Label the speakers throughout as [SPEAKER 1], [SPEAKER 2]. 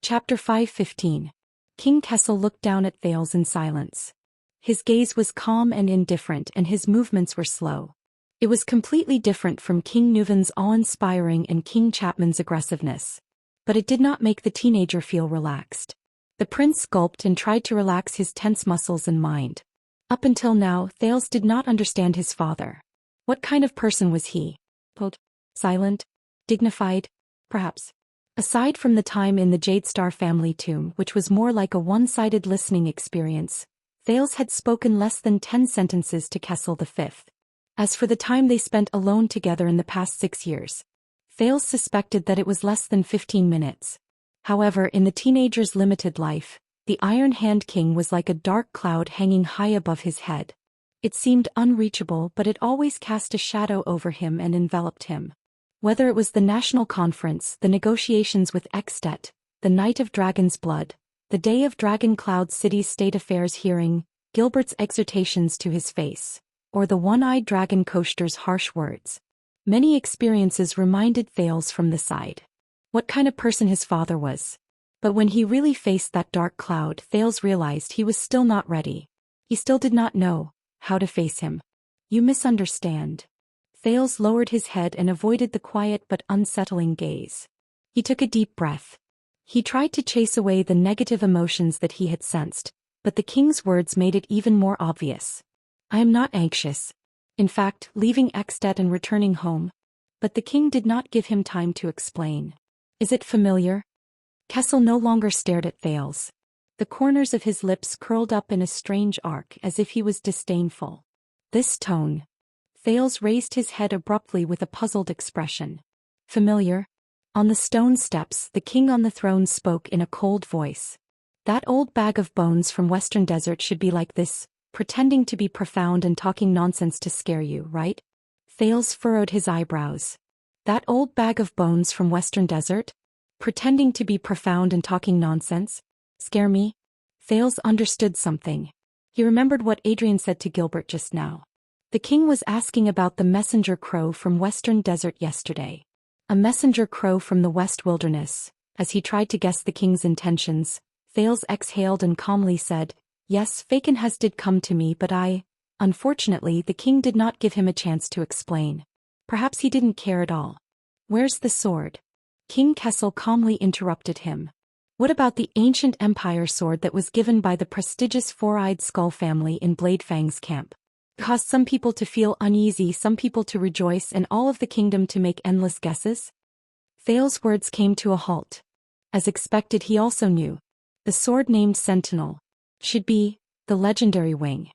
[SPEAKER 1] Chapter 5:15. King Kessel looked down at Thales in silence. His gaze was calm and indifferent and his movements were slow. It was completely different from King Nuven's awe-inspiring and King Chapman's aggressiveness. But it did not make the teenager feel relaxed. The prince gulped and tried to relax his tense muscles and mind. Up until now, Thales did not understand his father. What kind of person was he? Cold, silent, dignified, perhaps. Aside from the time in the Jade Star family tomb, which was more like a one-sided listening experience, Thales had spoken less than 10 sentences to Kessel V. As for the time they spent alone together in the past 6 years, Thales suspected that it was less than 15 minutes. However, in the teenager's limited life, the Iron Hand King was like a dark cloud hanging high above his head. It seemed unreachable, but it always cast a shadow over him and enveloped him. Whether it was the national conference, the negotiations with Extet, the night of Dragon's Blood, the day of Dragon Cloud City's state affairs hearing, Gilbert's exhortations to his face, or the one-eyed dragon Koshter's harsh words. Many experiences reminded Thales from the side what kind of person his father was. But when he really faced that dark cloud, Thales realized he was still not ready. He still did not know how to face him. You misunderstand. Thales lowered his head and avoided the quiet but unsettling gaze. He took a deep breath. He tried to chase away the negative emotions that he had sensed, but the king's words made it even more obvious. I am not anxious. In fact, leaving Extet and returning home. But the king did not give him time to explain. Is it familiar? Kessel no longer stared at Thales. The corners of his lips curled up in a strange arc as if he was disdainful. This tone. Thales raised his head abruptly with a puzzled expression. Familiar? On the stone steps, the king on the throne spoke in a cold voice. That old bag of bones from Western Desert should be like this, pretending to be profound and talking nonsense to scare you, right? Thales furrowed his eyebrows. That old bag of bones from Western Desert? Pretending to be profound and talking nonsense? Scare me? Thales understood something. He remembered what Adrian said to Gilbert just now. The king was asking about the messenger crow from Western Desert yesterday. A messenger crow from the West Wilderness. As he tried to guess the king's intentions, Thales exhaled and calmly said, Yes, Fakenhas did come to me, but Unfortunately, the king did not give him a chance to explain. Perhaps he didn't care at all. Where's the sword? King Kessel calmly interrupted him. What about the ancient empire sword that was given by the prestigious Four-Eyed Skull family in Bladefang's camp? It caused some people to feel uneasy, some people to rejoice, and all of the kingdom to make endless guesses? Thales' words came to a halt. As expected, he also knew. The sword named Sentinel should be the legendary wing.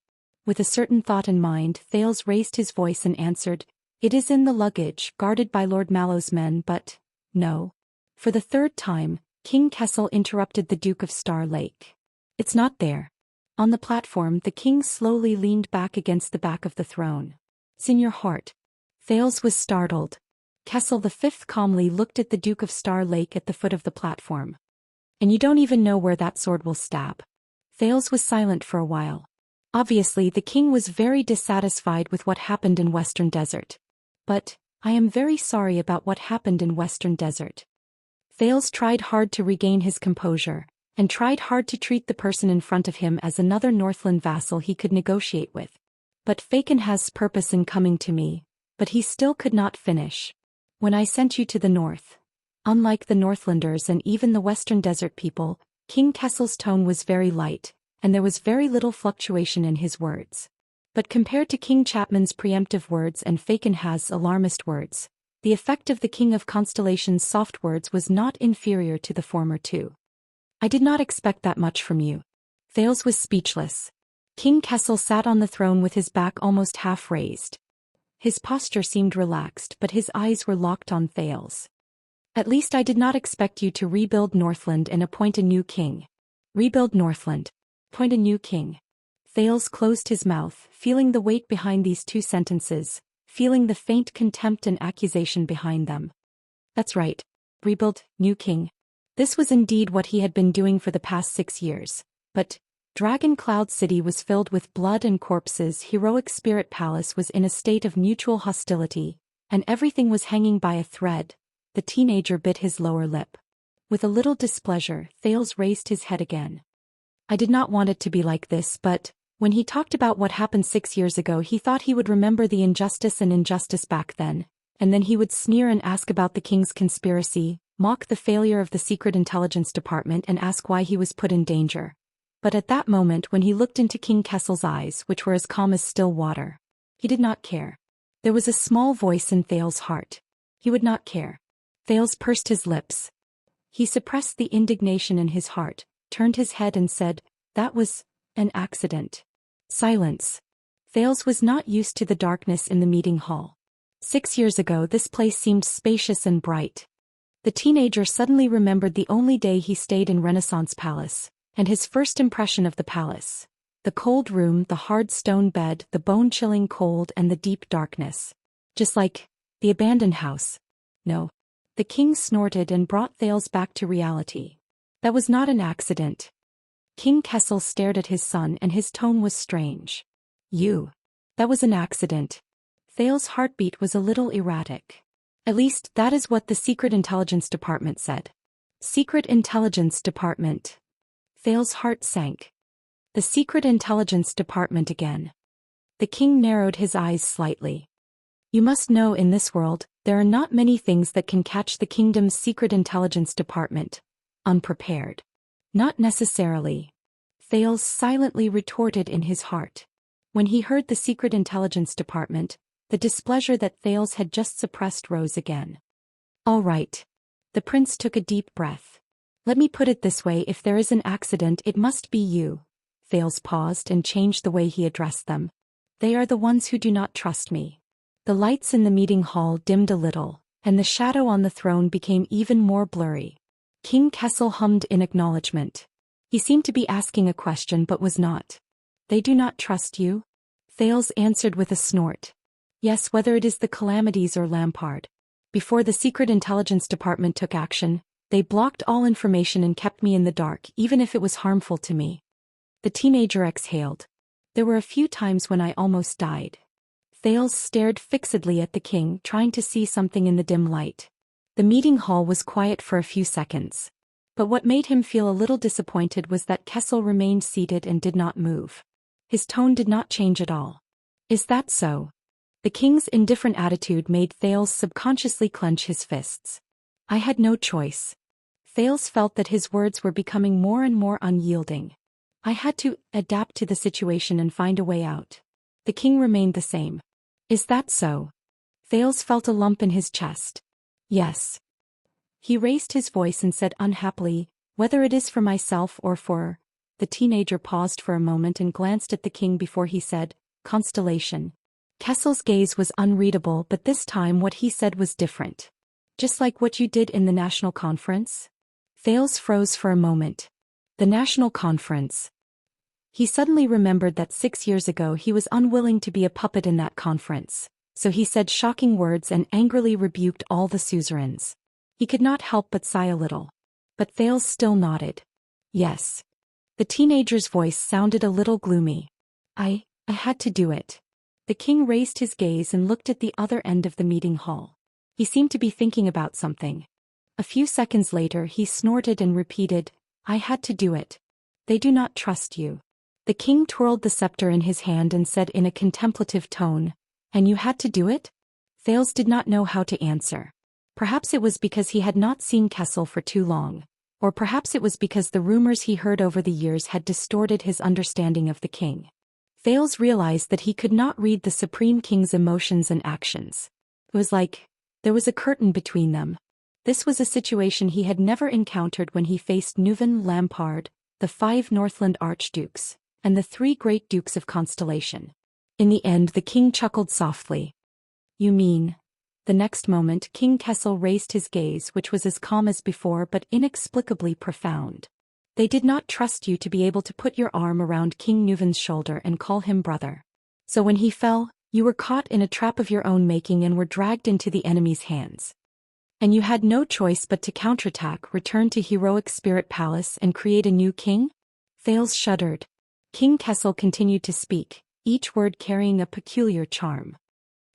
[SPEAKER 1] With a certain thought in mind, Thales raised his voice and answered, It is in the luggage, guarded by Lord Mallow's men, but no. For the third time, King Kessel interrupted the Duke of Star Lake. It's not there. On the platform, the king slowly leaned back against the back of the throne. It's in your heart. Thales was startled. Kessel V calmly looked at the Duke of Star Lake at the foot of the platform. And you don't even know where that sword will stab. Thales was silent for a while. Obviously, the king was very dissatisfied with what happened in Western Desert. But, I am very sorry about what happened in Western Desert. Thales tried hard to regain his composure, and tried hard to treat the person in front of him as another Northland vassal he could negotiate with. But Fakenhas' purpose in coming to me, but he still could not finish. When I sent you to the north, unlike the Northlanders and even the Western Desert people, King Kessel's tone was very light, and there was very little fluctuation in his words. But compared to King Chapman's preemptive words and Fakenhas' alarmist words, the effect of the King of Constellation's soft words was not inferior to the former two. I did not expect that much from you. Thales was speechless. King Kessel sat on the throne with his back almost half raised. His posture seemed relaxed, but his eyes were locked on Thales. At least I did not expect you to rebuild Northland and appoint a new king. Rebuild Northland. Appoint a new king. Thales closed his mouth, feeling the weight behind these two sentences, feeling the faint contempt and accusation behind them. That's right. Rebuild, new king. This was indeed what he had been doing for the past 6 years. But Dragon Cloud City was filled with blood and corpses. Heroic Spirit Palace was in a state of mutual hostility, and everything was hanging by a thread. The teenager bit his lower lip. With a little displeasure, Thales raised his head again. I did not want it to be like this, but when he talked about what happened 6 years ago, he thought he would remember the injustice and injustice back then, and then he would sneer and ask about the king's conspiracy, mock the failure of the secret intelligence department and ask why he was put in danger. But at that moment when he looked into King Kessel's eyes, which were as calm as still water, he did not care. There was a small voice in Thales' heart. He would not care. Thales pursed his lips. He suppressed the indignation in his heart, turned his head and said, "That was an accident." Silence. Thales was not used to the darkness in the meeting hall. 6 years ago this place seemed spacious and bright. The teenager suddenly remembered the only day he stayed in Renaissance Palace, and his first impression of the palace. The cold room, the hard stone bed, the bone-chilling cold and the deep darkness. Just like the abandoned house. No. The king snorted and brought Thales back to reality. That was not an accident. King Kessel stared at his son and his tone was strange. That was an accident. Thales' heartbeat was a little erratic. At least, that is what the Secret Intelligence Department said. Secret Intelligence Department. Thales' heart sank. The Secret Intelligence Department again. The king narrowed his eyes slightly. You must know, in this world, there are not many things that can catch the kingdom's Secret Intelligence Department unprepared. Not necessarily. Thales silently retorted in his heart. When he heard the Secret Intelligence Department, the displeasure that Thales had just suppressed rose again. All right. The prince took a deep breath. Let me put it this way, if there is an accident it must be you. Thales paused and changed the way he addressed them. They are the ones who do not trust me. The lights in the meeting hall dimmed a little, and the shadow on the throne became even more blurry. King Kessel hummed in acknowledgement. He seemed to be asking a question but was not. They do not trust you? Thales answered with a snort. Yes, whether it is the Calamities or Lampard. Before the Secret Intelligence Department took action, they blocked all information and kept me in the dark, even if it was harmful to me. The teenager exhaled. There were a few times when I almost died. Thales stared fixedly at the king, trying to see something in the dim light. The meeting hall was quiet for a few seconds. But what made him feel a little disappointed was that Kessel remained seated and did not move. His tone did not change at all. Is that so? The king's indifferent attitude made Thales subconsciously clench his fists. I had no choice. Thales felt that his words were becoming more and more unyielding. I had to adapt to the situation and find a way out. The king remained the same. Is that so? Thales felt a lump in his chest. Yes. He raised his voice and said unhappily, whether it is for myself or for... The teenager paused for a moment and glanced at the king before he said, Constellation. Kessel's gaze was unreadable, but this time what he said was different. Just like what you did in the national conference? Thales froze for a moment. The national conference. He suddenly remembered that 6 years ago he was unwilling to be a puppet in that conference, so he said shocking words and angrily rebuked all the suzerains. He could not help but sigh a little. But Thales still nodded. Yes. The teenager's voice sounded a little gloomy. I had to do it. The king raised his gaze and looked at the other end of the meeting hall. He seemed to be thinking about something. A few seconds later he snorted and repeated, I had to do it. They do not trust you. The king twirled the scepter in his hand and said in a contemplative tone, And you had to do it? Thales did not know how to answer. Perhaps it was because he had not seen Kessel for too long, or perhaps it was because the rumors he heard over the years had distorted his understanding of the king. Thales realized that he could not read the Supreme King's emotions and actions. It was like there was a curtain between them. This was a situation he had never encountered when he faced Neuven Lampard, the 5 Northland Archdukes, and the 3 Great Dukes of Constellation. In the end the king chuckled softly. You mean... The next moment King Kessel raised his gaze, which was as calm as before but inexplicably profound. They did not trust you to be able to put your arm around King Neuven's shoulder and call him brother. So when he fell, you were caught in a trap of your own making and were dragged into the enemy's hands. And you had no choice but to counterattack, return to Heroic Spirit Palace and create a new king? Thales shuddered. King Kessel continued to speak, each word carrying a peculiar charm.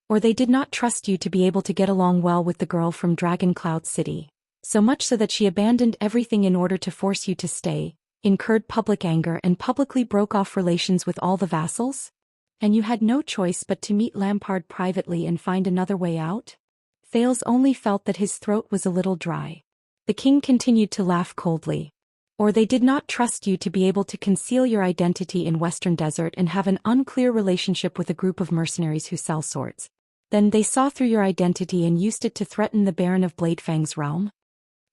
[SPEAKER 1] Or they did not trust you to be able to get along well with the girl from Dragon Cloud City. So much so that she abandoned everything in order to force you to stay, incurred public anger and publicly broke off relations with all the vassals? And you had no choice but to meet Lampard privately and find another way out? Thales only felt that his throat was a little dry. The king continued to laugh coldly. Or they did not trust you to be able to conceal your identity in Western Desert and have an unclear relationship with a group of mercenaries who sell swords. Then they saw through your identity and used it to threaten the Baron of Bladefang's realm?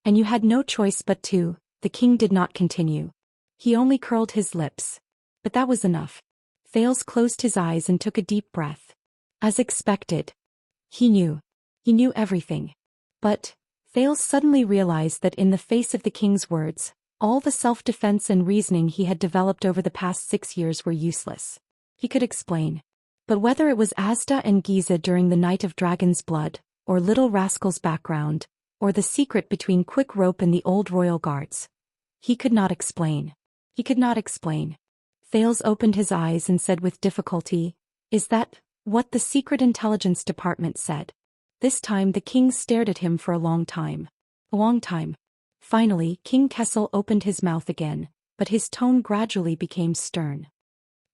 [SPEAKER 1] And you had no choice but to. The king did not continue. He only curled his lips. But that was enough. Thales closed his eyes and took a deep breath. As expected. He knew. He knew everything. But Thales suddenly realized that in the face of the king's words, all the self-defense and reasoning he had developed over the past 6 years were useless. He could explain. But whether it was Asda and Giza during the Night of Dragon's Blood, or Little Rascal's background, or the secret between Quick Rope and the old royal guards, he could not explain. He could not explain. Thales opened his eyes and said with difficulty, "Is that what the Secret Intelligence Department said?" This time the king stared at him for a long time. A long time. Finally, King Kessel opened his mouth again, but his tone gradually became stern.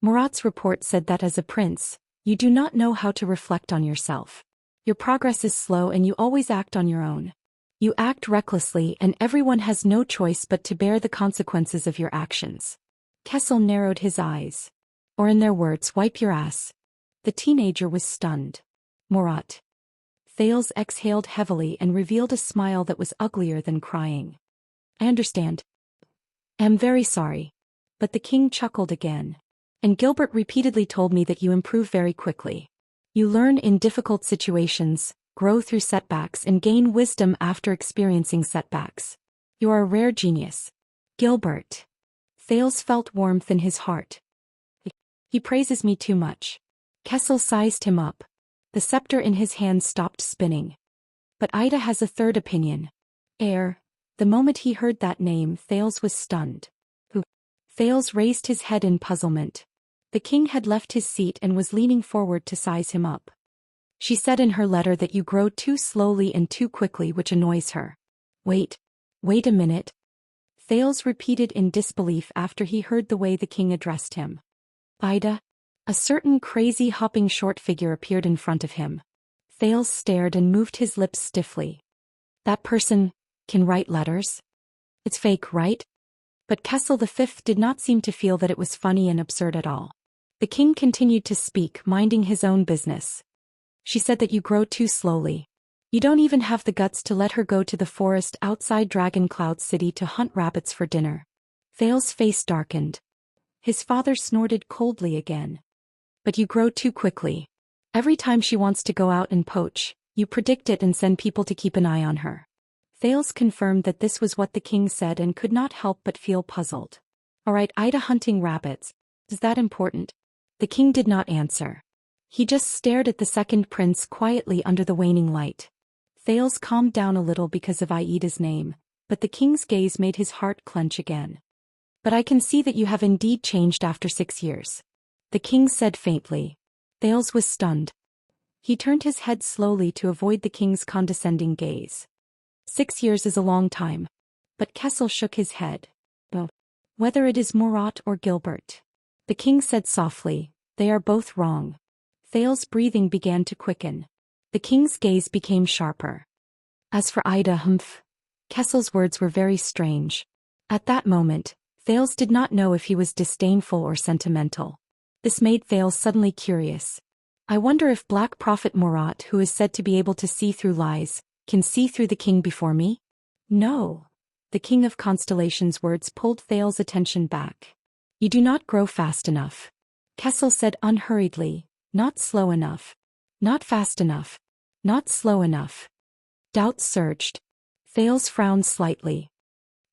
[SPEAKER 1] Murat's report said that as a prince, you do not know how to reflect on yourself. Your progress is slow and you always act on your own. You act recklessly and everyone has no choice but to bear the consequences of your actions. Kessel narrowed his eyes. Or in their words, wipe your ass. The teenager was stunned. Murat. Thales exhaled heavily and revealed a smile that was uglier than crying. I understand. I'm very sorry. But the king chuckled again. And Gilbert repeatedly told me that you improve very quickly. You learn in difficult situations, grow through setbacks and gain wisdom after experiencing setbacks. You are a rare genius. Gilbert. Thales felt warmth in his heart. He praises me too much. Kessel sized him up. The scepter in his hand stopped spinning. But Ida has a third opinion. The moment he heard that name, Thales was stunned. Who? Thales raised his head in puzzlement. The king had left his seat and was leaning forward to size him up. She said in her letter that you grow too slowly and too quickly, which annoys her. Wait a minute. Thales repeated in disbelief after he heard the way the king addressed him. Ida? A certain crazy hopping short figure appeared in front of him. Thales stared and moved his lips stiffly. That person can write letters? It's fake, right? But Kessel V did not seem to feel that it was funny and absurd at all. The king continued to speak, minding his own business. She said that you grow too slowly. You don't even have the guts to let her go to the forest outside Dragon Cloud City to hunt rabbits for dinner. Thales' face darkened. His father snorted coldly again. But you grow too quickly. Every time she wants to go out and poach, you predict it and send people to keep an eye on her. Thales confirmed that this was what the king said and could not help but feel puzzled. All right, Ida hunting rabbits. Is that important? The king did not answer. He just stared at the second prince quietly under the waning light. Thales calmed down a little because of Aida's name, but the king's gaze made his heart clench again. But I can see that you have indeed changed after 6 years. The king said faintly. Thales was stunned. He turned his head slowly to avoid the king's condescending gaze. 6 years is a long time. But Kessel shook his head. Oh. Whether it is Murat or Gilbert. The king said softly, they are both wrong. Thales' breathing began to quicken. The king's gaze became sharper. As for Ida, Kessel's words were very strange. At that moment, Thales did not know if he was disdainful or sentimental. This made Thales suddenly curious. I wonder if Black Prophet Murat, who is said to be able to see through lies, can see through the king before me? No. The King of Constellation's words pulled Thales' attention back. You do not grow fast enough. Kessel said unhurriedly, not slow enough. Not fast enough. Not slow enough. Doubt surged. Thales frowned slightly.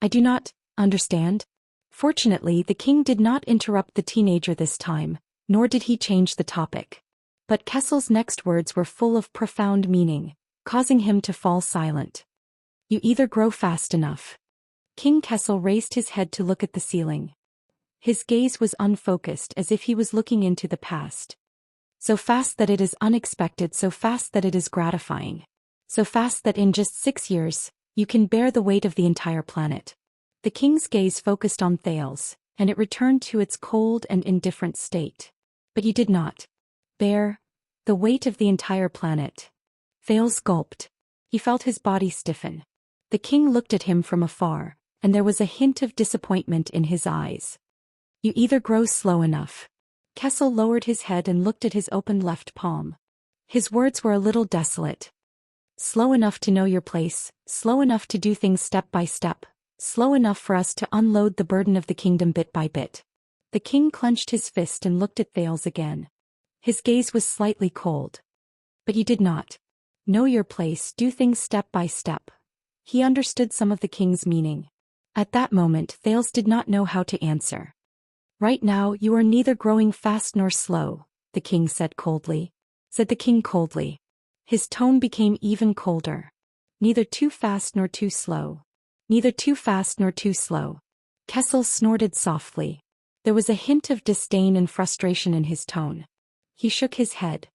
[SPEAKER 1] I do not understand. Fortunately, the king did not interrupt the teenager this time, nor did he change the topic. But Kessel's next words were full of profound meaning, causing him to fall silent. You either grow fast enough. King Kessel raised his head to look at the ceiling. His gaze was unfocused, as if he was looking into the past. So fast that it is unexpected, so fast that it is gratifying. So fast that in just 6 years, You can bear the weight of the entire planet. The king's gaze focused on Thales, and it returned to its cold and indifferent state. But you did not bear the weight of the entire planet. Thales gulped. He felt his body stiffen. The king looked at him from afar, and there was a hint of disappointment in his eyes. You either grow slow enough. Kessel lowered his head and looked at his opened left palm. His words were a little desolate. Slow enough to know your place, slow enough to do things step by step, slow enough for us to unload the burden of the kingdom bit by bit. The king clenched his fist and looked at Thales again. His gaze was slightly cold. But you did not know your place, do things step by step. He understood some of the king's meaning. At that moment, Thales did not know how to answer. Right now, you are neither growing fast nor slow, the king said coldly. His tone became even colder. Neither too fast nor too slow. Neither too fast nor too slow. Kessel snorted softly. There was a hint of disdain and frustration in his tone. He shook his head.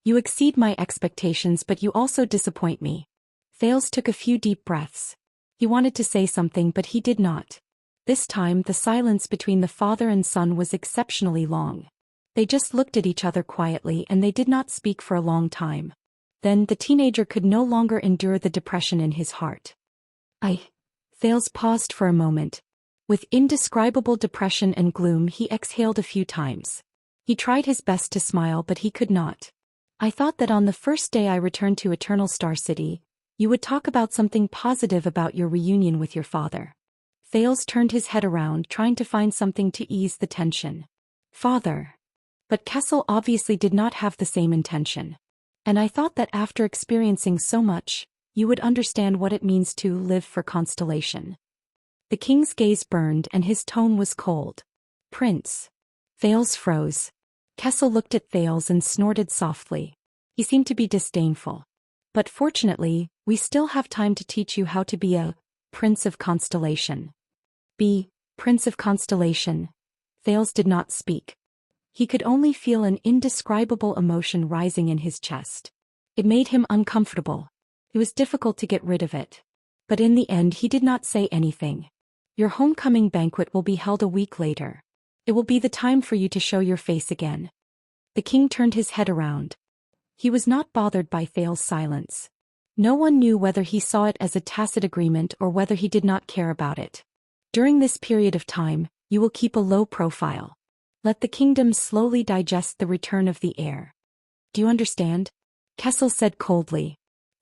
[SPEAKER 1] You exceed my expectations, but you also disappoint me. Thales took a few deep breaths. He wanted to say something, but he did not. This time, the silence between the father and son was exceptionally long. They just looked at each other quietly, and they did not speak for a long time. Then the teenager could no longer endure the depression in his heart. Thales paused for a moment. With indescribable depression and gloom, he exhaled a few times. He tried his best to smile, but he could not. I thought that on the first day I returned to Eternal Star City, you would talk about something positive about your reunion with your father. Thales turned his head around, trying to find something to ease the tension. Father. But Kessel obviously did not have the same intention. And I thought that after experiencing so much, you would understand what it means to live for Constellation. The king's gaze burned and his tone was cold. Prince. Thales froze. Kessel looked at Thales and snorted softly. He seemed to be disdainful. But fortunately, we still have time to teach you how to be a Prince of Constellation. Be Prince of Constellation. Thales did not speak. He could only feel an indescribable emotion rising in his chest. It made him uncomfortable. It was difficult to get rid of it. But in the end, he did not say anything. Your homecoming banquet will be held a week later. It will be the time for you to show your face again. The king turned his head around. He was not bothered by Thales' silence. No one knew whether he saw it as a tacit agreement or whether he did not care about it. During this period of time, you will keep a low profile. Let the kingdom slowly digest the return of the heir. Do you understand? Kessel said coldly.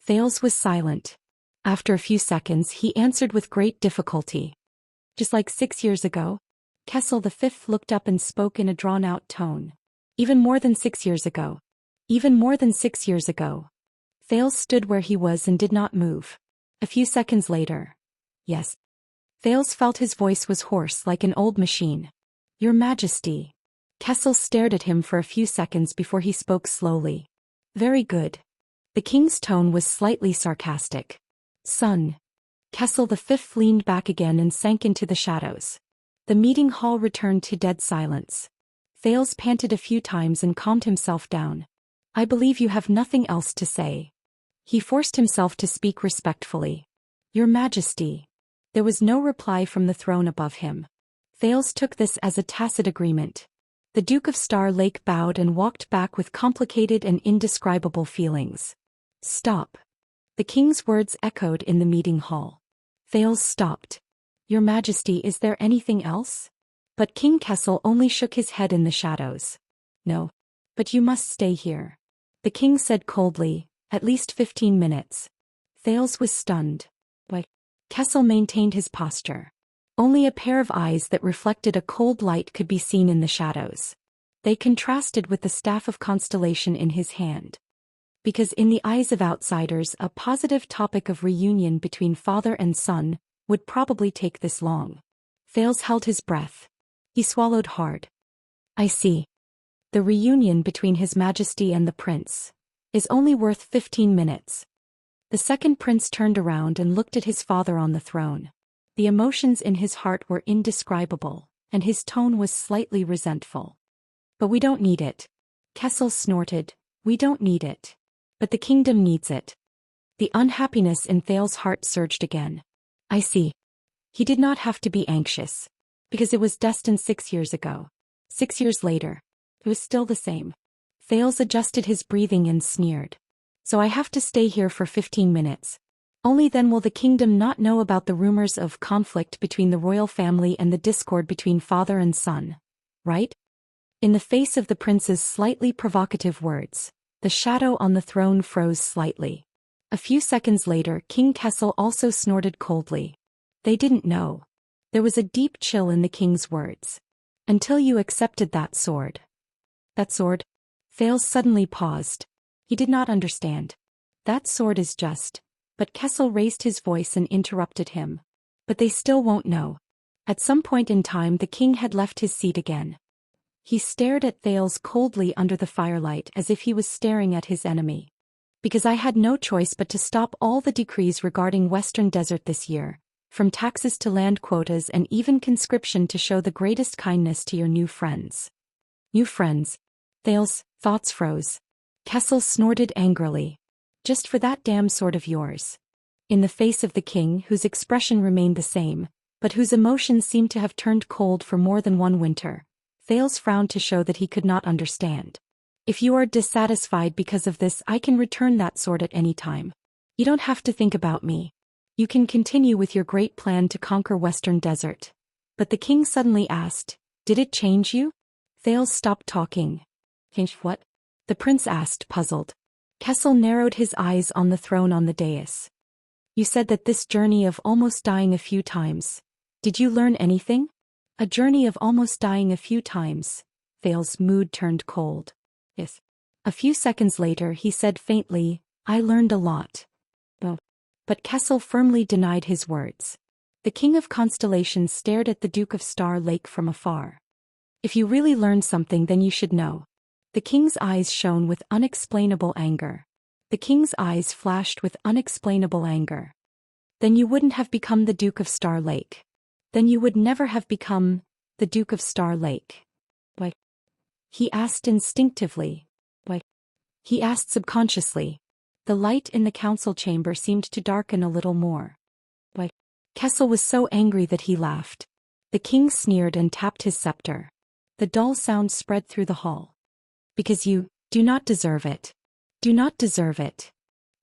[SPEAKER 1] Thales was silent. After a few seconds, he answered with great difficulty. Just like 6 years ago? Kessel V looked up and spoke in a drawn-out tone. Even more than 6 years ago. Even more than 6 years ago. Thales stood where he was and did not move. A few seconds later. Yes. Thales felt his voice was hoarse like an old machine. Your Majesty. Kessel stared at him for a few seconds before he spoke slowly. Very good. The king's tone was slightly sarcastic. Son. Kessel V leaned back again and sank into the shadows. The meeting hall returned to dead silence. Thales panted a few times and calmed himself down. I believe you have nothing else to say. He forced himself to speak respectfully. Your Majesty. There was no reply from the throne above him. Thales took this as a tacit agreement. The Duke of Star Lake bowed and walked back with complicated and indescribable feelings. Stop. The king's words echoed in the meeting hall. Thales stopped. Your Majesty, is there anything else? But King Kessel only shook his head in the shadows. No. But you must stay here. The king said coldly, at least 15 minutes. Thales was stunned. Why? Kessel maintained his posture. Only a pair of eyes that reflected a cold light could be seen in the shadows. They contrasted with the staff of Constellation in his hand. Because in the eyes of outsiders, a positive topic of reunion between father and son would probably take this long. Thales held his breath. He swallowed hard. I see. The reunion between His Majesty and the prince is only worth 15 minutes. The second prince turned around and looked at his father on the throne. The emotions in his heart were indescribable, and his tone was slightly resentful. But we don't need it. Kessel snorted. We don't need it. But the kingdom needs it. The unhappiness in Thale's heart surged again. I see. He did not have to be anxious. Because it was destined 6 years ago. 6 years later. It was still the same. Thales adjusted his breathing and sneered. So I have to stay here for 15 minutes. Only then will the kingdom not know about the rumors of conflict between the royal family and the discord between father and son. Right? In the face of the prince's slightly provocative words, the shadow on the throne froze slightly. A few seconds later, King Kessel also snorted coldly. They didn't know. There was a deep chill in the king's words. Until you accepted that sword. That sword? Thales suddenly paused. He did not understand. That sword is just. But Kessel raised his voice and interrupted him. But they still won't know. At some point in time the king had left his seat again. He stared at Thales coldly under the firelight as if he was staring at his enemy. Because I had no choice but to stop all the decrees regarding Western Desert this year, from taxes to land quotas and even conscription to show the greatest kindness to your new friends. New friends? Thales' thoughts froze. Kessel snorted angrily. Just for that damn sword of yours. In the face of the king, whose expression remained the same, but whose emotions seemed to have turned cold for more than one winter, Thales frowned to show that he could not understand. If you are dissatisfied because of this, I can return that sword at any time. You don't have to think about me. You can continue with your great plan to conquer Western Desert. But the king suddenly asked, did it change you? Thales stopped talking. Change what? The prince asked, puzzled. Kessel narrowed his eyes on the throne on the dais. You said that this journey of almost dying a few times. Did you learn anything? A journey of almost dying a few times. Thales' mood turned cold. Yes. A few seconds later he said faintly, I learned a lot. Oh. But Kessel firmly denied his words. The King of Constellations stared at the Duke of Star Lake from afar. If you really learned something, then you should know. The king's eyes shone with unexplainable anger. The king's eyes flashed with unexplainable anger. Then you wouldn't have become the Duke of Star Lake. Then you would never have become the Duke of Star Lake. Why? He asked instinctively. Why? He asked subconsciously. The light in the council chamber seemed to darken a little more. Why? Kessel was so angry that he laughed. The king sneered and tapped his scepter. The dull sound spread through the hall. Because you do not deserve it. Do not deserve it.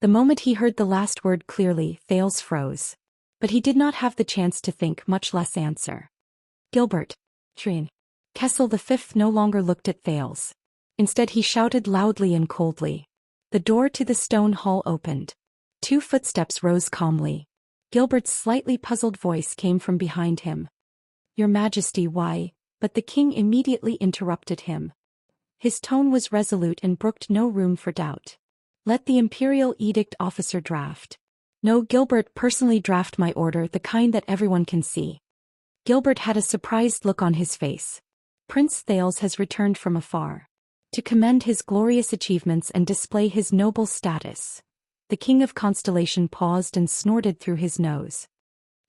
[SPEAKER 1] The moment he heard the last word clearly, Thales froze. But he did not have the chance to think, much less answer. Gilbert. Trin. Kessel V no longer looked at Thales. Instead he shouted loudly and coldly. The door to the stone hall opened. 2 footsteps rose calmly. Gilbert's slightly puzzled voice came from behind him. Your Majesty, why? But the king immediately interrupted him. His tone was resolute and brooked no room for doubt. Let the Imperial Edict officer draft. No, Gilbert, personally draft my order, the kind that everyone can see. Gilbert had a surprised look on his face. Prince Thales has returned from afar. To commend his glorious achievements and display his noble status. The King of Constellation paused and snorted through his nose.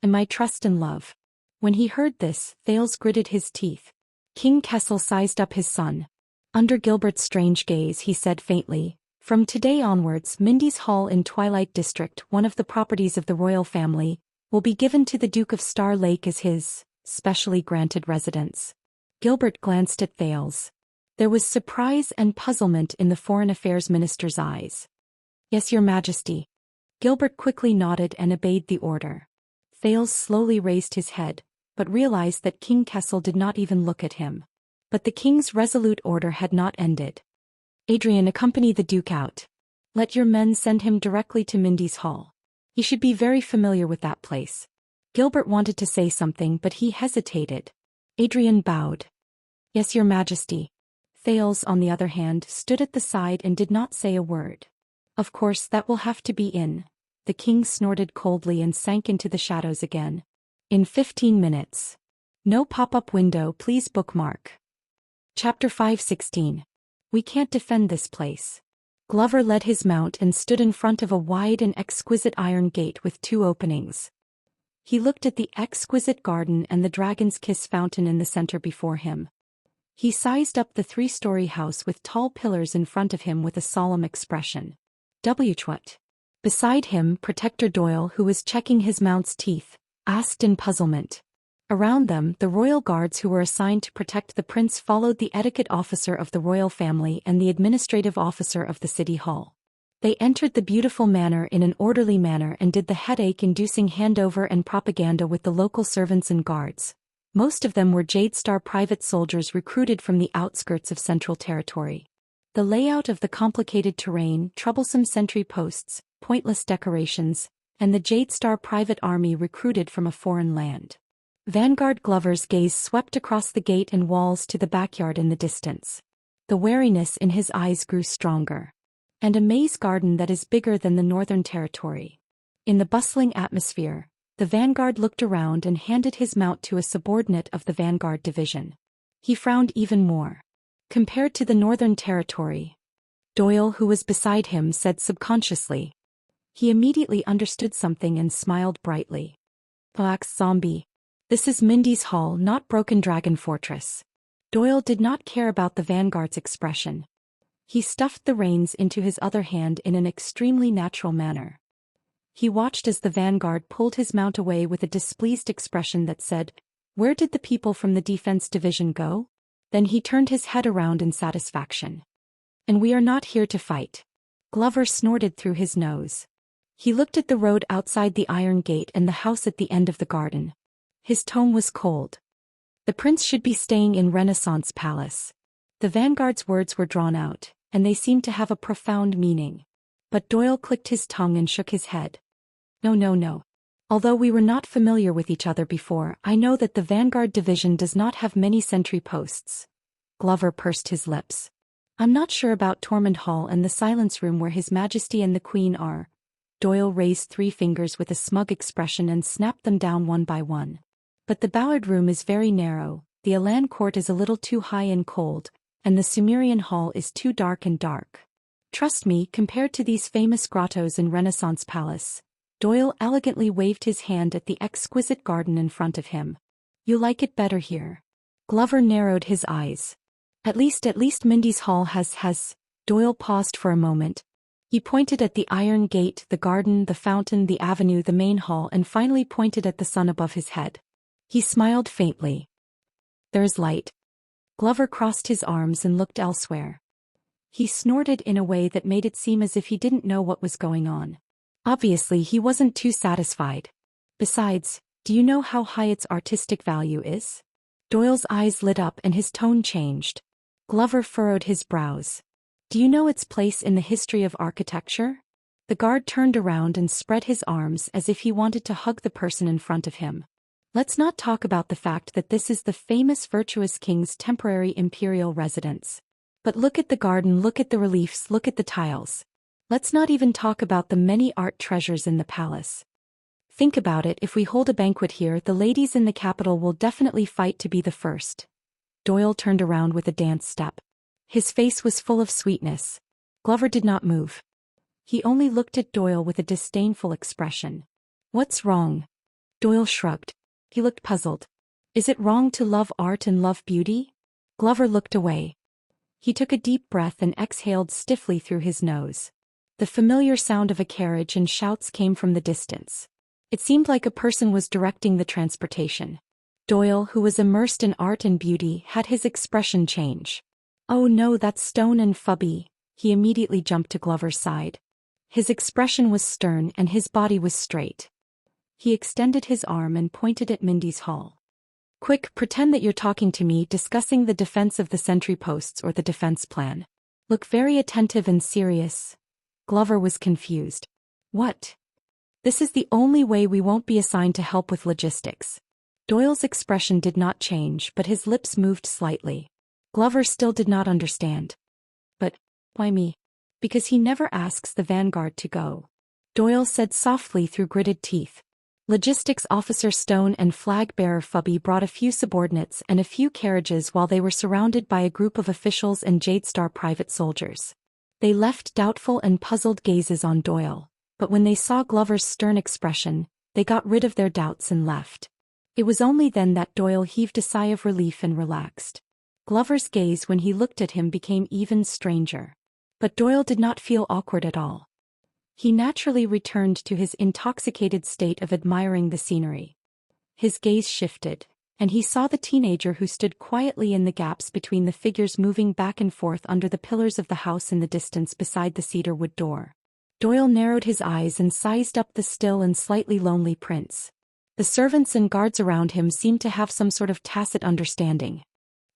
[SPEAKER 1] And my trust and love. When he heard this, Thales gritted his teeth. King Kessel sized up his son. Under Gilbert's strange gaze he said faintly, from today onwards Mindy's Hall in Twilight District, one of the properties of the royal family, will be given to the Duke of Star Lake as his specially granted residence. Gilbert glanced at Thales. There was surprise and puzzlement in the Foreign Affairs Minister's eyes. Yes, Your Majesty. Gilbert quickly nodded and obeyed the order. Thales slowly raised his head, but realized that King Kessel did not even look at him. But the king's resolute order had not ended. Adrian, accompany the Duke out. Let your men send him directly to Mindy's Hall. He should be very familiar with that place. Gilbert wanted to say something, but he hesitated. Adrian bowed. Yes, Your Majesty. Thales, on the other hand, stood at the side and did not say a word. Of course, that will have to be in. The king snorted coldly and sank into the shadows again. In 15 minutes. No pop-up window, please bookmark. Chapter 5:16. We can't defend this place. Glover led his mount and stood in front of a wide and exquisite iron gate with 2 openings. He looked at the exquisite garden and the Dragon's Kiss fountain in the center before him. He sized up the 3-story house with tall pillars in front of him with a solemn expression. What? Beside him, Protector Doyle, who was checking his mount's teeth, asked in puzzlement. Around them, the royal guards who were assigned to protect the prince followed the etiquette officer of the royal family and the administrative officer of the city hall. They entered the beautiful manor in an orderly manner and did the headache-inducing handover and propaganda with the local servants and guards. Most of them were Jadestar private soldiers recruited from the outskirts of Central Territory. The layout of the complicated terrain, troublesome sentry posts, pointless decorations, and the Jadestar private army recruited from a foreign land. Vanguard Glover's gaze swept across the gate and walls to the backyard in the distance. The wariness in his eyes grew stronger. And a maze garden that is bigger than the Northern Territory. In the bustling atmosphere, the Vanguard looked around and handed his mount to a subordinate of the Vanguard division. He frowned even more. Compared to the Northern Territory, Doyle, who was beside him, said subconsciously. He immediately understood something and smiled brightly. Relax, zombie. This is Mindy's Hall, not Broken Dragon Fortress. Doyle did not care about the Vanguard's expression. He stuffed the reins into his other hand in an extremely natural manner. He watched as the Vanguard pulled his mount away with a displeased expression that said, "Where did the people from the defense division go?" Then he turned his head around in satisfaction. "And we are not here to fight." Glover snorted through his nose. He looked at the road outside the iron gate and the house at the end of the garden. His tone was cold. The prince should be staying in Renaissance Palace. The Vanguard's words were drawn out, and they seemed to have a profound meaning. But Doyle clicked his tongue and shook his head. No. Although we were not familiar with each other before, I know that the Vanguard division does not have many sentry posts. Glover pursed his lips. I'm not sure about Tormund Hall and the Silence Room where His Majesty and the Queen are. Doyle raised 3 fingers with a smug expression and snapped them down one by one. But the Ballard Room is very narrow, the Elan Court is a little too high and cold, and the Sumerian Hall is too dark and dark. Trust me, compared to these famous grottos in Renaissance Palace. Doyle elegantly waved his hand at the exquisite garden in front of him. You like it better here. Glover narrowed his eyes. At least Mindy's Hall has. Doyle paused for a moment. He pointed at the iron gate, the garden, the fountain, the avenue, the main hall, and finally pointed at the sun above his head. He smiled faintly. There's light. Glover crossed his arms and looked elsewhere. He snorted in a way that made it seem as if he didn't know what was going on. Obviously, he wasn't too satisfied. Besides, do you know how high its artistic value is? Doyle's eyes lit up and his tone changed. Glover furrowed his brows. Do you know its place in the history of architecture? The guard turned around and spread his arms as if he wanted to hug the person in front of him. Let's not talk about the fact that this is the famous virtuous king's temporary imperial residence. But look at the garden, look at the reliefs, look at the tiles. Let's not even talk about the many art treasures in the palace. Think about it, if we hold a banquet here, the ladies in the capital will definitely fight to be the first. Doyle turned around with a dance step. His face was full of sweetness. Glover did not move. He only looked at Doyle with a disdainful expression. What's wrong? Doyle shrugged. He looked puzzled. Is it wrong to love art and love beauty? Glover looked away. He took a deep breath and exhaled stiffly through his nose. The familiar sound of a carriage and shouts came from the distance. It seemed like a person was directing the transportation. Doyle, who was immersed in art and beauty, had his expression change. Oh no, that's Stone and Fubby. He immediately jumped to Glover's side. His expression was stern and his body was straight. He extended his arm and pointed at Mindy's Hall. Quick, pretend that you're talking to me, discussing the defense of the sentry posts or the defense plan. Look very attentive and serious. Glover was confused. What? This is the only way we won't be assigned to help with logistics. Doyle's expression did not change, but his lips moved slightly. Glover still did not understand. But, why me? Because he never asks the Vanguard to go. Doyle said softly through gritted teeth. Logistics Officer Stone and Flag Bearer Fubby brought a few subordinates and a few carriages while they were surrounded by a group of officials and Jadestar private soldiers. They left doubtful and puzzled gazes on Doyle, but when they saw Glover's stern expression, they got rid of their doubts and left. It was only then that Doyle heaved a sigh of relief and relaxed. Glover's gaze when he looked at him became even stranger. But Doyle did not feel awkward at all. He naturally returned to his intoxicated state of admiring the scenery. His gaze shifted, and he saw the teenager who stood quietly in the gaps between the figures moving back and forth under the pillars of the house in the distance beside the cedar wood door. Doyle narrowed his eyes and sized up the still and slightly lonely prince. The servants and guards around him seemed to have some sort of tacit understanding.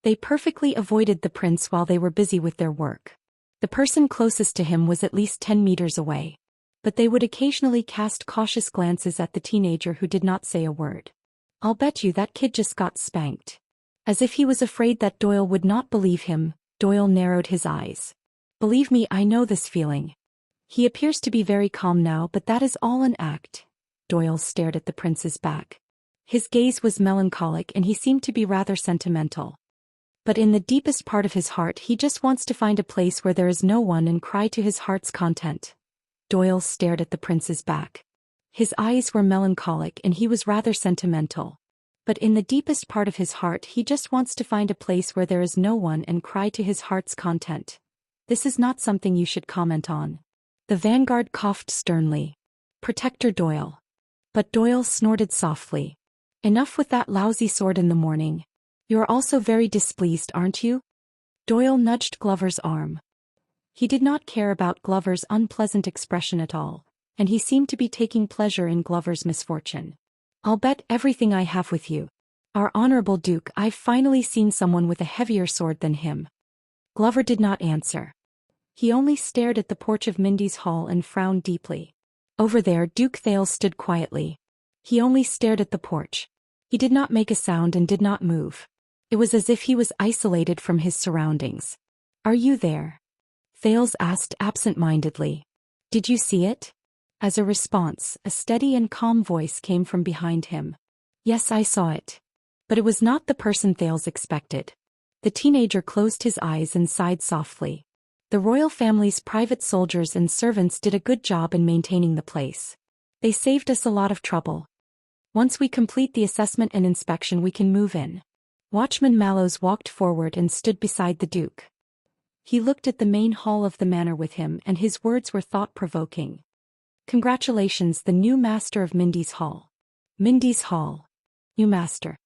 [SPEAKER 1] They perfectly avoided the prince while they were busy with their work. The person closest to him was at least 10 meters away. But they would occasionally cast cautious glances at the teenager who did not say a word. "I'll bet you that kid just got spanked." As if he was afraid that Doyle would not believe him, Doyle narrowed his eyes. "Believe me, I know this feeling. He appears to be very calm now, but that is all an act." Doyle stared at the prince's back. His gaze was melancholic and he seemed to be rather sentimental. But in the deepest part of his heart he just wants to find a place where there is no one and cry to his heart's content. Doyle stared at the prince's back. His eyes were melancholic and he was rather sentimental. But in the deepest part of his heart he just wants to find a place where there is no one and cry to his heart's content. This is not something you should comment on. The vanguard coughed sternly. "Protector Doyle." But Doyle snorted softly. "Enough with that lousy sword in the morning. You're also very displeased, aren't you?" Doyle nudged Glover's arm. He did not care about Glover's unpleasant expression at all, and he seemed to be taking pleasure in Glover's misfortune. "I'll bet everything I have with you. Our honorable Duke, I've finally seen someone with a heavier sword than him." Glover did not answer. He only stared at the porch of Mindy's hall and frowned deeply. Over there Duke Thales stood quietly. He only stared at the porch. He did not make a sound and did not move. It was as if he was isolated from his surroundings. "Are you there?" Thales asked absent-mindedly. "Did you see it?" As a response, a steady and calm voice came from behind him. "Yes, I saw it." But it was not the person Thales expected. The teenager closed his eyes and sighed softly. The royal family's private soldiers and servants did a good job in maintaining the place. They saved us a lot of trouble. Once we complete the assessment and inspection we can move in. Watchman Mallows walked forward and stood beside the Duke. He looked at the main hall of the manor with him and his words were thought-provoking. "Congratulations, the new master of Mindy's Hall." Mindy's Hall. New master.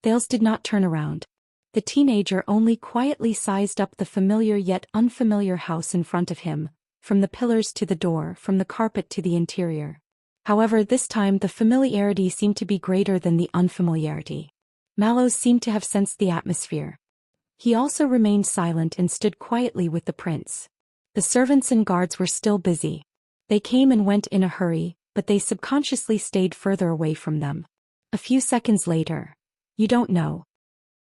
[SPEAKER 1] Thales did not turn around. The teenager only quietly sized up the familiar yet unfamiliar house in front of him, from the pillars to the door, from the carpet to the interior. However, this time the familiarity seemed to be greater than the unfamiliarity. Mallows seemed to have sensed the atmosphere. He also remained silent and stood quietly with the prince. The servants and guards were still busy. They came and went in a hurry, but they subconsciously stayed further away from them. A few seconds later. "You don't know."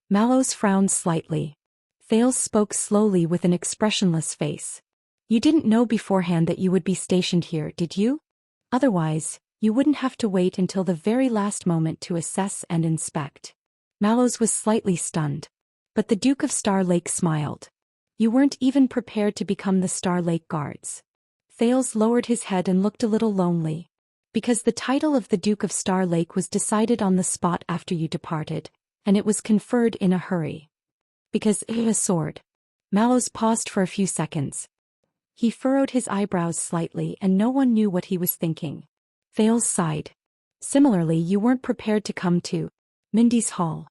[SPEAKER 1] Mallows frowned slightly. Thales spoke slowly with an expressionless face. "You didn't know beforehand that you would be stationed here, did you? Otherwise, you wouldn't have to wait until the very last moment to assess and inspect." Mallows was slightly stunned. But the Duke of Star Lake smiled. "You weren't even prepared to become the Star Lake Guards." Thales lowered his head and looked a little lonely. "Because the title of the Duke of Star Lake was decided on the spot after you departed, and it was conferred in a hurry. Because a sword." Mallows paused for a few seconds. He furrowed his eyebrows slightly and no one knew what he was thinking. Thales sighed. "Similarly, you weren't prepared to come to Mindy's Hall."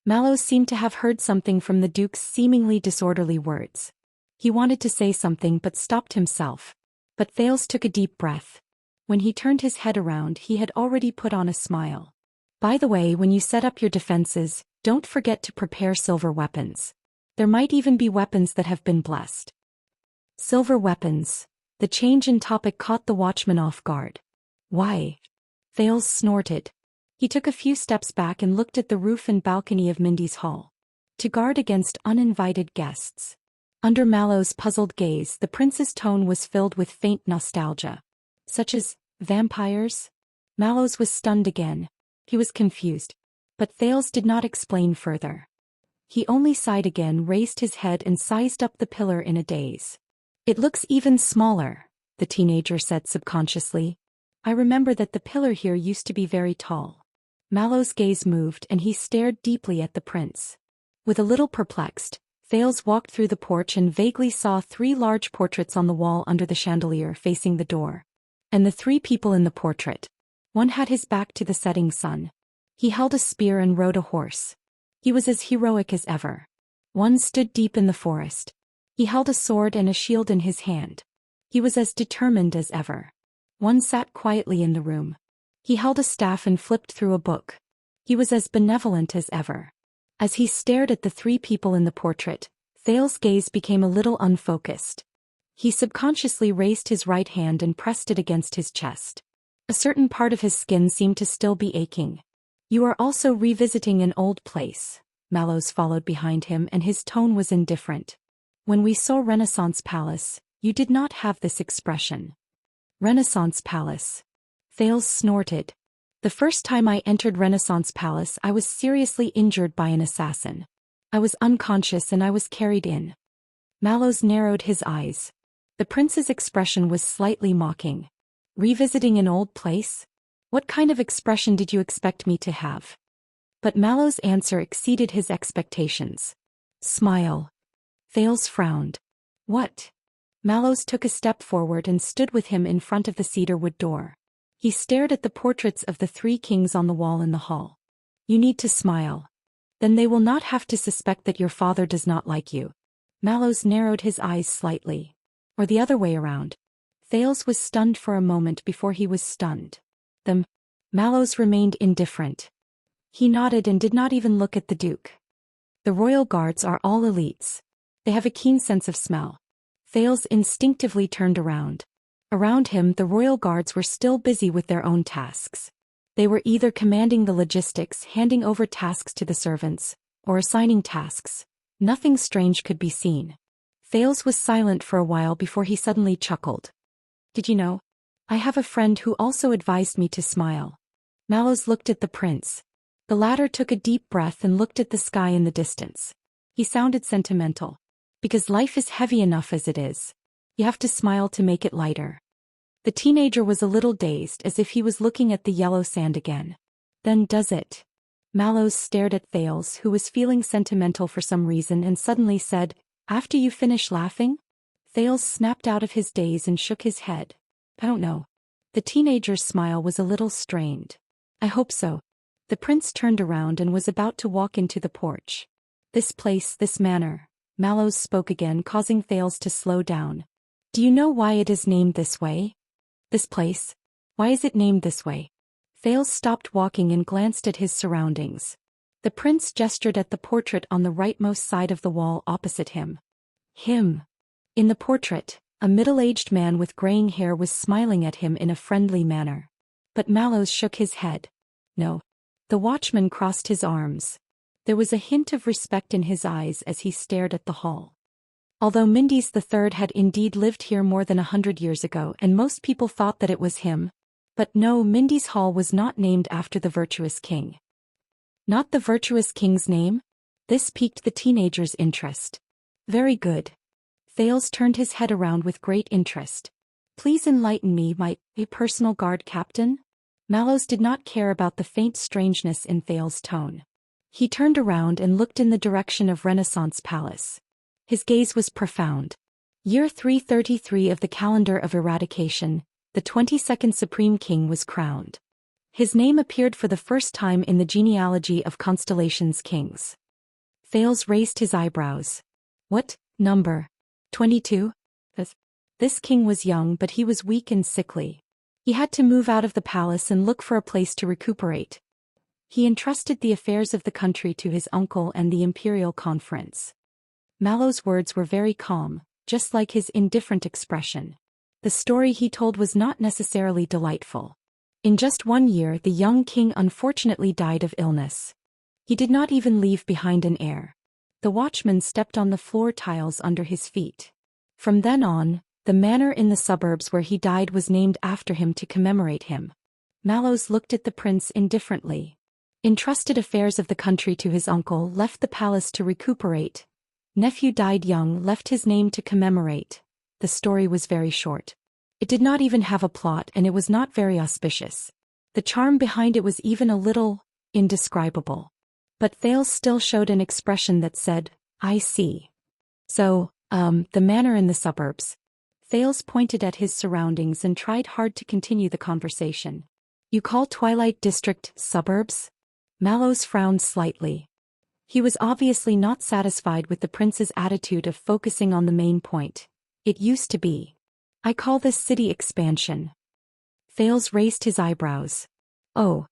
[SPEAKER 1] Mallows seemed to have heard something from the Duke's seemingly disorderly words. He wanted to say something but stopped himself. But Thales took a deep breath. When he turned his head around he had already put on a smile. "By the way, when you set up your defenses, don't forget to prepare silver weapons. There might even be weapons that have been blessed." Silver weapons. The change in topic caught the watchman off guard. "Why?" Thales snorted. He took a few steps back and looked at the roof and balcony of Mindy's Hall. "To guard against uninvited guests." Under Mallow's puzzled gaze the prince's tone was filled with faint nostalgia. "Such as vampires?" Mallows was stunned again. He was confused. But Thales did not explain further. He only sighed again, raised his head and sized up the pillar in a daze. "It looks even smaller," the teenager said subconsciously. "I remember that the pillar here used to be very tall." Mallow's gaze moved and he stared deeply at the prince. With a little perplexed, Thales walked through the porch and vaguely saw 3 large portraits on the wall under the chandelier facing the door. And the three people in the portrait. One had his back to the setting sun. He held a spear and rode a horse. He was as heroic as ever. One stood deep in the forest. He held a sword and a shield in his hand. He was as determined as ever. One sat quietly in the room. He held a staff and flipped through a book. He was as benevolent as ever. As he stared at the three people in the portrait, Thales's gaze became a little unfocused. He subconsciously raised his right hand and pressed it against his chest. A certain part of his skin seemed to still be aching. "You are also revisiting an old place." Mallows followed behind him and his tone was indifferent. "When we saw Renaissance Palace, you did not have this expression." "Renaissance Palace?" Thales snorted. "The first time I entered Renaissance Palace I was seriously injured by an assassin. I was unconscious and I was carried in." Mallows narrowed his eyes. The prince's expression was slightly mocking. "Revisiting an old place? What kind of expression did you expect me to have?" But Mallow's answer exceeded his expectations. "Smile." Thales frowned. "What?" Mallows took a step forward and stood with him in front of the cedarwood door. He stared at the portraits of the three kings on the wall in the hall. "You need to smile. Then they will not have to suspect that your father does not like you." Mallows narrowed his eyes slightly. "Or the other way around." Thales was stunned for a moment before he was stunned. Mallows remained indifferent. He nodded and did not even look at the Duke. "The royal guards are all elites. They have a keen sense of smell." Thales instinctively turned around. Around him the royal guards were still busy with their own tasks. They were either commanding the logistics, handing over tasks to the servants, or assigning tasks. Nothing strange could be seen. Thales was silent for a while before he suddenly chuckled. "Did you know? I have a friend who also advised me to smile." Mallows looked at the prince. The latter took a deep breath and looked at the sky in the distance. He sounded sentimental. "Because life is heavy enough as it is. You have to smile to make it lighter." The teenager was a little dazed as if he was looking at the yellow sand again. "Then does it?" Mallows stared at Thales, who was feeling sentimental for some reason, and suddenly said, "After you finish laughing?" Thales snapped out of his daze and shook his head. "I don't know." The teenager's smile was a little strained. "I hope so." The prince turned around and was about to walk into the porch. "This place, this manor." Mallows spoke again, causing Thales to slow down. "Do you know why it is named this way? This place? Why is it named this way?" Thales stopped walking and glanced at his surroundings. The prince gestured at the portrait on the rightmost side of the wall opposite him. "Him." In the portrait, a middle-aged man with graying hair was smiling at him in a friendly manner. But Mallows shook his head. "No." The watchman crossed his arms. There was a hint of respect in his eyes as he stared at the hall. Although Mindys III had indeed lived here more than 100 years ago and most people thought that it was him. But no, Mindys Hall was not named after the virtuous king. Not the virtuous king's name? This piqued the teenager's interest. "Very good." Thales turned his head around with great interest. "Please enlighten me, my personal guard captain?" Mallows did not care about the faint strangeness in Thales' tone. He turned around and looked in the direction of Renaissance Palace. His gaze was profound. Year 333 of the calendar of eradication, the 22nd Supreme King was crowned. His name appeared for the first time in the genealogy of Constellation's kings. Thales raised his eyebrows. "What number? 22? This king was young, but he was weak and sickly. He had to move out of the palace and look for a place to recuperate. He entrusted the affairs of the country to his uncle and the imperial conference." Mallow's words were very calm, just like his indifferent expression. The story he told was not necessarily delightful. In just 1 year the young king unfortunately died of illness. He did not even leave behind an heir. The watchman stepped on the floor tiles under his feet. From then on, the manor in the suburbs where he died was named after him to commemorate him. Mallows looked at the prince indifferently. Entrusted affairs of the country to his uncle, left the palace to recuperate. Nephew died young, left his name to commemorate. The story was very short. It did not even have a plot and it was not very auspicious. The charm behind it was even a little indescribable. But Thales still showed an expression that said, "I see." "So, the manor in the suburbs." Thales pointed at his surroundings and tried hard to continue the conversation. You call Twilight District suburbs? Mallows frowned slightly. He was obviously not satisfied with the prince's attitude of focusing on the main point. It used to be. I call this city expansion. Thales raised his eyebrows. Oh.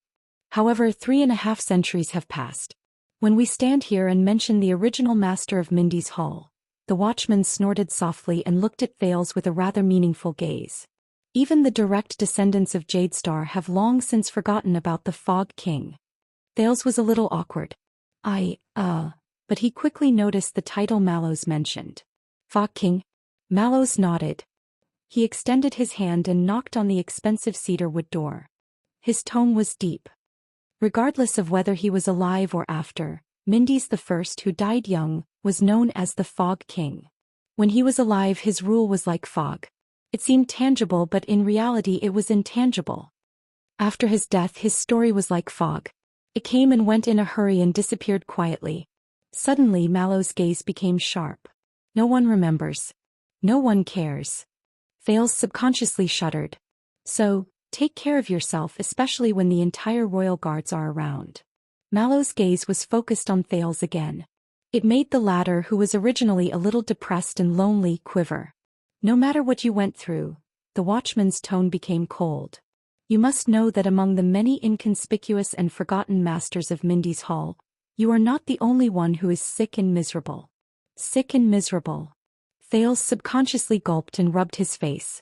[SPEAKER 1] However, 3.5 centuries have passed. When we stand here and mention the original master of Mindy's Hall, the watchman snorted softly and looked at Thales with a rather meaningful gaze. Even the direct descendants of Jadestar have long since forgotten about the Fog King. Thales was a little awkward. But he quickly noticed the title Mallows mentioned. Fog King? Mallows nodded. He extended his hand and knocked on the expensive cedar wood door. His tone was deep. Regardless of whether he was alive or after, Mindy's the first, who died young, was known as the Fog King. When he was alive, his rule was like fog. It seemed tangible, but in reality it was intangible. After his death, his story was like fog. It came and went in a hurry and disappeared quietly. Suddenly Mallow's gaze became sharp. No one remembers. No one cares. Thales subconsciously shuddered. So, take care of yourself, especially when the entire royal guards are around. Mallow's gaze was focused on Thales again. It made the latter, who was originally a little depressed and lonely, quiver. No matter what you went through, the watchman's tone became cold. You must know that among the many inconspicuous and forgotten masters of Mindy's Hall, you are not the only one who is sick and miserable. Sick and miserable. Thales subconsciously gulped and rubbed his face.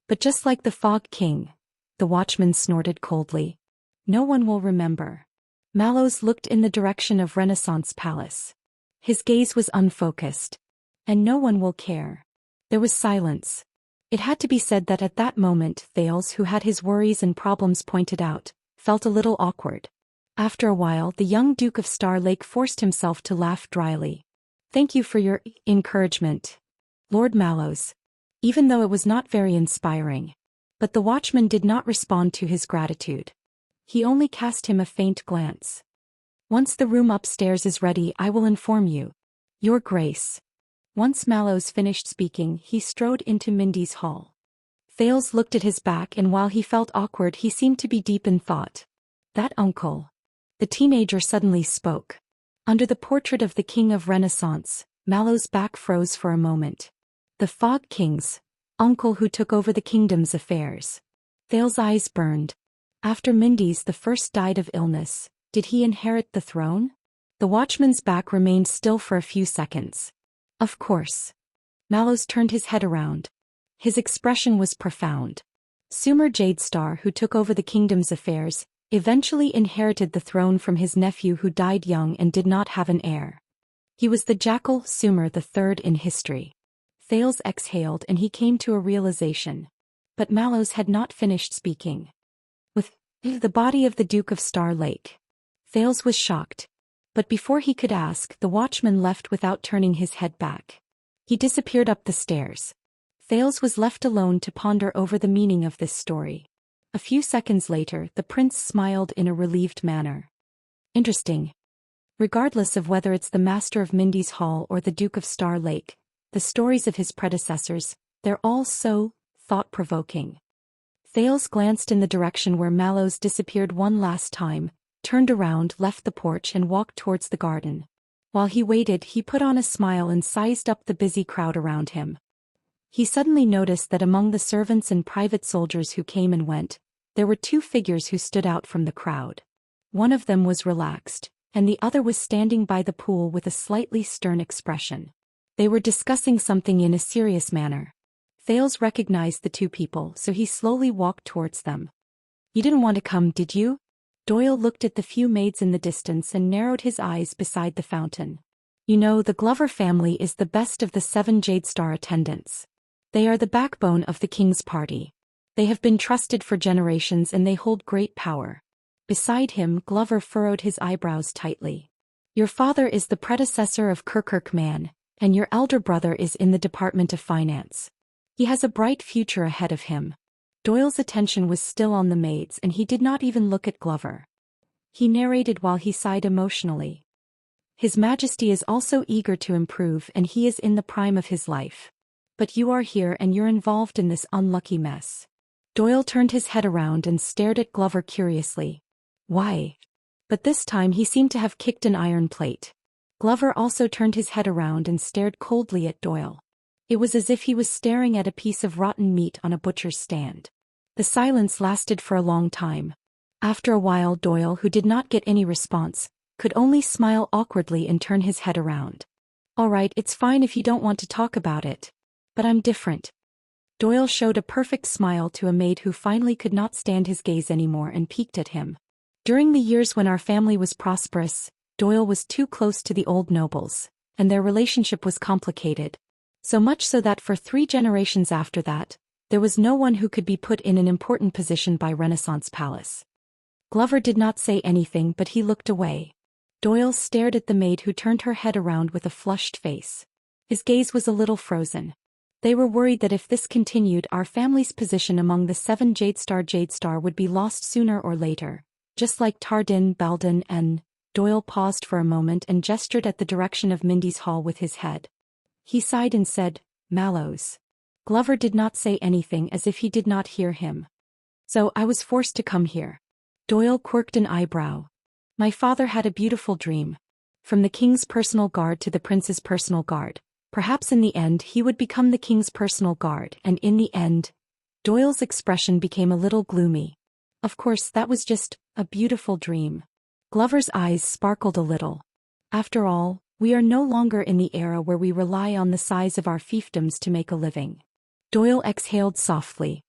[SPEAKER 1] But just like the Fog King, the watchman snorted coldly. No one will remember. Mallows looked in the direction of Renaissance Palace. His gaze was unfocused. And no one will care. There was silence. It had to be said that at that moment Thales, who had his worries and problems pointed out, felt a little awkward. After a while, the young Duke of Star Lake forced himself to laugh dryly. Thank you for your encouragement, Lord Mallows. Even though it was not very inspiring. But the watchman did not respond to his gratitude. He only cast him a faint glance. Once the room upstairs is ready, I will inform you. Your Grace. Once Mallows finished speaking, he strode into Mindy's Hall. Thales looked at his back, and while he felt awkward, he seemed to be deep in thought. That uncle. The teenager suddenly spoke. Under the portrait of the King of Renaissance, Mallows' back froze for a moment. The Fog King's uncle who took over the kingdom's affairs. Thales' eyes burned. After Mindy's the first died of illness, did he inherit the throne? The watchman's back remained still for a few seconds. Of course. Mallows turned his head around. His expression was profound. Sumer Jadestar, who took over the kingdom's affairs, eventually inherited the throne from his nephew who died young and did not have an heir. He was the Jackal Sumer III in history. Thales exhaled and he came to a realization. But Mallows had not finished speaking. With the body of the Duke of Star Lake. Thales was shocked. But before he could ask, the watchman left without turning his head back. He disappeared up the stairs. Thales was left alone to ponder over the meaning of this story. A few seconds later, the prince smiled in a relieved manner. Interesting. Regardless of whether it's the master of Mindy's Hall or the Duke of Star Lake, the stories of his predecessors, they're all so thought-provoking. Thales glanced in the direction where Mallows disappeared one last time, turned around, left the porch and walked towards the garden. While he waited, he put on a smile and sized up the busy crowd around him. He suddenly noticed that among the servants and private soldiers who came and went, there were two figures who stood out from the crowd. One of them was relaxed, and the other was standing by the pool with a slightly stern expression. They were discussing something in a serious manner. Thales recognized the two people, so he slowly walked towards them. You didn't want to come, did you? Doyle looked at the few maids in the distance and narrowed his eyes beside the fountain. You know, the Glover family is the best of the 7 Jadestar attendants. They are the backbone of the king's party. They have been trusted for generations and they hold great power. Beside him, Glover furrowed his eyebrows tightly. Your father is the predecessor of Kirkirk Man, and your elder brother is in the Department of Finance. He has a bright future ahead of him. Doyle's attention was still on the maids and he did not even look at Glover. He narrated while he sighed emotionally. His Majesty is also eager to improve and he is in the prime of his life. But you are here and you're involved in this unlucky mess. Doyle turned his head around and stared at Glover curiously. Why? But this time he seemed to have kicked an iron plate. Glover also turned his head around and stared coldly at Doyle. It was as if he was staring at a piece of rotten meat on a butcher's stand. The silence lasted for a long time. After a while Doyle, who did not get any response, could only smile awkwardly and turn his head around. All right, it's fine if you don't want to talk about it. But I'm different. Doyle showed a perfect smile to a maid who finally could not stand his gaze anymore and peeked at him. During the years when our family was prosperous, Doyle was too close to the old nobles, and their relationship was complicated. So much so that for 3 generations after that, there was no one who could be put in an important position by Renaissance Palace. Glover did not say anything, but he looked away. Doyle stared at the maid who turned her head around with a flushed face. His gaze was a little frozen. They were worried that if this continued, our family's position among the 7 Jadestar would be lost sooner or later, just like Tardin, Baldin, and... Doyle paused for a moment and gestured at the direction of Mindy's hall with his head. He sighed and said, Mallows. Glover did not say anything, as if he did not hear him. So I was forced to come here. Doyle quirked an eyebrow. My father had a beautiful dream. From the king's personal guard to the prince's personal guard. Perhaps in the end he would become the king's personal guard, and in the end... Doyle's expression became a little gloomy. Of course, that was just a beautiful dream. Glover's eyes sparkled a little. After all, we are no longer in the era where we rely on the size of our fiefdoms to make a living. Doyle exhaled softly.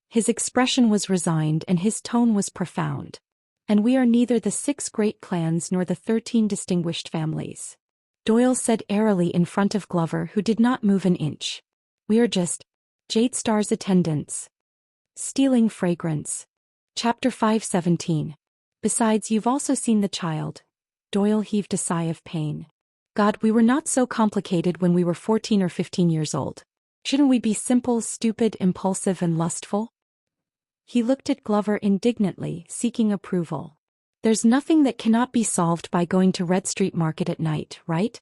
[SPEAKER 1] His expression was resigned and his tone was profound. And we are neither the 6 great clans nor the 13 distinguished families. Doyle said airily in front of Glover, who did not move an inch. We are just Jadestar's attendants. Stealing fragrance. Chapter 517. Besides, you've also seen the child. Doyle heaved a sigh of pain. God, we were not so complicated when we were 14 or 15 years old. Shouldn't we be simple, stupid, impulsive, and lustful? He looked at Glover indignantly, seeking approval. There's nothing that cannot be solved by going to Red Street Market at night, right?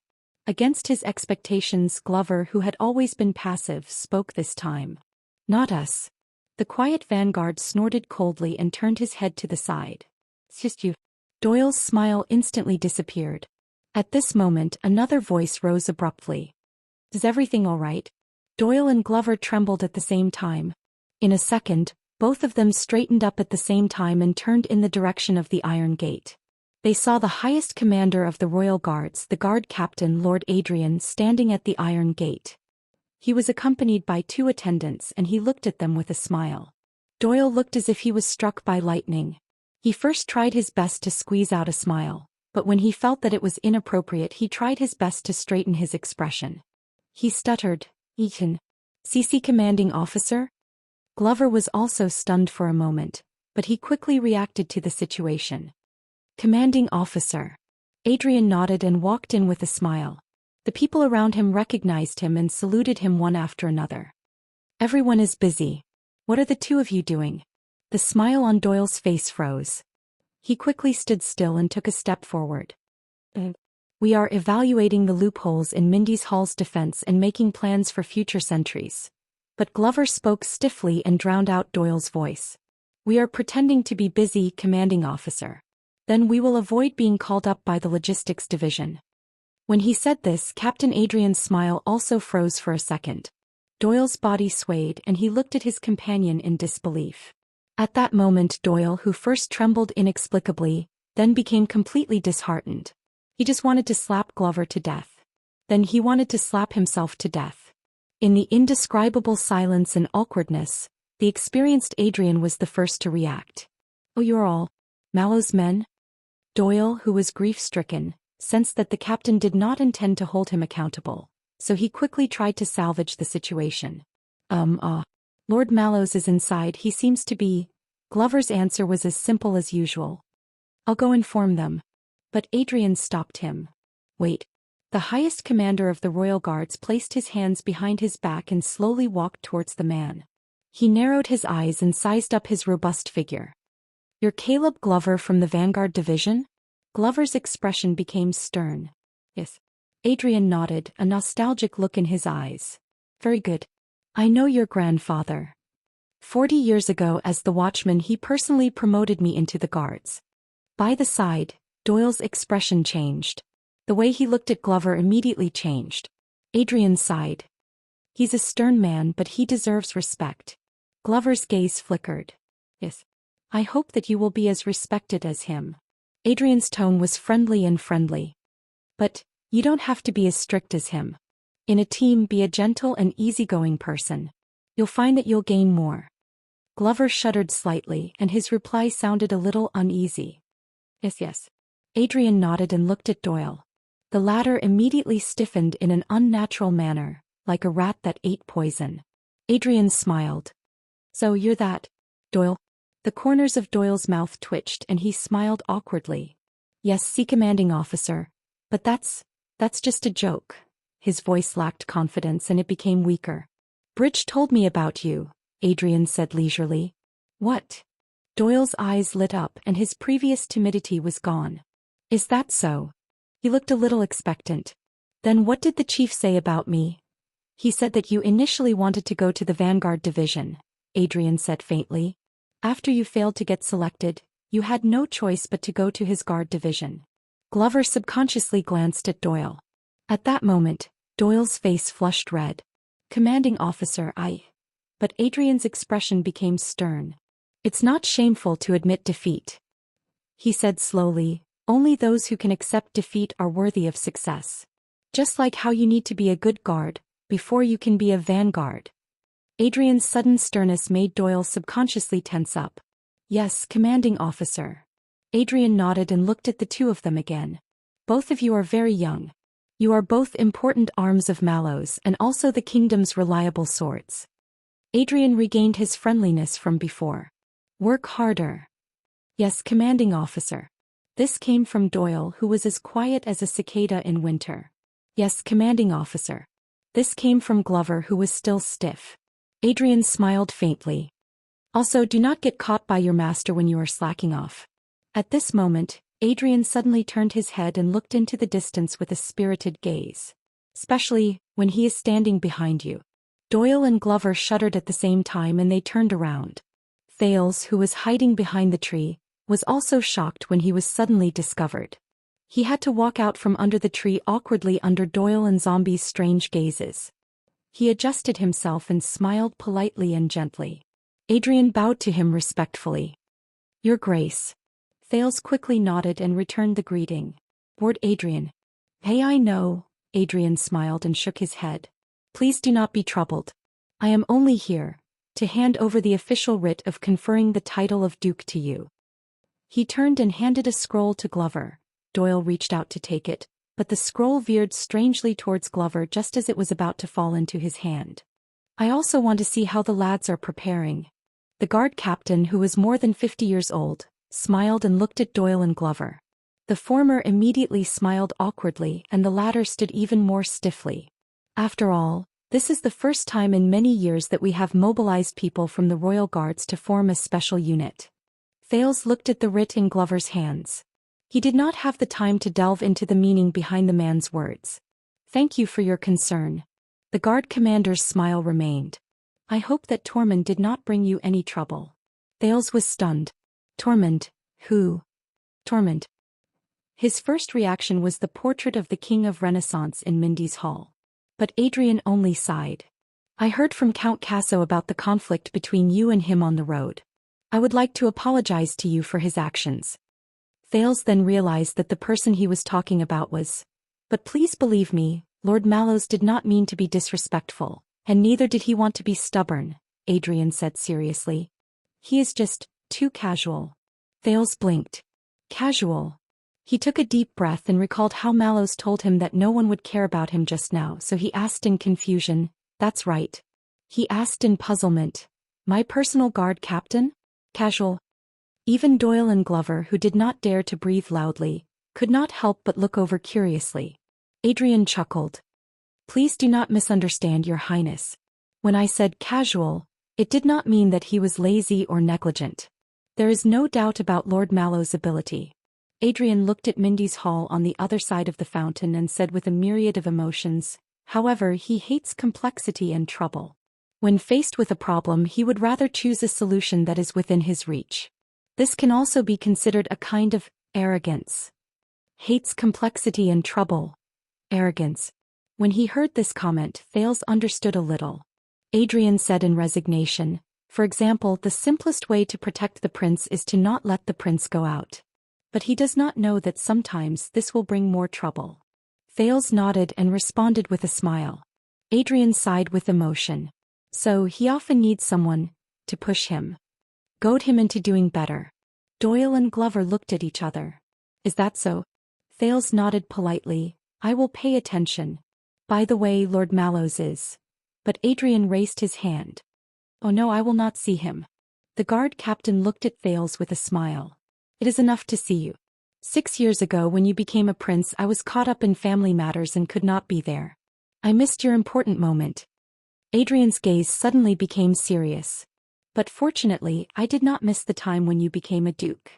[SPEAKER 1] Against his expectations, Glover, who had always been passive, spoke this time. Not us. The quiet vanguard snorted coldly and turned his head to the side. It's just you. Doyle's smile instantly disappeared. At this moment, another voice rose abruptly. Is everything all right? Doyle and Glover trembled at the same time. In a second, both of them straightened up at the same time and turned in the direction of the Iron Gate. They saw the highest commander of the Royal Guards, the guard captain Lord Adrian, standing at the Iron Gate. He was accompanied by 2 attendants and he looked at them with a smile. Doyle looked as if he was struck by lightning. He first tried his best to squeeze out a smile, but when he felt that it was inappropriate he tried his best to straighten his expression. He stuttered, Eaton. CC commanding officer? Glover was also stunned for a moment, but he quickly reacted to the situation. Commanding officer. Adrian nodded and walked in with a smile. The people around him recognized him and saluted him one after another. Everyone is busy. What are the 2 of you doing? The smile on Doyle's face froze. He quickly stood still and took a step forward. We are evaluating the loopholes in Mindy's Hall's defense and making plans for future sentries. But Glover spoke stiffly and drowned out Doyle's voice. We are pretending to be busy, commanding officer. Then we will avoid being called up by the logistics division. When he said this, Captain Adrian's smile also froze for a second. Doyle's body swayed and he looked at his companion in disbelief. At that moment Doyle, who first trembled inexplicably, then became completely disheartened. He just wanted to slap Glover to death. Then he wanted to slap himself to death. In the indescribable silence and awkwardness, the experienced Adrian was the first to react. Oh, you're all Mallow's men? Doyle, who was grief-stricken, sensed that the captain did not intend to hold him accountable, so he quickly tried to salvage the situation. Lord Mallows is inside, he seems to be. Glover's answer was as simple as usual. I'll go inform them. But Adrian stopped him. Wait. The highest commander of the Royal Guards placed his hands behind his back and slowly walked towards the man. He narrowed his eyes and sized up his robust figure. You're Caleb Glover from the Vanguard Division? Glover's expression became stern. Yes. Adrian nodded, a nostalgic look in his eyes. Very good. I know your grandfather. 40 years ago as the watchman he personally promoted me into the guards. By the side, Doyle's expression changed. The way he looked at Glover immediately changed. Adrian sighed. He's a stern man but he deserves respect. Glover's gaze flickered. Yes. I hope that you will be as respected as him. Adrian's tone was friendly and friendly. But, you don't have to be as strict as him. In a team be a gentle and easygoing person. You'll find that you'll gain more. Glover shuddered slightly and his reply sounded a little uneasy. Yes. Adrian nodded and looked at Doyle. The latter immediately stiffened in an unnatural manner, like a rat that ate poison. Adrian smiled. So you're that, Doyle? The corners of Doyle's mouth twitched and he smiled awkwardly. Yes, Sea Commanding Officer. But that's just a joke. His voice lacked confidence and it became weaker. Bridge told me about you, Adrian said leisurely. What? Doyle's eyes lit up and his previous timidity was gone. Is that so? He looked a little expectant. Then what did the chief say about me? He said that you initially wanted to go to the Vanguard Division, Adrian said faintly. After you failed to get selected, you had no choice but to go to his guard division. Glover subconsciously glanced at Doyle. At that moment, Doyle's face flushed red. Commanding Officer, But Adrian's expression became stern. It's not shameful to admit defeat. He said slowly, only those who can accept defeat are worthy of success. Just like how you need to be a good guard, before you can be a vanguard. Adrian's sudden sternness made Doyle subconsciously tense up. Yes, Commanding Officer. Adrian nodded and looked at the two of them again. Both of you are very young. You are both important arms of Mallows and also the kingdom's reliable swords. Adrian regained his friendliness from before. Work harder. Yes, Commanding Officer. This came from Doyle, who was as quiet as a cicada in winter. Yes, Commanding Officer. This came from Glover, who was still stiff. Adrian smiled faintly. Also, do not get caught by your master when you are slacking off. At this moment, Adrian suddenly turned his head and looked into the distance with a spirited gaze. Especially, when he is standing behind you. Doyle and Glover shuddered at the same time and they turned around. Thales, who was hiding behind the tree, was also shocked when he was suddenly discovered. He had to walk out from under the tree awkwardly under Doyle and Zombie's strange gazes. He adjusted himself and smiled politely and gently. Adrian bowed to him respectfully. Your Grace. Thales quickly nodded and returned the greeting. Lord Adrian. Hey, I know, Adrian smiled and shook his head. Please do not be troubled. I am only here to hand over the official writ of conferring the title of Duke to you. He turned and handed a scroll to Glover. Doyle reached out to take it, but the scroll veered strangely towards Glover just as it was about to fall into his hand. I also want to see how the lads are preparing. The guard captain, who was more than 50 years old, smiled and looked at Doyle and Glover. The former immediately smiled awkwardly and the latter stood even more stiffly. After all, this is the first time in many years that we have mobilized people from the Royal Guards to form a special unit. Thales looked at the writ in Glover's hands. He did not have the time to delve into the meaning behind the man's words. Thank you for your concern. The guard commander's smile remained. I hope that Tormund did not bring you any trouble. Thales was stunned. Tormund? Who? Tormund. His first reaction was the portrait of the King of Renaissance in Mindy's Hall. But Adrian only sighed. I heard from Count Casso about the conflict between you and him on the road. I would like to apologize to you for his actions. Thales then realized that the person he was talking about was. But please believe me, Lord Mallows did not mean to be disrespectful, and neither did he want to be stubborn, Adrian said seriously. He is just too casual. Thales blinked. Casual. He took a deep breath and recalled how Mallows told him that no one would care about him just now, so he asked in confusion, That's right. He asked in puzzlement. My personal guard captain? Casual. Even Doyle and Glover, who did not dare to breathe loudly, could not help but look over curiously. Adrian chuckled. Please do not misunderstand, Your Highness. When I said casual, it did not mean that he was lazy or negligent. There is no doubt about Lord Mallow's ability. Adrian looked at Mindy's Hall on the other side of the fountain and said with a myriad of emotions, however, he hates complexity and trouble. When faced with a problem, he would rather choose a solution that is within his reach. This can also be considered a kind of arrogance. Hates complexity and trouble. Arrogance. When he heard this comment, Thales understood a little. Adrian said in resignation, for example, the simplest way to protect the prince is to not let the prince go out. But he does not know that sometimes this will bring more trouble. Thales nodded and responded with a smile. Adrian sighed with emotion. So he often needs someone to push him. Goad him into doing better. Doyle and Glover looked at each other. Is that so? Thales nodded politely. I will pay attention. By the way, Lord Mallows is. But Adrian raised his hand. Oh no, I will not see him. The guard captain looked at Thales with a smile. It is enough to see you. 6 years ago when you became a prince, I was caught up in family matters and could not be there. I missed your important moment. Adrian's gaze suddenly became serious. But fortunately, I did not miss the time when you became a duke.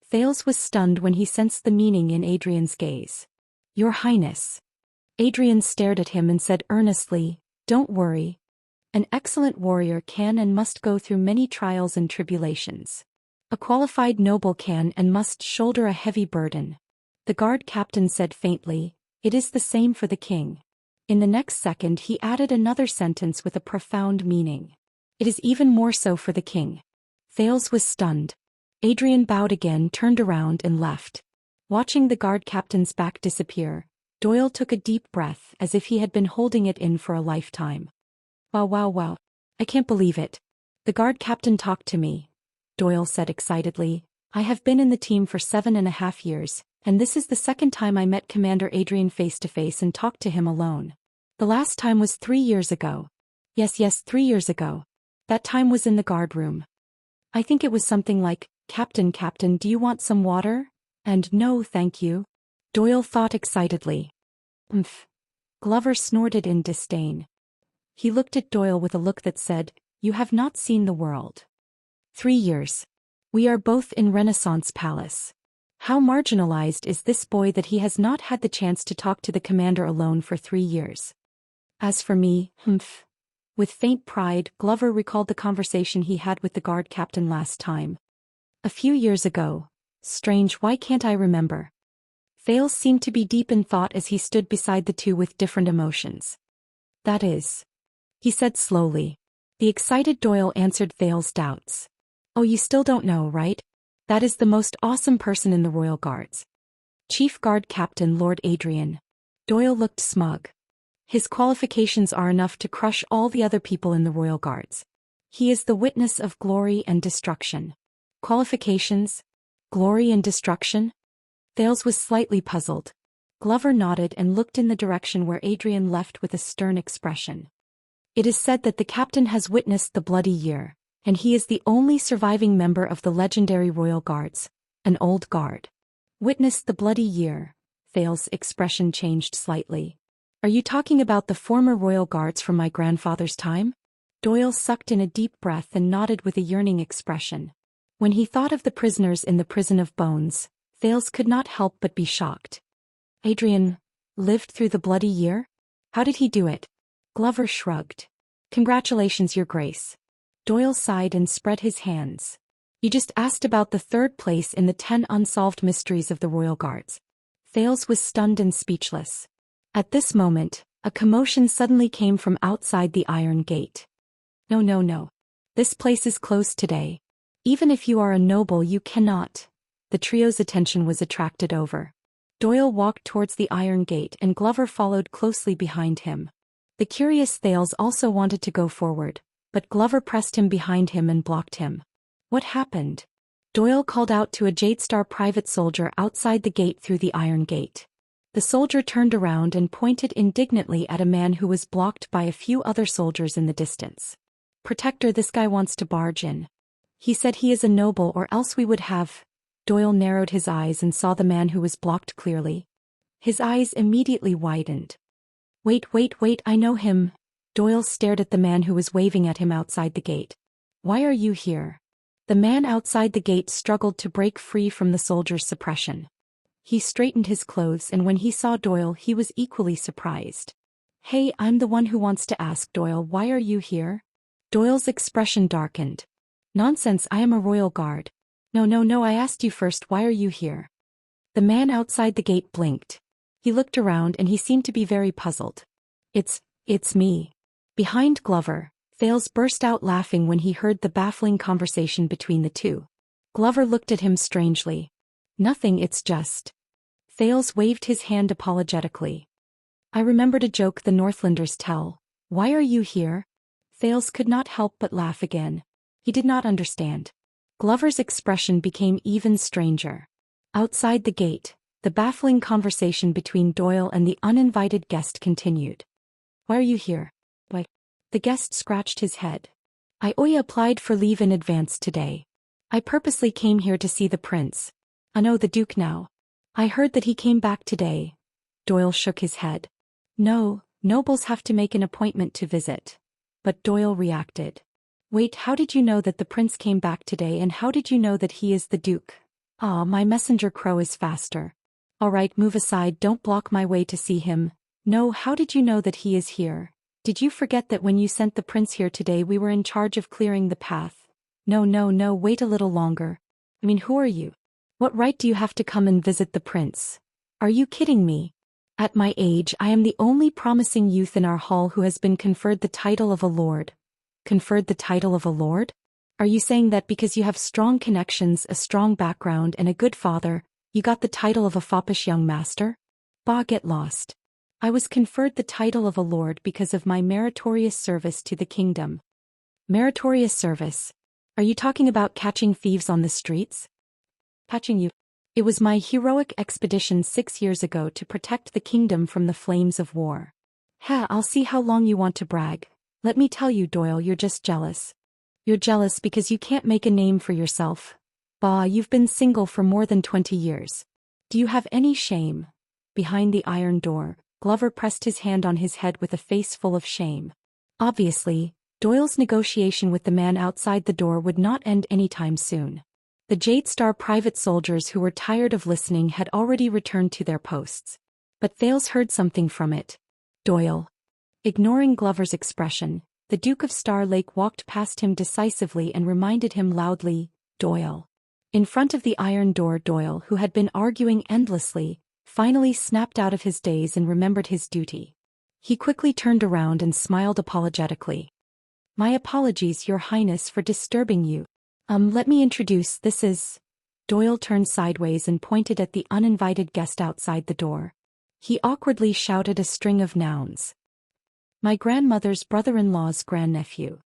[SPEAKER 1] Thales was stunned when he sensed the meaning in Adrian's gaze. Your Highness. Adrian stared at him and said earnestly, don't worry. An excellent warrior can and must go through many trials and tribulations. A qualified noble can and must shoulder a heavy burden. The guard captain said faintly, it is the same for the king. In the next second he added another sentence with a profound meaning. It is even more so for the king. Thales was stunned. Adrian bowed again, turned around and left. Watching the guard captain's back disappear, Doyle took a deep breath as if he had been holding it in for a lifetime. Wow. I can't believe it. The guard captain talked to me. Doyle said excitedly. I have been in the team for 7.5 years, and this is the second time I met Commander Adrian face to face and talked to him alone. The last time was 3 years ago. Yes, 3 years ago. That time was in the guard room. I think it was something like, Captain, do you want some water? And no, thank you. Doyle thought excitedly. Glover snorted in disdain. He looked at Doyle with a look that said, you have not seen the world. 3 years. We are both in Renaissance Palace. How marginalized is this boy that he has not had the chance to talk to the commander alone for 3 years? As for me, With faint pride, Glover recalled the conversation he had with the guard captain last time. A few years ago. Strange, why can't I remember? Thales seemed to be deep in thought as he stood beside the two with different emotions. That is. He said slowly. The excited Doyle answered Thales' doubts. Oh, you still don't know, right? That is the most awesome person in the Royal Guards. Chief Guard Captain Lord Adrian. Doyle looked smug. His qualifications are enough to crush all the other people in the Royal Guards. He is the witness of glory and destruction. Qualifications? Glory and destruction? Thales was slightly puzzled. Glover nodded and looked in the direction where Adrian left with a stern expression. It is said that the captain has witnessed the Bloody Year, and he is the only surviving member of the legendary Royal Guards, an old guard. Witnessed the Bloody Year. Thales' expression changed slightly. Are you talking about the former Royal Guards from my grandfather's time? Doyle sucked in a deep breath and nodded with a yearning expression. When he thought of the prisoners in the prison of bones, Thales could not help but be shocked. Adrian lived through the Bloody Year? How did he do it? Glover shrugged. Congratulations, Your Grace. Doyle sighed and spread his hands. You just asked about the 3rd place in the 10 unsolved mysteries of the Royal Guards. Thales was stunned and speechless. At this moment, a commotion suddenly came from outside the iron gate. No. This place is closed today. Even if you are a noble, you cannot. The trio's attention was attracted over. Doyle walked towards the iron gate and Glover followed closely behind him. The curious Thales also wanted to go forward, but Glover pressed him behind him and blocked him. What happened? Doyle called out to a Jadestar private soldier outside the gate through the iron gate. The soldier turned around and pointed indignantly at a man who was blocked by a few other soldiers in the distance. Protector, this guy wants to barge in. He said he is a noble or else we would have. Doyle narrowed his eyes and saw the man who was blocked clearly. His eyes immediately widened. Wait, I know him. Doyle stared at the man who was waving at him outside the gate. Why are you here? The man outside the gate struggled to break free from the soldier's suppression. He straightened his clothes and when he saw Doyle he was equally surprised. Hey, I'm the one who wants to ask, Doyle, why are you here? Doyle's expression darkened. Nonsense, I am a royal guard. No, I asked you first, why are you here? The man outside the gate blinked. He looked around and he seemed to be very puzzled. It's me. Behind Glover, Thales burst out laughing when he heard the baffling conversation between the two. Glover looked at him strangely. Nothing, it's just. Thales waved his hand apologetically. I remembered a joke the Northlanders tell. Why are you here? Thales could not help but laugh again. He did not understand. Glover's expression became even stranger. Outside the gate, the baffling conversation between Doyle and the uninvited guest continued. Why are you here? Why? The guest scratched his head. I applied for leave in advance today. I purposely came here to see the prince. I know the Duke now. I heard that he came back today. Doyle shook his head. No, nobles have to make an appointment to visit. But Doyle reacted. Wait, how did you know that the prince came back today, and how did you know that he is the Duke? My messenger crow is faster. All right, move aside, don't block my way to see him. No, how did you know that he is here? Did you forget that when you sent the prince here today we were in charge of clearing the path? No, wait a little longer. I mean, who are you? What right do you have to come and visit the prince? Are you kidding me? At my age, I am the only promising youth in our hall who has been conferred the title of a lord. Conferred the title of a lord? Are you saying that because you have strong connections, a strong background, and a good father, you got the title of a foppish young master? Bah, get lost. I was conferred the title of a lord because of my meritorious service to the kingdom. Meritorious service? Are you talking about catching thieves on the streets? Catching you? It was my heroic expedition 6 years ago to protect the kingdom from the flames of war. I'll see how long you want to brag. Let me tell you, Doyle, you're just jealous. You're jealous because you can't make a name for yourself. Bah, you've been single for more than 20 years. Do you have any shame? Behind the iron door, Glover pressed his hand on his head with a face full of shame. Obviously, Doyle's negotiation with the man outside the door would not end anytime soon. The Jade Star private soldiers who were tired of listening had already returned to their posts. But Thales heard something from it. Doyle. Ignoring Glover's expression, the Duke of Star Lake walked past him decisively and reminded him loudly, Doyle. In front of the iron door, Doyle, who had been arguing endlessly, finally snapped out of his daze and remembered his duty. He quickly turned around and smiled apologetically. My apologies, Your Highness, for disturbing you. Let me introduce, this is... Doyle turned sideways and pointed at the uninvited guest outside the door. He awkwardly shouted a string of nouns. My grandmother's brother-in-law's grandnephew.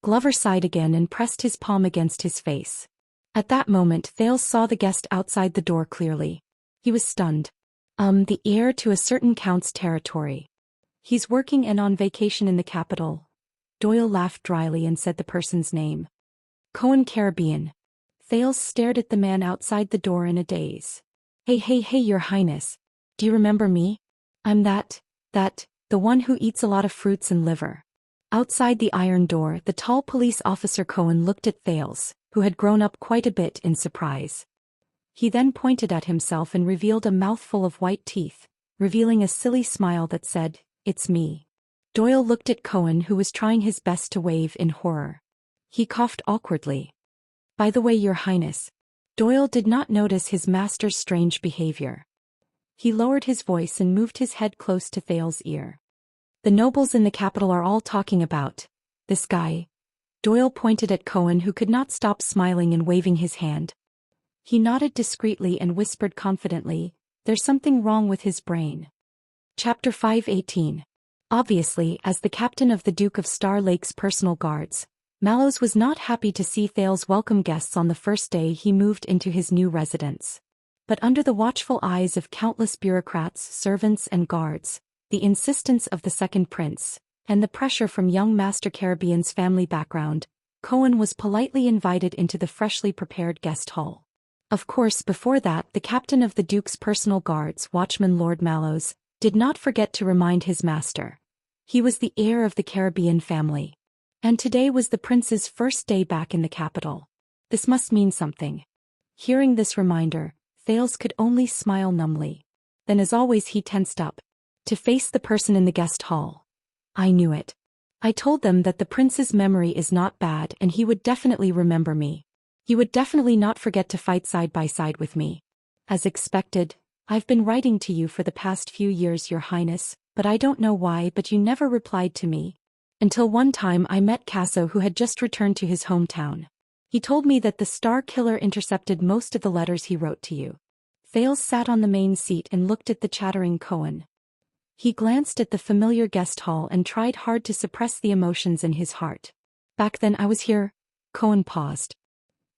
[SPEAKER 1] Glover sighed again and pressed his palm against his face. At that moment Thales saw the guest outside the door clearly. He was stunned. The heir to a certain count's territory. He's working and on vacation in the capital. Doyle laughed dryly and said the person's name. Cohen Caribbean. Thales stared at the man outside the door in a daze. Hey, Your Highness. Do you remember me? I'm the one who eats a lot of fruits and liver. Outside the iron door, the tall police officer Cohen looked at Thales, who had grown up quite a bit, in surprise. He then pointed at himself and revealed a mouthful of white teeth, revealing a silly smile that said, It's me. Doyle looked at Cohen, who was trying his best to wave in horror. He coughed awkwardly. By the way, Your Highness. Doyle did not notice his master's strange behavior. He lowered his voice and moved his head close to Thales' ear. The nobles in the capital are all talking about this guy. Doyle pointed at Cohen, who could not stop smiling and waving his hand. He nodded discreetly and whispered confidently, There's something wrong with his brain. Chapter 518. Obviously, as the captain of the Duke of Star Lake's personal guards, Mallows was not happy to see Thales welcome guests on the first day he moved into his new residence. But under the watchful eyes of countless bureaucrats, servants and guards, the insistence of the second prince, and the pressure from young Master Caribbean's family background, Cohen was politely invited into the freshly prepared guest hall. Of course, before that, the captain of the Duke's personal guards, Watchman Lord Mallows, did not forget to remind his master. He was the heir of the Caribbean family. And today was the prince's first day back in the capital. This must mean something. Hearing this reminder, Thales could only smile numbly. Then as always he tensed up. To face the person in the guest hall. I knew it. I told them that the prince's memory is not bad and he would definitely remember me. He would definitely not forget to fight side by side with me. As expected, I've been writing to you for the past few years, Your Highness, but I don't know why, but you never replied to me. Until one time I met Casso, who had just returned to his hometown. He told me that the Star Killer intercepted most of the letters he wrote to you. Thales sat on the main seat and looked at the chattering Cohen. He glanced at the familiar guest hall and tried hard to suppress the emotions in his heart. Back then I was here. Cohen paused.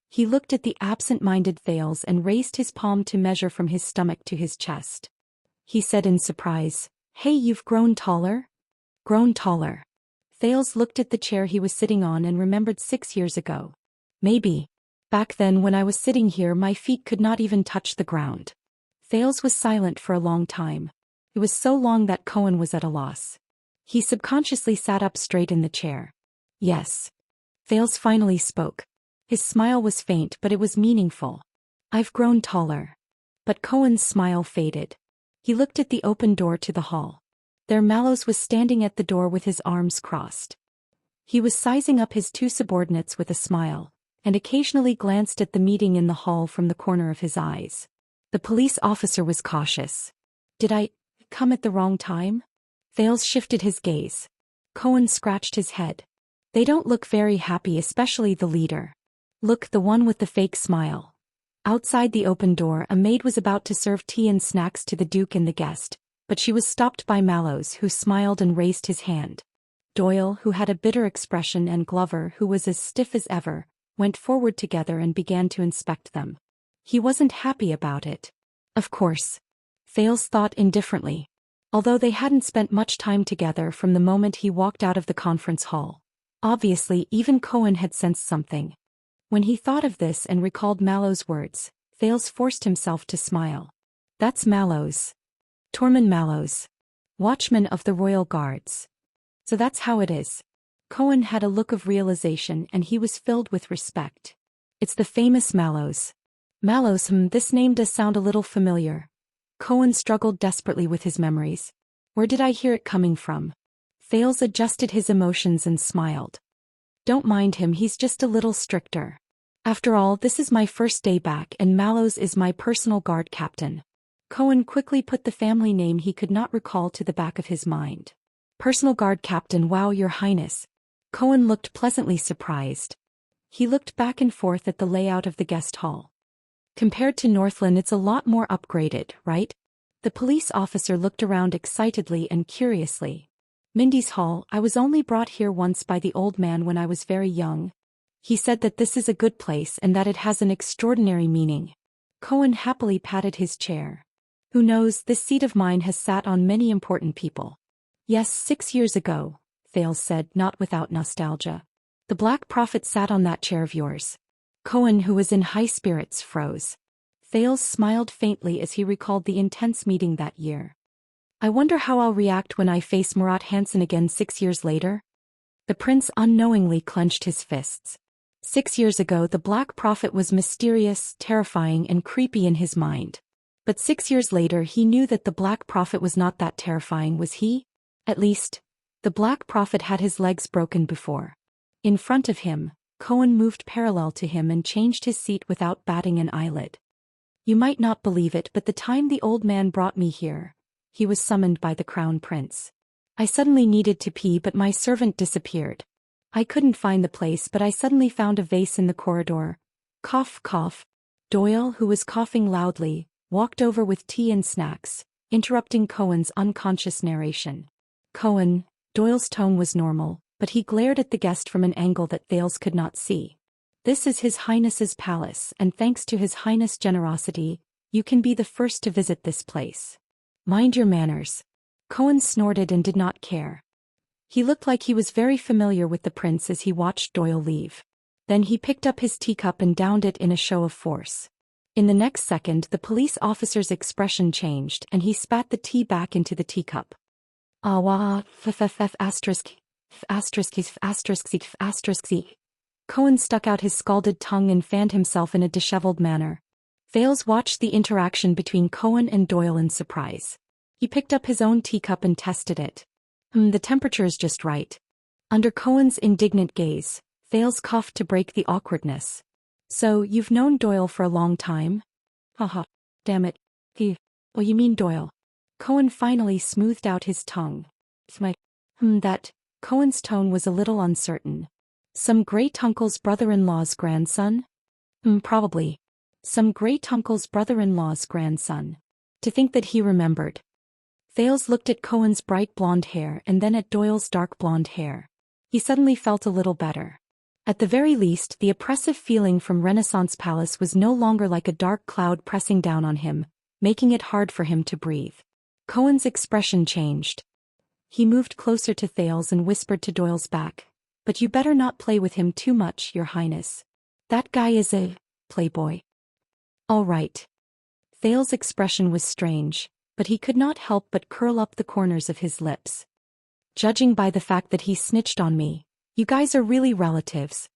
[SPEAKER 1] He looked at the absent-minded Thales and raised his palm to measure from his stomach to his chest. He said in surprise, "Hey, you've grown taller?" Grown taller. Thales looked at the chair he was sitting on and remembered 6 years ago. Maybe. Back then when I was sitting here my feet could not even touch the ground. Thales was silent for a long time. It was so long that Cohen was at a loss. He subconsciously sat up straight in the chair. Yes. Thales finally spoke. His smile was faint but it was meaningful. I've grown taller. But Cohen's smile faded. He looked at the open door to the hall. There Mallows was standing at the door with his arms crossed. He was sizing up his 2 subordinates with a smile, and occasionally glanced at the meeting in the hall from the corner of his eyes. The police officer was cautious. Did I come at the wrong time? Thales shifted his gaze. Cohen scratched his head. They don't look very happy, especially the leader. Look, the one with the fake smile. Outside the open door a maid was about to serve tea and snacks to the Duke and the guest, but she was stopped by Mallows, who smiled and raised his hand. Doyle, who had a bitter expression, and Glover, who was as stiff as ever, went forward together and began to inspect them. He wasn't happy about it. Of course. Thales thought indifferently. Although they hadn't spent much time together from the moment he walked out of the conference hall. Obviously even Cohen had sensed something. When he thought of this and recalled Mallows' words, Thales forced himself to smile. That's Mallows. Tormund Mallows. Watchman of the Royal Guards. So that's how it is. Cohen had a look of realization and he was filled with respect. It's the famous Mallows. Mallows, this name does sound a little familiar. Cohen struggled desperately with his memories. Where did I hear it coming from? Thales adjusted his emotions and smiled. Don't mind him, he's just a little stricter. After all, this is my first day back and Mallows is my personal guard captain. Cohen quickly put the family name he could not recall to the back of his mind. Personal guard captain, wow, Your Highness. Cohen looked pleasantly surprised. He looked back and forth at the layout of the guest hall. Compared to Northland, it's a lot more upgraded, right? The police officer looked around excitedly and curiously. Mindy's Hall, I was only brought here once by the old man when I was very young. He said that this is a good place and that it has an extraordinary meaning. Cohen happily patted his chair. Who knows, this seat of mine has sat on many important people. Yes, 6 years ago, Thales said, not without nostalgia. The Black Prophet sat on that chair of yours. Cohen, who was in high spirits, froze. Thales smiled faintly as he recalled the intense meeting that year. I wonder how I'll react when I face Murat Hansen again 6 years later? The prince unknowingly clenched his fists. 6 years ago the Black Prophet was mysterious, terrifying and creepy in his mind. But 6 years later he knew that the Black Prophet was not that terrifying, was he? At least, the Black Prophet had his legs broken before. In front of him, Cohen moved parallel to him and changed his seat without batting an eyelid. You might not believe it, but the time the old man brought me here, he was summoned by the Crown Prince. I suddenly needed to pee but my servant disappeared. I couldn't find the place but I suddenly found a vase in the corridor. Cough, cough. Doyle, who was coughing loudly, walked over with tea and snacks, interrupting Cohen's unconscious narration. Cohen, Doyle's tone was normal, but he glared at the guest from an angle that Thales could not see. This is His Highness's palace, and thanks to His Highness' generosity, you can be the first to visit this place. Mind your manners. Cohen snorted and did not care. He looked like he was very familiar with the prince as he watched Doyle leave. Then he picked up his teacup and downed it in a show of force. In the next second the police officer's expression changed and he spat the tea back into the teacup. Awa, asterisk. Cohen stuck out his scalded tongue and fanned himself in a disheveled manner. Thales watched the interaction between Cohen and Doyle in surprise. He picked up his own teacup and tested it. The temperature is just right. Under Cohen's indignant gaze, Thales coughed to break the awkwardness. So, you've known Doyle for a long time? Haha. Damn it. Oh, you mean Doyle. Cohen finally smoothed out his tongue. That. Cohen's tone was a little uncertain. Some great-uncle's brother-in-law's grandson? Probably. Some great-uncle's brother-in-law's grandson. To think that he remembered. Thales looked at Cohen's bright blonde hair and then at Doyle's dark blonde hair. He suddenly felt a little better. At the very least, the oppressive feeling from Renaissance Palace was no longer like a dark cloud pressing down on him, making it hard for him to breathe. Cohen's expression changed. He moved closer to Thales and whispered to Doyle's back. But you better not play with him too much, Your Highness. That guy is a playboy. All right. Thales' expression was strange, but he could not help but curl up the corners of his lips. Judging by the fact that he snitched on me, you guys are really relatives.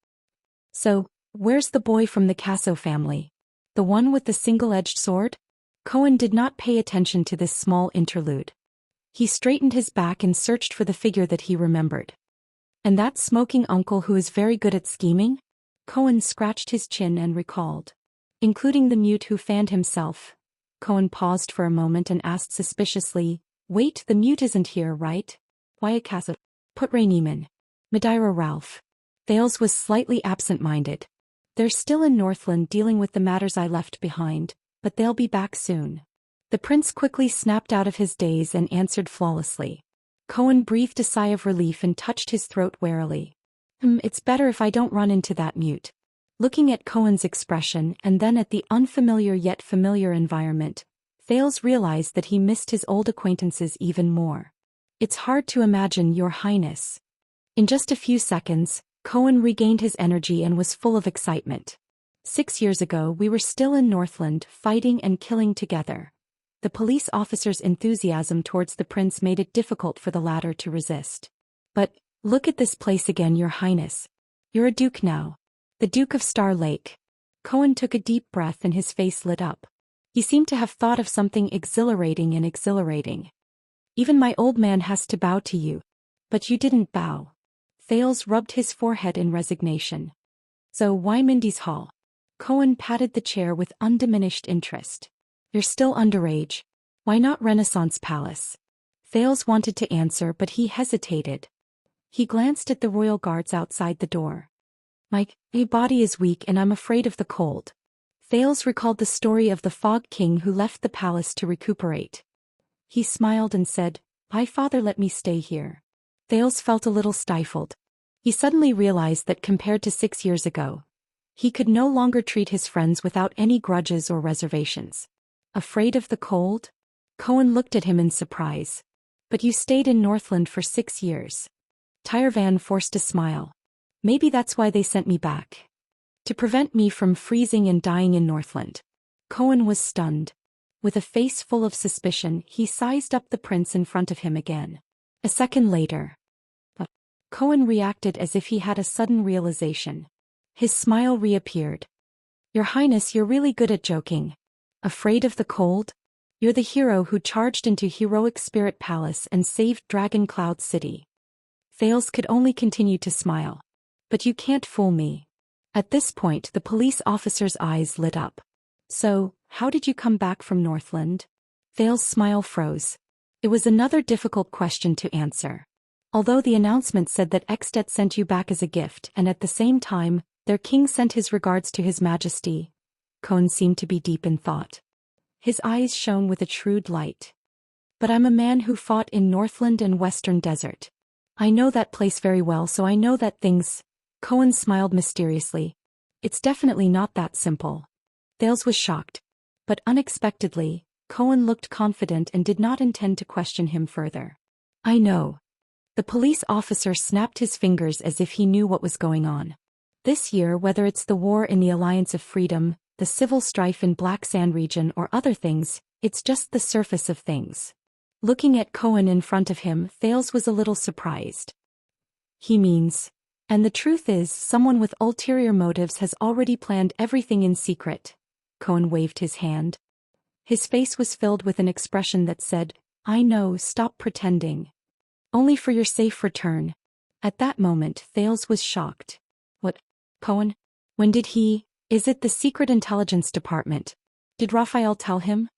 [SPEAKER 1] So, where's the boy from the Casso family? The one with the single-edged sword? Cohen did not pay attention to this small interlude. He straightened his back and searched for the figure that he remembered. And that smoking uncle who is very good at scheming? Cohen scratched his chin and recalled. Including the mute who fanned himself. Cohen paused for a moment and asked suspiciously, Wait, the mute isn't here, right? Why Casso? Put Rainiman. Madeira Ralph. Thales was slightly absent-minded. They're still in Northland dealing with the matters I left behind, but they'll be back soon. The prince quickly snapped out of his daze and answered flawlessly. Cohen breathed a sigh of relief and touched his throat warily. It's better if I don't run into that mute. Looking at Cohen's expression and then at the unfamiliar yet familiar environment, Thales realized that he missed his old acquaintances even more. It's hard to imagine, Your Highness. In just a few seconds, Cohen regained his energy and was full of excitement. 6 years ago we were still in Northland, fighting and killing together. The police officer's enthusiasm towards the prince made it difficult for the latter to resist. But, look at this place again, Your Highness. You're a duke now. The Duke of Star Lake. Cohen took a deep breath and his face lit up. He seemed to have thought of something exhilarating. Even my old man has to bow to you. But you didn't bow. Thales rubbed his forehead in resignation. So why Mindy's Hall? Cohen patted the chair with undiminished interest. You're still underage. Why not Renaissance Palace? Thales wanted to answer but he hesitated. He glanced at the royal guards outside the door. My body is weak and I'm afraid of the cold. Thales recalled the story of the Fog King who left the palace to recuperate. He smiled and said, My father let me stay here. Thales felt a little stifled. He suddenly realized that compared to 6 years ago, he could no longer treat his friends without any grudges or reservations. Afraid of the cold? Cohen looked at him in surprise. But you stayed in Northland for 6 years. Tyrevan forced a smile. Maybe that's why they sent me back. To prevent me from freezing and dying in Northland. Cohen was stunned. With a face full of suspicion, he sized up the prince in front of him again. A second later. Cohen reacted as if he had a sudden realization. His smile reappeared. Your Highness, you're really good at joking. Afraid of the cold? You're the hero who charged into Heroic Spirit Palace and saved Dragon Cloud City. Thales could only continue to smile. But you can't fool me. At this point the police officer's eyes lit up. So, how did you come back from Northland? Thales' smile froze. It was another difficult question to answer. Although the announcement said that Extet sent you back as a gift and at the same time, their king sent his regards to his majesty, Cohen seemed to be deep in thought. His eyes shone with a shrewd light. But I'm a man who fought in Northland and Western Desert. I know that place very well, so I know that things... Cohen smiled mysteriously. It's definitely not that simple. Thales was shocked. But unexpectedly, Cohen looked confident and did not intend to question him further. I know. The police officer snapped his fingers as if he knew what was going on. This year, whether it's the war in the Alliance of Freedom, the civil strife in Black Sand region or other things, it's just the surface of things. Looking at Cohen in front of him, Thales was a little surprised. He means... And the truth is, someone with ulterior motives has already planned everything in secret. Cohen waved his hand. His face was filled with an expression that said, I know, stop pretending. Only for your safe return. At that moment Thales was shocked. What? Cohen? When did he? Is it the Secret Intelligence Department? Did Raphael tell him?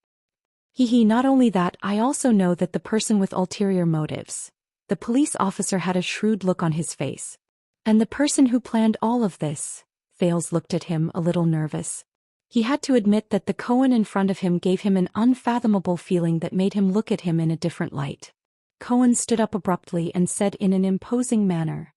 [SPEAKER 1] Not only that, I also know that the person with ulterior motives. The police officer had a shrewd look on his face. And the person who planned all of this? Thales looked at him, a little nervous. He had to admit that the Cohen in front of him gave him an unfathomable feeling that made him look at him in a different light. Cohen stood up abruptly and said in an imposing manner,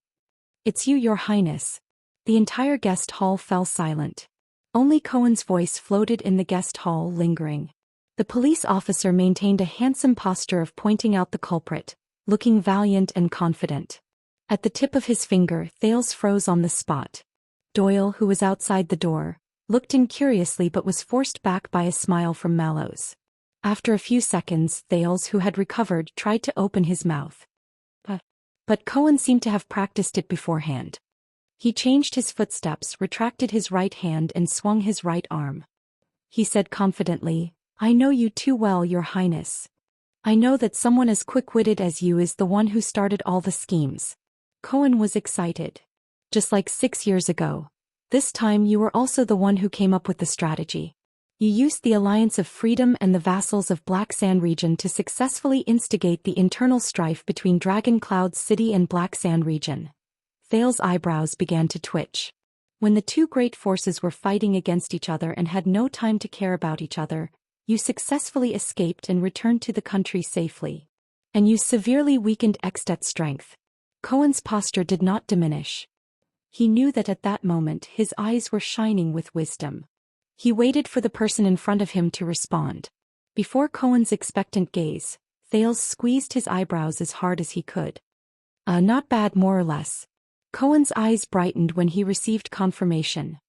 [SPEAKER 1] "It's you, Your Highness." The entire guest hall fell silent. Only Cohen's voice floated in the guest hall, lingering. The police officer maintained a handsome posture of pointing out the culprit, looking valiant and confident. At the tip of his finger, Thales froze on the spot. Doyle, who was outside the door, looked in curiously but was forced back by a smile from Mallows. After a few seconds, Thales, who had recovered, tried to open his mouth. But Cohen seemed to have practiced it beforehand. He changed his footsteps, retracted his right hand and swung his right arm. He said confidently, "I know you too well, Your Highness. I know that someone as quick-witted as you is the one who started all the schemes." Cohen was excited. "Just like 6 years ago. This time you were also the one who came up with the strategy. You used the Alliance of Freedom and the vassals of Black Sand region to successfully instigate the internal strife between Dragon Cloud City and Black Sand region." Thales' eyebrows began to twitch. "When the two great forces were fighting against each other and had no time to care about each other, you successfully escaped and returned to the country safely. And you severely weakened Extet's strength." Cohen's posture did not diminish. He knew that at that moment his eyes were shining with wisdom. He waited for the person in front of him to respond. Before Cohen's expectant gaze, Thales squeezed his eyebrows as hard as he could. Not bad, more or less." Cohen's eyes brightened when he received confirmation.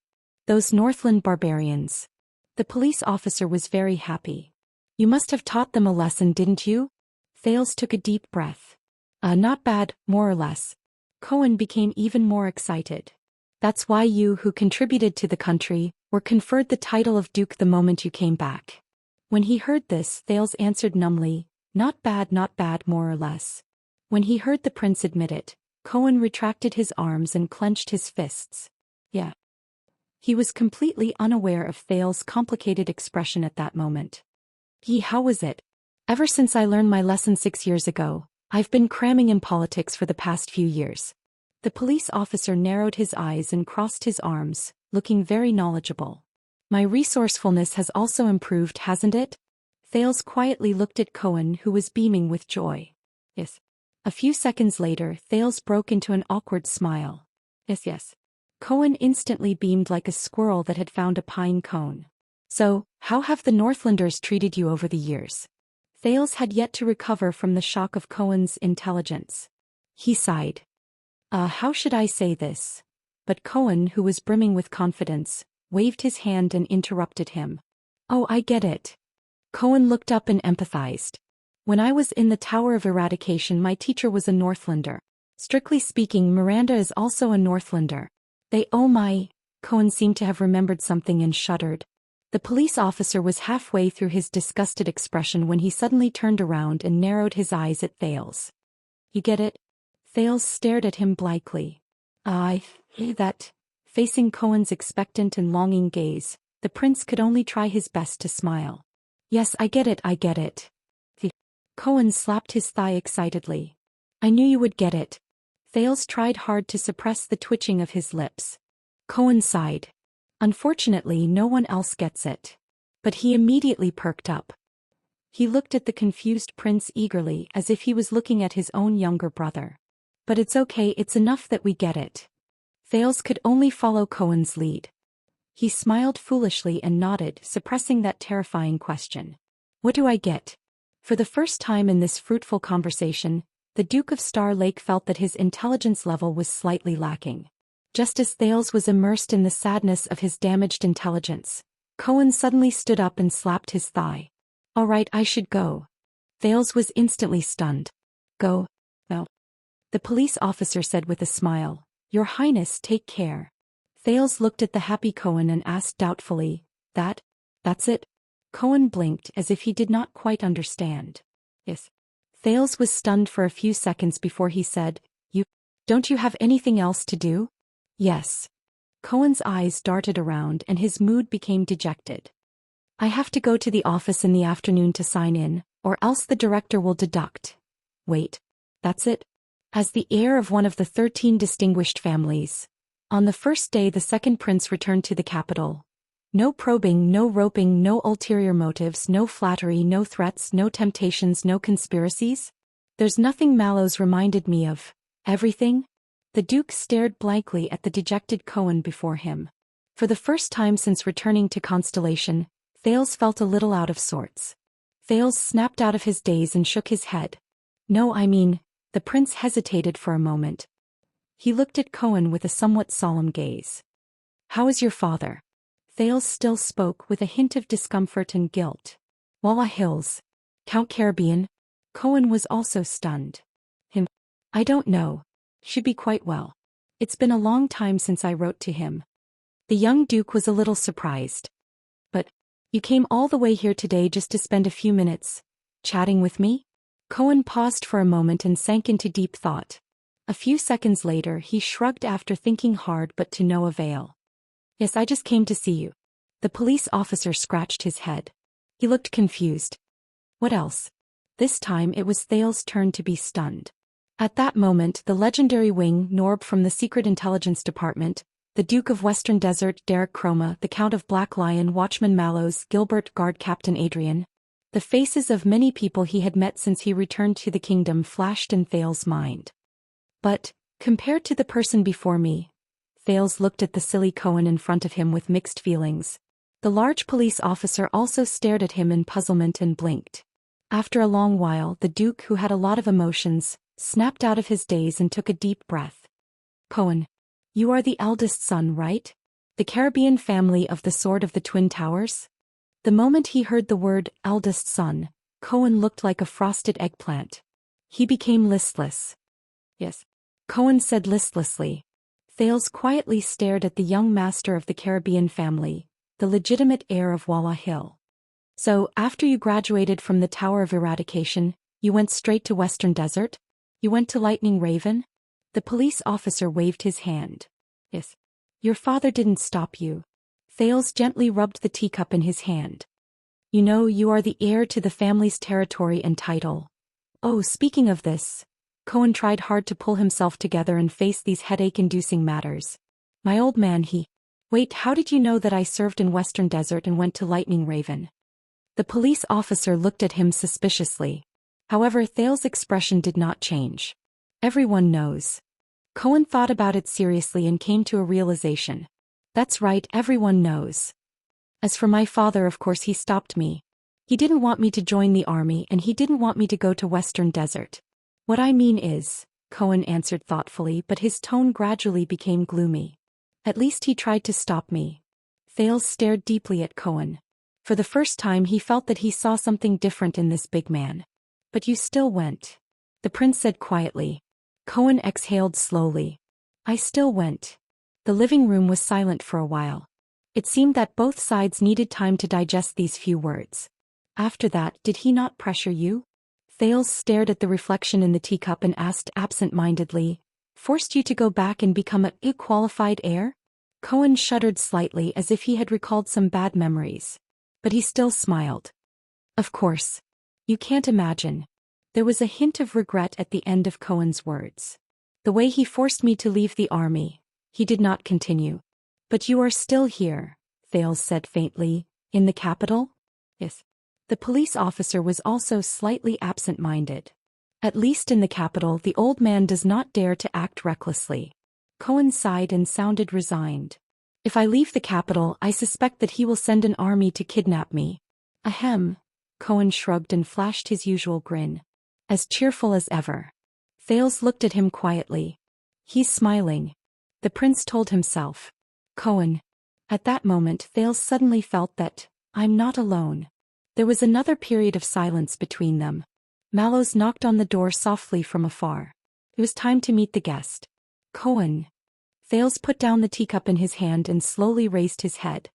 [SPEAKER 1] "Those Northland barbarians." The police officer was very happy. "You must have taught them a lesson, didn't you?" Thales took a deep breath. Not bad, more or less." Cohen became even more excited. "That's why you, who contributed to the country, were conferred the title of Duke the moment you came back." When he heard this, Thales answered numbly, not bad, more or less." When he heard the prince admit it, Cohen retracted his arms and clenched his fists. "Yeah." He was completely unaware of Thales' complicated expression at that moment. How was it? "Ever since I learned my lesson 6 years ago, I've been cramming in politics for the past few years." The police officer narrowed his eyes and crossed his arms, looking very knowledgeable. "My resourcefulness has also improved, hasn't it?" Thales quietly looked at Cohen, who was beaming with joy. "Yes." A few seconds later, Thales broke into an awkward smile. Yes. Cohen instantly beamed like a squirrel that had found a pine cone. "So, how have the Northlanders treated you over the years?" Thales had yet to recover from the shock of Cohen's intelligence. He sighed. How should I say this?" But Cohen, who was brimming with confidence, waved his hand and interrupted him. "Oh, I get it." Cohen looked up and empathized. "When I was in the Tower of Eradication, my teacher was a Northlander. Strictly speaking, Miranda is also a Northlander." "Oh my." Cohen seemed to have remembered something and shuddered. The police officer was halfway through his disgusted expression when he suddenly turned around and narrowed his eyes at Thales. "You get it?" Thales stared at him blankly. That." Facing Cohen's expectant and longing gaze, the prince could only try his best to smile. "Yes, I get it. Cohen slapped his thigh excitedly. "I knew you would get it." Thales tried hard to suppress the twitching of his lips. Cohen sighed. "Unfortunately, no one else gets it." But he immediately perked up. He looked at the confused prince eagerly, as if he was looking at his own younger brother. "But it's okay, it's enough that we get it." Thales could only follow Cohen's lead. He smiled foolishly and nodded, suppressing that terrifying question. "What do I get?" For the first time in this fruitful conversation, the Duke of Star Lake felt that his intelligence level was slightly lacking. Just as Thales was immersed in the sadness of his damaged intelligence, Cohen suddenly stood up and slapped his thigh. "All right, I should go." Thales was instantly stunned. "Go? No." The police officer said with a smile, "Your Highness, take care." Thales looked at the happy Cohen and asked doubtfully, That's it?" Cohen blinked as if he did not quite understand. "Yes." Thales was stunned for a few seconds before he said, "You Don't you have anything else to do? Yes. Cohen's eyes darted around and his mood became dejected. I have to go to the office in the afternoon to sign in, or else the director will deduct. Wait. That's it? As the heir of one of the 13 distinguished families. On the first day the second prince returned to the capital. No probing, no roping, no ulterior motives, no flattery, no threats, no temptations, no conspiracies? There's nothing. Mallows reminded me of. Everything? The Duke stared blankly at the dejected Cohen before him. For the first time since returning to Constellation, Thales felt a little out of sorts. Thales snapped out of his daze and shook his head. No, I mean, the prince hesitated for a moment. He looked at Cohen with a somewhat solemn gaze. How is your father? Thales still spoke with a hint of discomfort and guilt. Walla Hills. Count Caribbean? Cohen was also stunned. Him? I don't know. Should be quite well. It's been a long time since I wrote to him. The young Duke was a little surprised. But, you came all the way here today just to spend a few minutes, chatting with me? Cohen paused for a moment and sank into deep thought. A few seconds later he shrugged after thinking hard but to no avail. Yes, I just came to see you. The police officer scratched his head. He looked confused. What else? This time it was Thales' turn to be stunned. At that moment the legendary Wing Norb from the Secret Intelligence Department, the Duke of Western Desert Derek Chroma, the Count of Black Lion Watchman Mallows, Gilbert Guard Captain Adrian. The faces of many people he had met since he returned to the kingdom flashed in Thales' mind. But, compared to the person before me, Thales looked at the silly Cohen in front of him with mixed feelings. The large police officer also stared at him in puzzlement and blinked. After a long while the Duke, who had a lot of emotions, snapped out of his daze and took a deep breath. Cohen. You are the eldest son, right? The Caribbean family of the Sword of the Twin Towers? The moment he heard the word, eldest son, Cohen looked like a frosted eggplant. He became listless. Yes. Cohen said listlessly. Thales quietly stared at the young master of the Caribbean family, the legitimate heir of Walla Hill. So, after you graduated from the Tower of Eradication, you went straight to Western Desert? You went to Lightning Raven? The police officer waved his hand. Yes. Your father didn't stop you. Thales gently rubbed the teacup in his hand. You know you are the heir to the family's territory and title. Oh, speaking of this. Cohen tried hard to pull himself together and face these headache-inducing matters. My old man Wait, how did you know that I served in Western Desert and went to Lightning Raven? The police officer looked at him suspiciously. However, Thales' expression did not change. Everyone knows. Cohen thought about it seriously and came to a realization. That's right, everyone knows. As for my father, of course he stopped me. He didn't want me to join the army and he didn't want me to go to Western Desert. What I mean is, Cohen answered thoughtfully, but his tone gradually became gloomy. At least he tried to stop me. Thales stared deeply at Cohen. For the first time he felt that he saw something different in this big man. But you still went. The prince said quietly. Cohen exhaled slowly. I still went. The living room was silent for a while. It seemed that both sides needed time to digest these few words. After that, did he not pressure you? Thales stared at the reflection in the teacup and asked absent-mindedly, forced you to go back and become a qualified heir? Cohen shuddered slightly as if he had recalled some bad memories. But he still smiled. Of course. You can't imagine. There was a hint of regret at the end of Cohen's words. The way he forced me to leave the army. He did not continue. But you are still here, Thales said faintly, in the capital? Yes. The police officer was also slightly absent-minded. At least in the capital the old man does not dare to act recklessly. Cohen sighed and sounded resigned. If I leave the capital, I suspect that he will send an army to kidnap me. Ahem. Cohen shrugged and flashed his usual grin. As cheerful as ever. Thales looked at him quietly. He's smiling. The prince told himself. Cohen. At that moment Thales suddenly felt that, I'm not alone. There was another period of silence between them. Mallows knocked on the door softly from afar. It was time to meet the guest. Cohen. Thales put down the teacup in his hand and slowly raised his head.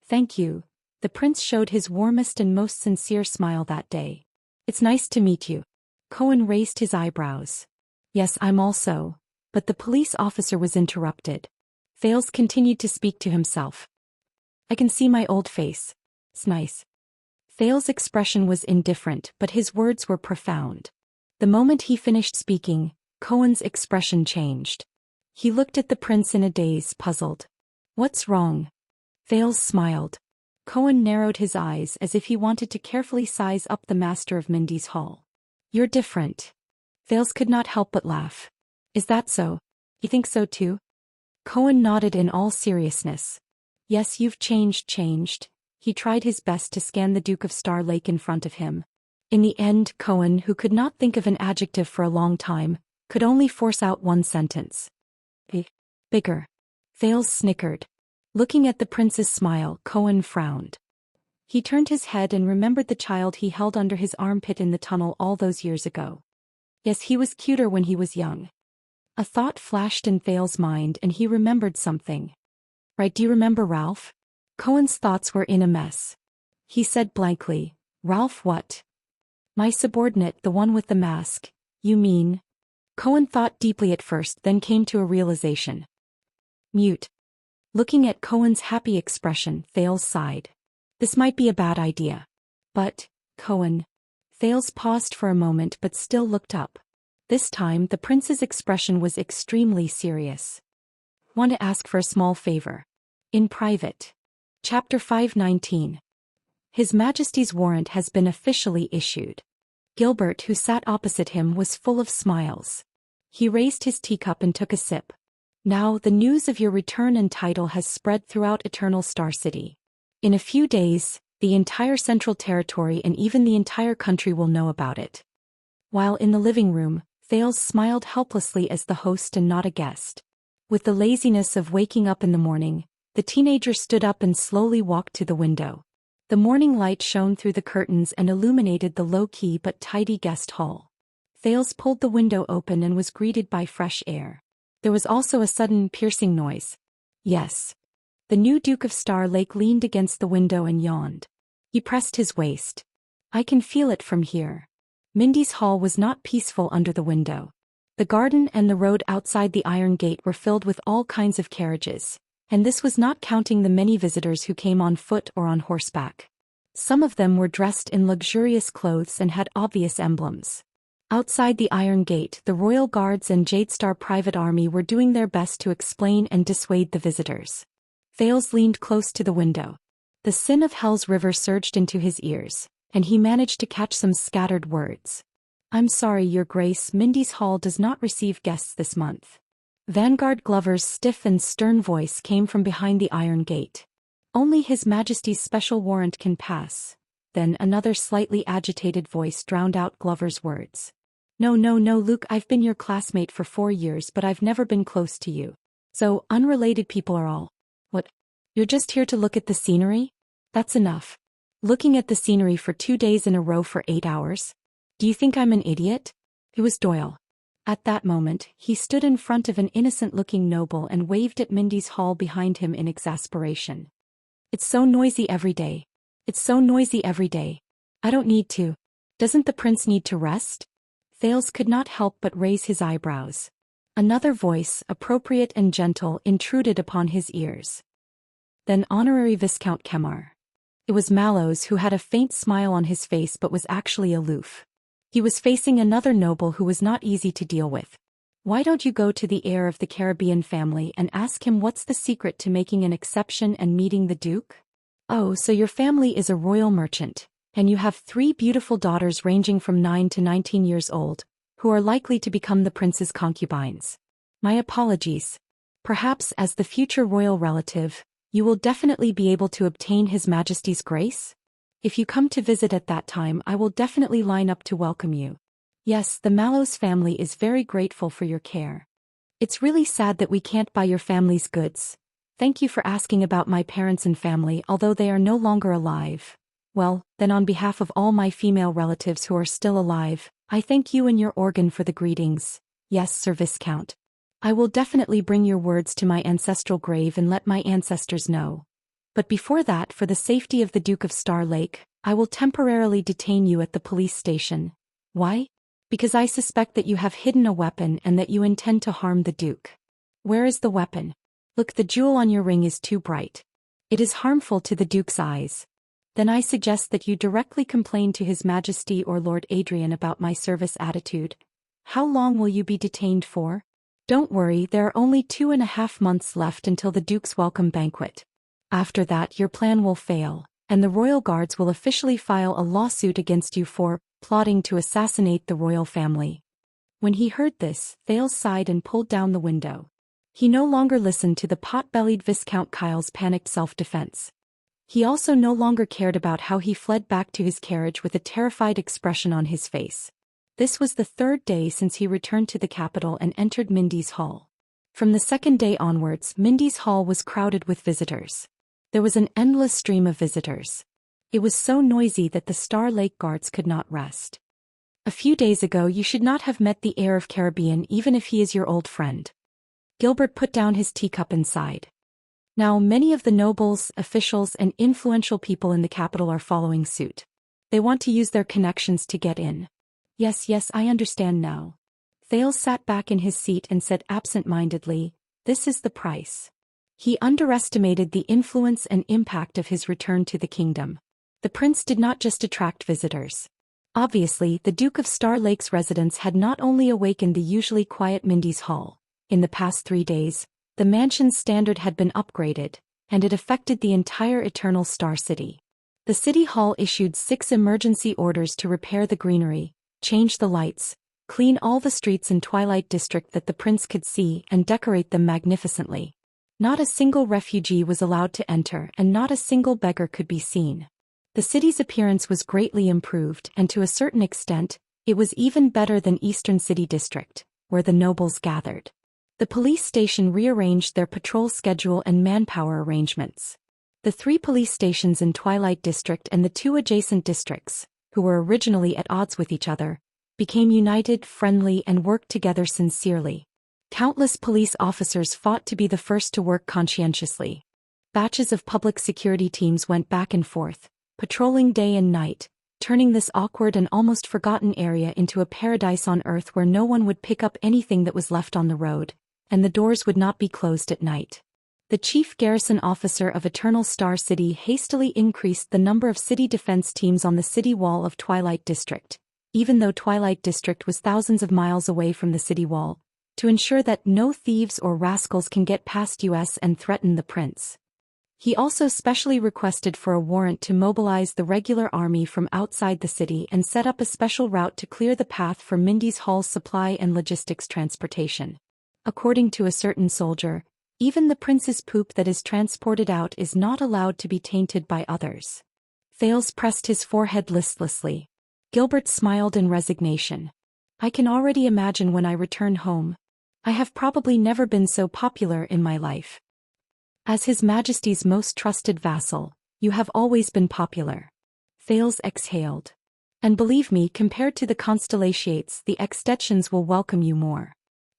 [SPEAKER 1] Thank you. The prince showed his warmest and most sincere smile that day. It's nice to meet you. Cohen raised his eyebrows. Yes, I'm also. But the police officer was interrupted. Thales continued to speak to himself. I can see my old face. It's nice. Thales' expression was indifferent, but his words were profound. The moment he finished speaking, Cohen's expression changed. He looked at the prince in a daze, puzzled. What's wrong? Thales smiled. Cohen narrowed his eyes as if he wanted to carefully size up the master of Mindy's Hall. You're different. Thales could not help but laugh. Is that so? You think so too? Cohen nodded in all seriousness. Yes, you've changed. He tried his best to scan the Duke of Star Lake in front of him. In the end, Cohen, who could not think of an adjective for a long time, could only force out one sentence. Bigger. Thales snickered. Looking at the prince's smile, Cohen frowned. He turned his head and remembered the child he held under his armpit in the tunnel all those years ago. Yes, he was cuter when he was young. A thought flashed in Thales' mind and he remembered something. Right, do you remember Ralph? Cohen's thoughts were in a mess. He said blankly, Ralph what? My subordinate, the one with the mask, you mean? Cohen thought deeply at first, then came to a realization. Mute. Looking at Cohen's happy expression, Thales sighed. This might be a bad idea. But, Cohen. Thales paused for a moment but still looked up. This time the prince's expression was extremely serious. Want to ask for a small favor. In private. Chapter 519. His Majesty's warrant has been officially issued. Gilbert, who sat opposite him, was full of smiles. He raised his teacup and took a sip. Now the news of your return and title has spread throughout Eternal Star City. In a few days, the entire Central Territory and even the entire country will know about it. While in the living room, Thales smiled helplessly as the host and not a guest. With the laziness of waking up in the morning, the teenager stood up and slowly walked to the window. The morning light shone through the curtains and illuminated the low-key but tidy guest hall. Thales pulled the window open and was greeted by fresh air. There was also a sudden piercing noise. Yes. The new Duke of Star Lake leaned against the window and yawned. He pressed his waist. I can feel it from here. Mindy's Hall was not peaceful under the window. The garden and the road outside the Iron Gate were filled with all kinds of carriages, and this was not counting the many visitors who came on foot or on horseback. Some of them were dressed in luxurious clothes and had obvious emblems. Outside the Iron Gate, the Royal Guards and Jadestar Private Army were doing their best to explain and dissuade the visitors. Thales leaned close to the window. The sin of Hell's River surged into his ears, and he managed to catch some scattered words. I'm sorry, Your Grace, Mindy's Hall does not receive guests this month. Vanguard Glover's stiff and stern voice came from behind the Iron Gate. Only His Majesty's special warrant can pass. Then another slightly agitated voice drowned out Glover's words. No, Luke, I've been your classmate for 4 years, but I've never been close to you. So, unrelated people are all. What? You're just here to look at the scenery? That's enough. Looking at the scenery for 2 days in a row for 8 hours? Do you think I'm an idiot? It was Doyle. At that moment, he stood in front of an innocent-looking noble and waved at Mindy's Hall behind him in exasperation. It's so noisy every day. I don't need to. Doesn't the prince need to rest? Thales could not help but raise his eyebrows. Another voice, appropriate and gentle, intruded upon his ears. Then Honorary Viscount Kemar. It was Mallows, who had a faint smile on his face but was actually aloof. He was facing another noble who was not easy to deal with. Why don't you go to the heir of the Caribbean family and ask him what's the secret to making an exception and meeting the Duke? Oh, so your family is a royal merchant, and you have 3 beautiful daughters ranging from 9 to 19 years old, who are likely to become the prince's concubines. My apologies. Perhaps as the future royal relative, you will definitely be able to obtain His Majesty's grace? If you come to visit at that time, I will definitely line up to welcome you. Yes, the Mallows family is very grateful for your care. It's really sad that we can't buy your family's goods. Thank you for asking about my parents and family, although they are no longer alive. Well, then on behalf of all my female relatives who are still alive, I thank you and your organ for the greetings. Yes, Sir Viscount. I will definitely bring your words to my ancestral grave and let my ancestors know. But before that, for the safety of the Duke of Star Lake, I will temporarily detain you at the police station. Why? Because I suspect that you have hidden a weapon and that you intend to harm the Duke. Where is the weapon? Look, the jewel on your ring is too bright. It is harmful to the Duke's eyes. Then I suggest that you directly complain to His Majesty or Lord Adrian about my service attitude. How long will you be detained for? Don't worry, there are only 2.5 months left until the Duke's welcome banquet. After that your plan will fail, and the royal guards will officially file a lawsuit against you for plotting to assassinate the royal family. When he heard this, Thales sighed and pulled down the window. He no longer listened to the pot-bellied Viscount Kyle's panicked self-defense. He also no longer cared about how he fled back to his carriage with a terrified expression on his face. This was the 3rd day since he returned to the capital and entered Mindy's Hall. From the 2nd day onwards, Mindy's Hall was crowded with visitors. There was an endless stream of visitors. It was so noisy that the Star Lake guards could not rest. A few days ago you should not have met the heir of Caribbean even if he is your old friend. Gilbert put down his teacup and sighed. Now many of the nobles, officials and influential people in the capital are following suit. They want to use their connections to get in. Yes, I understand now. Thales sat back in his seat and said absent-mindedly, "This is the price." He underestimated the influence and impact of his return to the kingdom. The prince did not just attract visitors. Obviously, the Duke of Star Lake's residence had not only awakened the usually quiet Mindy's Hall. In the past 3 days, the mansion's standard had been upgraded, and it affected the entire Eternal Star City. The City Hall issued 6 emergency orders to repair the greenery, change the lights, clean all the streets in Twilight District that the prince could see and decorate them magnificently. Not a single refugee was allowed to enter and not a single beggar could be seen. The city's appearance was greatly improved and to a certain extent, it was even better than Eastern City District, where the nobles gathered. The police station rearranged their patrol schedule and manpower arrangements. The 3 police stations in Twilight District and the 2 adjacent districts, who were originally at odds with each other, became united, friendly and worked together sincerely. Countless police officers fought to be the first to work conscientiously. Batches of public security teams went back and forth, patrolling day and night, turning this awkward and almost forgotten area into a paradise on earth where no one would pick up anything that was left on the road, and the doors would not be closed at night. The chief garrison officer of Eternal Star City hastily increased the number of city defense teams on the city wall of Twilight District, even though Twilight District was thousands of miles away from the city wall, to ensure that no thieves or rascals can get past us and threaten the prince. He also specially requested for a warrant to mobilize the regular army from outside the city and set up a special route to clear the path for Mindy's Hall's supply and logistics transportation. According to a certain soldier, even the prince's poop that is transported out is not allowed to be tainted by others. Thales pressed his forehead listlessly. Gilbert smiled in resignation. I can already imagine when I return home. I have probably never been so popular in my life. As His Majesty's most trusted vassal, you have always been popular. Thales exhaled. And believe me, compared to the Constellations, the Extensions will welcome you more.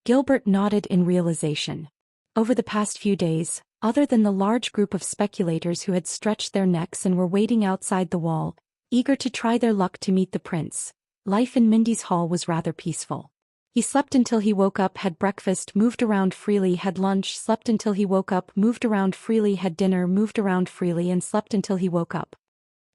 [SPEAKER 1] Gilbert nodded in realization. Over the past few days, other than the large group of speculators who had stretched their necks and were waiting outside the wall, eager to try their luck to meet the prince, life in Mindy's Hall was rather peaceful. He slept until he woke up, had breakfast, moved around freely, had lunch, slept until he woke up, moved around freely, had dinner, moved around freely and slept until he woke up.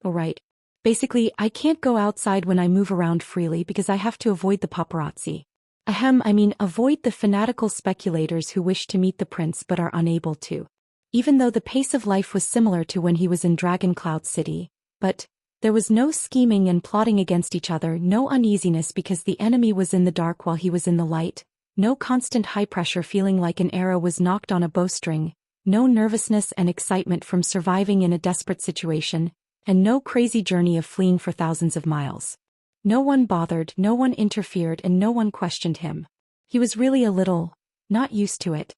[SPEAKER 1] Alright. Basically, I can't go outside when I move around freely because I have to avoid the paparazzi. Avoid the fanatical speculators who wish to meet the prince but are unable to. Even though the pace of life was similar to when he was in Dragon Cloud City, but there was no scheming and plotting against each other, no uneasiness because the enemy was in the dark while he was in the light, no constant high-pressure feeling like an arrow was knocked on a bowstring, no nervousness and excitement from surviving in a desperate situation, and no crazy journey of fleeing for thousands of miles. No one bothered, no one interfered and no one questioned him. He was really a little, not used to it.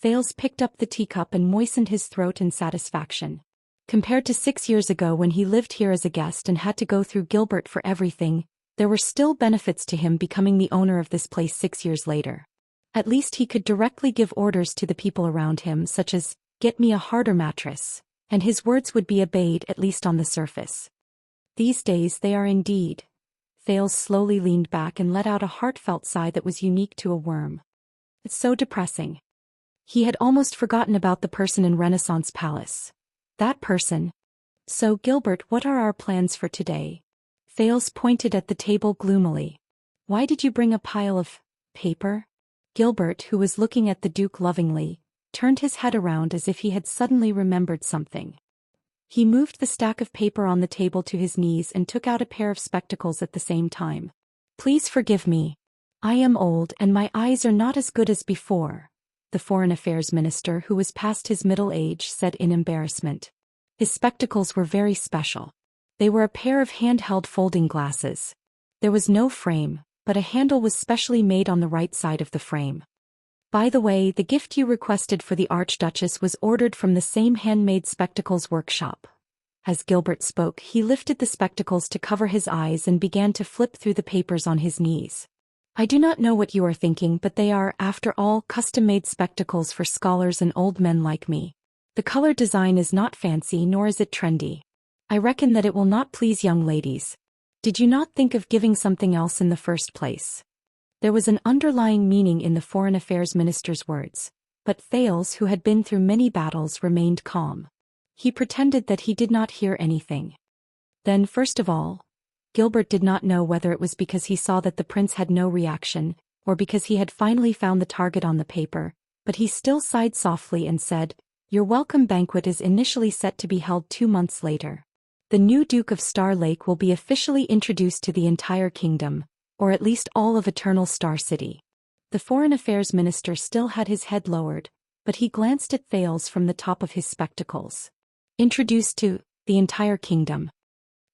[SPEAKER 1] Thales picked up the teacup and moistened his throat in satisfaction. Compared to 6 years ago when he lived here as a guest and had to go through Gilbert for everything, there were still benefits to him becoming the owner of this place 6 years later. At least he could directly give orders to the people around him such as, "Get me a harder mattress," and his words would be obeyed at least on the surface. These days they are indeed. Thales slowly leaned back and let out a heartfelt sigh that was unique to a worm. It's so depressing. He had almost forgotten about the person in Renaissance Palace. That person. So, Gilbert, what are our plans for today? Thales pointed at the table gloomily. Why did you bring a pile of paper? Gilbert, who was looking at the Duke lovingly, turned his head around as if he had suddenly remembered something. He moved the stack of paper on the table to his knees and took out a pair of spectacles at the same time. Please forgive me. I am old and my eyes are not as good as before, the Foreign Affairs Minister, who was past his middle age, said in embarrassment. His spectacles were very special. They were a pair of handheld folding glasses. There was no frame, but a handle was specially made on the right side of the frame. By the way, the gift you requested for the Archduchess was ordered from the same handmade spectacles workshop. As Gilbert spoke, he lifted the spectacles to cover his eyes and began to flip through the papers on his knees. I do not know what you are thinking, but they are, after all, custom-made spectacles for scholars and old men like me. The color design is not fancy nor is it trendy. I reckon that it will not please young ladies. Did you not think of giving something else in the first place? There was an underlying meaning in the Foreign Affairs Minister's words, but Thales, who had been through many battles, remained calm. He pretended that he did not hear anything. Then, first of all, Gilbert did not know whether it was because he saw that the prince had no reaction, or because he had finally found the target on the paper, but he still sighed softly and said, Your welcome banquet is initially set to be held 2 months later. The new Duke of Star Lake will be officially introduced to the entire kingdom, or at least all of Eternal Star City. The Foreign Affairs Minister still had his head lowered, but he glanced at Thales from the top of his spectacles. Introduced to the entire kingdom.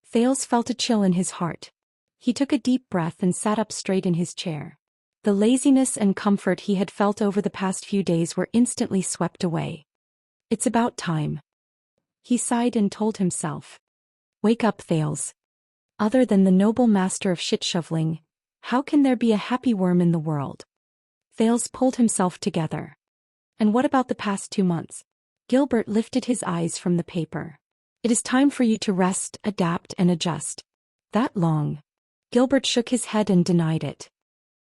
[SPEAKER 1] Thales felt a chill in his heart. He took a deep breath and sat up straight in his chair. The laziness and comfort he had felt over the past few days were instantly swept away. It's about time. He sighed and told himself. Wake up, Thales. Other than the noble master of shit-shoveling, how can there be a happy worm in the world? Thales pulled himself together. And what about the past 2 months? Gilbert lifted his eyes from the paper. It is time for you to rest, adapt, and adjust. That long? Gilbert shook his head and denied it.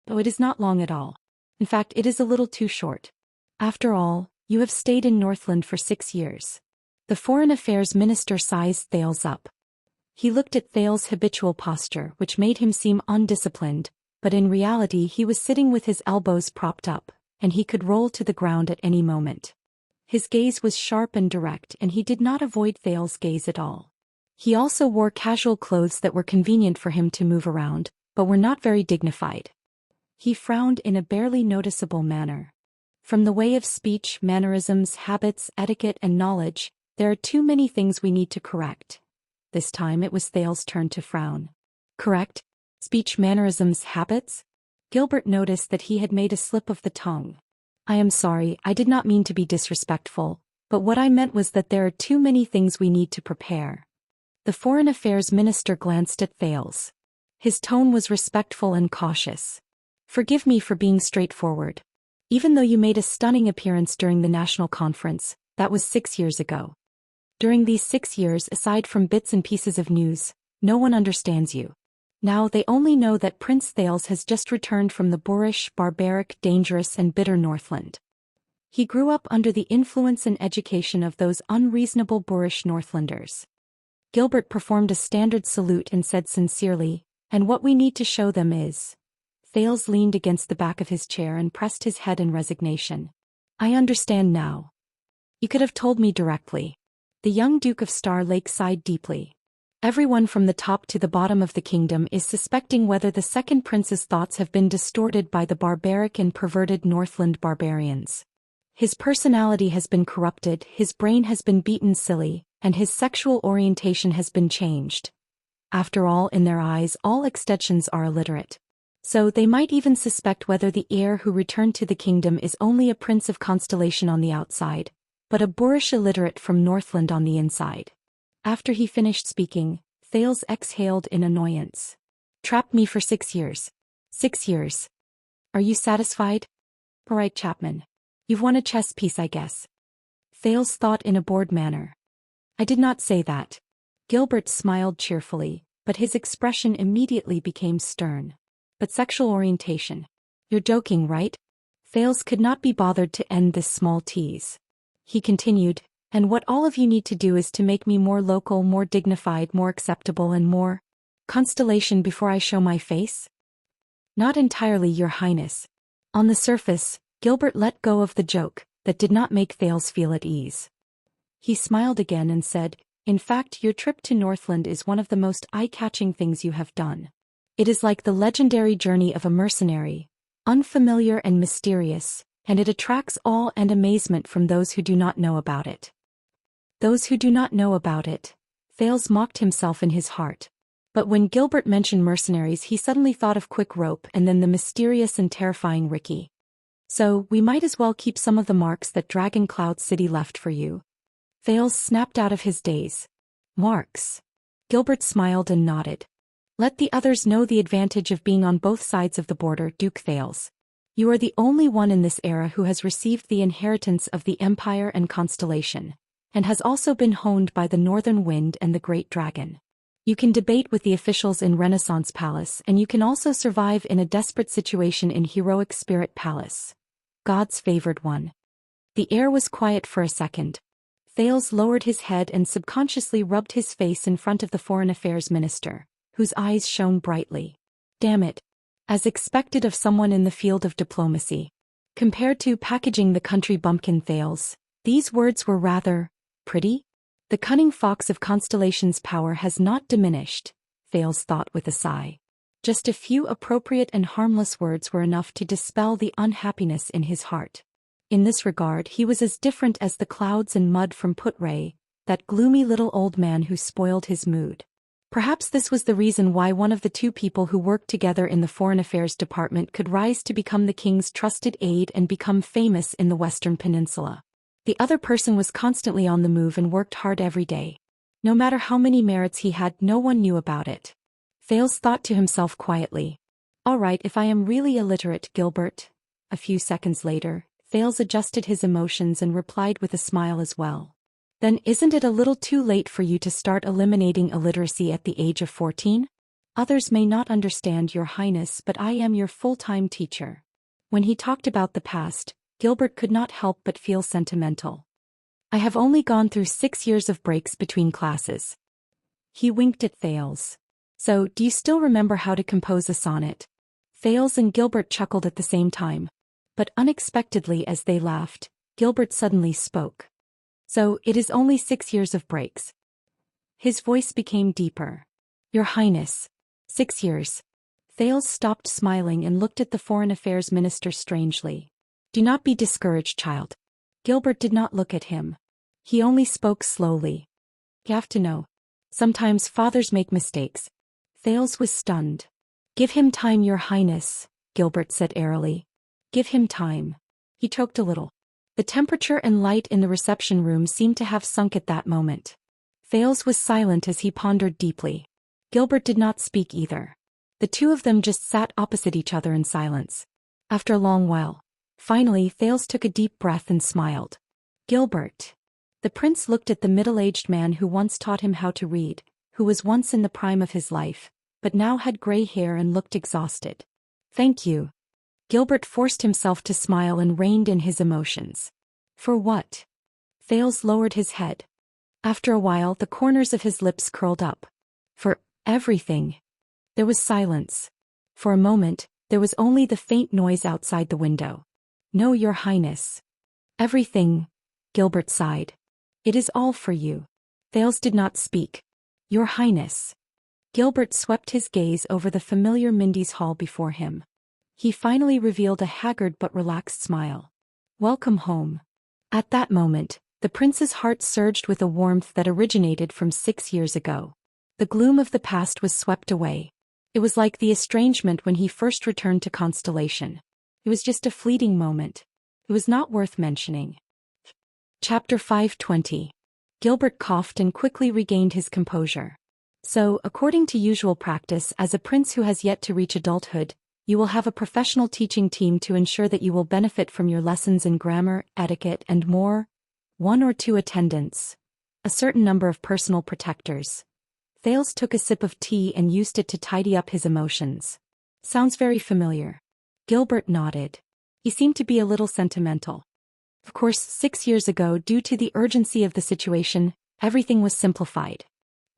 [SPEAKER 1] Oh, it is not long at all. In fact, it is a little too short. After all, you have stayed in Northland for 6 years. The Foreign Affairs Minister sized Thales up. He looked at Thales' habitual posture, which made him seem undisciplined, but in reality he was sitting with his elbows propped up, and he could roll to the ground at any moment. His gaze was sharp and direct, and he did not avoid Thales' gaze at all. He also wore casual clothes that were convenient for him to move around, but were not very dignified. He frowned in a barely noticeable manner. From the way of speech, mannerisms, habits, etiquette, and knowledge, there are too many things we need to correct. This time it was Thales' turn to frown. Correct? Speech, mannerisms, habits? Gilbert noticed that he had made a slip of the tongue. I am sorry, I did not mean to be disrespectful, but what I meant was that there are too many things we need to prepare. The Foreign Affairs Minister glanced at Thales. His tone was respectful and cautious. Forgive me for being straightforward. Even though you made a stunning appearance during the national conference, that was 6 years ago. During these 6 years, aside from bits and pieces of news, no one understands you. Now they only know that Prince Thales has just returned from the boorish, barbaric, dangerous and bitter Northland. He grew up under the influence and education of those unreasonable boorish Northlanders. Gilbert performed a standard salute and said sincerely, and what we need to show them is... Thales leaned against the back of his chair and pressed his head in resignation. I understand now. You could have told me directly. The young Duke of Star Lake sighed deeply. Everyone from the top to the bottom of the kingdom is suspecting whether the second prince's thoughts have been distorted by the barbaric and perverted Northland barbarians. His personality has been corrupted, his brain has been beaten silly, and his sexual orientation has been changed. After all, in their eyes, all extensions are illiterate. So they might even suspect whether the heir who returned to the kingdom is only a prince of constellation on the outside, but a boorish illiterate from Northland on the inside. After he finished speaking, Thales exhaled in annoyance. Trapped me for 6 years. 6 years. Are you satisfied? All right, Chapman. You've won a chess piece, I guess. Thales thought in a bored manner. I did not say that. Gilbert smiled cheerfully, but his expression immediately became stern. But sexual orientation. You're joking, right? Thales could not be bothered to end this small tease. He continued, and what all of you need to do is to make me more local, more dignified, more acceptable and more constellation before I show my face? Not entirely, Your Highness. On the surface, Gilbert let go of the joke that did not make Thales feel at ease. He smiled again and said, in fact, your trip to Northland is one of the most eye-catching things you have done. It is like the legendary journey of a mercenary, unfamiliar and mysterious, and it attracts awe and amazement from those who do not know about it. Those who do not know about it, Thales mocked himself in his heart. But when Gilbert mentioned mercenaries, he suddenly thought of Quick Rope and then the mysterious and terrifying Ricky. So, we might as well keep some of the marks that Dragon Cloud City left for you. Thales snapped out of his daze. Marks. Gilbert smiled and nodded. Let the others know the advantage of being on both sides of the border, Duke Thales. You are the only one in this era who has received the inheritance of the Empire and Constellation, and has also been honed by the Northern Wind and the Great Dragon. You can debate with the officials in Renaissance Palace, and you can also survive in a desperate situation in Heroic Spirit Palace. God's favored one. The air was quiet for a second. Thales lowered his head and subconsciously rubbed his face in front of the Foreign Affairs Minister, whose eyes shone brightly. Damn it. As expected of someone in the field of diplomacy. Compared to packaging the country bumpkin, Thales, these words were rather pretty. The cunning fox of Constellation's power has not diminished, Thales thought with a sigh. Just a few appropriate and harmless words were enough to dispel the unhappiness in his heart. In this regard, he was as different as the clouds and mud from Putray, that gloomy little old man who spoiled his mood. Perhaps this was the reason why one of the two people who worked together in the Foreign Affairs Department could rise to become the king's trusted aide and become famous in the Western Peninsula. The other person was constantly on the move and worked hard every day. No matter how many merits he had, no one knew about it. Thales thought to himself quietly. All right, if I am really illiterate, Gilbert. A few seconds later, Thales adjusted his emotions and replied with a smile as well. Then isn't it a little too late for you to start eliminating illiteracy at the age of 14? Others may not understand, Your Highness, but I am your full-time teacher. When he talked about the past, Gilbert could not help but feel sentimental. I have only gone through 6 years of breaks between classes. He winked at Thales. So, do you still remember how to compose a sonnet? Thales and Gilbert chuckled at the same time. But unexpectedly, as they laughed, Gilbert suddenly spoke. So, it is only 6 years of breaks. His voice became deeper. Your Highness. 6 years. Thales stopped smiling and looked at the Foreign Affairs Minister strangely. Do not be discouraged, child. Gilbert did not look at him. He only spoke slowly. You have to know. Sometimes fathers make mistakes. Thales was stunned. Give him time, Your Highness, Gilbert said airily. Give him time. He choked a little. The temperature and light in the reception room seemed to have sunk at that moment. Thales was silent as he pondered deeply. Gilbert did not speak either. The two of them just sat opposite each other in silence. After a long while, finally Thales took a deep breath and smiled. Gilbert. The prince looked at the middle-aged man who once taught him how to read, who was once in the prime of his life, but now had gray hair and looked exhausted. Thank you. Gilbert forced himself to smile and reined in his emotions. For what? Thales lowered his head. After a while, the corners of his lips curled up. For everything. There was silence. For a moment, there was only the faint noise outside the window. No, Your Highness. Everything, Gilbert sighed. It is all for you. Thales did not speak. Your Highness. Gilbert swept his gaze over the familiar Mindy's hall before him. He finally revealed a haggard but relaxed smile. Welcome home. At that moment, the prince's heart surged with a warmth that originated from 6 years ago. The gloom of the past was swept away. It was like the estrangement when he first returned to Constellation. It was just a fleeting moment. It was not worth mentioning. Chapter 520. Gilbert coughed and quickly regained his composure. So, according to usual practice, as a prince who has yet to reach adulthood, you will have a professional teaching team to ensure that you will benefit from your lessons in grammar, etiquette, and more. 1 or 2 attendants. A certain number of personal protectors. Thales took a sip of tea and used it to tidy up his emotions. Sounds very familiar. Gilbert nodded. He seemed to be a little sentimental. Of course, 6 years ago, due to the urgency of the situation, everything was simplified.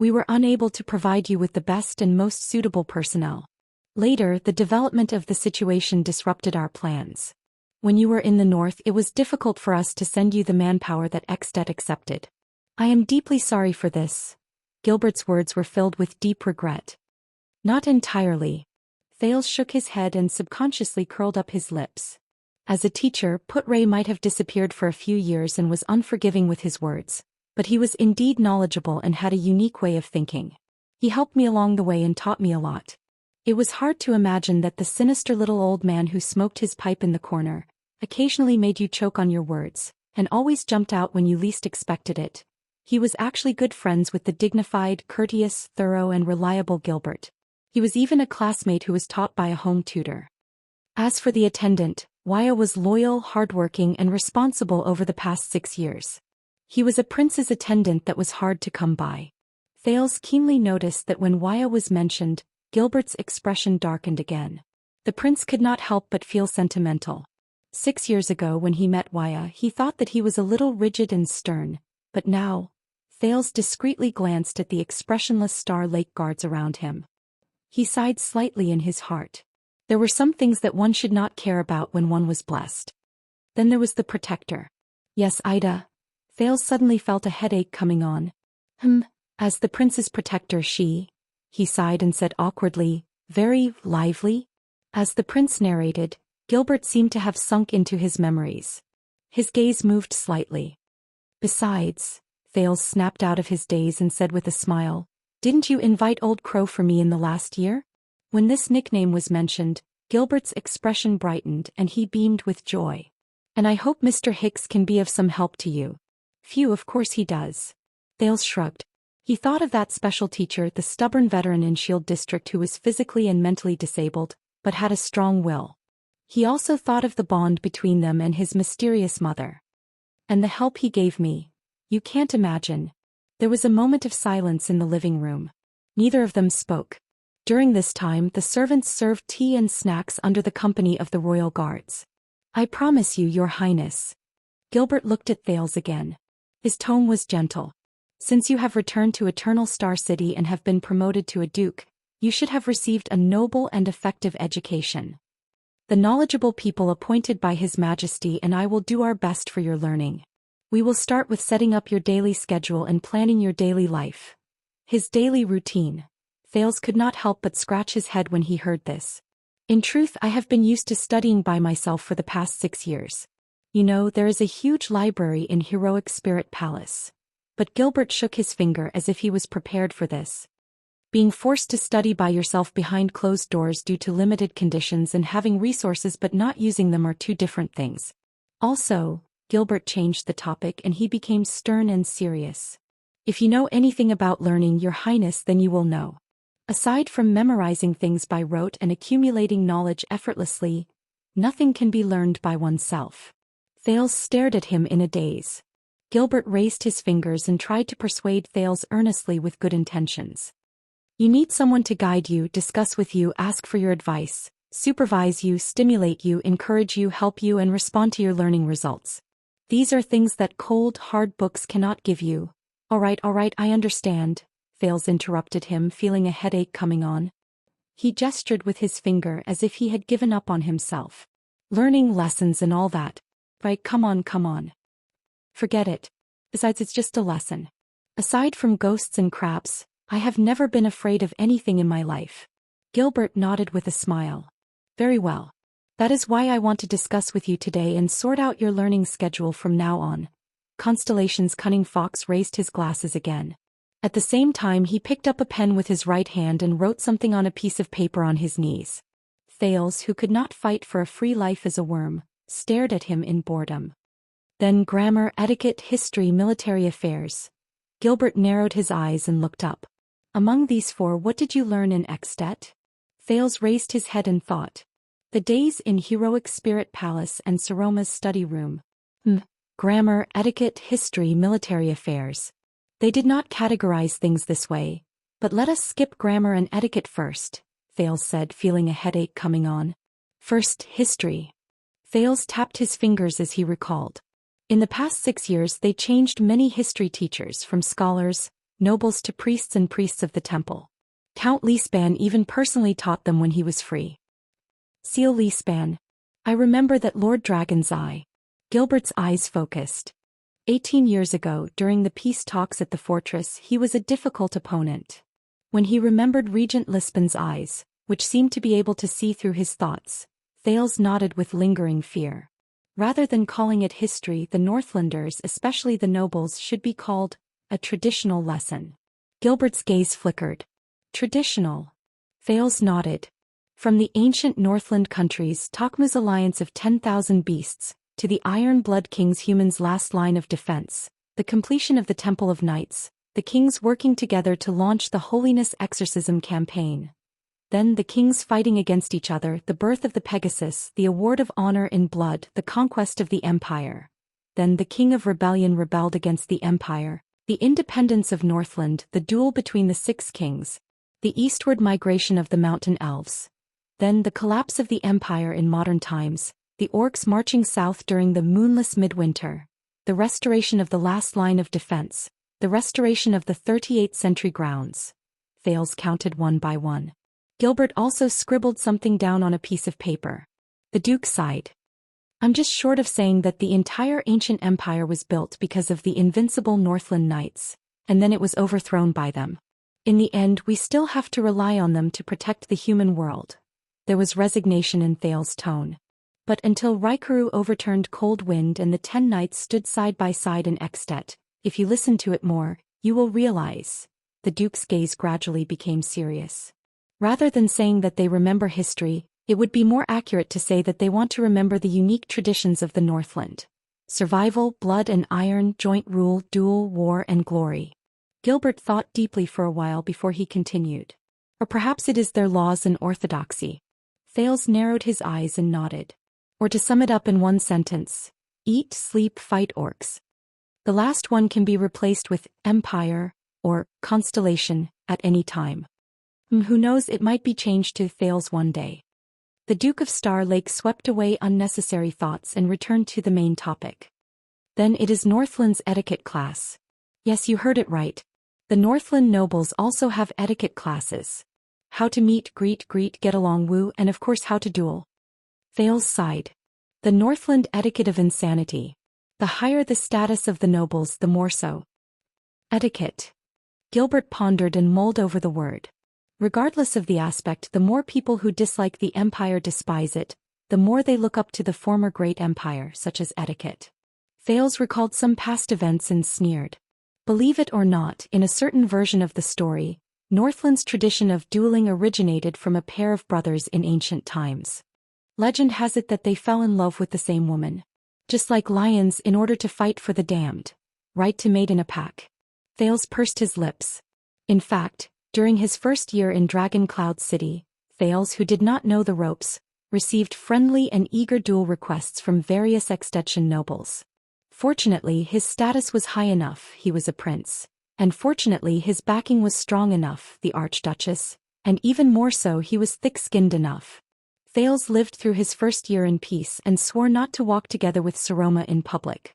[SPEAKER 1] We were unable to provide you with the best and most suitable personnel. Later, the development of the situation disrupted our plans. When you were in the north, it was difficult for us to send you the manpower that Extet accepted. I am deeply sorry for this. Gilbert's words were filled with deep regret. Not entirely. Thales shook his head and subconsciously curled up his lips. As a teacher, Put-Ray might have disappeared for a few years and was unforgiving with his words, but he was indeed knowledgeable and had a unique way of thinking. He helped me along the way and taught me a lot. It was hard to imagine that the sinister little old man who smoked his pipe in the corner, occasionally made you choke on your words, and always jumped out when you least expected it. He was actually good friends with the dignified, courteous, thorough and reliable Gilbert. He was even a classmate who was taught by a home tutor. As for the attendant, Wuxia was loyal, hardworking and responsible over the past 6 years. He was a prince's attendant that was hard to come by. Thales keenly noticed that when Wuxia was mentioned, Gilbert's expression darkened again. The prince could not help but feel sentimental. 6 years ago when he met Wuxia, he thought that he was a little rigid and stern, but now, Thales discreetly glanced at the expressionless Star Lake guards around him. He sighed slightly in his heart. There were some things that one should not care about when one was blessed. Then there was the protector. Yes, Ida. Thales suddenly felt a headache coming on. As the prince's protector he sighed and said awkwardly, very lively. As the prince narrated, Gilbert seemed to have sunk into his memories. His gaze moved slightly. Besides, Thales snapped out of his daze and said with a smile, didn't you invite Old Crow for me in the last year? When this nickname was mentioned, Gilbert's expression brightened and he beamed with joy. And I hope Mr. Hicks can be of some help to you. Phew, of course he does. Thales shrugged. He thought of that special teacher, the stubborn veteran in Shield District who was physically and mentally disabled, but had a strong will. He also thought of the bond between them and his mysterious mother. And the help he gave me. You can't imagine. There was a moment of silence in the living room. Neither of them spoke. During this time, the servants served tea and snacks under the company of the royal guards. I promise you, Your Highness. Gilbert looked at Thales again. His tone was gentle. Since you have returned to Eternal Star City and have been promoted to a duke, you should have received a noble and effective education. The knowledgeable people appointed by His Majesty and I will do our best for your learning. We will start with setting up your daily schedule and planning your daily life. His daily routine. Thales could not help but scratch his head when he heard this. In truth, I have been used to studying by myself for the past 6 years. You know, there is a huge library in Heroic Spirit Palace. But Gilbert shook his finger as if he was prepared for this. Being forced to study by yourself behind closed doors due to limited conditions and having resources but not using them are two different things. Also, Gilbert changed the topic and he became stern and serious. If you know anything about learning, Your Highness, then you will know. Aside from memorizing things by rote and accumulating knowledge effortlessly, nothing can be learned by oneself. Thales stared at him in a daze. Gilbert raised his fingers and tried to persuade Thales earnestly with good intentions. You need someone to guide you, discuss with you, ask for your advice, supervise you, stimulate you, encourage you, help you, and respond to your learning results. These are things that cold, hard books cannot give you. All right, I understand, Thales interrupted him, feeling a headache coming on. He gestured with his finger as if he had given up on himself. Learning lessons and all that. Right, come on. Forget it. Besides, it's just a lesson. Aside from ghosts and crabs, I have never been afraid of anything in my life. Gilbert nodded with a smile. Very well. That is why I want to discuss with you today and sort out your learning schedule from now on. Constellation's cunning fox raised his glasses again. At the same time, he picked up a pen with his right hand and wrote something on a piece of paper on his knees. Thales, who could not fight for a free life as a worm, stared at him in boredom. Then grammar, etiquette, history, military affairs. Gilbert narrowed his eyes and looked up. Among these 4, what did you learn in Extet? Thales raised his head and thought. The days in Heroic Spirit Palace and Saroma's study room. Grammar, etiquette, history, military affairs. They did not categorize things this way. But let us skip grammar and etiquette first, Thales said, feeling a headache coming on. First, history. Thales tapped his fingers as he recalled. In the past 6 years they changed many history teachers, from scholars, nobles to priests and priests of the temple. Count Lisban even personally taught them when he was free. Seal Lisban. I remember that Lord Dragon's Eye. Gilbert's eyes focused. 18 years ago, during the peace talks at the fortress, he was a difficult opponent. When he remembered Regent Lisban's eyes, which seemed to be able to see through his thoughts, Thales nodded with lingering fear. Rather than calling it history, the Northlanders, especially the nobles, should be called a traditional lesson. Gilbert's gaze flickered. Traditional. Thales nodded. From the ancient Northland countries, Tokmu's alliance of 10,000 beasts, to the Iron Blood King's humans' last line of defense, the completion of the Temple of Knights, the kings working together to launch the Holiness Exorcism campaign. Then the kings fighting against each other, the birth of the Pegasus, the award of honor in blood, the conquest of the empire. Then the king of rebellion rebelled against the empire, the independence of Northland, the duel between the 6 kings, the eastward migration of the mountain elves. Then the collapse of the empire in modern times, the orcs marching south during the moonless midwinter, the restoration of the last line of defense, the restoration of the 38th century grounds. Thales counted one by one. Gilbert also scribbled something down on a piece of paper. The Duke sighed. I'm just short of saying that the entire ancient empire was built because of the invincible Northland Knights, and then it was overthrown by them. In the end, we still have to rely on them to protect the human world. There was resignation in Thales' tone. But until Raikuru overturned Cold Wind and the 10 knights stood side by side in Ekstedt, if you listen to it more, you will realize. The Duke's gaze gradually became serious. Rather than saying that they remember history, it would be more accurate to say that they want to remember the unique traditions of the Northland. Survival, blood and iron, joint rule, duel, war and glory. Gilbert thought deeply for a while before he continued. Or perhaps it is their laws and orthodoxy. Thales narrowed his eyes and nodded. Or to sum it up in one sentence, eat, sleep, fight orcs. The last one can be replaced with empire or constellation at any time. Who knows, it might be changed to Thales one day. The Duke of Star Lake swept away unnecessary thoughts and returned to the main topic. Then it is Northland's etiquette class. Yes, you heard it right. The Northland nobles also have etiquette classes. How to meet, greet, get along, woo, and of course how to duel. Thales sighed. The Northland etiquette of insanity. The higher the status of the nobles, the more so. Etiquette. Gilbert pondered and mulled over the word. Regardless of the aspect, the more people who dislike the empire despise it, the more they look up to the former great empire, such as etiquette. Thales recalled some past events and sneered. Believe it or not, in a certain version of the story, Northland's tradition of dueling originated from a pair of brothers in ancient times. Legend has it that they fell in love with the same woman. Just like lions, in order to fight for the damned, right to mate in a pack. Thales pursed his lips. In fact, during his first year in Dragon Cloud City, Thales, who did not know the ropes, received friendly and eager duel requests from various Extension nobles. Fortunately, his status was high enough, he was a prince, and fortunately his backing was strong enough, the Archduchess, and even more so, he was thick-skinned enough. Thales lived through his first year in peace and swore not to walk together with Saroma in public.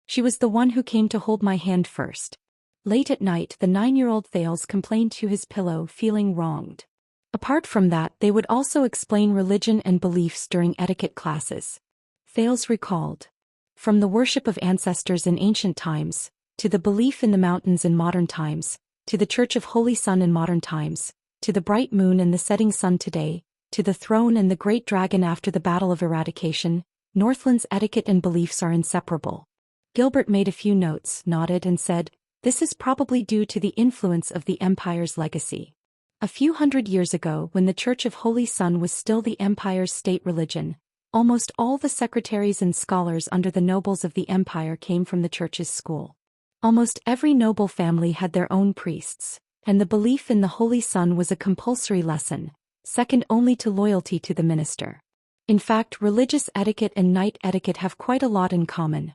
[SPEAKER 1] She was the one who came to hold my hand first. Late at night, the 9-year-old Thales complained to his pillow, feeling wronged. Apart from that, they would also explain religion and beliefs during etiquette classes. Thales recalled. From the worship of ancestors in ancient times, to the belief in the mountains in modern times, to the Church of Holy Sun in modern times, to the bright moon and the setting sun today, to the throne and the great dragon after the Battle of Eradication, Northland's etiquette and beliefs are inseparable. Gilbert made a few notes, nodded and said, this is probably due to the influence of the Empire's legacy. A few hundred years ago, when the Church of Holy Sun was still the Empire's state religion, almost all the secretaries and scholars under the nobles of the Empire came from the Church's school. Almost every noble family had their own priests, and the belief in the Holy Sun was a compulsory lesson, second only to loyalty to the minister. In fact, religious etiquette and knight etiquette have quite a lot in common.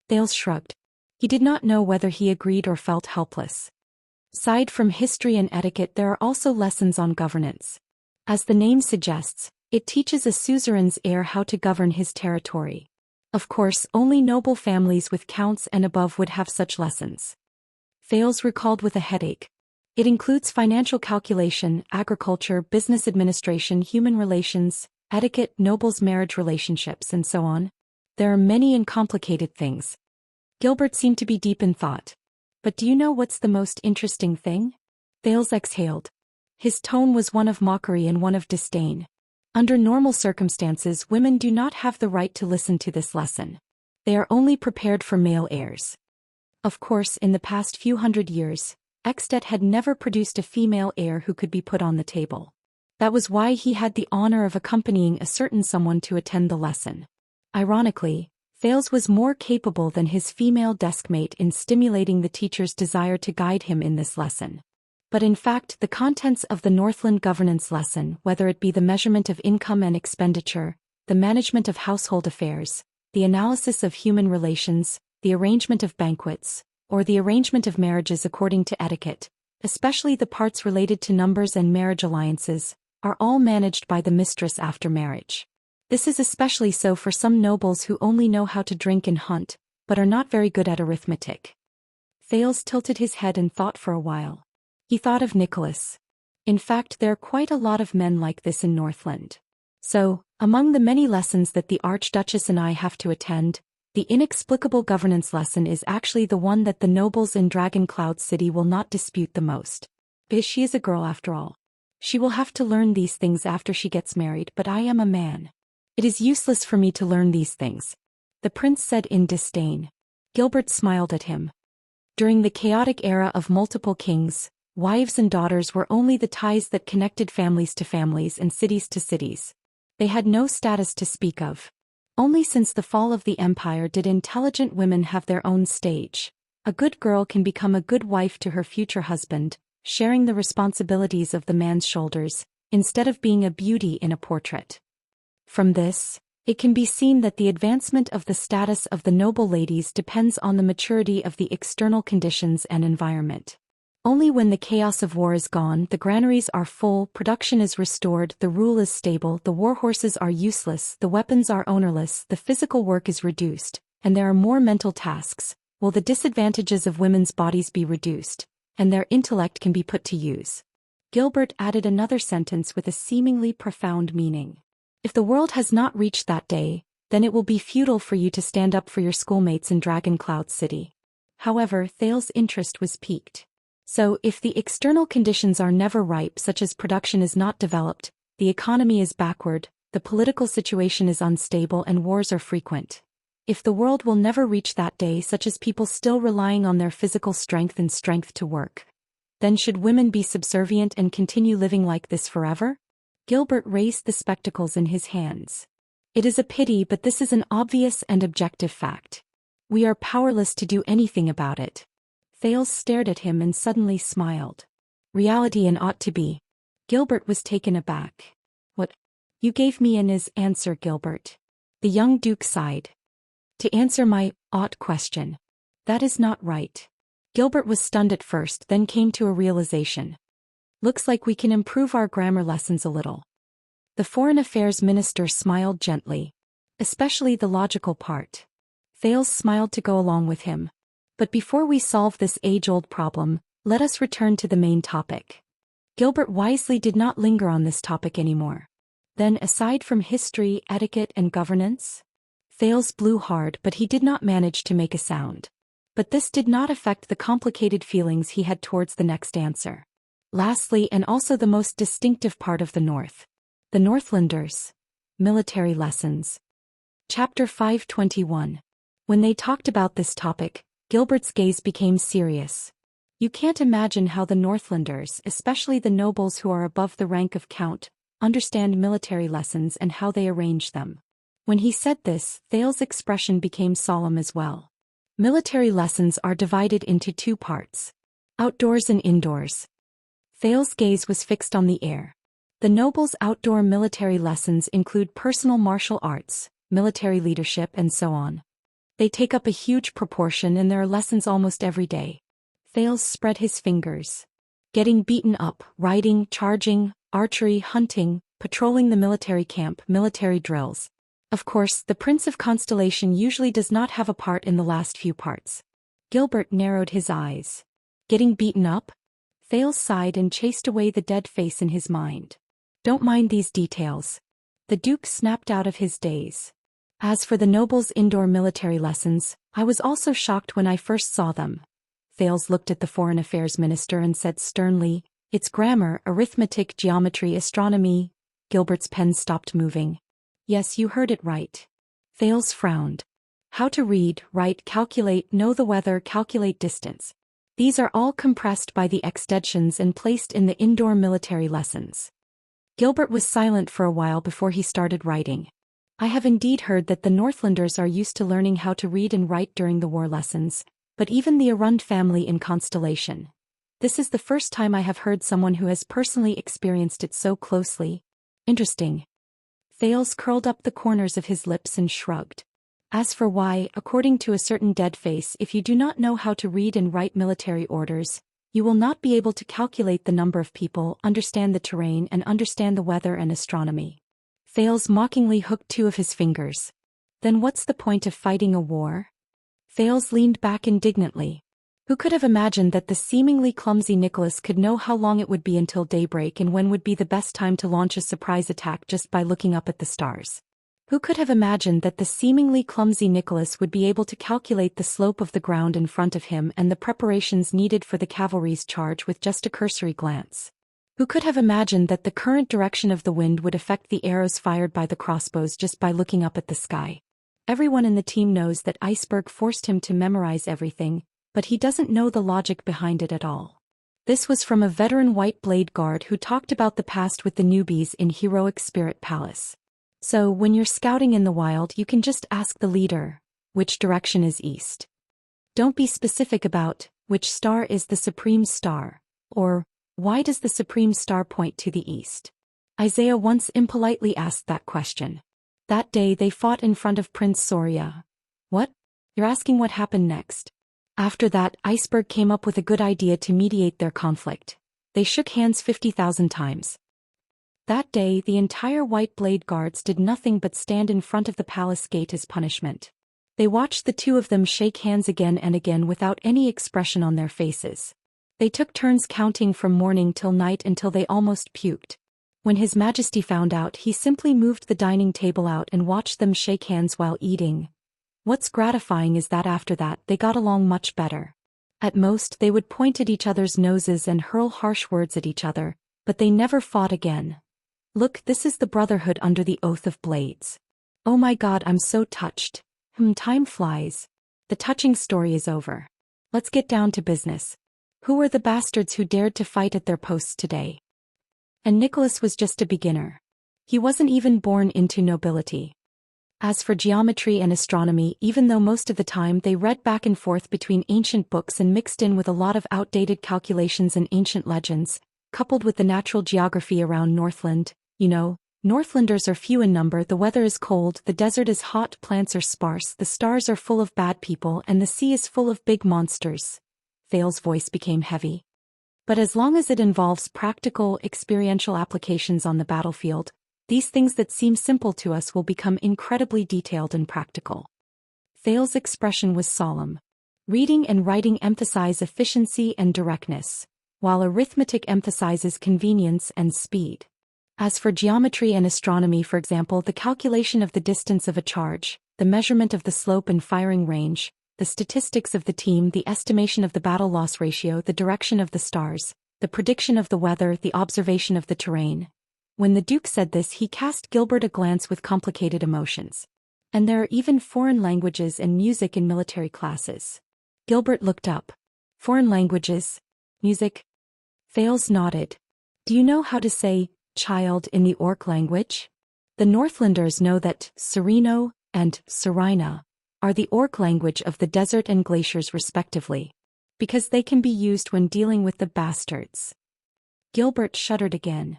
[SPEAKER 1] Thales shrugged. He did not know whether he agreed or felt helpless. Aside from history and etiquette, there are also lessons on governance. As the name suggests, it teaches a suzerain's heir how to govern his territory. Of course, only noble families with counts and above would have such lessons. Thales recalled with a headache. It includes financial calculation, agriculture, business administration, human relations, etiquette, nobles' marriage relationships, and so on. There are many and complicated things. Gilbert seemed to be deep in thought. But do you know what's the most interesting thing? Thales exhaled. His tone was one of mockery and one of disdain. Under normal circumstances, women do not have the right to listen to this lesson. They are only prepared for male heirs. Of course, in the past few hundred years, Extet had never produced a female heir who could be put on the table. That was why he had the honor of accompanying a certain someone to attend the lesson. Ironically, Thales was more capable than his female deskmate in stimulating the teacher's desire to guide him in this lesson. But in fact, the contents of the Northland governance lesson, whether it be the measurement of income and expenditure, the management of household affairs, the analysis of human relations, the arrangement of banquets, or the arrangement of marriages according to etiquette, especially the parts related to numbers and marriage alliances, are all managed by the mistress after marriage. This is especially so for some nobles who only know how to drink and hunt, but are not very good at arithmetic. Thales tilted his head and thought for a while. He thought of Nicholas. In fact, there are quite a lot of men like this in Northland. So, among the many lessons that the Archduchess and I have to attend, the inexplicable governance lesson is actually the one that the nobles in Dragon Cloud City will not dispute the most. Because she is a girl after all. She will have to learn these things after she gets married, but I am a man. It is useless for me to learn these things. The prince said in disdain. Gilbert smiled at him. During the chaotic era of multiple kings, wives and daughters were only the ties that connected families to families and cities to cities. They had no status to speak of. Only since the fall of the empire did intelligent women have their own stage. A good girl can become a good wife to her future husband, sharing the responsibilities of the man's shoulders, instead of being a beauty in a portrait. From this, it can be seen that the advancement of the status of the noble ladies depends on the maturity of the external conditions and environment. Only when the chaos of war is gone, the granaries are full, production is restored, the rule is stable, the war horses are useless, the weapons are ownerless, the physical work is reduced, and there are more mental tasks, will the disadvantages of women's bodies be reduced, and their intellect can be put to use. Gilbert added another sentence with a seemingly profound meaning. If the world has not reached that day, then it will be futile for you to stand up for your schoolmates in Dragon Cloud City. However, Thales' interest was piqued. So, if the external conditions are never ripe, such as production is not developed, the economy is backward, the political situation is unstable and wars are frequent. If the world will never reach that day, such as people still relying on their physical strength and strength to work, then should women be subservient and continue living like this forever? Gilbert raised the spectacles in his hands. It is a pity, but this is an obvious and objective fact. We are powerless to do anything about it. Thales stared at him and suddenly smiled. Reality and ought to be. Gilbert was taken aback. What? You gave me an answer, Gilbert. The young duke sighed. To answer my ought question. That is not right. Gilbert was stunned at first, then came to a realization. Looks like we can improve our grammar lessons a little. The foreign affairs minister smiled gently. Especially the logical part. Thales smiled to go along with him. But before we solve this age-old problem, let us return to the main topic. Gilbert wisely did not linger on this topic anymore. Then, aside from history, etiquette, and governance? Thales blew hard, but he did not manage to make a sound. But this did not affect the complicated feelings he had towards the next answer. Lastly, and also the most distinctive part of the North. The Northlanders. Military lessons. Chapter 521. When they talked about this topic, Gilbert's gaze became serious. You can't imagine how the Northlanders, especially the nobles who are above the rank of count, understand military lessons and how they arrange them. When he said this, Thales' expression became solemn as well. Military lessons are divided into two parts. Outdoors and indoors. Thales' gaze was fixed on the air. The nobles' outdoor military lessons include personal martial arts, military leadership, and so on. They take up a huge proportion and there are lessons almost every day. Thales spread his fingers. Getting beaten up, riding, charging, archery, hunting, patrolling the military camp, military drills. Of course, the Prince of Constellation usually does not have a part in the last few parts. Gilbert narrowed his eyes. Getting beaten up? Thales sighed and chased away the dead face in his mind. Don't mind these details. The Duke snapped out of his daze. As for the nobles' indoor military lessons, I was also shocked when I first saw them. Thales looked at the Foreign Affairs Minister and said sternly, "It's grammar, arithmetic, geometry, astronomy." Gilbert's pen stopped moving. "Yes, you heard it right." Thales frowned. How to read, write, calculate, know the weather, calculate distance. These are all compressed by the extensions and placed in the indoor military lessons. Gilbert was silent for a while before he started writing. I have indeed heard that the Northlanders are used to learning how to read and write during the war lessons, but even the Arund family in Constellation. This is the first time I have heard someone who has personally experienced it so closely. Interesting. Thales curled up the corners of his lips and shrugged. As for why, according to a certain dead face, if you do not know how to read and write military orders, you will not be able to calculate the number of people, understand the terrain, and understand the weather and astronomy. Thales mockingly hooked two of his fingers. Then what's the point of fighting a war? Thales leaned back indignantly. Who could have imagined that the seemingly clumsy Nicholas could know how long it would be until daybreak and when would be the best time to launch a surprise attack just by looking up at the stars? Who could have imagined that the seemingly clumsy Nicholas would be able to calculate the slope of the ground in front of him and the preparations needed for the cavalry's charge with just a cursory glance? Who could have imagined that the current direction of the wind would affect the arrows fired by the crossbows just by looking up at the sky? Everyone in the team knows that Iceberg forced him to memorize everything, but he doesn't know the logic behind it at all. This was from a veteran White Blade Guard who talked about the past with the newbies in Heroic Spirit Palace. So, when you're scouting in the wild, you can just ask the leader, which direction is east? Don't be specific about, which star is the supreme star, or, why does the supreme star point to the east? Isaiah once impolitely asked that question. That day they fought in front of Prince Soria. What? You're asking what happened next? After that, Iceberg came up with a good idea to mediate their conflict. They shook hands 50,000 times. That day the entire White Blade Guards did nothing but stand in front of the palace gate as punishment. They watched the two of them shake hands again and again without any expression on their faces. They took turns counting from morning till night until they almost puked. When His Majesty found out, he simply moved the dining table out and watched them shake hands while eating. What's gratifying is that after that they got along much better. At most they would point at each other's noses and hurl harsh words at each other, but they never fought again. Look, this is the Brotherhood under the Oath of Blades. Oh my God, I'm so touched. Time flies. The touching story is over. Let's get down to business. Who were the bastards who dared to fight at their posts today? And Nicholas was just a beginner. He wasn't even born into nobility. As for geometry and astronomy, even though most of the time they read back and forth between ancient books and mixed in with a lot of outdated calculations and ancient legends, coupled with the natural geography around Northland, Northlanders are few in number, the weather is cold, the desert is hot, plants are sparse, the stars are full of bad people, and the sea is full of big monsters. Thales' voice became heavy. But as long as it involves practical, experiential applications on the battlefield, these things that seem simple to us will become incredibly detailed and practical. Thales' expression was solemn. Reading and writing emphasize efficiency and directness, while arithmetic emphasizes convenience and speed. As for geometry and astronomy, for example, the calculation of the distance of a charge, the measurement of the slope and firing range, the statistics of the team, the estimation of the battle-loss ratio, the direction of the stars, the prediction of the weather, the observation of the terrain. When the Duke said this, he cast Gilbert a glance with complicated emotions. And there are even foreign languages and music in military classes. Gilbert looked up. Foreign languages? Music? Thales nodded. Do you know how to say child in the Orc language? The Northlanders know that Sereno and Serina are the Orc language of the desert and glaciers respectively, because they can be used when dealing with the bastards. Gilbert shuddered again.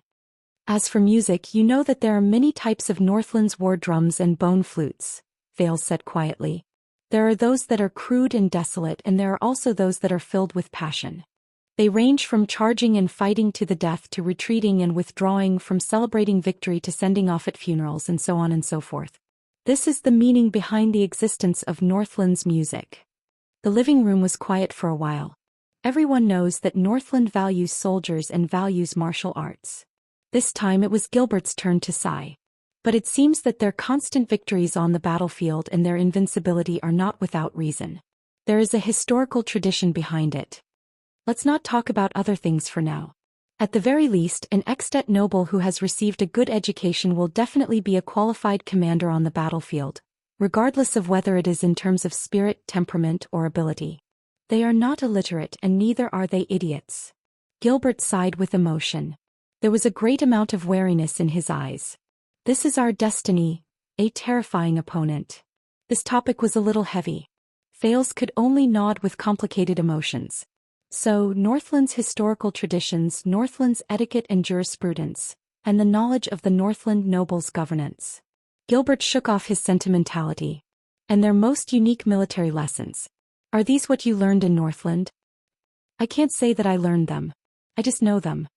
[SPEAKER 1] As for music, you know that there are many types of Northland's war drums and bone flutes, Thales said quietly. There are those that are crude and desolate, and there are also those that are filled with passion. They range from charging and fighting to the death to retreating and withdrawing, from celebrating victory to sending off at funerals, and so on and so forth. This is the meaning behind the existence of Northland's music. The living room was quiet for a while. Everyone knows that Northland values soldiers and values martial arts. This time it was Gilbert's turn to sigh. But it seems that their constant victories on the battlefield and their invincibility are not without reason. There is a historical tradition behind it. Let's not talk about other things for now. At the very least, an extant noble who has received a good education will definitely be a qualified commander on the battlefield, regardless of whether it is in terms of spirit, temperament, or ability. They are not illiterate, and neither are they idiots. Gilbert sighed with emotion. There was a great amount of wariness in his eyes. This is our destiny, a terrifying opponent. This topic was a little heavy. Thales could only nod with complicated emotions. So, Northland's historical traditions, Northland's etiquette and jurisprudence, and the knowledge of the Northland nobles' governance. Gilbert shook off his sentimentality. And their most unique military lessons. Are these what you learned in Northland? I can't say that I learned them. I just know them.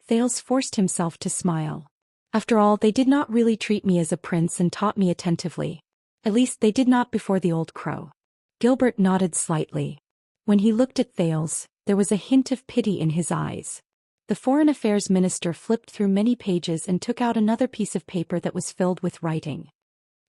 [SPEAKER 1] Thales forced himself to smile. After all, they did not really treat me as a prince and taught me attentively. At least they did not before the old crow. Gilbert nodded slightly. When he looked at Thales, there was a hint of pity in his eyes. The Foreign Affairs Minister flipped through many pages and took out another piece of paper that was filled with writing.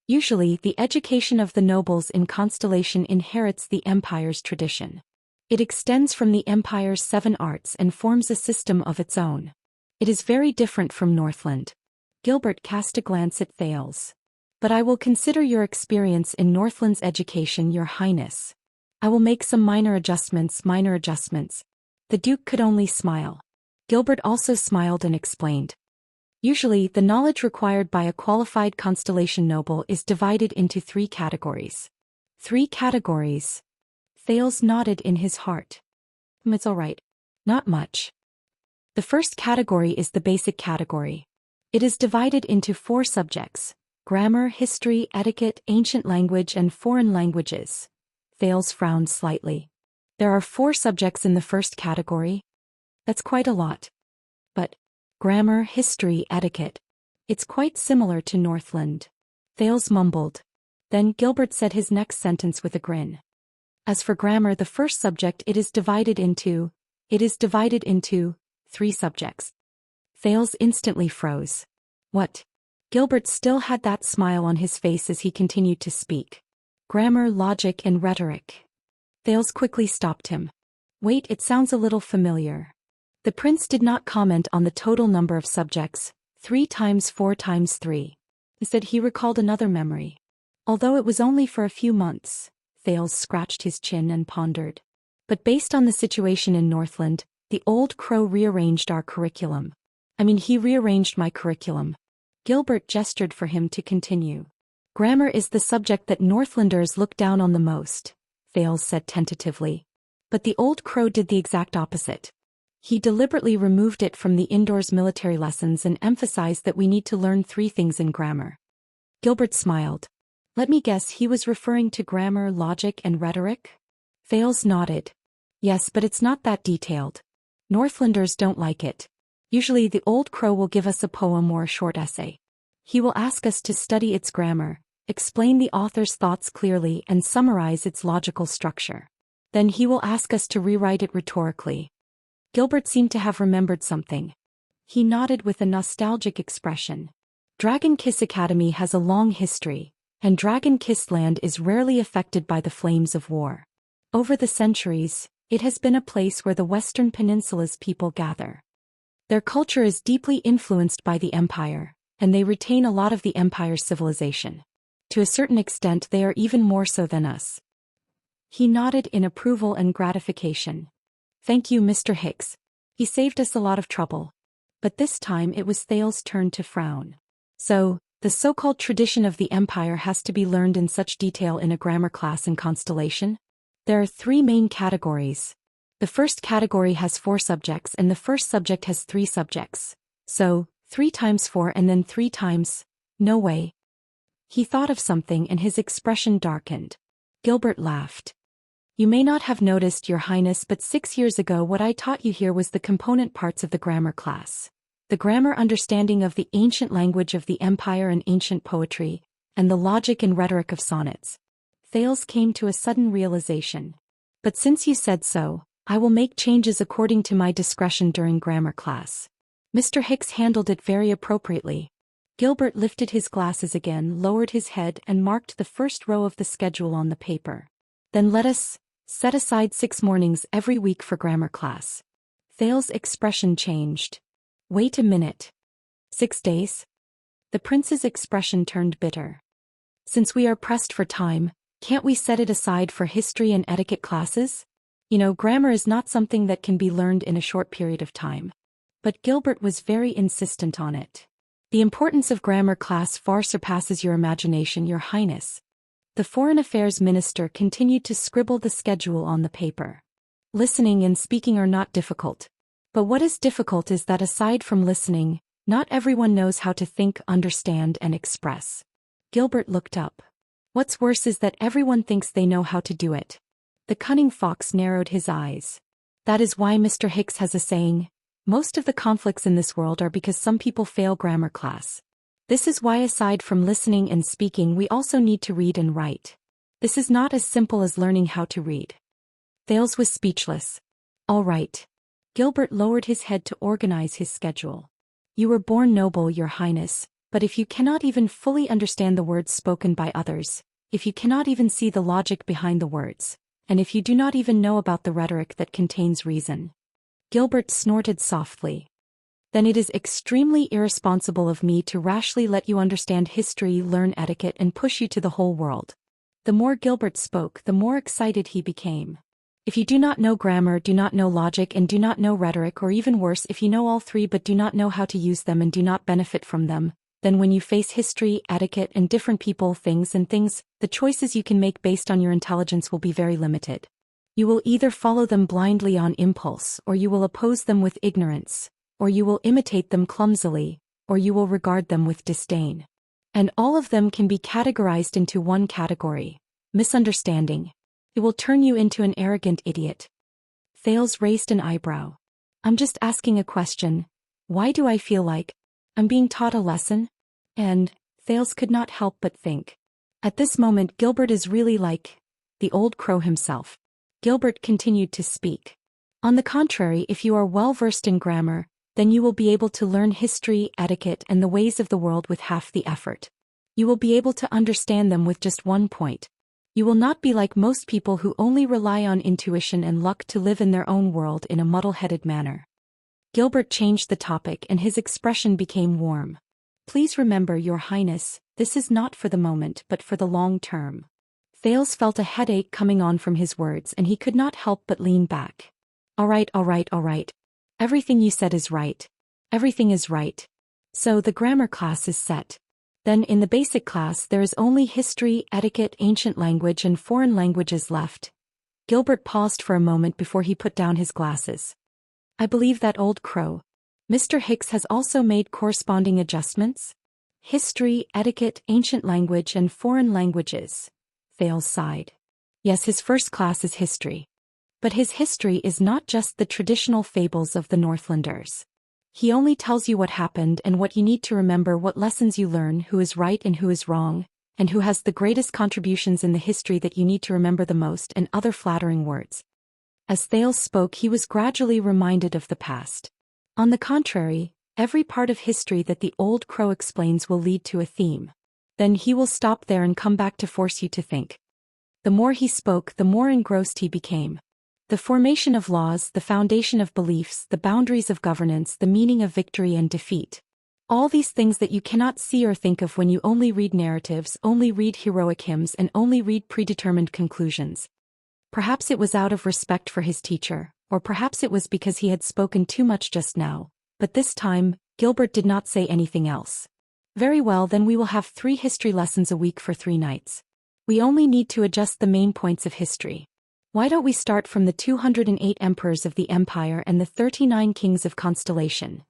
[SPEAKER 1] Usually, the education of the nobles in Constellation inherits the Empire's tradition. It extends from the Empire's 7 arts and forms a system of its own. It is very different from Northland. Gilbert cast a glance at Thales. But I will consider your experience in Northland's education, Your Highness. I will make some minor adjustments. The Duke could only smile. Gilbert also smiled and explained. Usually, the knowledge required by a qualified Constellation noble is divided into 3 categories. 3 categories? Thales nodded in his heart. It's all right. Not much. The first category is the basic category. It is divided into 4 subjects: grammar, history, etiquette, ancient language, and foreign languages. Thales frowned slightly. There are 4 subjects in the first category. That's quite a lot. But grammar, history, etiquette. It's quite similar to Northland. Thales mumbled. Then Gilbert said his next sentence with a grin. As for grammar, the first subject, it is divided into 3 subjects. Thales instantly froze. What? Gilbert still had that smile on his face as he continued to speak. Grammar, logic, and rhetoric. Thales quickly stopped him. Wait, it sounds a little familiar. The prince did not comment on the total number of subjects, 3 times 4 times 3. Instead, he recalled another memory. Although it was only for a few months, Thales scratched his chin and pondered. But based on the situation in Northland, the old crow rearranged our curriculum. He rearranged my curriculum. Gilbert gestured for him to continue. Grammar is the subject that Northlanders look down on the most, Thales said tentatively. But the old crow did the exact opposite. He deliberately removed it from the indoors military lessons and emphasized that we need to learn 3 things in grammar. Gilbert smiled. Let me guess, he was referring to grammar, logic, and rhetoric? Thales nodded. Yes, but it's not that detailed. Northlanders don't like it. Usually the old crow will give us a poem or a short essay. He will ask us to study its grammar, explain the author's thoughts clearly, and summarize its logical structure. Then he will ask us to rewrite it rhetorically. Gilbert seemed to have remembered something. He nodded with a nostalgic expression. Dragon Kiss Academy has a long history, and Dragon Kiss Land is rarely affected by the flames of war. Over the centuries, it has been a place where the Western Peninsula's people gather. Their culture is deeply influenced by the Empire, and they retain a lot of the Empire's civilization. To a certain extent, they are even more so than us. He nodded in approval and gratification. Thank you, Mr. Hicks. He saved us a lot of trouble. But this time it was Thales' turn to frown. So, the so-called tradition of the Empire has to be learned in such detail in a grammar class in Constellation? There are 3 main categories. The first category has 4 subjects and the first subject has 3 subjects. So, 3 times 4 and then 3 times... No way. He thought of something and his expression darkened. Gilbert laughed. You may not have noticed, Your Highness, but 6 years ago what I taught you here was the component parts of the grammar class. The grammar understanding of the ancient language of the empire and ancient poetry, and the logic and rhetoric of sonnets. Thales came to a sudden realization. But since you said so, I will make changes according to my discretion during grammar class. Mr. Hicks handled it very appropriately. Gilbert lifted his glasses again, lowered his head and marked the first row of the schedule on the paper. Then let us set aside 6 mornings every week for grammar class. Thales' expression changed. Wait a minute. 6 days? The prince's expression turned bitter. Since we are pressed for time, can't we set it aside for history and etiquette classes? You know, grammar is not something that can be learned in a short period of time. But Gilbert was very insistent on it. The importance of grammar class far surpasses your imagination, Your Highness. The Foreign Affairs Minister continued to scribble the schedule on the paper. Listening and speaking are not difficult. But what is difficult is that aside from listening, not everyone knows how to think, understand, and express. Gilbert looked up. What's worse is that everyone thinks they know how to do it. The cunning fox narrowed his eyes. That is why Mr. Hicks has a saying, most of the conflicts in this world are because some people fail grammar class. This is why aside from listening and speaking we also need to read and write. This is not as simple as learning how to read. Thales was speechless. All right. Gilbert lowered his head to organize his schedule. You were born noble, Your Highness, but if you cannot even fully understand the words spoken by others, if you cannot even see the logic behind the words, and if you do not even know about the rhetoric that contains reason. Gilbert snorted softly. Then it is extremely irresponsible of me to rashly let you understand history, learn etiquette, and push you to the whole world. The more Gilbert spoke, the more excited he became. If you do not know grammar, do not know logic, and do not know rhetoric, or even worse, if you know all three but do not know how to use them and do not benefit from them, then when you face history, etiquette, and different people, things, the choices you can make based on your intelligence will be very limited. You will either follow them blindly on impulse, or you will oppose them with ignorance, or you will imitate them clumsily, or you will regard them with disdain. And all of them can be categorized into one category: misunderstanding. It will turn you into an arrogant idiot. Thales raised an eyebrow. I'm just asking a question. Why do I feel like I'm being taught a lesson? And Thales could not help but think. At this moment Gilbert is really like the old crow himself. Gilbert continued to speak. On the contrary, if you are well versed in grammar, then you will be able to learn history, etiquette, and the ways of the world with half the effort. You will be able to understand them with just 1 point. You will not be like most people who only rely on intuition and luck to live in their own world in a muddle-headed manner. Gilbert changed the topic and his expression became warm. Please remember, Your Highness, this is not for the moment but for the long term. Thales felt a headache coming on from his words and he could not help but lean back. All right. Everything you said is right. Everything is right. So the grammar class is set. Then in the basic class there is only history, etiquette, ancient language and foreign languages left. Gilbert paused for a moment before he put down his glasses. I believe that old crow. Mr. Hicks has also made corresponding adjustments? History, etiquette, ancient language and foreign languages. Thales sighed. Yes, his first class is history. But his history is not just the traditional fables of the Northlanders. He only tells you what happened and what you need to remember, what lessons you learn, who is right and who is wrong, and who has the greatest contributions in the history that you need to remember the most, and other flattering words. As Thales spoke, he was gradually reminded of the past. On the contrary, every part of history that the old crow explains will lead to a theme. Then he will stop there and come back to force you to think. The more he spoke, the more engrossed he became. The formation of laws, the foundation of beliefs, the boundaries of governance, the meaning of victory and defeat. All these things that you cannot see or think of when you only read narratives, only read heroic hymns, and only read predetermined conclusions. Perhaps it was out of respect for his teacher, or perhaps it was because he had spoken too much just now, but this time, Gilbert did not say anything else. Very well, then we will have 3 history lessons a week for 3 nights. We only need to adjust the main points of history. Why don't we start from the 208 emperors of the empire and the 39 kings of constellation?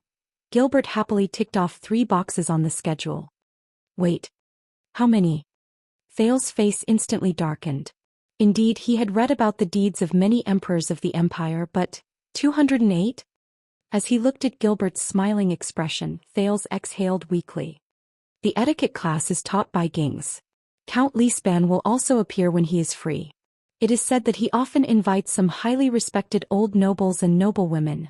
[SPEAKER 1] Gilbert happily ticked off 3 boxes on the schedule. Wait. How many? Thales' face instantly darkened. Indeed, he had read about the deeds of many emperors of the empire, but 208? As he looked at Gilbert's smiling expression, Thales exhaled weakly. The etiquette class is taught by Gings. Count Liesban will also appear when he is free. It is said that he often invites some highly respected old nobles and noblewomen,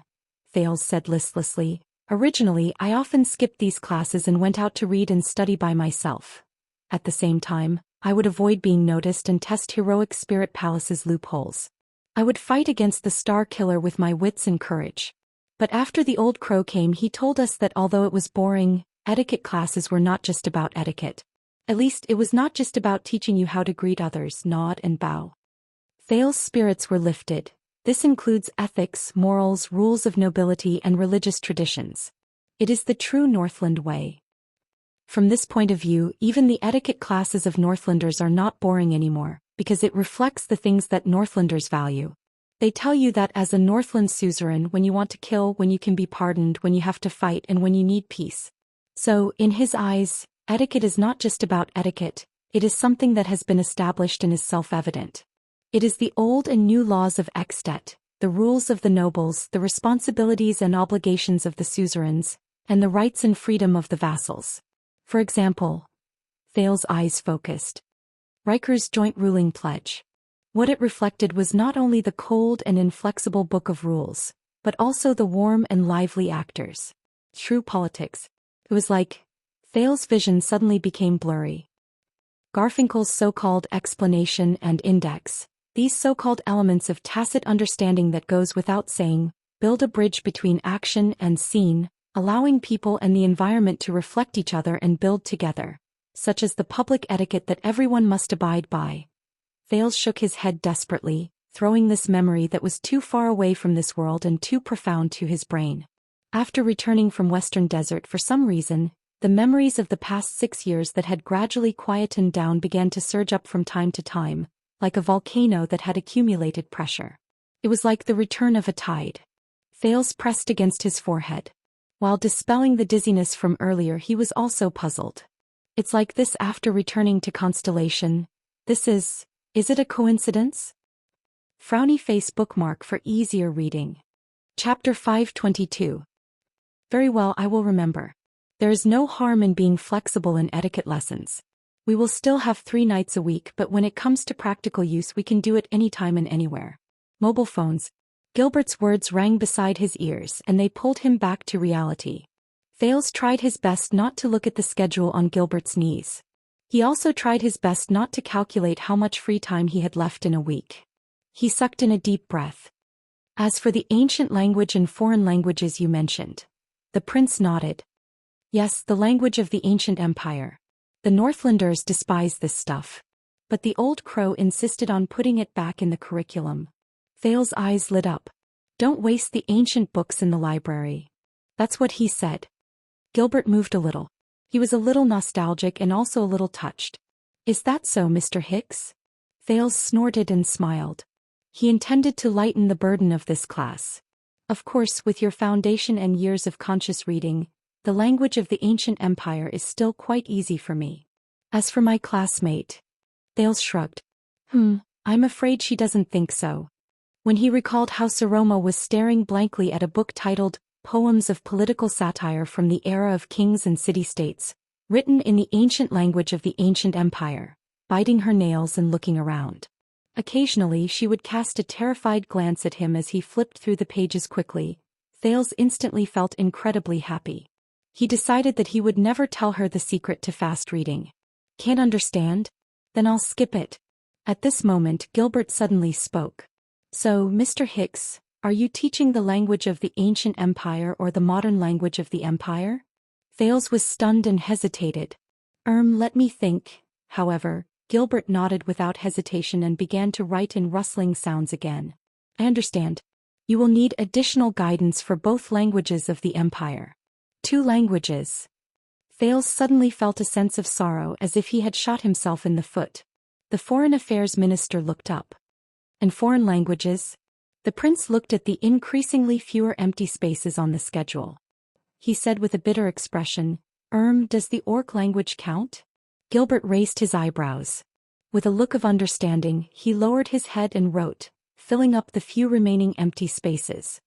[SPEAKER 1] Thales said listlessly. Originally, I often skipped these classes and went out to read and study by myself. At the same time, I would avoid being noticed and test heroic spirit palaces' loopholes. I would fight against the star killer with my wits and courage. But after the old crow came, he told us that although it was boring, etiquette classes were not just about etiquette. At least it was not just about teaching you how to greet others, nod and bow. Thales' spirits were lifted. This includes ethics, morals, rules of nobility, and religious traditions. It is the true Northland way. From this point of view, even the etiquette classes of Northlanders are not boring anymore, because it reflects the things that Northlanders value. They tell you that as a Northland suzerain, when you want to kill, when you can be pardoned, when you have to fight, and when you need peace. So, in his eyes, etiquette is not just about etiquette, it is something that has been established and is self-evident. It is the old and new laws of Extet, the rules of the nobles, the responsibilities and obligations of the suzerains, and the rights and freedom of the vassals. For example, Thales' eyes focused. Riker's joint ruling pledge. What it reflected was not only the cold and inflexible book of rules, but also the warm and lively actors. True politics. It was like, Thales' vision suddenly became blurry. Garfinkel's so-called explanation and index, these so-called elements of tacit understanding that goes without saying, build a bridge between action and scene, allowing people and the environment to reflect each other and build together, such as the public etiquette that everyone must abide by. Thales shook his head desperately, throwing this memory that was too far away from this world and too profound to his brain. After returning from Western Desert for some reason, the memories of the past 6 years that had gradually quietened down began to surge up from time to time, like a volcano that had accumulated pressure. It was like the return of a tide. Thales pressed against his forehead. While dispelling the dizziness from earlier, he was also puzzled. It's like this after returning to Constellation. This is it a coincidence? Frowny face bookmark for easier reading. Chapter 522. Very well, I will remember. There is no harm in being flexible in etiquette lessons. We will still have 3 nights a week, but when it comes to practical use, we can do it anytime and anywhere. Mobile phones. Gilbert's words rang beside his ears, and they pulled him back to reality. Thales tried his best not to look at the schedule on Gilbert's knees. He also tried his best not to calculate how much free time he had left in a week. He sucked in a deep breath. As for the ancient language and foreign languages you mentioned, the prince nodded. Yes, the language of the ancient empire. The Northlanders despise this stuff. But the old crow insisted on putting it back in the curriculum. Thales' eyes lit up. Don't waste the ancient books in the library. That's what he said. Gilbert moved a little. He was a little nostalgic and also a little touched. Is that so, Mr. Hicks? Thales snorted and smiled. He intended to lighten the burden of this class. Of course, with your foundation and years of conscious reading, the language of the ancient empire is still quite easy for me. As for my classmate, Thales shrugged. I'm afraid she doesn't think so. When he recalled how Saroma was staring blankly at a book titled Poems of Political Satire from the Era of Kings and City-States, written in the ancient language of the ancient empire, biting her nails and looking around. Occasionally she would cast a terrified glance at him as he flipped through the pages quickly. Thales instantly felt incredibly happy. He decided that he would never tell her the secret to fast reading. Can't understand? Then I'll skip it. At this moment Gilbert suddenly spoke. So, Mr. Hicks, are you teaching the language of the ancient empire or the modern language of the empire? Thales was stunned and hesitated. Let me think. However, Gilbert nodded without hesitation and began to write in rustling sounds again. I understand. You will need additional guidance for both languages of the empire. 2 languages. Thales suddenly felt a sense of sorrow as if he had shot himself in the foot. The foreign affairs minister looked up. And foreign languages? The prince looked at the increasingly fewer empty spaces on the schedule. He said with a bitter expression, does the Orc language count? Gilbert raised his eyebrows. With a look of understanding, he lowered his head and wrote, filling up the few remaining empty spaces.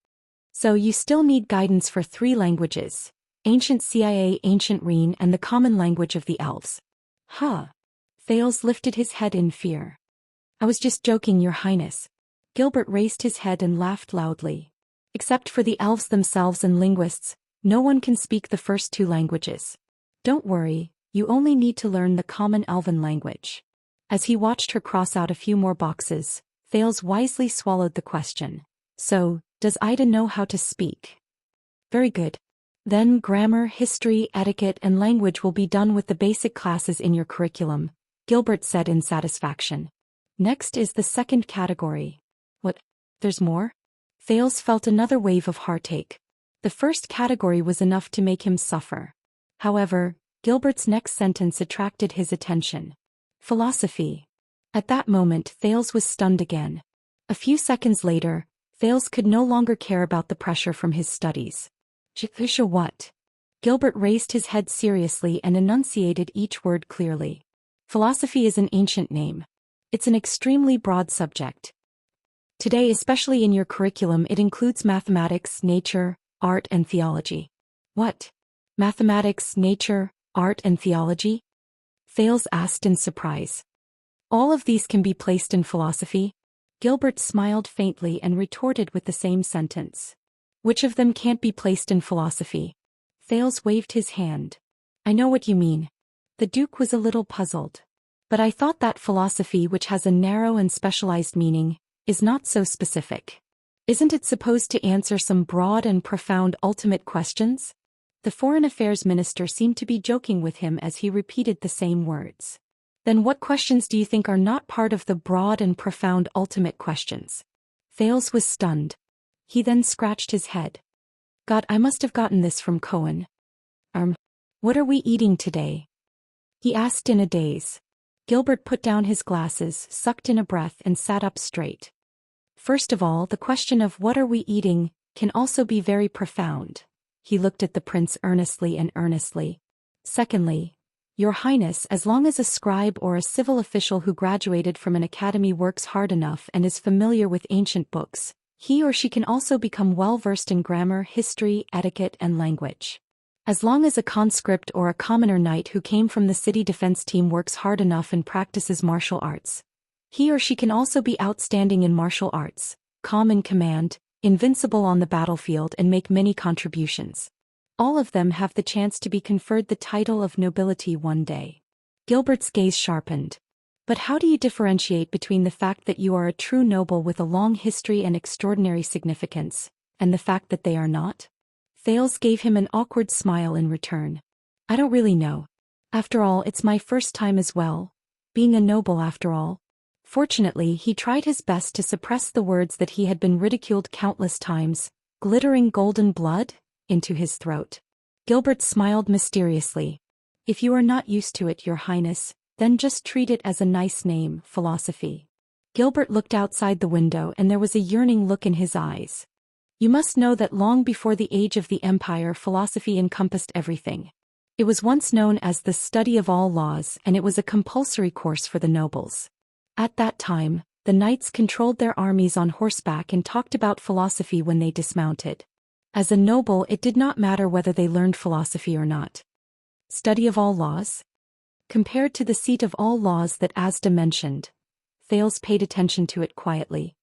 [SPEAKER 1] So you still need guidance for 3 languages: Ancient Cia, Ancient Reen, and the common language of the elves. Huh. Thales lifted his head in fear. I was just joking, Your Highness. Gilbert raised his head and laughed loudly. Except for the elves themselves and linguists, no one can speak the first 2 languages. Don't worry, you only need to learn the common elven language. As he watched her cross out a few more boxes, Thales wisely swallowed the question. So, does Ida know how to speak? Very good. Then grammar, history, etiquette, and language will be done with the basic classes in your curriculum, Gilbert said in satisfaction. Next is the second category. What? There's more? Thales felt another wave of heartache. The first category was enough to make him suffer. However, Gilbert's next sentence attracted his attention. Philosophy. At that moment, Thales was stunned again. A few seconds later, Thales could no longer care about the pressure from his studies. Xianxia what? Gilbert raised his head seriously and enunciated each word clearly. Philosophy is an ancient name. It's an extremely broad subject. Today, especially in your curriculum, it includes mathematics, nature, art, and theology. What? Mathematics, nature, art, and theology? Thales asked in surprise. All of these can be placed in philosophy? Gilbert smiled faintly and retorted with the same sentence. Which of them can't be placed in philosophy? Thales waved his hand. I know what you mean. The Duke was a little puzzled. But I thought that philosophy, which has a narrow and specialized meaning, is not so specific. Isn't it supposed to answer some broad and profound ultimate questions? The Foreign Affairs Minister seemed to be joking with him as he repeated the same words. Then what questions do you think are not part of the broad and profound ultimate questions? Thales was stunned. He then scratched his head. God, I must have gotten this from Cohen. What are we eating today? He asked in a daze. Gilbert put down his glasses, sucked in a breath, and sat up straight. First of all, the question of what are we eating can also be very profound. He looked at the prince earnestly and earnestly. Secondly, Your Highness, as long as a scribe or a civil official who graduated from an academy works hard enough and is familiar with ancient books, he or she can also become well-versed in grammar, history, etiquette, and language. As long as a conscript or a commoner knight who came from the city defense team works hard enough and practices martial arts, he or she can also be outstanding in martial arts, calm in command, invincible on the battlefield, and make many contributions. All of them have the chance to be conferred the title of nobility one day. Gilbert's gaze sharpened. But how do you differentiate between the fact that you are a true noble with a long history and extraordinary significance, and the fact that they are not? Thales gave him an awkward smile in return. I don't really know. After all, it's my first time as well, being a noble after all. Fortunately, he tried his best to suppress the words that he had been ridiculed countless times, glittering golden blood, into his throat. Gilbert smiled mysteriously. If you are not used to it, Your Highness, then just treat it as a nice name, philosophy. Gilbert looked outside the window and there was a yearning look in his eyes. You must know that long before the age of the Empire, philosophy encompassed everything. It was once known as the study of all laws, and it was a compulsory course for the nobles. At that time, the knights controlled their armies on horseback and talked about philosophy when they dismounted. As a noble, it did not matter whether they learned philosophy or not. Study of all laws? Compared to the seat of all laws that Asda mentioned, Thales paid attention to it quietly.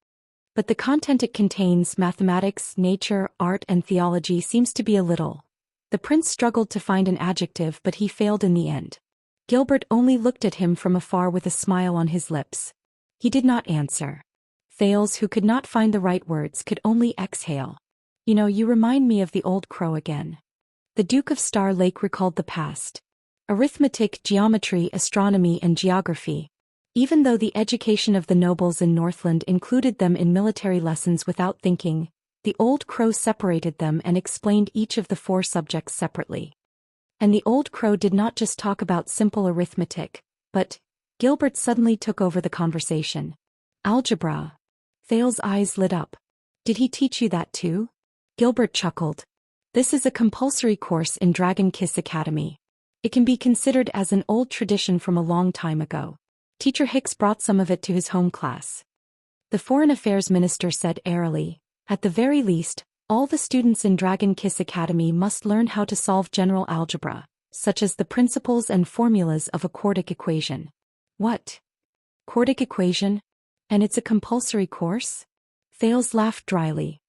[SPEAKER 1] But the content it contains, mathematics, nature, art, and theology, seems to be a little. The prince struggled to find an adjective, but he failed in the end. Gilbert only looked at him from afar with a smile on his lips. He did not answer. Thales, who could not find the right words, could only exhale. You know, you remind me of the old crow again. The Duke of Star Lake recalled the past. Arithmetic, geometry, astronomy, and geography. Even though the education of the nobles in Northland included them in military lessons without thinking, the old crow separated them and explained each of the 4 subjects separately. And the old crow did not just talk about simple arithmetic, but Gilbert suddenly took over the conversation. Algebra. Thales' eyes lit up. Did he teach you that too? Gilbert chuckled. This is a compulsory course in Dragon Kiss Academy. It can be considered as an old tradition from a long time ago. Teacher Hicks brought some of it to his home class. The Foreign Affairs Minister said airily, "At the very least, all the students in Dragon Kiss Academy must learn how to solve general algebra, such as the principles and formulas of a quartic equation." What? Quartic equation? And it's a compulsory course? Thales laughed dryly.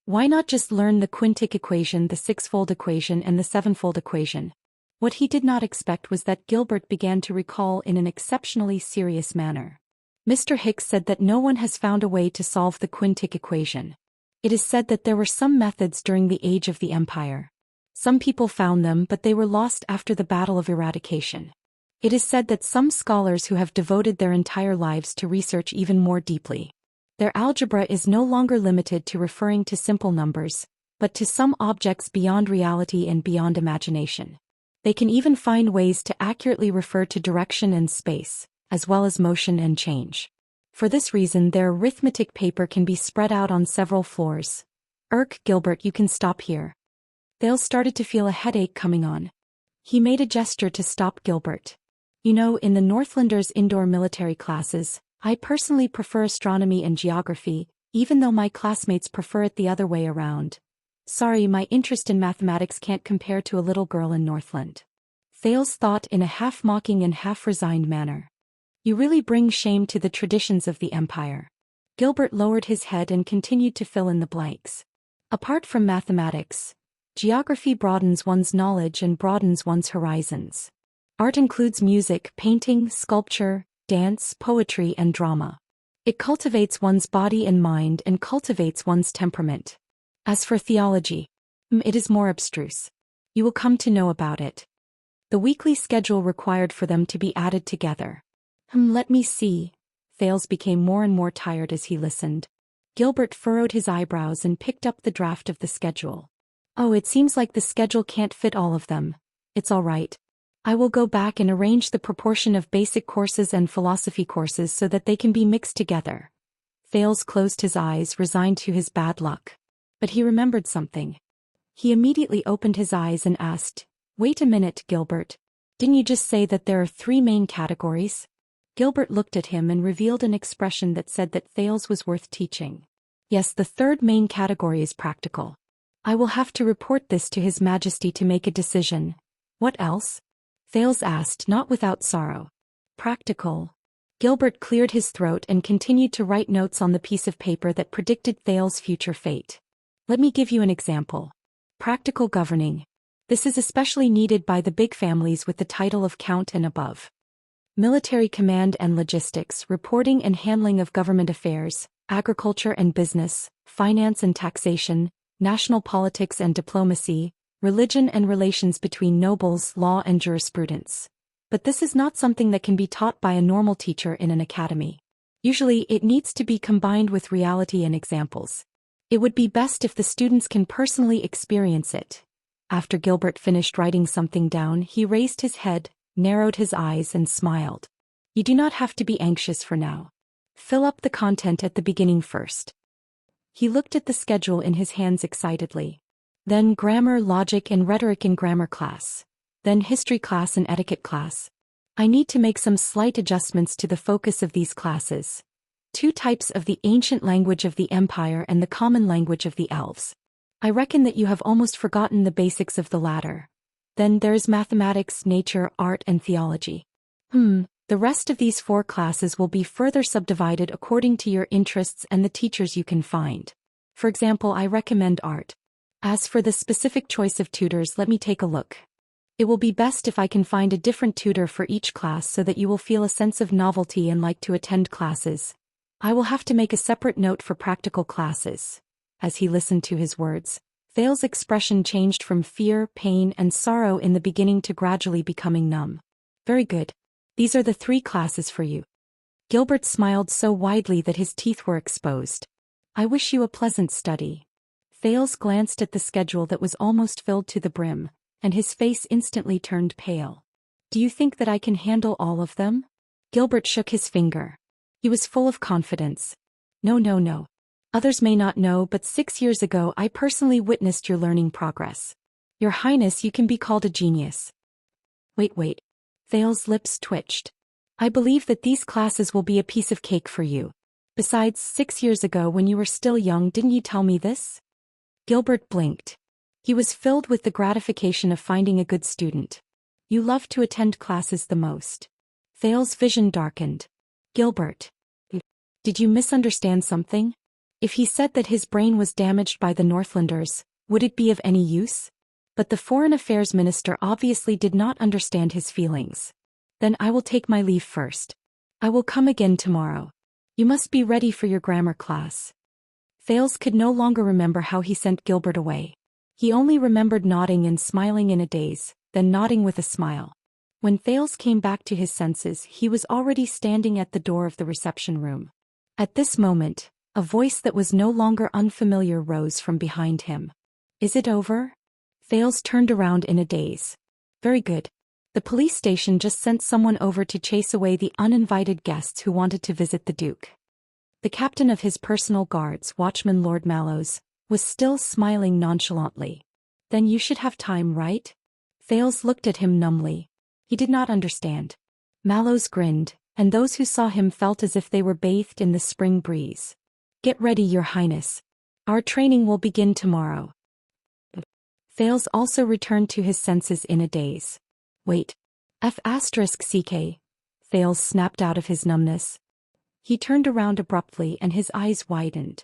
[SPEAKER 1] Why not just learn the quintic equation, the sixfold equation, and the sevenfold equation? What he did not expect was that Gilbert began to recall in an exceptionally serious manner. Mr. Hicks said that no one has found a way to solve the quintic equation. It is said that there were some methods during the age of the Empire. Some people found them, but they were lost after the Battle of Eradication. It is said that some scholars who have devoted their entire lives to research even more deeply. Their algebra is no longer limited to referring to simple numbers, but to some objects beyond reality and beyond imagination. They can even find ways to accurately refer to direction and space, as well as motion and change. For this reason, their arithmetic paper can be spread out on several floors. Gilbert, you can stop here. Thales started to feel a headache coming on. He made a gesture to stop Gilbert. You know, in the Northlanders' indoor military classes, I personally prefer astronomy and geography, even though my classmates prefer it the other way around. Sorry, my interest in mathematics can't compare to a little girl in Northland. Thales thought in a half-mocking and half-resigned manner. You really bring shame to the traditions of the Empire. Gilbert lowered his head and continued to fill in the blanks. Apart from mathematics, geography broadens one's knowledge and broadens one's horizons. Art includes music, painting, sculpture, dance, poetry, and drama. It cultivates one's body and mind and cultivates one's temperament. As for theology, it is more abstruse. You will come to know about it. The weekly schedule required for them to be added together. Let me see. Thales became more and more tired as he listened. Gilbert furrowed his eyebrows and picked up the draft of the schedule. Oh, it seems like the schedule can't fit all of them. It's all right. I will go back and arrange the proportion of basic courses and philosophy courses so that they can be mixed together. Thales closed his eyes, resigned to his bad luck. But he remembered something. He immediately opened his eyes and asked, "Wait a minute, Gilbert. Didn't you just say that there are 3 main categories?" Gilbert looked at him and revealed an expression that said that Thales was worth teaching. Yes, the 3rd main category is practical. I will have to report this to His Majesty to make a decision. What else? Thales asked, not without sorrow. Practical. Gilbert cleared his throat and continued to write notes on the piece of paper that predicted Thales' future fate. Let me give you an example. Practical governing. This is especially needed by the big families with the title of Count and above. Military command and logistics, reporting and handling of government affairs, agriculture and business, finance and taxation, national politics and diplomacy, religion and relations between nobles, law and jurisprudence. But this is not something that can be taught by a normal teacher in an academy. Usually it needs to be combined with reality and examples. It would be best if the students can personally experience it. After Gilbert finished writing something down, he raised his head, narrowed his eyes and smiled. You do not have to be anxious for now. Fill up the content at the beginning first. He looked at the schedule in his hands excitedly. Then grammar, logic and rhetoric in grammar class. Then history class and etiquette class. I need to make some slight adjustments to the focus of these classes. 2 types of the ancient language of the Empire and the common language of the elves. I reckon that you have almost forgotten the basics of the latter. Then there is mathematics, nature, art and theology. The rest of these 4 classes will be further subdivided according to your interests and the teachers you can find. For example, I recommend art. As for the specific choice of tutors, let me take a look. It will be best if I can find a different tutor for each class so that you will feel a sense of novelty and like to attend classes. I will have to make a separate note for practical classes. As he listened to his words, Thales' expression changed from fear, pain, and sorrow in the beginning to gradually becoming numb. Very good. These are the 3 classes for you. Gilbert smiled so widely that his teeth were exposed. I wish you a pleasant study. Thales glanced at the schedule that was almost filled to the brim, and his face instantly turned pale. Do you think that I can handle all of them? Gilbert shook his finger. He was full of confidence. No. Others may not know, but 6 years ago I personally witnessed your learning progress. Your Highness, you can be called a genius. Wait. Thales' lips twitched. I believe that these classes will be a piece of cake for you. Besides, 6 years ago when you were still young, didn't you tell me this? Gilbert blinked. He was filled with the gratification of finding a good student. You love to attend classes the most. Thales's vision darkened. Gilbert. Did you misunderstand something? If he said that his brain was damaged by the Northlanders, would it be of any use? But the Foreign Affairs Minister obviously did not understand his feelings. Then I will take my leave first. I will come again tomorrow. You must be ready for your grammar class. Thales could no longer remember how he sent Gilbert away. He only remembered nodding and smiling in a daze, then nodding with a smile. When Thales came back to his senses, he was already standing at the door of the reception room. At this moment, a voice that was no longer unfamiliar rose from behind him. Is it over? Thales turned around in a daze. Very good. The police station just sent someone over to chase away the uninvited guests who wanted to visit the Duke. The captain of his personal guards, Watchman Lord Mallows, was still smiling nonchalantly. Then you should have time, right? Thales looked at him numbly. He did not understand. Mallows grinned, and those who saw him felt as if they were bathed in the spring breeze. Get ready, Your Highness. Our training will begin tomorrow. Thales also returned to his senses in a daze. Wait. F***ck. Thales snapped out of his numbness. He turned around abruptly and his eyes widened.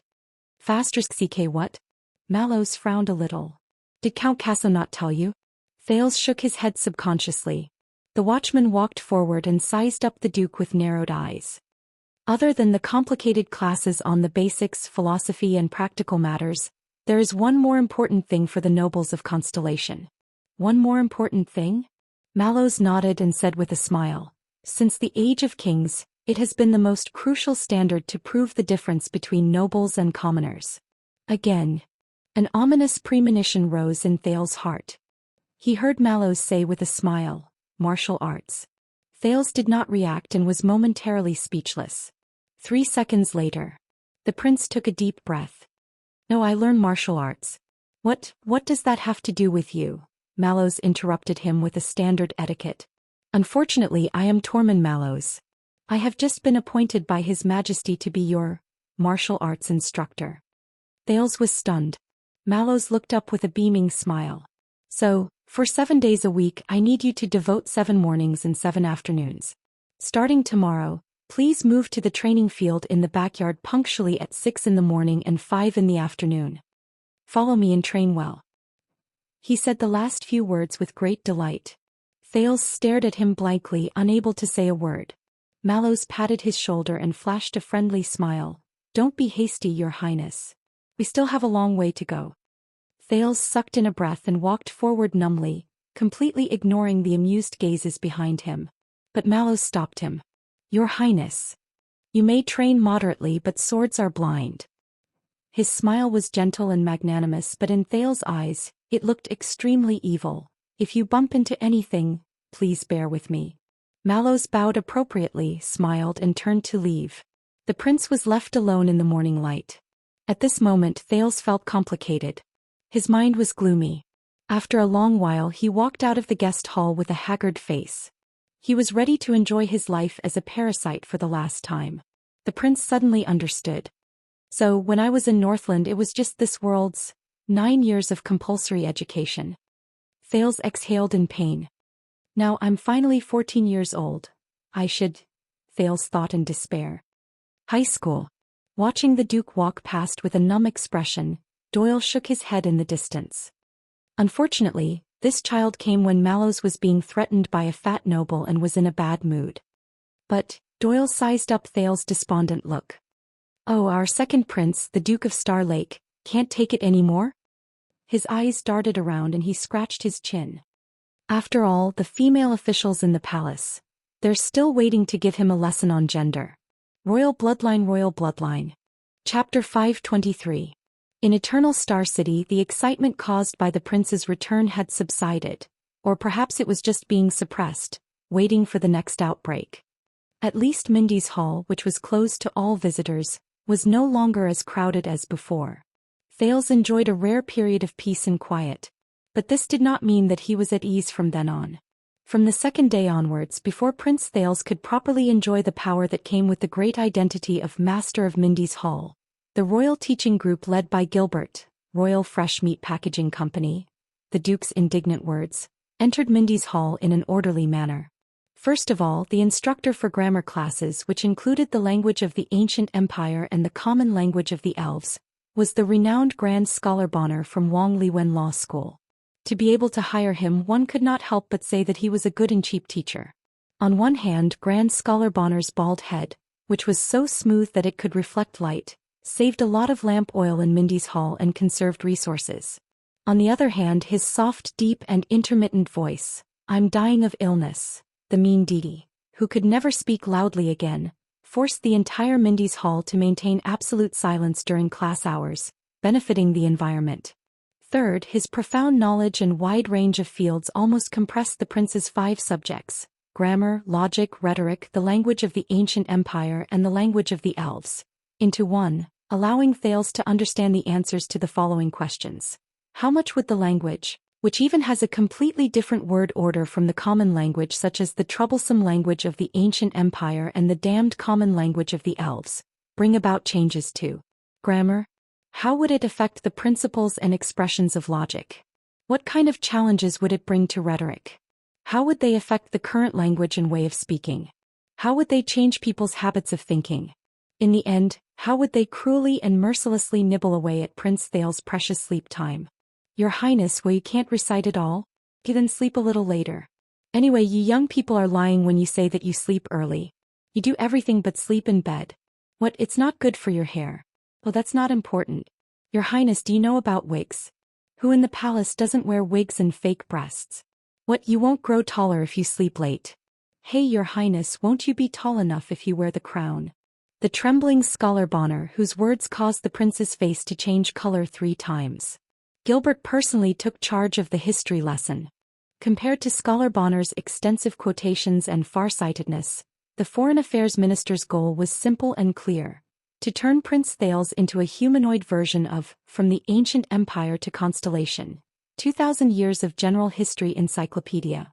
[SPEAKER 1] **ck what? Mallows frowned a little. Did Count Casso not tell you? Thales shook his head subconsciously. The watchman walked forward and sized up the Duke with narrowed eyes. Other than the complicated classes on the basics, philosophy and practical matters, there is one more important thing for the nobles of Constellation. One more important thing? Mallows nodded and said with a smile, since the Age of Kings, it has been the most crucial standard to prove the difference between nobles and commoners. Again, an ominous premonition rose in Thales's heart. He heard Mallows say with a smile, martial arts. Thales did not react and was momentarily speechless. 3 seconds later, the prince took a deep breath. No, I learn martial arts. What does that have to do with you? Mallows interrupted him with a standard etiquette. Unfortunately, I am Tormund Mallows. I have just been appointed by His Majesty to be your martial arts instructor. Thales was stunned. Mallows looked up with a beaming smile. So, for 7 days a week I need you to devote 7 mornings and 7 afternoons. Starting tomorrow, please move to the training field in the backyard punctually at 6 in the morning and 5 in the afternoon. Follow me and train well. He said the last few words with great delight. Thales stared at him blankly, unable to say a word. Mallows patted his shoulder and flashed a friendly smile. Don't be hasty, Your Highness. We still have a long way to go. Thales sucked in a breath and walked forward numbly, completely ignoring the amused gazes behind him. But Mallows stopped him. Your Highness. You may train moderately, but swords are blind. His smile was gentle and magnanimous, but in Thales' eyes, it looked extremely evil. If you bump into anything, please bear with me. Mallows bowed appropriately, smiled and turned to leave. The prince was left alone in the morning light. At this moment Thales felt complicated. His mind was gloomy. After a long while he walked out of the guest hall with a haggard face. He was ready to enjoy his life as a parasite for the last time. The prince suddenly understood. So, when I was in Northland, it was just this world's 9 years of compulsory education. Thales exhaled in pain. Now I'm finally 14 years old. I should... Thales thought in despair. High school. Watching the Duke walk past with a numb expression, Doyle shook his head in the distance. Unfortunately, this child came when Mallows was being threatened by a fat noble and was in a bad mood. But, Doyle sized up Thales' despondent look. Oh, our second prince, the Duke of Star Lake, can't take it anymore? His eyes darted around and he scratched his chin. After all, the female officials in the palace, they're still waiting to give him a lesson on gender. Royal Bloodline, Royal Bloodline. Chapter 523. In Eternal Star City, the excitement caused by the prince's return had subsided, or perhaps it was just being suppressed, waiting for the next outbreak. At least Mindy's Hall, which was closed to all visitors, was no longer as crowded as before. Thales enjoyed a rare period of peace and quiet, but this did not mean that he was at ease from then on. From the second day onwards, before Prince Thales could properly enjoy the power that came with the great identity of Master of Mindy's Hall, the royal teaching group led by Gilbert, Royal Fresh Meat Packaging Company, the Duke's indignant words, entered Mindy's Hall in an orderly manner. First of all, the instructor for grammar classes, which included the language of the ancient empire and the common language of the elves, was the renowned Grand Scholar Bonner from Wang Liwen Law School. To be able to hire him, one could not help but say that he was a good and cheap teacher. On one hand, Grand Scholar Bonner's bald head, which was so smooth that it could reflect light, saved a lot of lamp oil in Mindy's Hall and conserved resources. On the other hand, his soft, deep and intermittent voice, "I'm dying of illness," the mean Didi, who could never speak loudly again, forced the entire Mindy's Hall to maintain absolute silence during class hours, benefiting the environment. Third, his profound knowledge and wide range of fields almost compressed the prince's 5 subjects: grammar, logic, rhetoric, the language of the ancient empire and the language of the elves, into one, allowing Thales to understand the answers to the following questions. How much would the language, which even has a completely different word order from the common language, such as the troublesome language of the ancient empire and the damned common language of the elves, bring about changes to grammar? How would it affect the principles and expressions of logic? What kind of challenges would it bring to rhetoric? How would they affect the current language and way of speaking? How would they change people's habits of thinking? In the end, how would they cruelly and mercilessly nibble away at Prince Thales' precious sleep time? Your Highness, well, you can't recite it all? You then sleep a little later. Anyway, you young people are lying when you say that you sleep early. You do everything but sleep in bed. What, it's not good for your hair? Well, that's not important. Your Highness, do you know about wigs? Who in the palace doesn't wear wigs and fake breasts? What, you won't grow taller if you sleep late? Hey, Your Highness, won't you be tall enough if you wear the crown? The trembling Scholar Bonner, whose words caused the prince's face to change color 3 times. Gilbert personally took charge of the history lesson. Compared to Scholar Bonner's extensive quotations and farsightedness, the Foreign Affairs Minister's goal was simple and clear: to turn Prince Thales into a humanoid version of From the Ancient Empire to Constellation, 2,000 Years of General History Encyclopedia.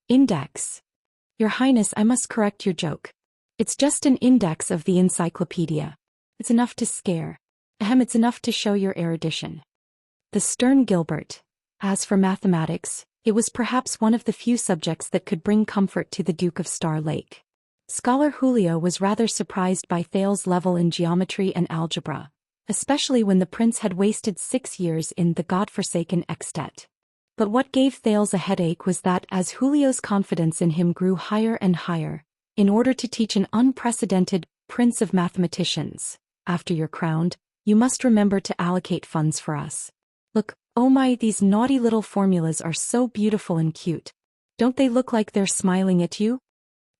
[SPEAKER 1] Index. Your Highness, I must correct your joke. It's just an index of the encyclopedia. It's enough to scare. It's enough to show your erudition. The stern Gilbert. As for mathematics, it was perhaps one of the few subjects that could bring comfort to the Duke of Star Lake. Scholar Julio was rather surprised by Thales' level in geometry and algebra, especially when the prince had wasted 6 years in the godforsaken extet. But what gave Thales a headache was that as Julio's confidence in him grew higher and higher, in order to teach an unprecedented prince of mathematicians, after you're crowned, you must remember to allocate funds for us. Look, oh my, these naughty little formulas are so beautiful and cute. Don't they look like they're smiling at you?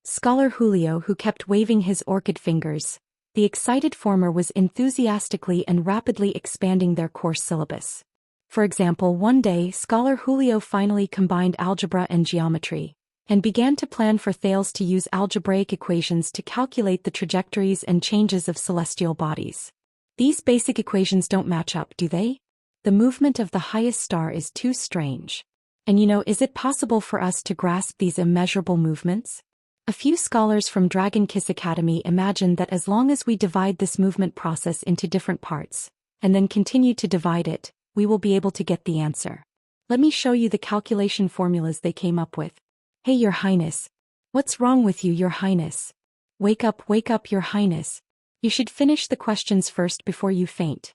[SPEAKER 1] Scholar Julio, who kept waving his orchid fingers, the excited former was enthusiastically and rapidly expanding their course syllabus. For example, one day Scholar Julio finally combined algebra and geometry, and began to plan for Thales to use algebraic equations to calculate the trajectories and changes of celestial bodies. These basic equations don't match up, do they? The movement of the highest star is too strange. And is it possible for us to grasp these immeasurable movements? A few scholars from Dragon Kiss Academy imagined that as long as we divide this movement process into different parts, and then continue to divide it, we will be able to get the answer. Let me show you the calculation formulas they came up with. Hey, Your Highness. What's wrong with you, Your Highness? Wake up, Your Highness. You should finish the questions first before you faint.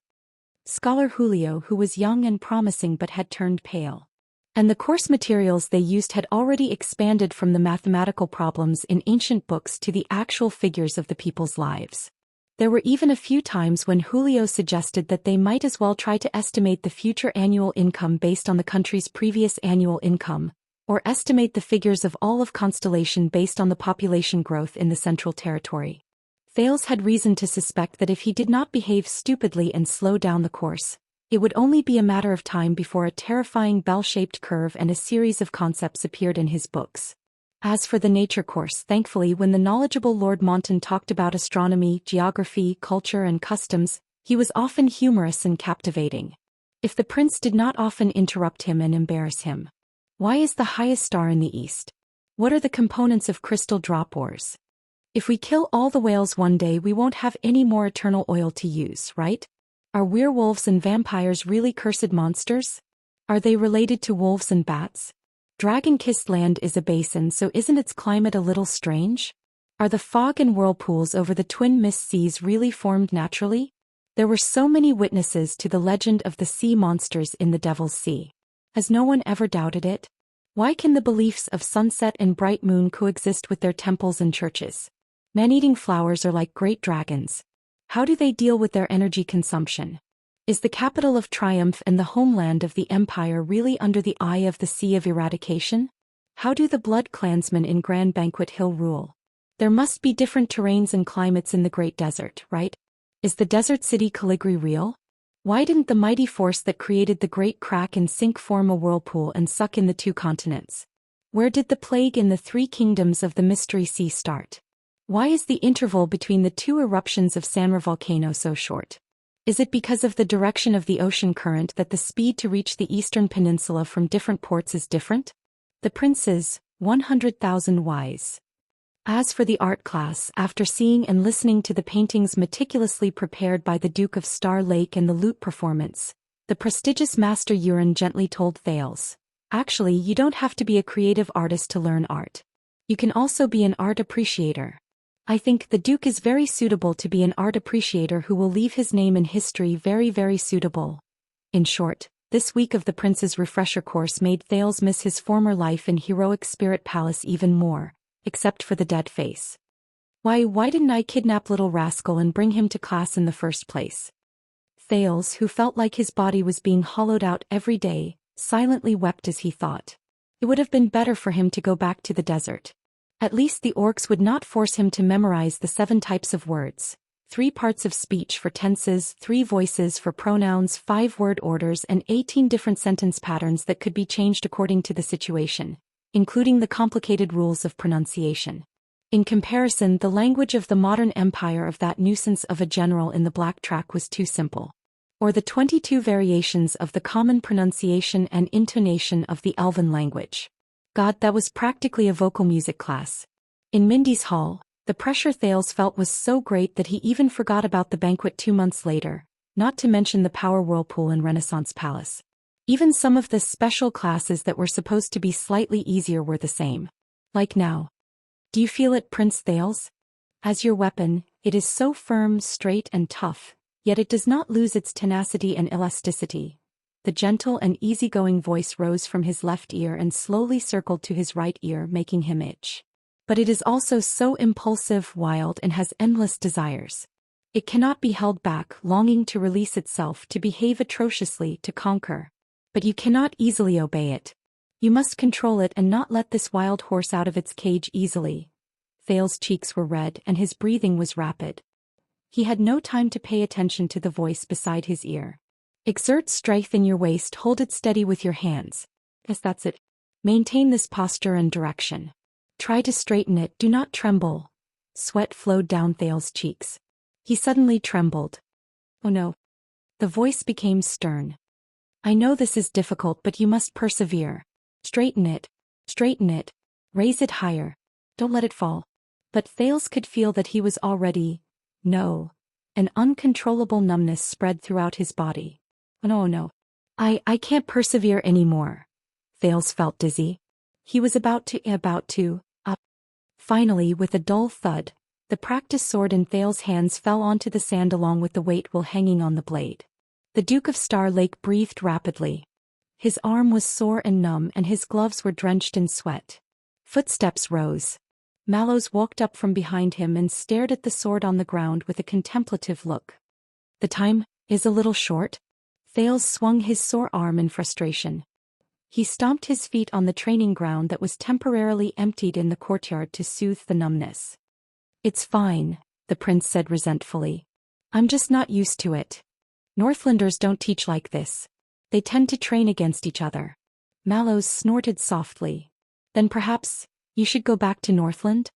[SPEAKER 1] Scholar Julio, who was young and promising but had turned pale. And the course materials they used had already expanded from the mathematical problems in ancient books to the actual figures of the people's lives. There were even a few times when Julio suggested that they might as well try to estimate the future annual income based on the country's previous annual income, or estimate the figures of all of Constellation based on the population growth in the Central Territory. Thales had reason to suspect that if he did not behave stupidly and slow down the course, it would only be a matter of time before a terrifying bell-shaped curve and a series of concepts appeared in his books. As for the nature course, thankfully when the knowledgeable Lord Monton talked about astronomy, geography, culture and customs, he was often humorous and captivating. If the prince did not often interrupt him and embarrass him. Why is the highest star in the east? What are the components of crystal drop ores? If we kill all the whales one day, we won't have any more eternal oil to use, right? Are werewolves and vampires really cursed monsters? Are they related to wolves and bats? Dragon-kissed land is a basin, so isn't its climate a little strange? Are the fog and whirlpools over the twin mist seas really formed naturally? There were so many witnesses to the legend of the sea monsters in the Devil's Sea. Has no one ever doubted it? Why can the beliefs of sunset and bright moon coexist with their temples and churches? Man-eating flowers are like great dragons. How do they deal with their energy consumption? Is the capital of triumph and the homeland of the empire really under the eye of the Sea of Eradication? How do the blood clansmen in Grand Banquet Hill rule? There must be different terrains and climates in the Great Desert, right? Is the desert city Caligari real? Why didn't the mighty force that created the Great Crack and Sink form a whirlpool and suck in the 2 continents? Where did the plague in the 3 kingdoms of the Mystery Sea start? Why is the interval between the 2 eruptions of Sanra volcano so short? Is it because of the direction of the ocean current that the speed to reach the eastern peninsula from different ports is different? The Prince's 100,000 Whys. As for the art class, after seeing and listening to the paintings meticulously prepared by the Duke of Star Lake and the lute performance, the prestigious Master Yuren gently told Thales, "Actually, you don't have to be a creative artist to learn art. You can also be an art appreciator. I think the Duke is very suitable to be an art appreciator who will leave his name in history, very, very suitable." In short, this week of the Prince's refresher course made Thales miss his former life in Heroic Spirit Palace even more. Except for the dead face. Why didn't I kidnap little rascal and bring him to class in the first place? Thales, who felt like his body was being hollowed out every day, silently wept as he thought. It would have been better for him to go back to the desert. At least the orcs would not force him to memorize the 7 types of words, 3 parts of speech for tenses, 3 voices for pronouns, 5 word orders, and 18 different sentence patterns that could be changed according to the situation, including the complicated rules of pronunciation. In comparison, the language of the modern empire of that nuisance of a general in the Black Track was too simple. Or the 22 variations of the common pronunciation and intonation of the Elven language. God, that was practically a vocal music class. In Mindy's hall, the pressure Thales felt was so great that he even forgot about the banquet 2 months later, not to mention the power whirlpool in Renaissance Palace. Even some of the special classes that were supposed to be slightly easier were the same. Like now. Do you feel it, Prince Thales? As your weapon, it is so firm, straight and tough, yet it does not lose its tenacity and elasticity. The gentle and easygoing voice rose from his left ear and slowly circled to his right ear, making him itch. But it is also so impulsive, wild, and has endless desires. It cannot be held back, longing to release itself, to behave atrociously, to conquer. But you cannot easily obey it. You must control it and not let this wild horse out of its cage easily. Thales' cheeks were red and his breathing was rapid. He had no time to pay attention to the voice beside his ear. Exert strength in your waist, hold it steady with your hands. Yes, that's it. Maintain this posture and direction. Try to straighten it, do not tremble. Sweat flowed down Thales' cheeks. He suddenly trembled. Oh no. The voice became stern. I know this is difficult, but you must persevere. Straighten it. Straighten it. Raise it higher. Don't let it fall. But Thales could feel that he was already... No. An uncontrollable numbness spread throughout his body. Oh no. I can't persevere anymore. Thales felt dizzy. He was about to, up. Finally, with a dull thud, the practice sword in Thales' hands fell onto the sand along with the weight while hanging on the blade. The Duke of Star Lake breathed rapidly. His arm was sore and numb and his gloves were drenched in sweat. Footsteps rose. Mallows walked up from behind him and stared at the sword on the ground with a contemplative look. The time is a little short. Thales swung his sore arm in frustration. He stomped his feet on the training ground that was temporarily emptied in the courtyard to soothe the numbness. It's fine, the prince said resentfully. I'm just not used to it. Northlanders don't teach like this. They tend to train against each other. Mallows snorted softly. Then perhaps, you should go back to Northland?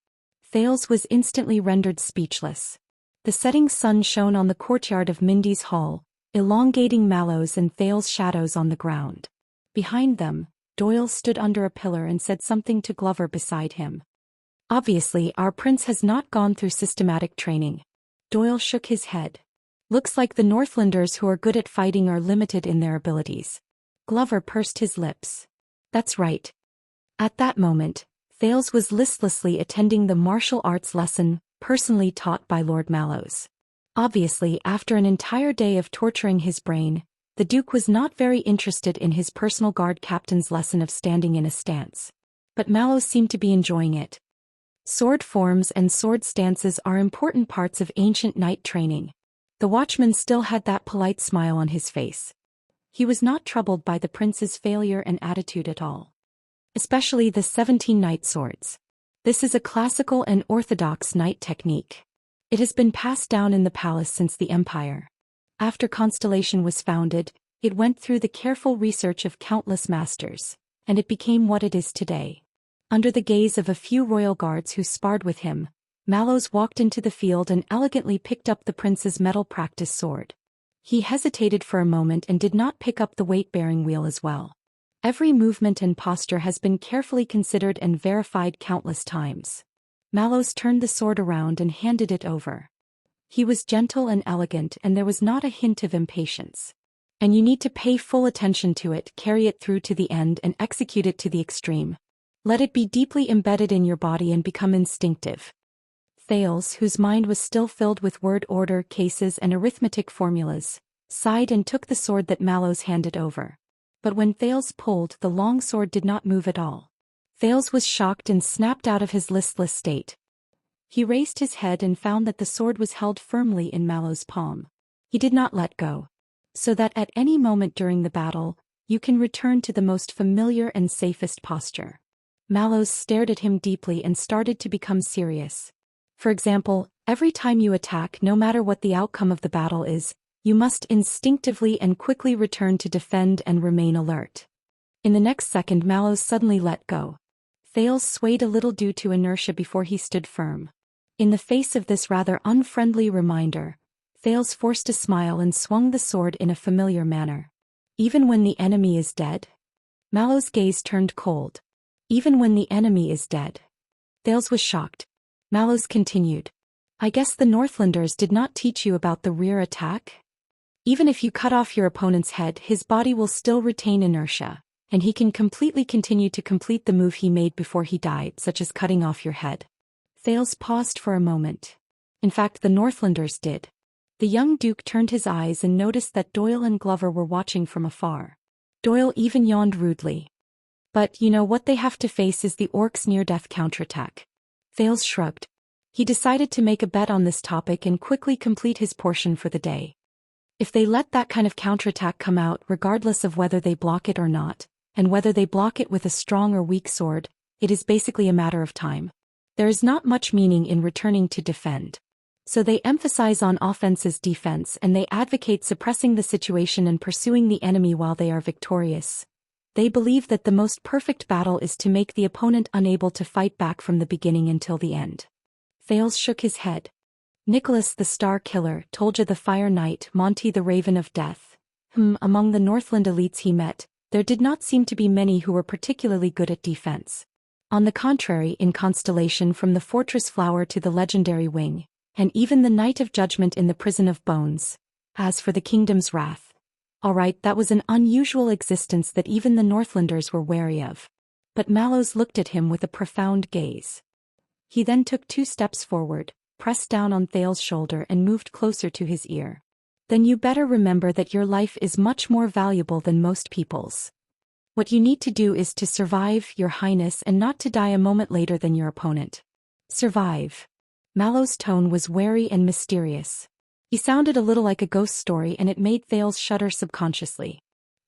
[SPEAKER 1] Thales was instantly rendered speechless. The setting sun shone on the courtyard of Mindy's hall, elongating Mallows and Thales' shadows on the ground. Behind them, Doyle stood under a pillar and said something to Glover beside him. Obviously, our prince has not gone through systematic training. Doyle shook his head. Looks like the Northlanders who are good at fighting are limited in their abilities. Glover pursed his lips. That's right. At that moment, Thales was listlessly attending the martial arts lesson, personally taught by Lord Mallows. Obviously, after an entire day of torturing his brain, the Duke was not very interested in his personal guard captain's lesson of standing in a stance. But Mallows seemed to be enjoying it. Sword forms and sword stances are important parts of ancient knight training. The watchman still had that polite smile on his face. He was not troubled by the prince's failure and attitude at all. Especially the 17 knight swords. This is a classical and orthodox knight technique. It has been passed down in the palace since the Empire. After Constellation was founded, it went through the careful research of countless masters, and it became what it is today. Under the gaze of a few royal guards who sparred with him, Mallows walked into the field and elegantly picked up the prince's metal practice sword. He hesitated for a moment and did not pick up the weight-bearing wheel as well. Every movement and posture has been carefully considered and verified countless times. Mallows turned the sword around and handed it over. He was gentle and elegant, and there was not a hint of impatience. And you need to pay full attention to it, carry it through to the end and execute it to the extreme. Let it be deeply embedded in your body and become instinctive. Thales, whose mind was still filled with word order cases and arithmetic formulas, sighed and took the sword that Mallows handed over. But when Thales pulled, the long sword did not move at all. Thales was shocked and snapped out of his listless state. He raised his head and found that the sword was held firmly in Mallows' palm. He did not let go. So that at any moment during the battle, you can return to the most familiar and safest posture. Mallows stared at him deeply and started to become serious. For example, every time you attack, no matter what the outcome of the battle is, you must instinctively and quickly return to defend and remain alert. In the next second, Mallows suddenly let go. Thales swayed a little due to inertia before he stood firm. In the face of this rather unfriendly reminder, Thales forced a smile and swung the sword in a familiar manner. Even when the enemy is dead? Mallows' gaze turned cold. Even when the enemy is dead? Thales was shocked. Mallows continued. I guess the Northlanders did not teach you about the rear attack? Even if you cut off your opponent's head, his body will still retain inertia, and he can completely continue to complete the move he made before he died, such as cutting off your head. Thales paused for a moment. In fact, the Northlanders did. The young Duke turned his eyes and noticed that Doyle and Glover were watching from afar. Doyle even yawned rudely. But, what they have to face is the orcs' near-death counterattack. Thales shrugged. He decided to make a bet on this topic and quickly complete his portion for the day. If they let that kind of counterattack come out, regardless of whether they block it or not, and whether they block it with a strong or weak sword, it is basically a matter of time. There is not much meaning in returning to defend. So they emphasize on offense's defense, and they advocate suppressing the situation and pursuing the enemy while they are victorious. They believe that the most perfect battle is to make the opponent unable to fight back from the beginning until the end. Thales shook his head. Nicholas the Star Killer, Tolja the Fire Knight, Monty the Raven of Death. Among the Northland elites he met, there did not seem to be many who were particularly good at defense. On the contrary, in Constellation, from the Fortress Flower to the Legendary Wing, and even the Knight of Judgment in the Prison of Bones. As for the Kingdom's Wrath. Alright, that was an unusual existence that even the Northlanders were wary of. But Mallows looked at him with a profound gaze. He then took 2 steps forward, pressed down on Thales' shoulder and moved closer to his ear. Then you better remember that your life is much more valuable than most people's. What you need to do is to survive, Your Highness, and not to die a moment later than your opponent. Survive. Mallows' tone was wary and mysterious. He sounded a little like a ghost story, and it made Thales shudder subconsciously.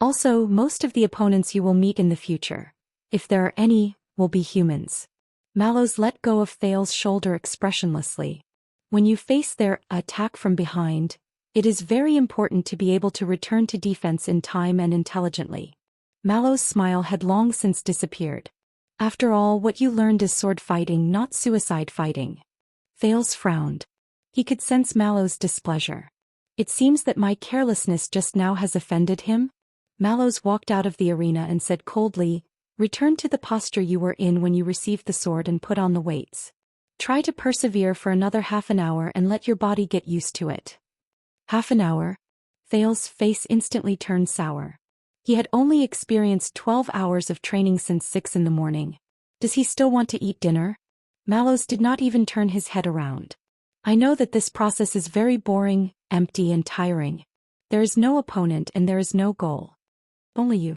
[SPEAKER 1] Also, most of the opponents you will meet in the future, if there are any, will be humans. Mallows let go of Thales' shoulder expressionlessly. When you face their attack from behind, it is very important to be able to return to defense in time and intelligently. Mallows' smile had long since disappeared. After all, what you learned is sword fighting, not suicide fighting. Thales frowned. He could sense Mallows' displeasure. It seems that my carelessness just now has offended him? Mallows walked out of the arena and said coldly, Return to the posture you were in when you received the sword and put on the weights. Try to persevere for another half an hour and let your body get used to it. Half an hour? Thales's face instantly turned sour. He had only experienced 12 hours of training since 6 in the morning. Does he still want to eat dinner? Mallows did not even turn his head around. I know that this process is very boring, empty and tiring. There is no opponent and there is no goal. Only you.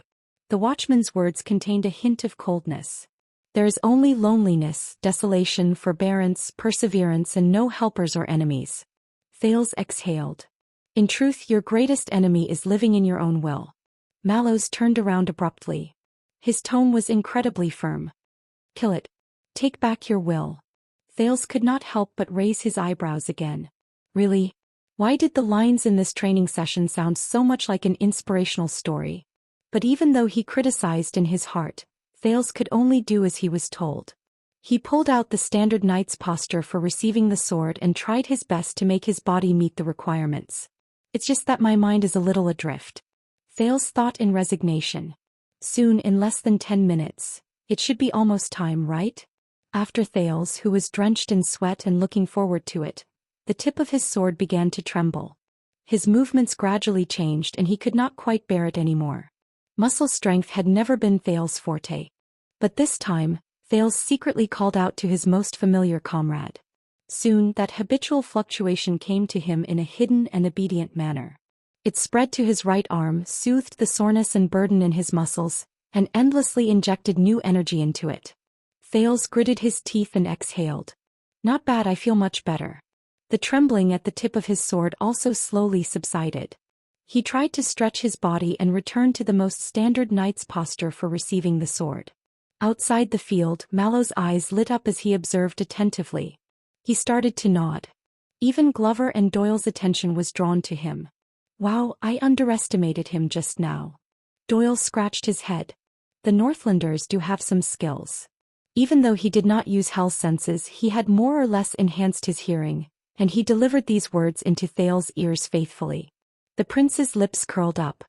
[SPEAKER 1] The watchman's words contained a hint of coldness. There is only loneliness, desolation, forbearance, perseverance and no helpers or enemies. Thales exhaled. In truth, your greatest enemy is living in your own will. Mallows turned around abruptly. His tone was incredibly firm. Kill it. Take back your will. Thales could not help but raise his eyebrows again. Really? Why did the lines in this training session sound so much like an inspirational story? But even though he criticized in his heart, Thales could only do as he was told. He pulled out the standard knight's posture for receiving the sword and tried his best to make his body meet the requirements. It's just that my mind is a little adrift. Thales thought in resignation. Soon, in less than 10 minutes, it should be almost time, right? After Thales, who was drenched in sweat and looking forward to it, the tip of his sword began to tremble. His movements gradually changed and he could not quite bear it anymore. Muscle strength had never been Thales' forte. But this time, Thales secretly called out to his most familiar comrade. Soon, that habitual fluctuation came to him in a hidden and obedient manner. It spread to his right arm, soothed the soreness and burden in his muscles, and endlessly injected new energy into it. Thales gritted his teeth and exhaled. Not bad, I feel much better. The trembling at the tip of his sword also slowly subsided. He tried to stretch his body and return to the most standard knight's posture for receiving the sword. Outside the field, Mallow's eyes lit up as he observed attentively. He started to nod. Even Glover and Doyle's attention was drawn to him. Wow, I underestimated him just now. Doyle scratched his head. The Northlanders do have some skills. Even though he did not use Hell's senses, he had more or less enhanced his hearing, and he delivered these words into Thales' ears faithfully. The prince's lips curled up.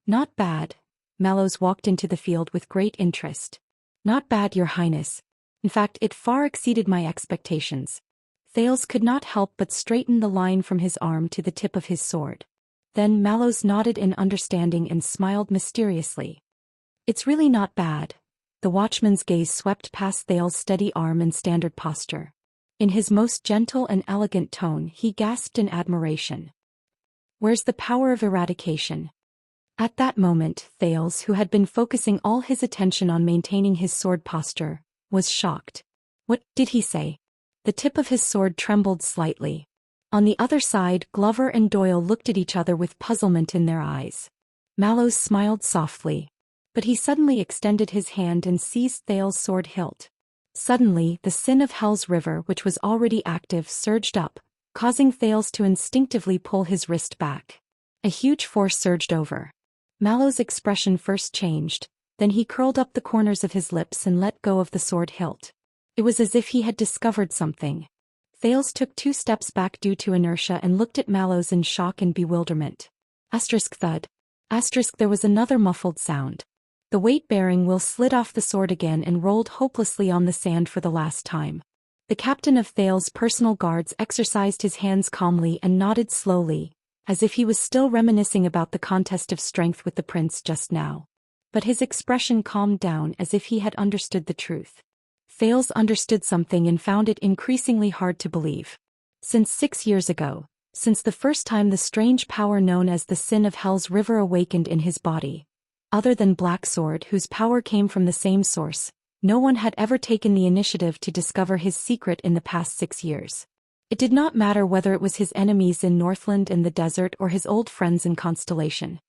[SPEAKER 1] Not bad. Mallows walked into the field with great interest. Not bad, Your Highness. In fact, it far exceeded my expectations. Thales could not help but straighten the line from his arm to the tip of his sword. Then Mallows nodded in understanding and smiled mysteriously. It's really not bad. The watchman's gaze swept past Thales' steady arm and standard posture. In his most gentle and elegant tone, he gasped in admiration. Where's the power of eradication? At that moment, Thales, who had been focusing all his attention on maintaining his sword posture, was shocked. What did he say? The tip of his sword trembled slightly. On the other side, Glover and Doyle looked at each other with puzzlement in their eyes. Mallows smiled softly. But he suddenly extended his hand and seized Thales' sword hilt. Suddenly, the sin of Hell's river, which was already active, surged up, causing Thales to instinctively pull his wrist back. A huge force surged over. Mallow's expression first changed, then he curled up the corners of his lips and let go of the sword hilt. It was as if he had discovered something. Thales took 2 steps back due to inertia and looked at Mallows in shock and bewilderment. Thud. There was another muffled sound. The weight-bearing wheel slid off the sword again and rolled hopelessly on the sand for the last time. The captain of Thales' personal guards exercised his hands calmly and nodded slowly, as if he was still reminiscing about the contest of strength with the prince just now. But his expression calmed down as if he had understood the truth. Thales understood something and found it increasingly hard to believe. Since 6 years ago, since the first time the strange power known as the Sin of Hell's River awakened in his body, other than Black Sword, whose power came from the same source, no one had ever taken the initiative to discover his secret in the past 6 years. It did not matter whether it was his enemies in Northland and the desert or his old friends in Constellation.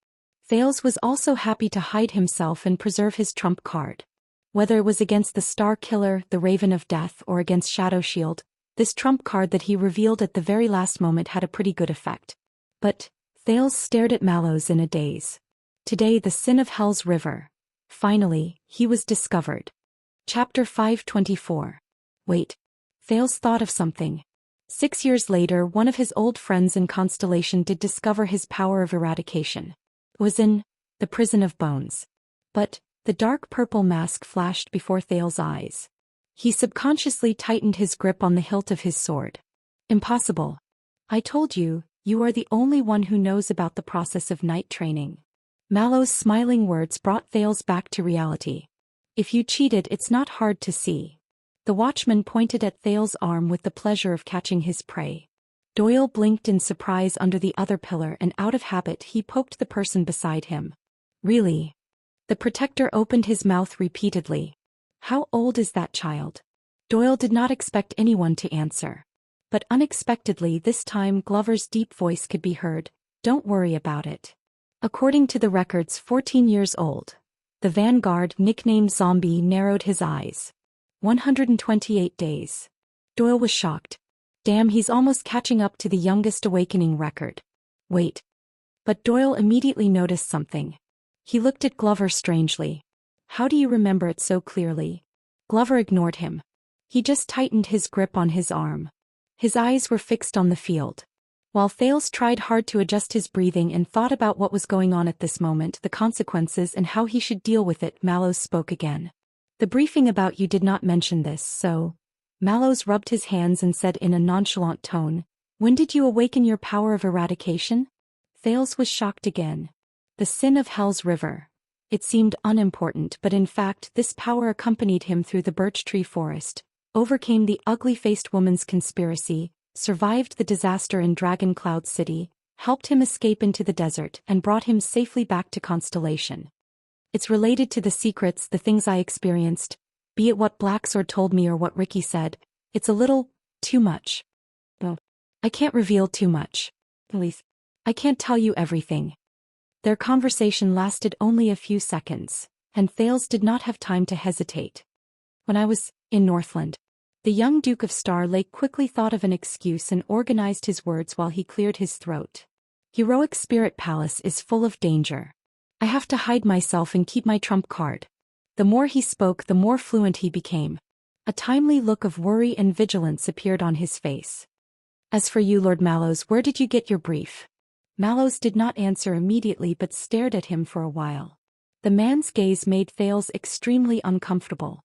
[SPEAKER 1] Thales was also happy to hide himself and preserve his trump card. Whether it was against the Star Killer, the Raven of Death, or against Shadow Shield, this trump card that he revealed at the very last moment had a pretty good effect. But Thales stared at Mallows in a daze. Today, the Sin of Hell's River. Finally, he was discovered. Chapter 524. Wait. Thales thought of something. 6 years later, one of his old friends in Constellation did discover his power of eradication. It was in the Prison of Bones. But The dark purple mask flashed before Thale's eyes. He subconsciously tightened his grip on the hilt of his sword. Impossible. I told you, you are the only one who knows about the process of night training. Mallow's smiling words brought Thales back to reality. If you cheated, it's not hard to see. The watchman pointed at Thales' arm with the pleasure of catching his prey. Doyle blinked in surprise under the other pillar, and out of habit he poked the person beside him. Really? The protector opened his mouth repeatedly. How old is that child? Doyle did not expect anyone to answer. But unexpectedly this time Glover's deep voice could be heard. Don't worry about it. According to the records, 14 years old. The vanguard, nicknamed Zombie, narrowed his eyes. 128 days. Doyle was shocked. Damn, he's almost catching up to the youngest awakening record. Wait. But Doyle immediately noticed something. He looked at Glover strangely. How do you remember it so clearly? Glover ignored him. He just tightened his grip on his arm. His eyes were fixed on the field. While Thales tried hard to adjust his breathing and thought about what was going on at this moment, the consequences and how he should deal with it, Mallows spoke again. The briefing about you did not mention this, so... Mallows rubbed his hands and said in a nonchalant tone, when did you awaken your power of eradication? Thales was shocked again. The sin of Hell's River. It seemed unimportant, but in fact this power accompanied him through the birch tree forest, overcame the ugly-faced woman's conspiracy, survived the disaster in Dragon Cloud City, helped him escape into the desert, and brought him safely back to Constellation. It's related to the secrets, the things I experienced, be it what Blacksword told me or what Ricky said. It's a little too much. Well, I can't reveal too much. Please, I can't tell you everything. Their conversation lasted only a few seconds, and Thales did not have time to hesitate. When I was in Northland, the young Duke of Star Lake quickly thought of an excuse and organized his words while he cleared his throat. Heroic Spirit Palace is full of danger. I have to hide myself and keep my trump card. The more he spoke, the more fluent he became. A timely look of worry and vigilance appeared on his face. As for you, Lord Mallows, where did you get your brief? Mallows did not answer immediately but stared at him for a while. The man's gaze made Thales extremely uncomfortable.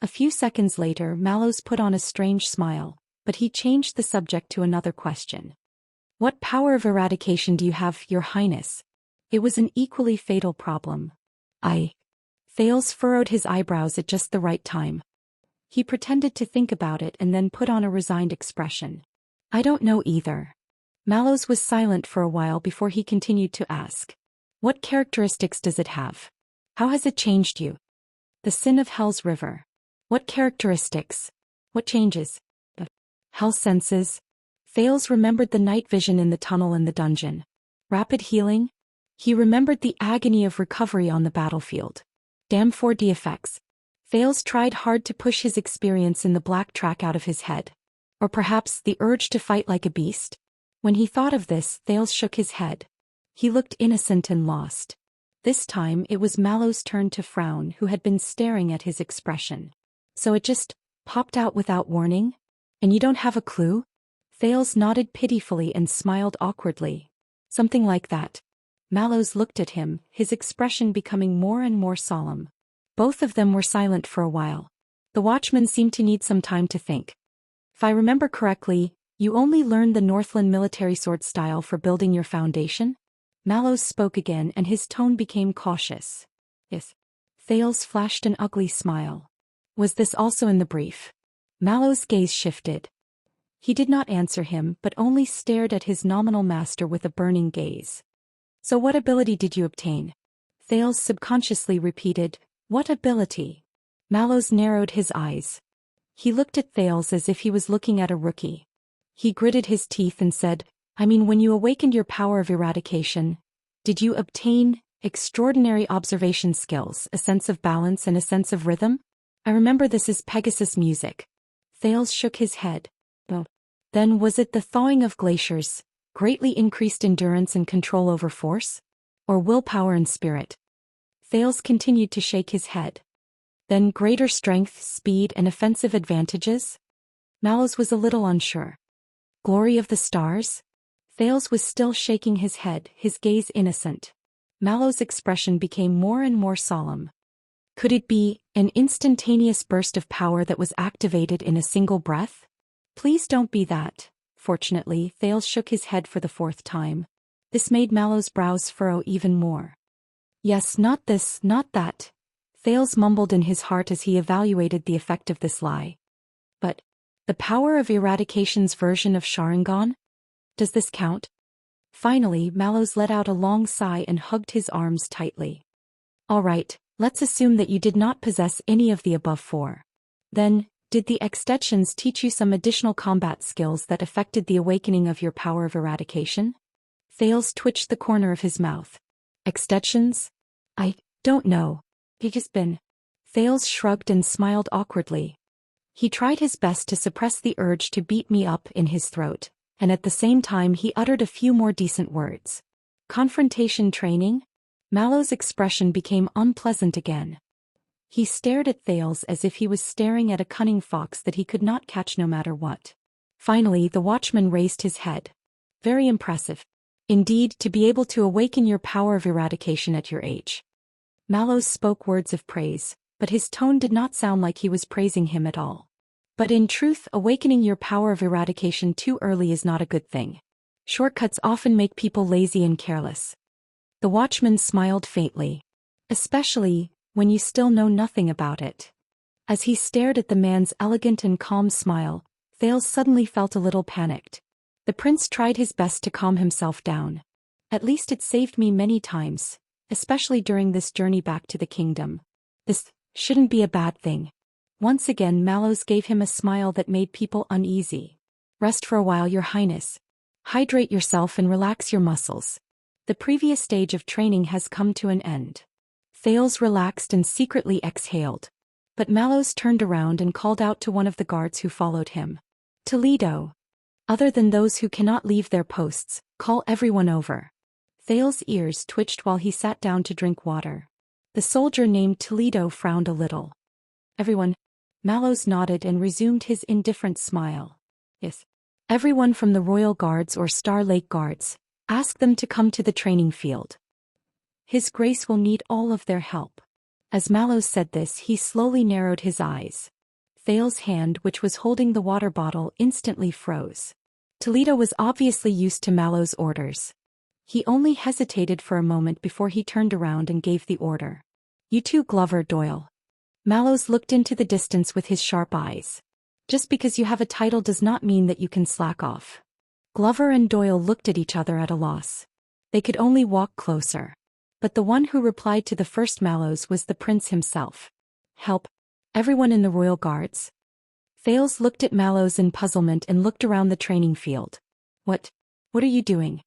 [SPEAKER 1] A few seconds later, Mallows put on a strange smile, but he changed the subject to another question. What power of eradication do you have, Your Highness? It was an equally fatal problem. Thales furrowed his eyebrows at just the right time. He pretended to think about it and then put on a resigned expression. I don't know either. Mallows was silent for a while before he continued to ask. What characteristics does it have? How has it changed you? The sin of Hell's River. What characteristics? What changes? The Hell senses. Thales remembered the night vision in the tunnel and the dungeon. Rapid healing? He remembered the agony of recovery on the battlefield. Damn 4D effects. Thales tried hard to push his experience in the black track out of his head. Or perhaps the urge to fight like a beast? When he thought of this, Thales shook his head. He looked innocent and lost. This time it was Mallows' turn to frown, who had been staring at his expression. So it just popped out without warning? And you don't have a clue? Thales nodded pitifully and smiled awkwardly. Something like that. Mallows looked at him, his expression becoming more and more solemn. Both of them were silent for a while. The watchman seemed to need some time to think. If I remember correctly, you only learned the Northland military sword style for building your foundation? Mallows spoke again and his tone became cautious. Yes. Thales flashed an ugly smile. Was this also in the brief? Mallows' gaze shifted. He did not answer him but only stared at his nominal master with a burning gaze. So what ability did you obtain? Thales subconsciously repeated, what ability? Mallows narrowed his eyes. He looked at Thales as if he was looking at a rookie. He gritted his teeth and said, I mean, when you awakened your power of eradication, did you obtain extraordinary observation skills, a sense of balance and a sense of rhythm? I remember this is Pegasus music. Thales shook his head. Well, then was it the thawing of glaciers, greatly increased endurance and control over force? Or willpower and spirit? Thales continued to shake his head. Then greater strength, speed, and offensive advantages? Mallows was a little unsure. Glory of the stars? Thales was still shaking his head, his gaze innocent. Mallows' expression became more and more solemn. Could it be an instantaneous burst of power that was activated in a single breath? Please don't be that. Fortunately, Thales shook his head for the fourth time. This made Mallow's brows furrow even more. Yes, not this, not that. Thales mumbled in his heart as he evaluated the effect of this lie. But the power of Eradication's version of Sharingan? Does this count? Finally, Mallows let out a long sigh and hugged his arms tightly. All right, let's assume that you did not possess any of the above four. Then, did the extensions teach you some additional combat skills that affected the awakening of your power of eradication? Thales twitched the corner of his mouth. Extensions? I don't know. It has been. Thales shrugged and smiled awkwardly. He tried his best to suppress the urge to beat me up in his throat, and at the same time he uttered a few more decent words. Confrontation training? Mallow's expression became unpleasant again. He stared at Thales as if he was staring at a cunning fox that he could not catch no matter what. Finally, the watchman raised his head. Very impressive. Indeed, to be able to awaken your power of eradication at your age. Mallows spoke words of praise, but his tone did not sound like he was praising him at all. But in truth, awakening your power of eradication too early is not a good thing. Shortcuts often make people lazy and careless. The watchman smiled faintly. Especially when you still know nothing about it. As he stared at the man's elegant and calm smile, Thales suddenly felt a little panicked. The prince tried his best to calm himself down. At least it saved me many times, especially during this journey back to the kingdom. This shouldn't be a bad thing. Once again Mallows gave him a smile that made people uneasy. Rest for a while, Your Highness. Hydrate yourself and relax your muscles. The previous stage of training has come to an end. Thales relaxed and secretly exhaled. But Mallows turned around and called out to one of the guards who followed him. Toledo. Other than those who cannot leave their posts, call everyone over. Thales' ears twitched while he sat down to drink water. The soldier named Toledo frowned a little. Everyone. Mallows nodded and resumed his indifferent smile. Yes. Everyone from the Royal Guards or Star Lake Guards. Ask them to come to the training field. His Grace will need all of their help. As Mallows said this, he slowly narrowed his eyes. Thales' hand, which was holding the water bottle, instantly froze. Toledo was obviously used to Mallows' orders. He only hesitated for a moment before he turned around and gave the order. You too, Glover Doyle. Mallows looked into the distance with his sharp eyes. Just because you have a title does not mean that you can slack off. Glover and Doyle looked at each other at a loss. They could only walk closer. But the one who replied to the first Mallows was the prince himself. Help. Everyone in the Royal Guards. Thales looked at Mallows in puzzlement and looked around the training field. What are you doing?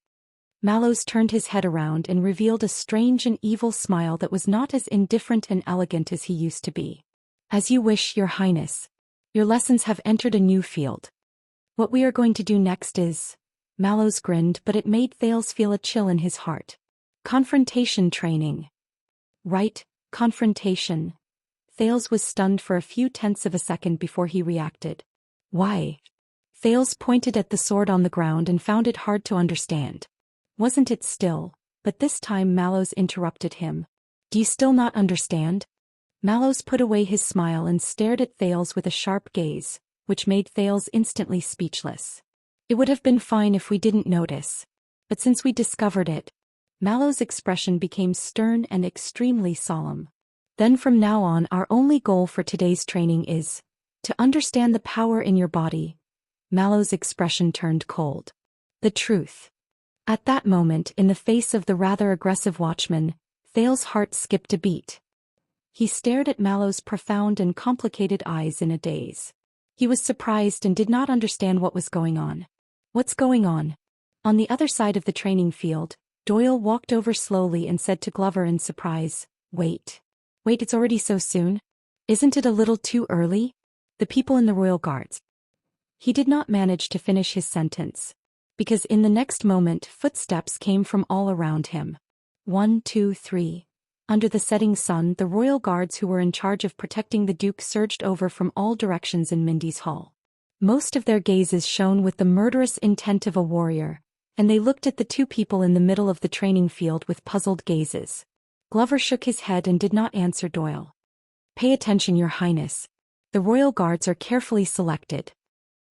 [SPEAKER 1] Mallows turned his head around and revealed a strange and evil smile that was not as indifferent and elegant as he used to be. As you wish, Your Highness. Your lessons have entered a new field. What we are going to do next is... Mallows grinned, but it made Thales feel a chill in his heart. Confrontation training. Right, confrontation. Thales was stunned for a few tenths of a second before he reacted. Why? Thales pointed at the sword on the ground and found it hard to understand. Wasn't it still? But this time Mallows interrupted him. Do you still not understand? Mallows put away his smile and stared at Thales with a sharp gaze, which made Thales instantly speechless. It would have been fine if we didn't notice. But since we discovered it, Mallows' expression became stern and extremely solemn. Then from now on our only goal for today's training is to understand the power in your body. Mallows' expression turned cold. The truth. At that moment, in the face of the rather aggressive watchman, Thales' heart skipped a beat. He stared at Mallows' profound and complicated eyes in a daze. He was surprised and did not understand what was going on. What's going on? On the other side of the training field, Doyle walked over slowly and said to Glover in surprise, Wait, it's already so soon? Isn't it a little too early? The people in the Royal Guards. He did not manage to finish his sentence. Because in the next moment footsteps came from all around him. 1, 2, 3. Under the setting sun, the Royal Guards who were in charge of protecting the Duke surged over from all directions in Mindy's hall. Most of their gazes shone with the murderous intent of a warrior, and they looked at the two people in the middle of the training field with puzzled gazes. Glover shook his head and did not answer Doyle. Pay attention, Your Highness. The royal guards are carefully selected.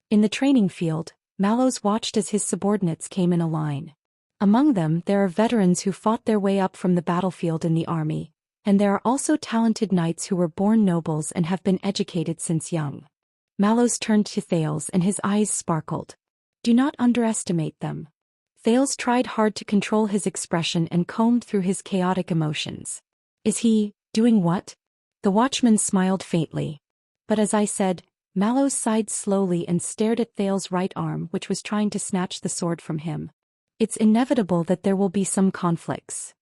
[SPEAKER 1] In the training field, Mallows watched as his subordinates came in a line. Among them there are veterans who fought their way up from the battlefield in the army, and there are also talented knights who were born nobles and have been educated since young. Mallows turned to Thales and his eyes sparkled. Do not underestimate them. Thales tried hard to control his expression and combed through his chaotic emotions. Is he doing what? The watchman smiled faintly. But as I said, Mallows sighed slowly and stared at Thales' right arm, which was trying to snatch the sword from him. It's inevitable that there will be some conflicts.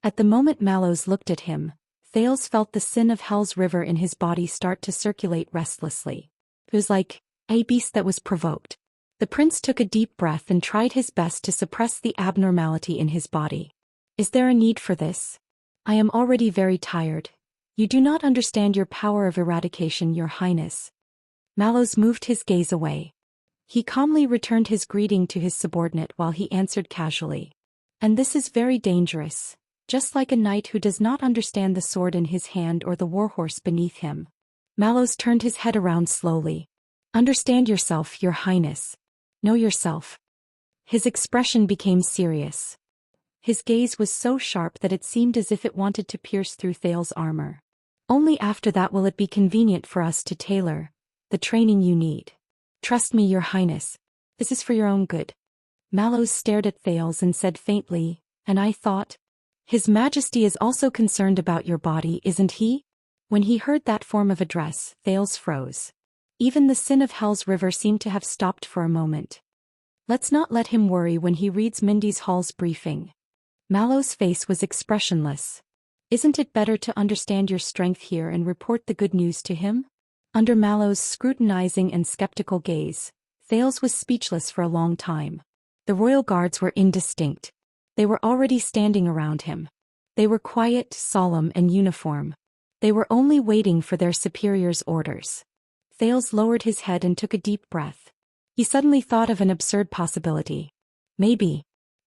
[SPEAKER 1] At the moment Mallows looked at him, Thales felt the sin of Hell's river in his body start to circulate restlessly. It was like a beast that was provoked. The prince took a deep breath and tried his best to suppress the abnormality in his body. Is there a need for this? I am already very tired. You do not understand your power of eradication, Your Highness. Mallows moved his gaze away. He calmly returned his greeting to his subordinate while he answered casually. And this is very dangerous, just like a knight who does not understand the sword in his hand or the warhorse beneath him. Mallows turned his head around slowly. Understand yourself, Your Highness. Know yourself. His expression became serious. His gaze was so sharp that it seemed as if it wanted to pierce through Thales' armor. Only after that will it be convenient for us to tailor the training you need. Trust me, Your Highness. This is for your own good. Mallows stared at Thales and said faintly, and I thought, His Majesty is also concerned about your body, isn't he? When he heard that form of address, Thales froze. Even the sin of Hell's river seemed to have stopped for a moment. Let's not let him worry when he reads Mindy's Hall's briefing. Mallows' face was expressionless. Isn't it better to understand your strength here and report the good news to him? Under Mallows' scrutinizing and skeptical gaze, Thales was speechless for a long time. The royal guards were indistinct. They were already standing around him. They were quiet, solemn, and uniform. They were only waiting for their superior's orders. Thales lowered his head and took a deep breath. He suddenly thought of an absurd possibility. Maybe.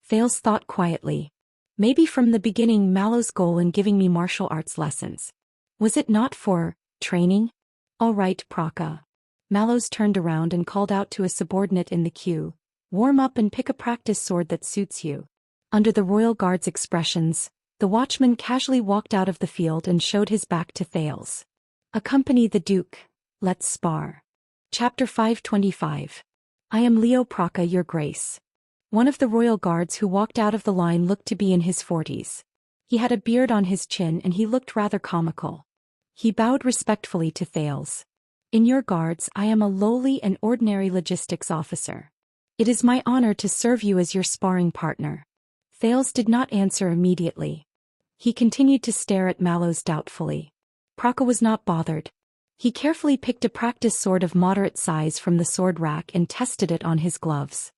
[SPEAKER 1] Thales thought quietly. Maybe from the beginning Mallows' goal in giving me martial arts lessons. Was it not for training? All right, Praka. Mallows turned around and called out to a subordinate in the queue. Warm up and pick a practice sword that suits you. Under the royal guard's expressions, the watchman casually walked out of the field and showed his back to Thales. Accompany the Duke. Let's spar. Chapter 525. I am Leo Praka, Your Grace. One of the royal guards who walked out of the line looked to be in his 40s. He had a beard on his chin and he looked rather comical. He bowed respectfully to Thales. In your guards, I am a lowly and ordinary logistics officer. It is my honor to serve you as your sparring partner. Thales did not answer immediately. He continued to stare at Mallows doubtfully. Praka was not bothered. He carefully picked a practice sword of moderate size from the sword rack and tested it on his gloves.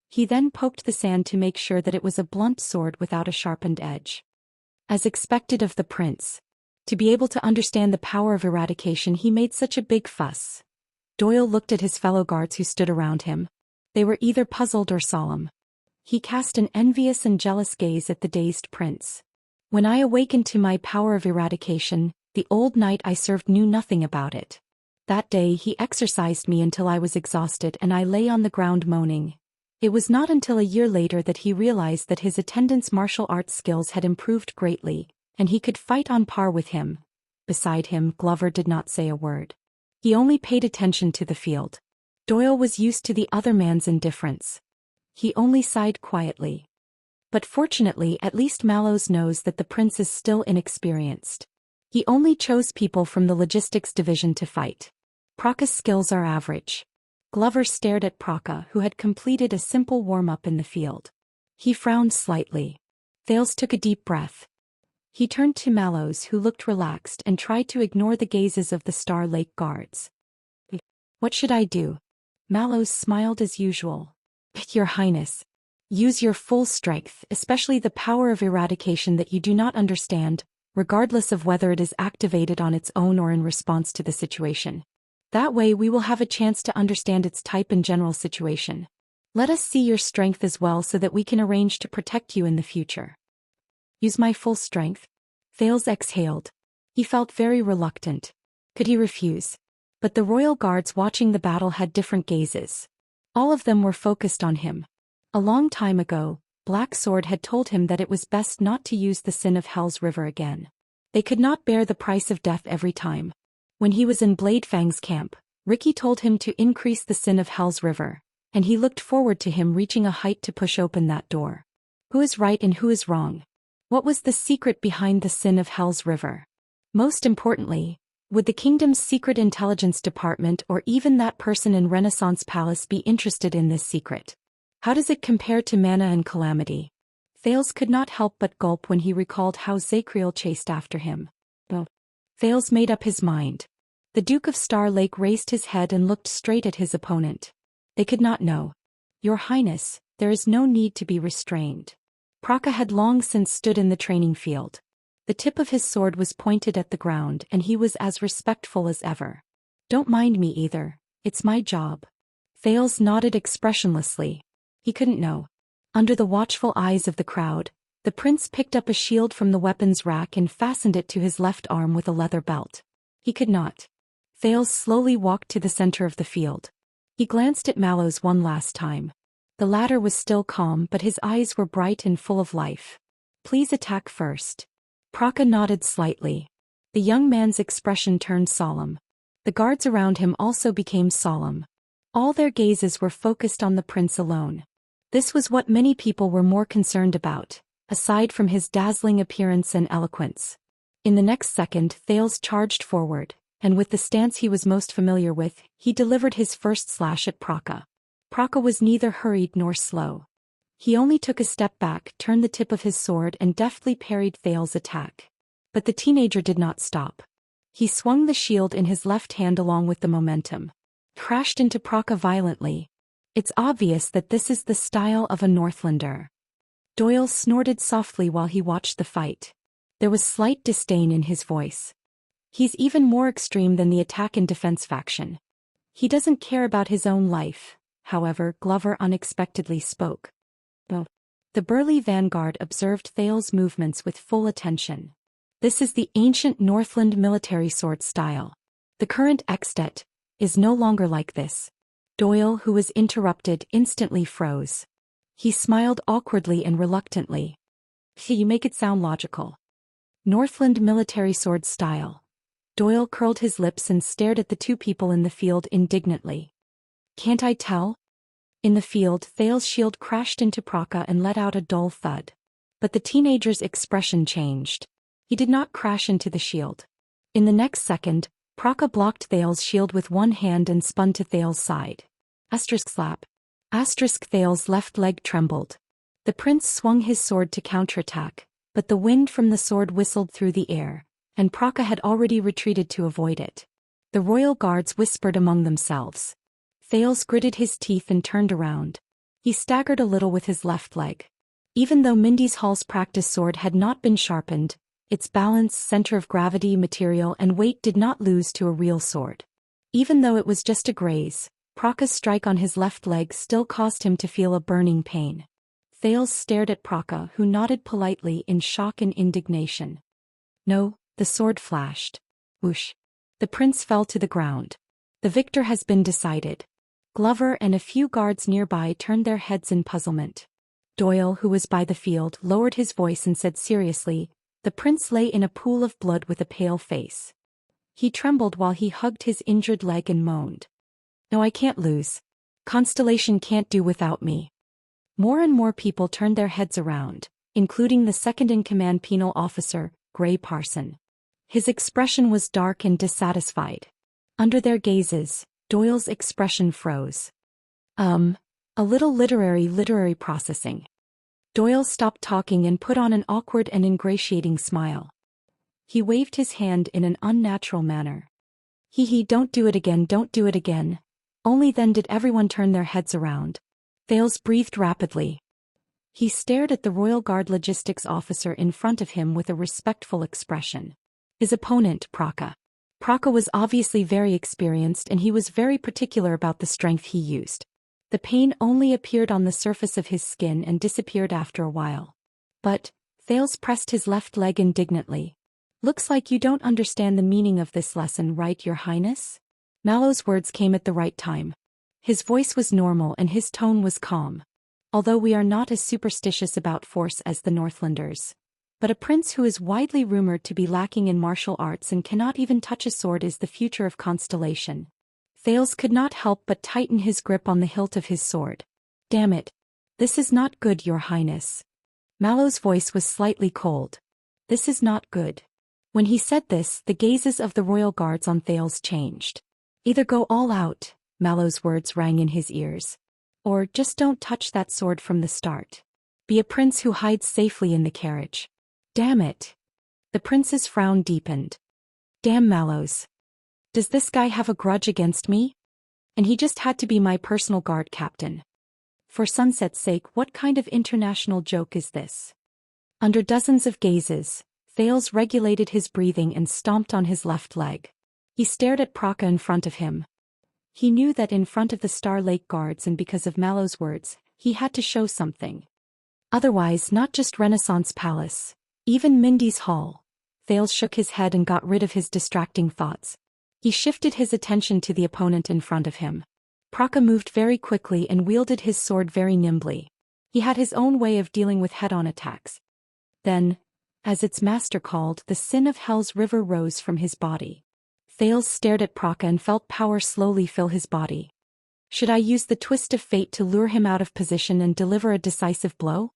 [SPEAKER 1] He then poked the sand to make sure that it was a blunt sword without a sharpened edge. As expected of the prince, to be able to understand the power of eradication, he made such a big fuss. Doyle looked at his fellow guards who stood around him. They were either puzzled or solemn. He cast an envious and jealous gaze at the dazed prince. When I awakened to my power of eradication, the old knight I served knew nothing about it. That day he exercised me until I was exhausted and I lay on the ground moaning. It was not until a year later that he realized that his attendant's martial arts skills had improved greatly, and he could fight on par with him. Beside him, Glover did not say a word. He only paid attention to the field. Doyle was used to the other man's indifference. He only sighed quietly. But fortunately, at least Mallows knows that the prince is still inexperienced. He only chose people from the logistics division to fight. Praka's skills are average. Glover stared at Praka, who had completed a simple warm-up in the field. He frowned slightly. Thales took a deep breath. He turned to Mallows, who looked relaxed and tried to ignore the gazes of the Star Lake guards. What should I do? Mallows smiled as usual. Your Highness. Use your full strength, especially the power of eradication that you do not understand, regardless of whether it is activated on its own or in response to the situation. That way we will have a chance to understand its type and general situation. Let us see your strength as well so that we can arrange to protect you in the future. Use my full strength. Thales exhaled. He felt very reluctant. Could he refuse? But the royal guards watching the battle had different gazes. All of them were focused on him. A long time ago, Black Sword had told him that it was best not to use the sin of Hell's River again. They could not bear the price of death every time. When he was in Bladefang's camp, Ricky told him to increase the sin of Hell's River, and he looked forward to him reaching a height to push open that door. Who is right and who is wrong? What was the secret behind the sin of Hell's River? Most importantly, would the kingdom's secret intelligence department or even that person in Renaissance Palace be interested in this secret? How does it compare to Mana and Calamity? Thales could not help but gulp when he recalled how Zachriel chased after him. Thales made up his mind. The Duke of Star Lake raised his head and looked straight at his opponent. They could not know. Your Highness, there is no need to be restrained. Praka had long since stood in the training field. The tip of his sword was pointed at the ground and he was as respectful as ever. Don't mind me either, it's my job. Thales nodded expressionlessly. He couldn't know. Under the watchful eyes of the crowd, the prince picked up a shield from the weapons rack and fastened it to his left arm with a leather belt. He could not. Thales slowly walked to the center of the field. He glanced at Mallows one last time. The latter was still calm but his eyes were bright and full of life. Please attack first. Praka nodded slightly. The young man's expression turned solemn. The guards around him also became solemn. All their gazes were focused on the prince alone. This was what many people were more concerned about, aside from his dazzling appearance and eloquence. In the next second, Thales charged forward, and with the stance he was most familiar with, he delivered his first slash at Praka. Praka was neither hurried nor slow. He only took a step back, turned the tip of his sword and deftly parried Thales' attack. But the teenager did not stop. He swung the shield in his left hand along with the momentum. Crashed into Praka violently. It's obvious that this is the style of a Northlander. Doyle snorted softly while he watched the fight. There was slight disdain in his voice. He's even more extreme than the attack and defense faction. He doesn't care about his own life, however, Glover unexpectedly spoke. The burly vanguard observed Thales' movements with full attention. This is the ancient Northland military sword style. The current extet is no longer like this. Doyle, who was interrupted, instantly froze. He smiled awkwardly and reluctantly. You make it sound logical. Northland military sword style. Doyle curled his lips and stared at the two people in the field indignantly. Can't I tell? In the field, Thales' shield crashed into Praka and let out a dull thud. But the teenager's expression changed. He did not crash into the shield. In the next second, Praka blocked Thales' shield with one hand and spun to Thales' side. Slap. Thales' left leg trembled. The prince swung his sword to counterattack, but the wind from the sword whistled through the air, and Praka had already retreated to avoid it. The royal guards whispered among themselves. Thales gritted his teeth and turned around. He staggered a little with his left leg. Even though Mindy's Hall's practice sword had not been sharpened, its balance, center of gravity, material and weight did not lose to a real sword. Even though it was just a graze, Praka's strike on his left leg still caused him to feel a burning pain. Thales stared at Praka, who nodded politely in shock and indignation. No, the sword flashed. Whoosh. The prince fell to the ground. The victor has been decided. Glover and a few guards nearby turned their heads in puzzlement. Doyle, who was by the field, lowered his voice and said seriously, "The prince lay in a pool of blood with a pale face. He trembled while he hugged his injured leg and moaned. No, I can't lose. Constellation can't do without me." More and more people turned their heads around, including the second-in-command penal officer, Gray Parson. His expression was dark and dissatisfied. Under their gazes, Doyle's expression froze. A little literary processing. Doyle stopped talking and put on an awkward and ingratiating smile. He waved his hand in an unnatural manner. Don't do it again. Only then did everyone turn their heads around. Thales breathed rapidly. He stared at the Royal Guard logistics officer in front of him with a respectful expression. His opponent, Praka. Praka was obviously very experienced and he was very particular about the strength he used. The pain only appeared on the surface of his skin and disappeared after a while. But Thales pressed his left leg indignantly. Looks like you don't understand the meaning of this lesson, right, Your Highness? Mallow's words came at the right time. His voice was normal and his tone was calm. Although we are not as superstitious about force as the Northlanders. But a prince who is widely rumored to be lacking in martial arts and cannot even touch a sword is the future of Constellation. Thales could not help but tighten his grip on the hilt of his sword. Damn it. This is not good, Your Highness. Mallow's voice was slightly cold. This is not good. When he said this, the gazes of the royal guards on Thales changed. Either go all out, Mallow's words rang in his ears. Or just don't touch that sword from the start. Be a prince who hides safely in the carriage. Damn it. The prince's frown deepened. Damn Mallows. Does this guy have a grudge against me? And he just had to be my personal guard captain. For Sunset's sake, what kind of international joke is this? Under dozens of gazes, Thales regulated his breathing and stomped on his left leg. He stared at Praka in front of him. He knew that in front of the Star Lake guards and because of Mallow's words, he had to show something. Otherwise, not just Renaissance Palace, even Mindy's Hall. Thales shook his head and got rid of his distracting thoughts. He shifted his attention to the opponent in front of him. Praka moved very quickly and wielded his sword very nimbly. He had his own way of dealing with head-on attacks. Then, as its master called, the sin of Hell's river rose from his body. Thales stared at Praka and felt power slowly fill his body. Should I use the twist of fate to lure him out of position and deliver a decisive blow?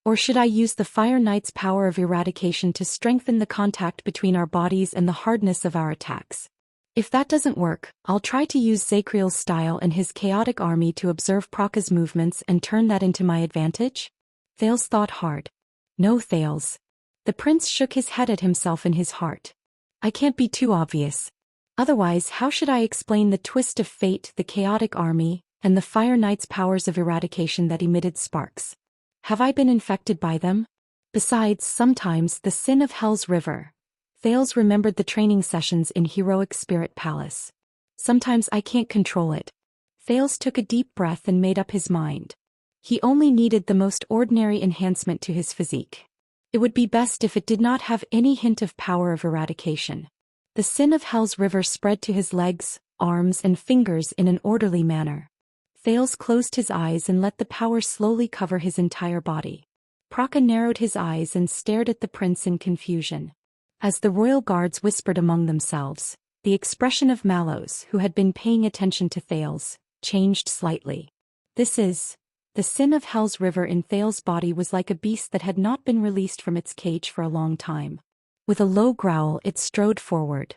[SPEAKER 1] Or should I use the Fire Knight's power of eradication to strengthen the contact between our bodies and the hardness of our attacks? If that doesn't work, I'll try to use Zakriel's style and his chaotic army to observe Praka's movements and turn that into my advantage? Thales thought hard. No, Thales. The prince shook his head at himself in his heart. I can't be too obvious. Otherwise, how should I explain the twist of fate, the chaotic army, and the Fire Knight's powers of eradication that emitted sparks? Have I been infected by them? Besides, sometimes the sin of Hell's river. Thales remembered the training sessions in Heroic Spirit Palace. Sometimes I can't control it. Thales took a deep breath and made up his mind. He only needed the most ordinary enhancement to his physique. It would be best if it did not have any hint of power of eradication. The sin of Hell's river spread to his legs, arms and fingers in an orderly manner. Thales closed his eyes and let the power slowly cover his entire body. Praka narrowed his eyes and stared at the prince in confusion. As the royal guards whispered among themselves, the expression of Mallows, who had been paying attention to Thales, changed slightly. The sin of Hell's river in Thales' body was like a beast that had not been released from its cage for a long time. With a low growl, it strode forward.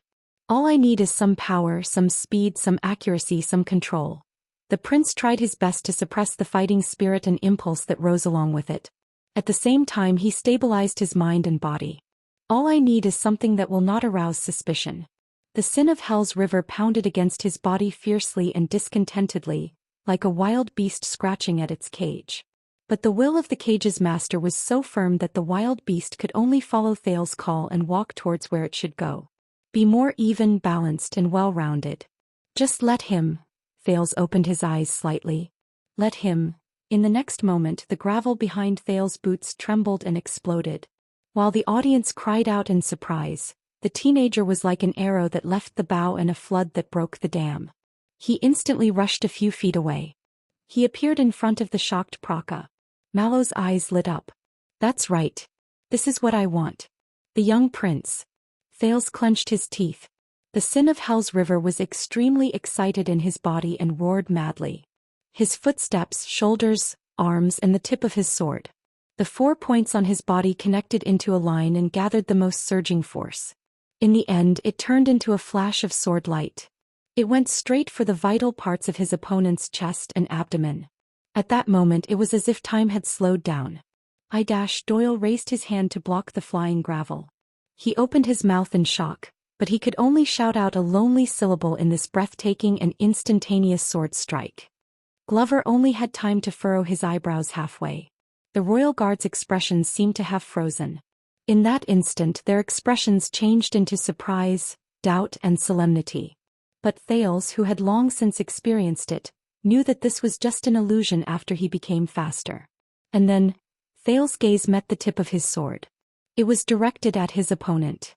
[SPEAKER 1] All I need is some power, some speed, some accuracy, some control. The prince tried his best to suppress the fighting spirit and impulse that rose along with it. At the same time, he stabilized his mind and body. All I need is something that will not arouse suspicion. The sin of Hell's river pounded against his body fiercely and discontentedly, like a wild beast scratching at its cage. But the will of the cage's master was so firm that the wild beast could only follow Thales' call and walk towards where it should go. Be more even, balanced, and well-rounded. Just let him. Thales opened his eyes slightly. Let him. In the next moment, the gravel behind Thales' boots trembled and exploded. While the audience cried out in surprise, the teenager was like an arrow that left the bow and a flood that broke the dam. He instantly rushed a few feet away. He appeared in front of the shocked Praka. Mallow's eyes lit up. That's right. This is what I want. The young prince. Thales clenched his teeth. The sin of Hell's river was extremely excited in his body and roared madly. His footsteps, shoulders, arms, and the tip of his sword. The 4 points on his body connected into a line and gathered the most surging force. In the end, it turned into a flash of sword light. It went straight for the vital parts of his opponent's chest and abdomen. At that moment, it was as if time had slowed down. Doyle raised his hand to block the flying gravel. He opened his mouth in shock, but he could only shout out a lonely syllable in this breathtaking and instantaneous sword strike. Glover only had time to furrow his eyebrows halfway. The royal guard's expressions seemed to have frozen. In that instant, their expressions changed into surprise, doubt, and solemnity. But Thales, who had long since experienced it, knew that this was just an illusion after he became faster. And then, Thales' gaze met the tip of his sword. It was directed at his opponent.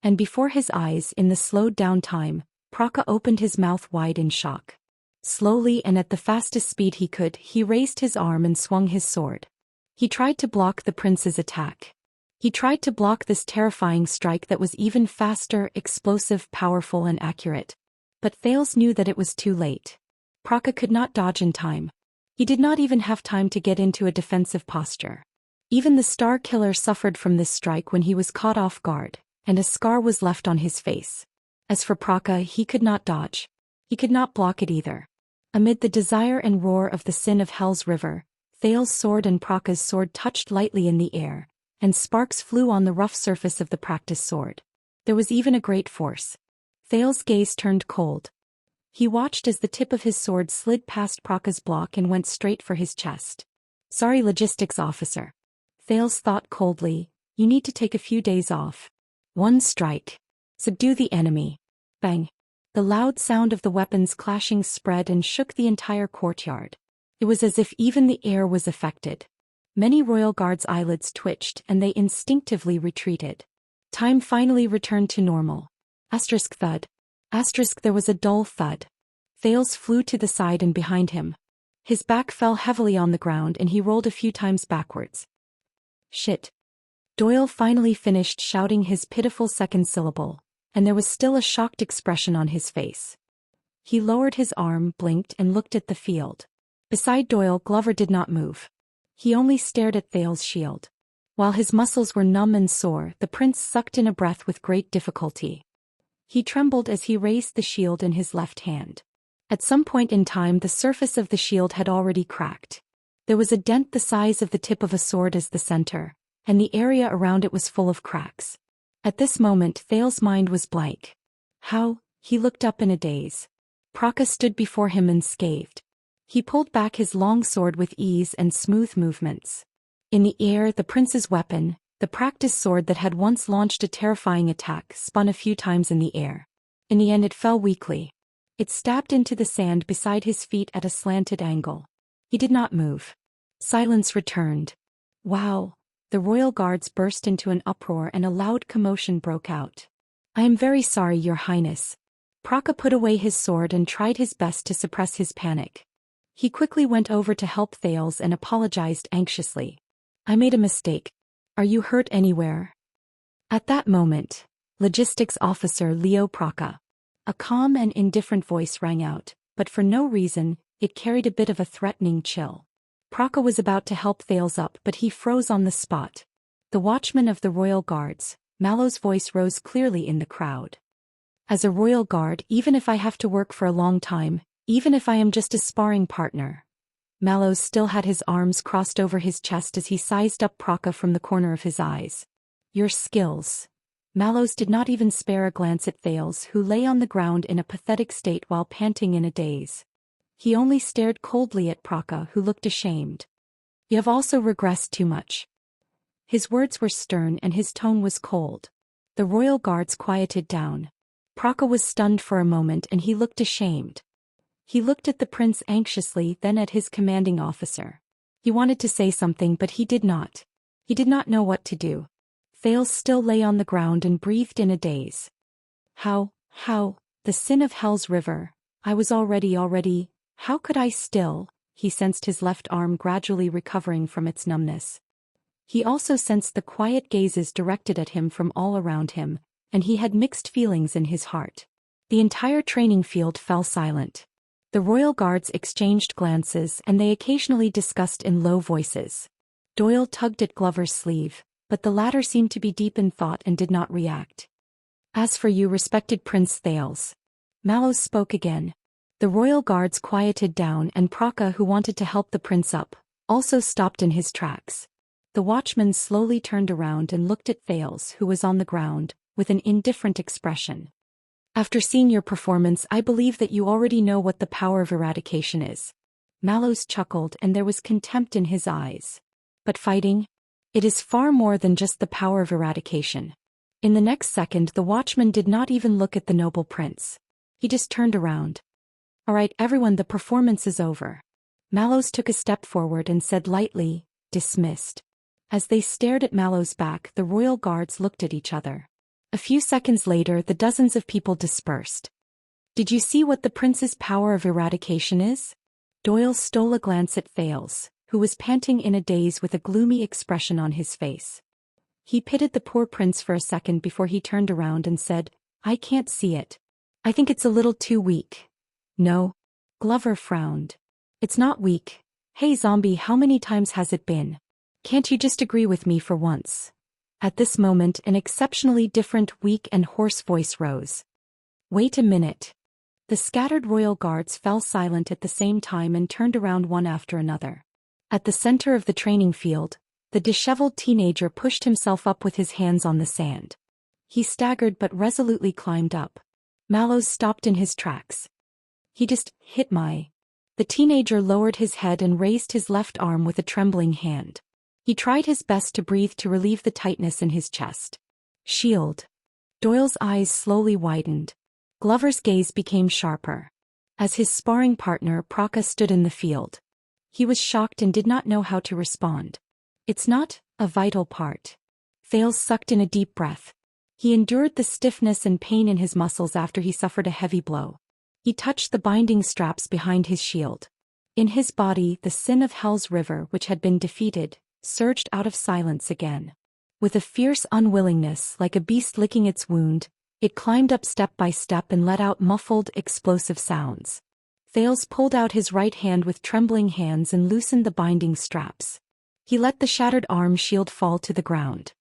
[SPEAKER 1] And before his eyes, in the slowed-down time, Praka opened his mouth wide in shock. Slowly and at the fastest speed he could, he raised his arm and swung his sword. He tried to block the prince's attack. He tried to block this terrifying strike that was even faster, explosive, powerful and accurate. But Thales knew that it was too late. Praka could not dodge in time. He did not even have time to get into a defensive posture. Even the Star Killer suffered from this strike when he was caught off guard, and a scar was left on his face. As for Praka, he could not dodge. He could not block it either. Amid the desire and roar of the sin of Hell's river, Thales' sword and Praka's sword touched lightly in the air, and sparks flew on the rough surface of the practiced sword. There was even a great force. Thales' gaze turned cold. He watched as the tip of his sword slid past Praka's block and went straight for his chest. Sorry, logistics officer. Thales thought coldly, you need to take a few days off. One strike. Subdue the enemy. Bang. The loud sound of the weapons clashing spread and shook the entire courtyard. It was as if even the air was affected. Many royal guards' eyelids twitched and they instinctively retreated. Time finally returned to normal. Asterisk thud. Asterisk there was a dull thud. Thales flew to the side and behind him. His back fell heavily on the ground and he rolled a few times backwards. Shit. Doyle finally finished shouting his pitiful second syllable, and there was still a shocked expression on his face. He lowered his arm, blinked and looked at the field. Beside Doyle, Glover did not move. He only stared at Thales' shield. While his muscles were numb and sore, the prince sucked in a breath with great difficulty. He trembled as he raised the shield in his left hand. At some point in time the surface of the shield had already cracked. There was a dent the size of the tip of a sword as the center, and the area around it was full of cracks. At this moment Thales' mind was blank. How? He looked up in a daze. Praka stood before him unscathed. He pulled back his long sword with ease and smooth movements. In the air, the prince's weapon, the practiced sword that had once launched a terrifying attack, spun a few times in the air. In the end it fell weakly. It stabbed into the sand beside his feet at a slanted angle. He did not move. Silence returned. Wow! The royal guards burst into an uproar and a loud commotion broke out. I am very sorry, Your Highness. Praka put away his sword and tried his best to suppress his panic. He quickly went over to help Thales and apologized anxiously. I made a mistake. Are you hurt anywhere? At that moment, Logistics Officer Leo Praka. A calm and indifferent voice rang out, but for no reason, it carried a bit of a threatening chill. Praka was about to help Thales up but he froze on the spot. The watchman of the royal guards, Mallow's voice rose clearly in the crowd. As a royal guard, even if I have to work for a long time, even if I am just a sparring partner. Mallows still had his arms crossed over his chest as he sized up Praka from the corner of his eyes. Your skills. Mallows did not even spare a glance at Thales, who lay on the ground in a pathetic state while panting in a daze. He only stared coldly at Praka, who looked ashamed. You have also regressed too much. His words were stern and his tone was cold. The royal guards quieted down. Praka was stunned for a moment and he looked ashamed. He looked at the prince anxiously, then at his commanding officer. He wanted to say something but he did not. He did not know what to do. Thales still lay on the ground and breathed in a daze. How, the sin of Hell's river, I was already, how could I still? He sensed his left arm gradually recovering from its numbness. He also sensed the quiet gazes directed at him from all around him, and he had mixed feelings in his heart. The entire training field fell silent. The royal guards exchanged glances and they occasionally discussed in low voices. Doyle tugged at Glover's sleeve, but the latter seemed to be deep in thought and did not react. As for you, respected Prince Thales. Mallows spoke again. The royal guards quieted down and Praka, who wanted to help the prince up, also stopped in his tracks. The watchman slowly turned around and looked at Thales, who was on the ground, with an indifferent expression. After seeing your performance, I believe that you already know what the power of eradication is. Mallows chuckled and there was contempt in his eyes. But fighting? It is far more than just the power of eradication. In the next second the watchman did not even look at the noble prince. He just turned around. All right, everyone, the performance is over. Mallows took a step forward and said lightly, dismissed. As they stared at Mallow's back, the royal guards looked at each other. A few seconds later, the dozens of people dispersed. Did you see what the prince's power of eradication is? Doyle stole a glance at Thales, who was panting in a daze with a gloomy expression on his face. He pitied the poor prince for a second before he turned around and said, I can't see it. I think it's a little too weak. No. Glover frowned. It's not weak. Hey zombie, how many times has it been? Can't you just agree with me for once? At this moment, an exceptionally different, weak and hoarse voice rose. Wait a minute. The scattered royal guards fell silent at the same time and turned around one after another. At the center of the training field, the disheveled teenager pushed himself up with his hands on the sand. He staggered but resolutely climbed up. Mallows stopped in his tracks. He just hit my... The teenager lowered his head and raised his left arm with a trembling hand. He tried his best to breathe to relieve the tightness in his chest. Shield. Doyle's eyes slowly widened. Glover's gaze became sharper. As his sparring partner, Praka, stood in the field. He was shocked and did not know how to respond. It's not a vital part. Thales sucked in a deep breath. He endured the stiffness and pain in his muscles after he suffered a heavy blow. He touched the binding straps behind his shield. In his body, the sin of Hell's River, which had been defeated, surged out of silence again. With a fierce unwillingness, like a beast licking its wound, it climbed up step by step and let out muffled, explosive sounds. Thales pulled out his right hand with trembling hands and loosened the binding straps. He let the shattered arm shield fall to the ground.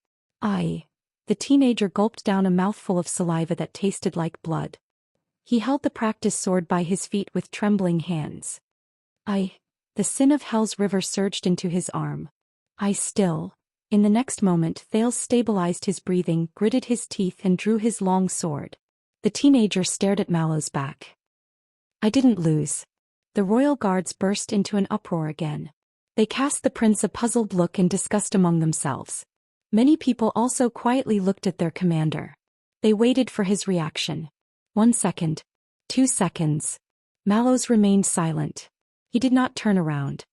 [SPEAKER 1] The teenager gulped down a mouthful of saliva that tasted like blood. He held the practice sword by his feet with trembling hands. The sin of Hell's River surged into his arm. In the next moment, Thales stabilized his breathing, gritted his teeth and drew his long sword. The teenager stared at Mallow's back. I didn't lose. The royal guards burst into an uproar again. They cast the prince a puzzled look in disgust among themselves. Many people also quietly looked at their commander. They waited for his reaction. 1 second. 2 seconds. Mallows remained silent. He did not turn around.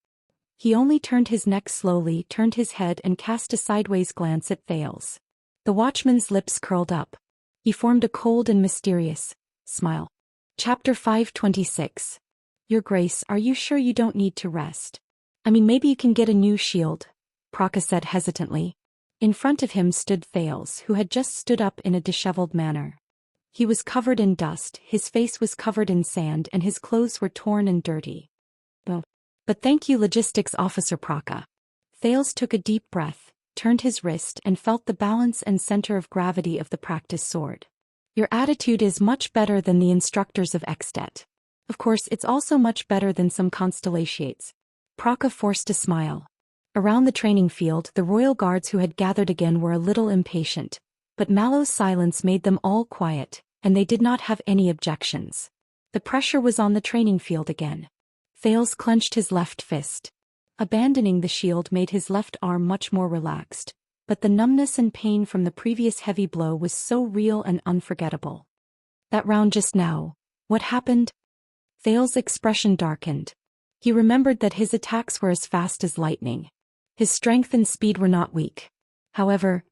[SPEAKER 1] He only turned his neck slowly, turned his head and cast a sideways glance at Thales. The watchman's lips curled up. He formed a cold and mysterious smile. Chapter 526. Your Grace, are you sure you don't need to rest? I mean, maybe you can get a new shield, Praka said hesitantly. In front of him stood Thales, who had just stood up in a disheveled manner. He was covered in dust, his face was covered in sand and his clothes were torn and dirty. But thank you, Logistics Officer Praka. Thales took a deep breath, turned his wrist and felt the balance and center of gravity of the practice sword. Your attitude is much better than the instructors of Extet. Of course, it's also much better than some constellations. Praka forced a smile. Around the training field, the royal guards who had gathered again were a little impatient, but Mallow's silence made them all quiet, and they did not have any objections. The pressure was on the training field again. Thales clenched his left fist. Abandoning the shield made his left arm much more relaxed, but the numbness and pain from the previous heavy blow was so real and unforgettable. That round just now, what happened? Thales' expression darkened. He remembered that his attacks were as fast as lightning. His strength and speed were not weak. However,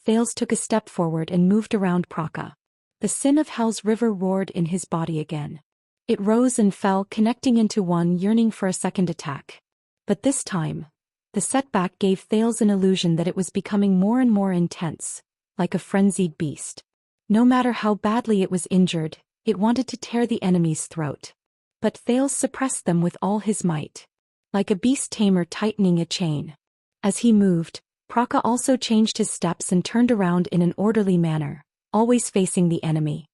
[SPEAKER 1] Thales took a step forward and moved around Praka. The sin of Hell's River roared in his body again. It rose and fell, connecting into one, yearning for a second attack. But this time, the setback gave Thales an illusion that it was becoming more and more intense, like a frenzied beast. No matter how badly it was injured, it wanted to tear the enemy's throat. But Thales suppressed them with all his might. Like a beast tamer tightening a chain. As he moved, Praka also changed his steps and turned around in an orderly manner, always facing the enemy.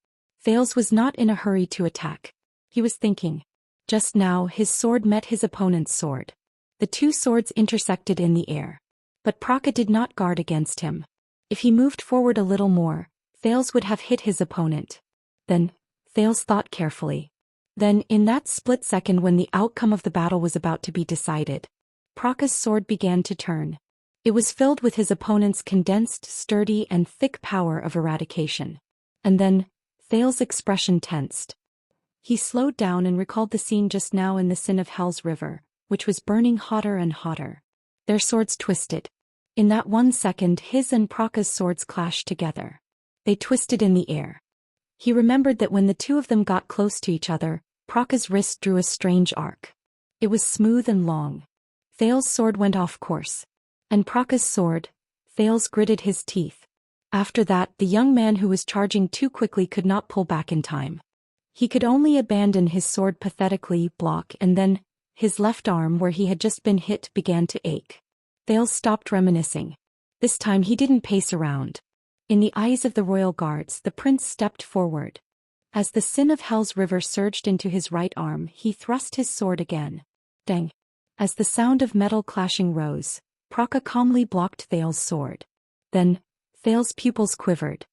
[SPEAKER 1] Thales was not in a hurry to attack. He was thinking. Just now his sword met his opponent's sword. The two swords intersected in the air. But Praka did not guard against him. If he moved forward a little more, Thales would have hit his opponent. Then, Thales thought carefully. Then, in that split second when the outcome of the battle was about to be decided, Praka's sword began to turn. It was filled with his opponent's condensed, sturdy and thick power of eradication. And then, Thales' expression tensed. He slowed down and recalled the scene just now in the Sin of Hell's River, which was burning hotter and hotter. Their swords twisted. In that 1 second his and Praka's swords clashed together. They twisted in the air. He remembered that when the two of them got close to each other, Praka's wrist drew a strange arc. It was smooth and long. Thales's sword went off course. And Praka's sword, Thales gritted his teeth. After that, the young man who was charging too quickly could not pull back in time. He could only abandon his sword pathetically, block, and then, his left arm where he had just been hit began to ache. Thales stopped reminiscing. This time he didn't pace around. In the eyes of the royal guards, the prince stepped forward. As the sin of Hell's river surged into his right arm, he thrust his sword again. Dang! As the sound of metal clashing rose, Praka calmly blocked Thales's sword. Then, Thales's pupils quivered.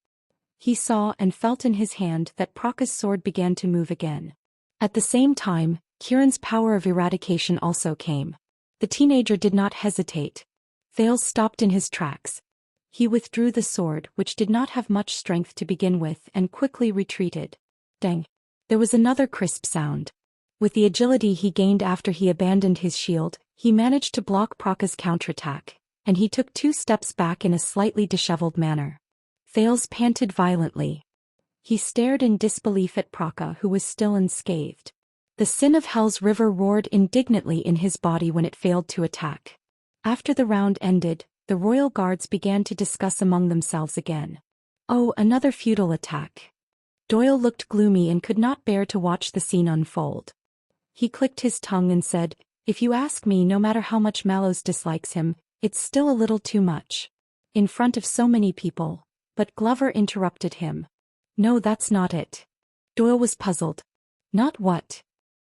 [SPEAKER 1] He saw and felt in his hand that Praka's sword began to move again. At the same time, Kiran's power of eradication also came. The teenager did not hesitate. Thales stopped in his tracks. He withdrew the sword, which did not have much strength to begin with, and quickly retreated. Dang! There was another crisp sound. With the agility he gained after he abandoned his shield, he managed to block Praka's counterattack, and he took 2 steps back in a slightly disheveled manner. Thales panted violently. He stared in disbelief at Praka, who was still unscathed. The sin of Hell's river roared indignantly in his body when it failed to attack. After the round ended, the royal guards began to discuss among themselves again. Oh, another futile attack. Doyle looked gloomy and could not bear to watch the scene unfold. He clicked his tongue and said, "If you ask me, no matter how much Mallows dislikes him, it's still a little too much." In front of so many people. But Glover interrupted him. "No, that's not it." Doyle was puzzled. Not what?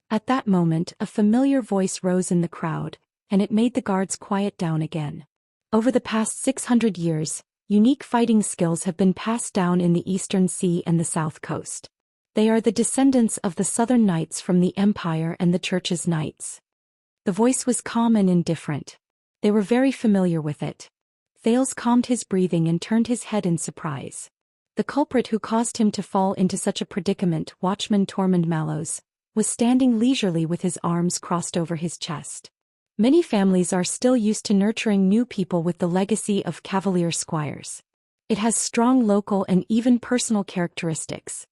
[SPEAKER 1] At that moment, a familiar voice rose in the crowd, and it made the guards quiet down again. Over the past 600 years, unique fighting skills have been passed down in the Eastern Sea and the South Coast. They are the descendants of the Southern Knights from the Empire and the Church's Knights. The voice was calm and indifferent. They were very familiar with it. Thales calmed his breathing and turned his head in surprise. The culprit who caused him to fall into such a predicament, Watchman Tormund Mallows, was standing leisurely with his arms crossed over his chest. Many families are still used to nurturing new people with the legacy of Cavalier squires. It has strong local and even personal characteristics.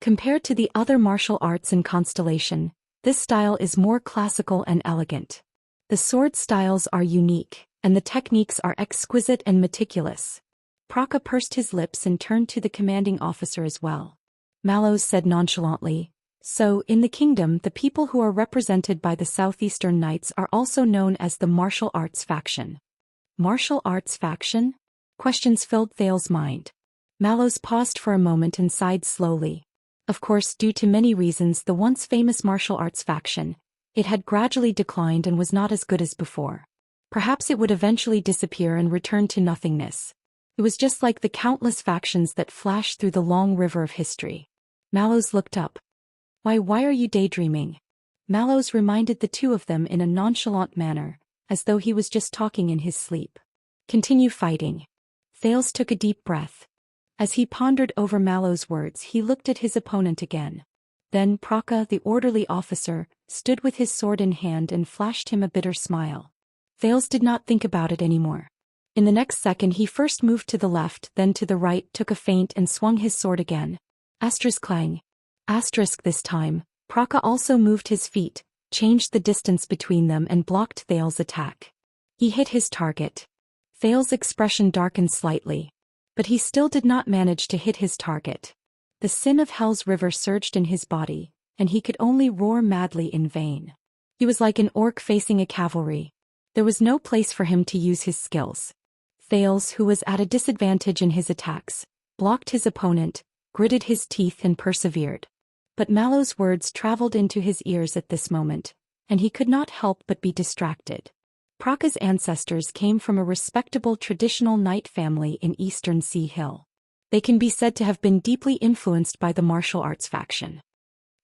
[SPEAKER 1] Compared to the other martial arts in Constellation, this style is more classical and elegant. The sword styles are unique, and the techniques are exquisite and meticulous. Praka pursed his lips and turned to the commanding officer as well. Mallows said nonchalantly, "So, in the kingdom, the people who are represented by the Southeastern Knights are also known as the Martial Arts Faction." Martial Arts Faction? Questions filled Thales's mind. Mallows paused for a moment and sighed slowly. Of course, due to many reasons, the once famous Martial Arts Faction, it had gradually declined and was not as good as before. Perhaps it would eventually disappear and return to nothingness. It was just like the countless factions that flashed through the long river of history. Mallows looked up. Why are you daydreaming?" Mallows reminded the two of them in a nonchalant manner, as though he was just talking in his sleep. "Continue fighting." Thales took a deep breath. As he pondered over Mallows' words, he looked at his opponent again. Then Praka, the orderly officer, stood with his sword in hand and flashed him a bitter smile. Thales did not think about it anymore. In the next second he first moved to the left, then to the right, took a feint and swung his sword again. Asterisk clang. Asterisk this time, Praka also moved his feet, changed the distance between them and blocked Thales' attack. He hit his target. Thales' expression darkened slightly. But he still did not manage to hit his target. The sin of Hell's river surged in his body, and he could only roar madly in vain. He was like an orc facing a cavalry. There was no place for him to use his skills. Thales, who was at a disadvantage in his attacks, blocked his opponent, gritted his teeth and persevered. But Mallows' words traveled into his ears at this moment, and he could not help but be distracted. Praka's ancestors came from a respectable traditional knight family in Eastern Sea Hill. They can be said to have been deeply influenced by the martial arts faction.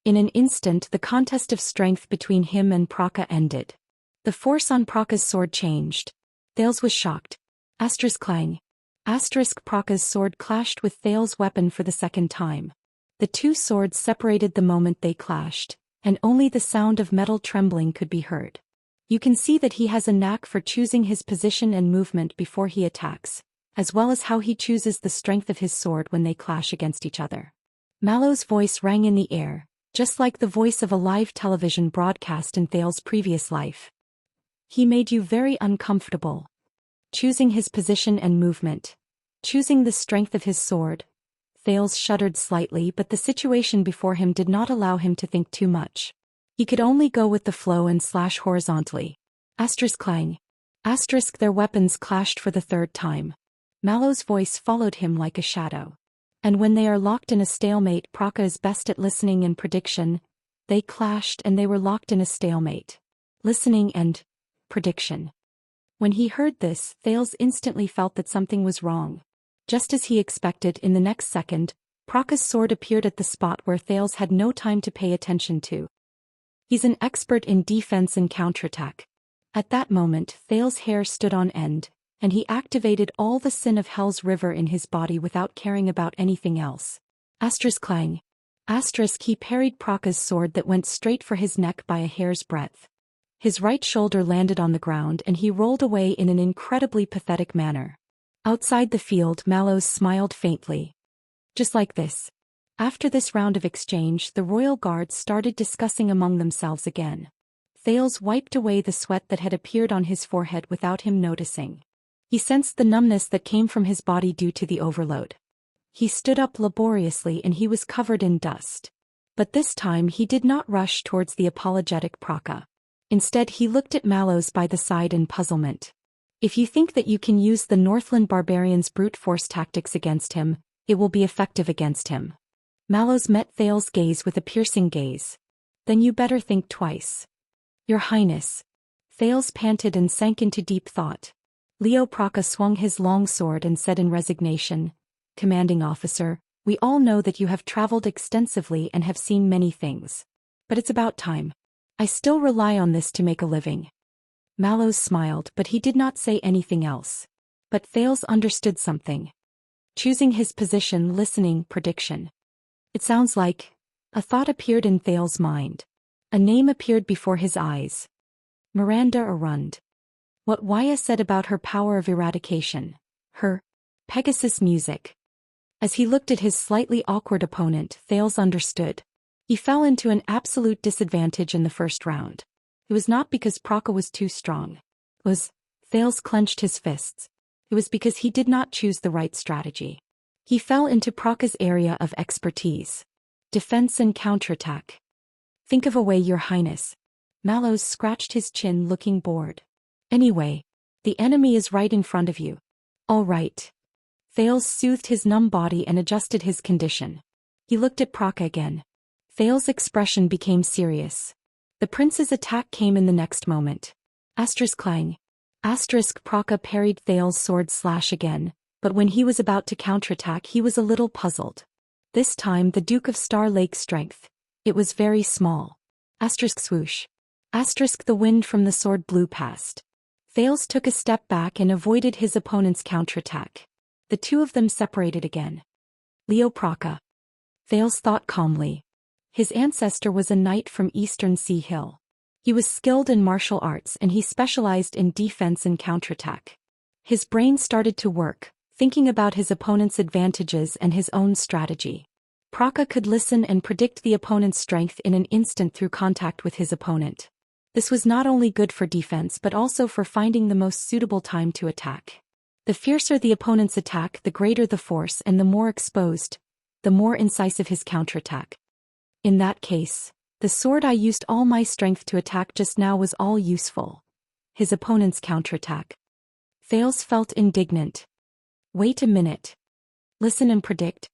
[SPEAKER 1] In an instant, the contest of strength between him and Praka ended. The force on Praka's sword changed. Thales was shocked. Asterisk clang. Asterisk Praka's sword clashed with Thales' weapon for the second time. The two swords separated the moment they clashed, and only the sound of metal trembling could be heard. You can see that he has a knack for choosing his position and movement before he attacks, as well as how he chooses the strength of his sword when they clash against each other. Mallow's voice rang in the air, just like the voice of a live television broadcast in Thales's previous life. He made you very uncomfortable. Choosing his position and movement. Choosing the strength of his sword. Thales shuddered slightly, but the situation before him did not allow him to think too much. He could only go with the flow and slash horizontally. Clang. Their weapons clashed for the third time. Mallow's voice followed him like a shadow. And when they are locked in a stalemate, Praka is best at listening and prediction. They clashed and they were locked in a stalemate. Listening and prediction. When he heard this, Thales instantly felt that something was wrong. Just as he expected, in the next second, Praka's sword appeared at the spot where Thales had no time to pay attention to. He's an expert in defense and counterattack. At that moment, Thales' hair stood on end, and he activated all the sin of Hell's river in his body without caring about anything else. Clang. He parried Praka's sword that went straight for his neck by a hair's breadth. His right shoulder landed on the ground and he rolled away in an incredibly pathetic manner. Outside the field, Mallows smiled faintly. Just like this. After this round of exchange, the royal guards started discussing among themselves again. Thales wiped away the sweat that had appeared on his forehead without him noticing. He sensed the numbness that came from his body due to the overload. He stood up laboriously and he was covered in dust. But this time he did not rush towards the apologetic Praka. Instead he looked at Mallows by the side in puzzlement. If you think that you can use the Northland barbarians' brute force tactics against him, it will be effective against him. Mallows met Thales' gaze with a piercing gaze. Then you better think twice. Your Highness. Thales panted and sank into deep thought. Leo Praka swung his long sword and said in resignation, "Commanding officer, we all know that you have traveled extensively and have seen many things. But it's about time. I still rely on this to make a living." Mallows smiled, but he did not say anything else. But Thales understood something. Choosing his position, listening, prediction. It sounds like... A thought appeared in Thales' mind. A name appeared before his eyes. Miranda Arund. What Waya said about her power of eradication. Her Pegasus music. As he looked at his slightly awkward opponent, Thales understood. He fell into an absolute disadvantage in the first round. It was not because Praka was too strong. Thales clenched his fists. It was because he did not choose the right strategy. He fell into Praka's area of expertise. Defense and counterattack. Think of a way, Your Highness. Mallows scratched his chin, looking bored. Anyway, the enemy is right in front of you. All right. Thales soothed his numb body and adjusted his condition. He looked at Praka again. Thales' expression became serious. The prince's attack came in the next moment. Clang. Praka parried Thales' sword slash again, but when he was about to counterattack he was a little puzzled. This time the Duke of Star Lake's strength. It was very small. Swoosh. The wind from the sword blew past. Thales took a step back and avoided his opponent's counterattack. The two of them separated again. Leo Praka. Thales thought calmly. His ancestor was a knight from Eastern Sea Hill. He was skilled in martial arts and he specialized in defense and counterattack. His brain started to work, thinking about his opponent's advantages and his own strategy. Praka could listen and predict the opponent's strength in an instant through contact with his opponent. This was not only good for defense but also for finding the most suitable time to attack. The fiercer the opponent's attack, the greater the force, and the more exposed, the more incisive his counterattack. In that case, the sword I used all my strength to attack just now was all useful. His opponent's counterattack. Thales felt indignant. Wait a minute. Listen and predict.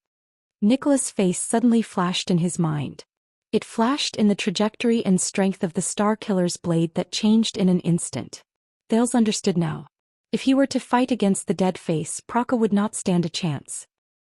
[SPEAKER 1] Nicholas' face suddenly flashed in his mind. It flashed in the trajectory and strength of the Star Killer's blade that changed in an instant. Thales understood now. If he were to fight against the dead face, Praka would not stand a chance.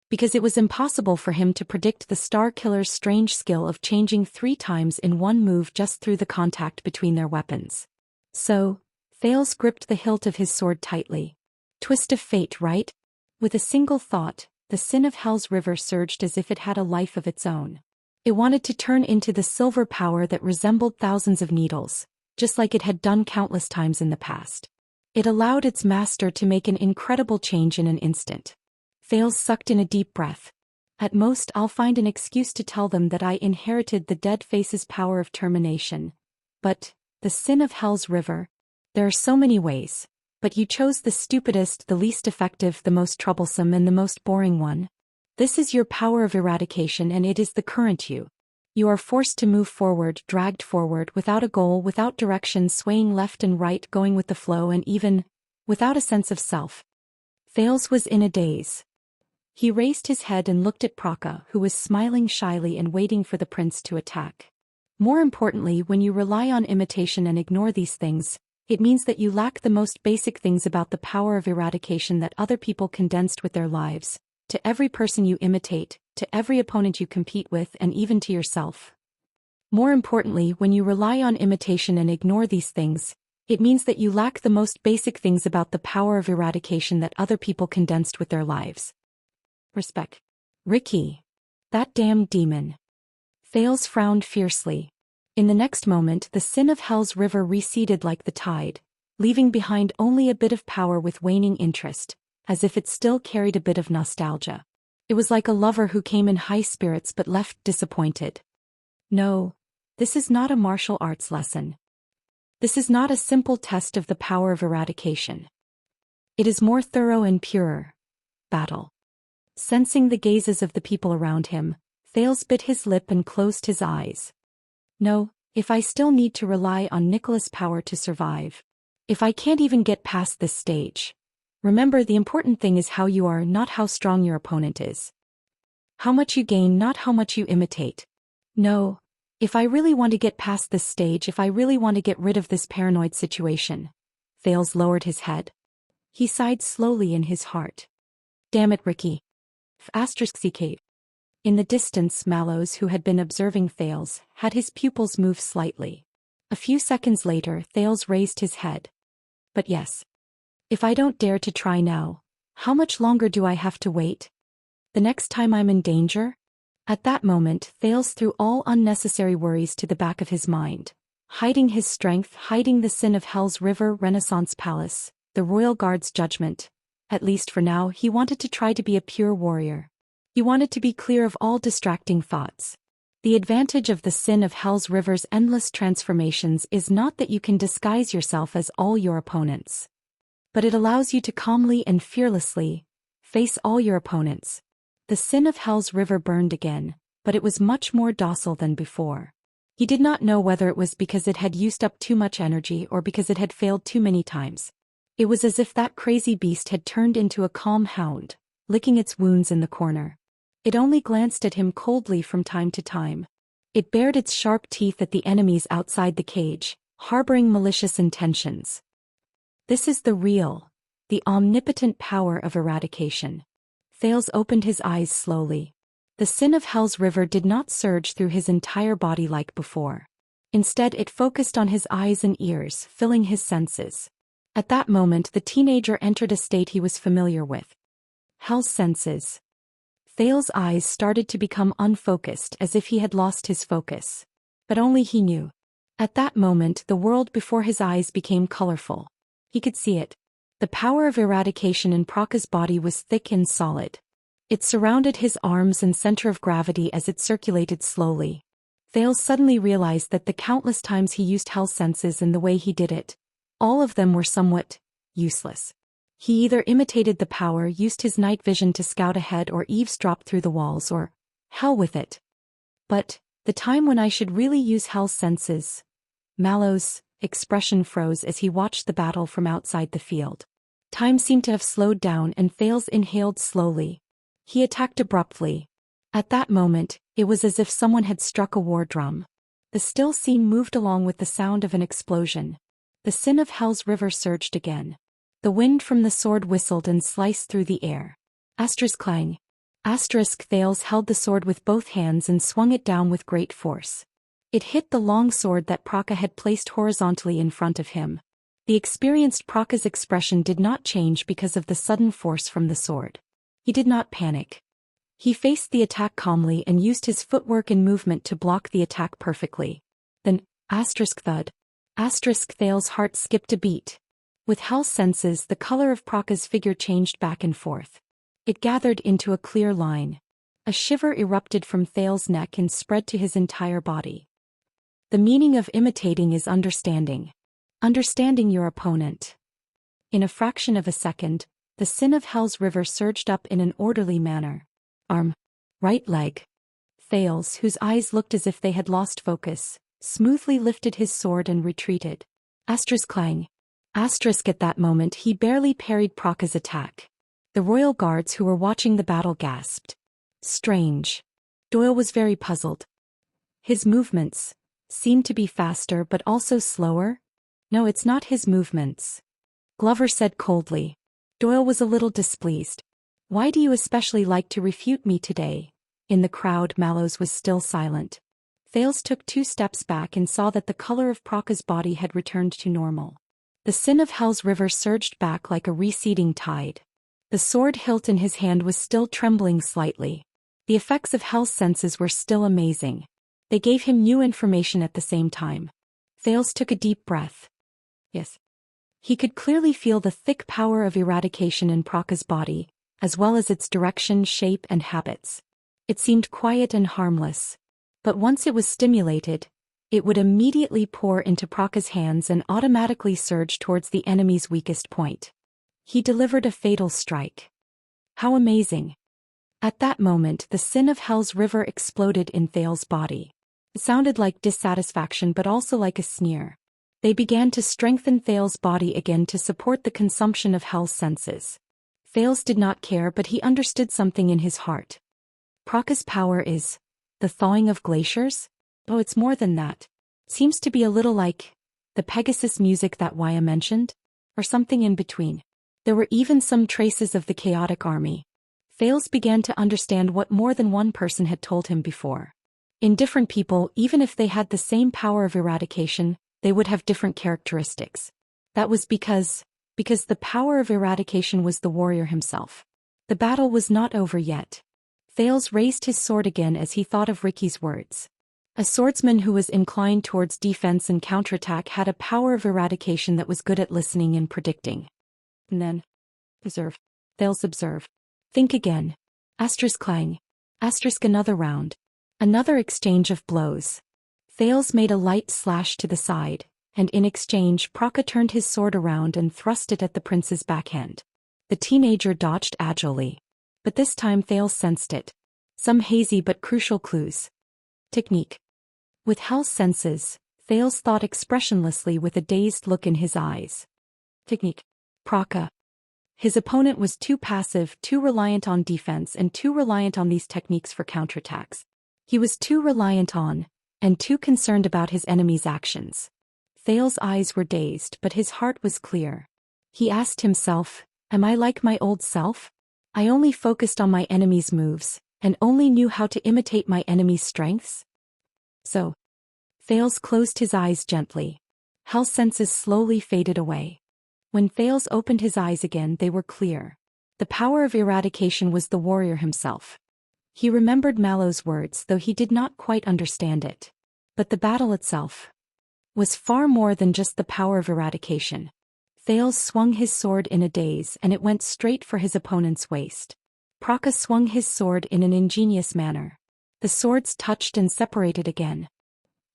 [SPEAKER 1] Because it was impossible for him to predict the Star Killer's strange skill of changing 3 times in one move just through the contact between their weapons. So, Thales gripped the hilt of his sword tightly. Twist of fate, right? With a single thought, the sin of Hell's river surged as if it had a life of its own. It wanted to turn into the silver power that resembled thousands of needles, just like it had done countless times in the past. It allowed its master to make an incredible change in an instant. Thales sucked in a deep breath. At most I'll find an excuse to tell them that I inherited the dead face's power of termination. But, the sin of Hell's River? There are so many ways. But you chose the stupidest, the least effective, the most troublesome and the most boring one. This is your power of eradication and it is the current you. You are forced to move forward, dragged forward, without a goal, without direction, swaying left and right, going with the flow and even, without a sense of self. Thales was in a daze. He raised his head and looked at Praka, who was smiling shyly and waiting for the prince to attack. More importantly, when you rely on imitation and ignore these things, it means that you lack the most basic things about the power of eradication that other people condensed with their lives, to every person you imitate, to every opponent you compete with and even to yourself. More importantly, when you rely on imitation and ignore these things, it means that you lack the most basic things about the power of eradication that other people condensed with their lives. Respect. Ricky. That damned demon. Thales frowned fiercely. In the next moment the sin of Hell's River receded like the tide, leaving behind only a bit of power with waning interest, as if it still carried a bit of nostalgia. It was like a lover who came in high spirits but left disappointed. No, this is not a martial arts lesson. This is not a simple test of the power of eradication. It is more thorough and purer. Battle. Sensing the gazes of the people around him, Thales bit his lip and closed his eyes. No, if I still need to rely on Nicholas' power to survive. If I can't even get past this stage. Remember, the important thing is how you are, not how strong your opponent is. How much you gain, not how much you imitate. No, if I really want to get past this stage, if I really want to get rid of this paranoid situation. Thales lowered his head. He sighed slowly in his heart. Damn it, Ricky. *CK. In the distance, Mallows, who had been observing Thales, had his pupils move slightly. A few seconds later, Thales raised his head. But yes. If I don't dare to try now, how much longer do I have to wait? The next time I'm in danger? At that moment, Thales threw all unnecessary worries to the back of his mind. Hiding his strength, hiding the sin of Hell's River, Renaissance Palace, the Royal Guard's judgment. At least for now, he wanted to try to be a pure warrior. He wanted to be clear of all distracting thoughts. The advantage of the sin of Hell's River's endless transformations is not that you can disguise yourself as all your opponents. But it allows you to calmly and fearlessly face all your opponents. The sin of Hell's River burned again, but it was much more docile than before. He did not know whether it was because it had used up too much energy or because it had failed too many times. It was as if that crazy beast had turned into a calm hound, licking its wounds in the corner. It only glanced at him coldly from time to time. It bared its sharp teeth at the enemies outside the cage, harboring malicious intentions. This is the real, the omnipotent power of eradication. Thales opened his eyes slowly. The sin of Hell's River did not surge through his entire body like before. Instead, it focused on his eyes and ears, filling his senses. At that moment, the teenager entered a state he was familiar with. Hell's senses. Thales' eyes started to become unfocused, as if he had lost his focus. But only he knew. At that moment, the world before his eyes became colorful. He could see it. The power of eradication in Praka's body was thick and solid. It surrounded his arms and center of gravity as it circulated slowly. Thales suddenly realized that the countless times he used Hell's senses and the way he did it, all of them were somewhat useless. He either imitated the power, used his night vision to scout ahead, or eavesdropped through the walls, or hell with it. But the time when I should really use Hell's senses. Mallows' expression froze as he watched the battle from outside the field. Time seemed to have slowed down and Thales inhaled slowly. He attacked abruptly. At that moment, it was as if someone had struck a war drum. The still scene moved along with the sound of an explosion. The sin of Hell's River surged again. The wind from the sword whistled and sliced through the air. Clang. Thales held the sword with both hands and swung it down with great force. It hit the long sword that Praka had placed horizontally in front of him. The experienced Praka's expression did not change because of the sudden force from the sword. He did not panic. He faced the attack calmly and used his footwork and movement to block the attack perfectly. Then, thud. Thales' heart skipped a beat. With Hal's senses, the color of Praka's figure changed back and forth. It gathered into a clear line. A shiver erupted from Thal's neck and spread to his entire body. The meaning of imitating is understanding. Understanding your opponent. In a fraction of a second, the sin of Hal's river surged up in an orderly manner. Arm. Right leg. Thales, whose eyes looked as if they had lost focus, smoothly lifted his sword and retreated. Asterisk clang. Asterisk at that moment he barely parried Praka's attack. The royal guards who were watching the battle gasped. Strange. Doyle was very puzzled. His movements seemed to be faster but also slower. No, it's not his movements. Glover said coldly. Doyle was a little displeased. Why do you especially like to refute me today? In the crowd, Mallows was still silent. Thales took 2 steps back and saw that the color of Praka's body had returned to normal. The sin of Hal's river surged back like a receding tide. The sword hilt in his hand was still trembling slightly. The effects of Hal's senses were still amazing. They gave him new information at the same time. Thales took a deep breath. Yes. He could clearly feel the thick power of eradication in Praka's body, as well as its direction, shape, and habits. It seemed quiet and harmless. But once it was stimulated, it would immediately pour into Praka's hands and automatically surge towards the enemy's weakest point. He delivered a fatal strike. How amazing! At that moment, the sin of Hal's river exploded in Thal's body. It sounded like dissatisfaction but also like a sneer. They began to strengthen Thal's body again to support the consumption of Hal's senses. Thales did not care, but he understood something in his heart. Praka's power is the thawing of glaciers? Oh, it's more than that. Seems to be a little like the Pegasus music that Waya mentioned, or something in between. There were even some traces of the chaotic army. Thales began to understand what more than one person had told him before. In different people, even if they had the same power of eradication, they would have different characteristics. That was because the power of eradication was the warrior himself. The battle was not over yet. Thales raised his sword again as he thought of Ricky's words. A swordsman who was inclined towards defense and counterattack had a power of eradication that was good at listening and predicting. And then, observe. Thales observe. Think again. Asterisk clang. Asterisk another round. Another exchange of blows. Thales made a light slash to the side, and in exchange Praka turned his sword around and thrust it at the prince's backhand. The teenager dodged agilely. But this time Thales sensed it. Some hazy but crucial clues. Technique. With Hal's senses, Thales thought expressionlessly with a dazed look in his eyes. Technique. Praka. His opponent was too passive, too reliant on defense, and too reliant on these techniques for counterattacks. He was too reliant on, and too concerned about his enemy's actions. Thales' eyes were dazed, but his heart was clear. He asked himself, am I like my old self? I only focused on my enemy's moves, and only knew how to imitate my enemy's strengths? So. Thales closed his eyes gently. Hal's senses slowly faded away. When Thales opened his eyes again, they were clear. The power of eradication was the warrior himself. He remembered Mallow's words, though he did not quite understand it. But the battle itself was far more than just the power of eradication. Thales swung his sword in a daze and it went straight for his opponent's waist. Praka swung his sword in an ingenious manner. The swords touched and separated again.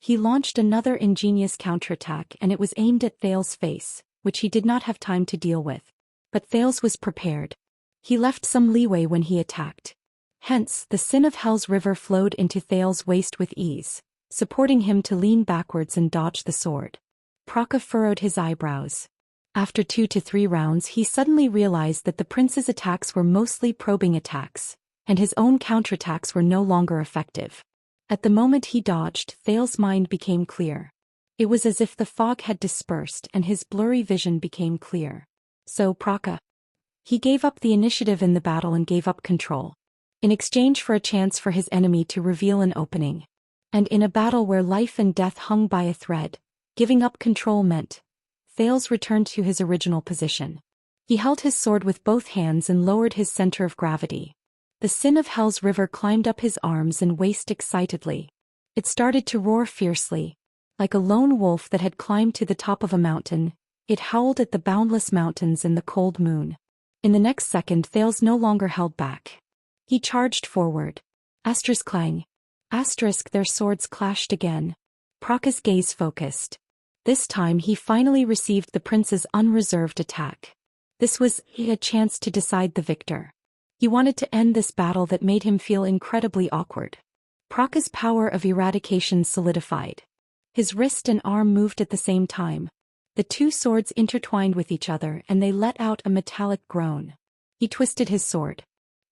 [SPEAKER 1] He launched another ingenious counterattack and it was aimed at Thales' face, which he did not have time to deal with. But Thales was prepared. He left some leeway when he attacked. Hence, the sin of Hal's river flowed into Thales' waist with ease, supporting him to lean backwards and dodge the sword. Praka furrowed his eyebrows. After 2 to 3 rounds he suddenly realized that the prince's attacks were mostly probing attacks, and his own counterattacks were no longer effective. At the moment he dodged, Thales' mind became clear. It was as if the fog had dispersed and his blurry vision became clear. So Praka. He gave up the initiative in the battle and gave up control. In exchange for a chance for his enemy to reveal an opening. And in a battle where life and death hung by a thread, giving up control meant Thales returned to his original position. He held his sword with both hands and lowered his center of gravity. The sin of Hal's river climbed up his arms and waist excitedly. It started to roar fiercely. Like a lone wolf that had climbed to the top of a mountain, It howled at the boundless mountains and the cold moon. In the next second, Thales no longer held back. He charged forward. Asterisk clang. Asterisk, their swords clashed again. Praka's gaze focused. This time he finally received the prince's unreserved attack. This was a chance to decide the victor. He wanted to end this battle that made him feel incredibly awkward. Praka's power of eradication solidified. His wrist and arm moved at the same time. The two swords intertwined with each other and they let out a metallic groan. He twisted his sword.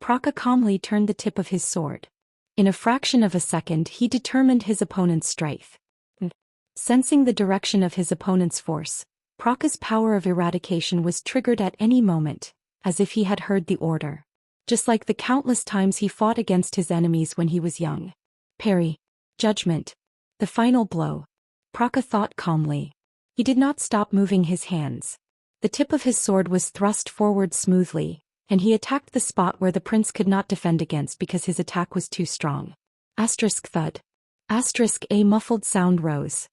[SPEAKER 1] Praka calmly turned the tip of his sword. In a fraction of a second he determined his opponent's strength. Sensing the direction of his opponent's force, Praka's power of eradication was triggered at any moment, as if he had heard the order. Just like the countless times he fought against his enemies when he was young. Parry. Judgment. The final blow. Praka thought calmly. He did not stop moving his hands. The tip of his sword was thrust forward smoothly, and he attacked the spot where the prince could not defend against because his attack was too strong. Asterisk thud. Asterisk a muffled sound rose.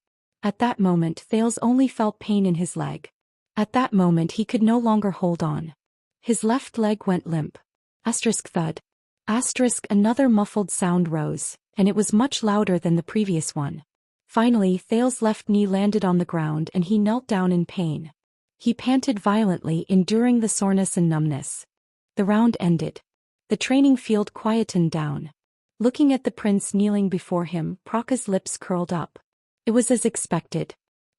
[SPEAKER 1] At that moment Thales only felt pain in his leg. At that moment he could no longer hold on. His left leg went limp. Asterisk thud. Asterisk another muffled sound rose, and it was much louder than the previous one. Finally Thales' left knee landed on the ground and he knelt down in pain. He panted violently, enduring the soreness and numbness. The round ended. The training field quietened down. Looking at the prince kneeling before him, Praka's lips curled up. It was as expected.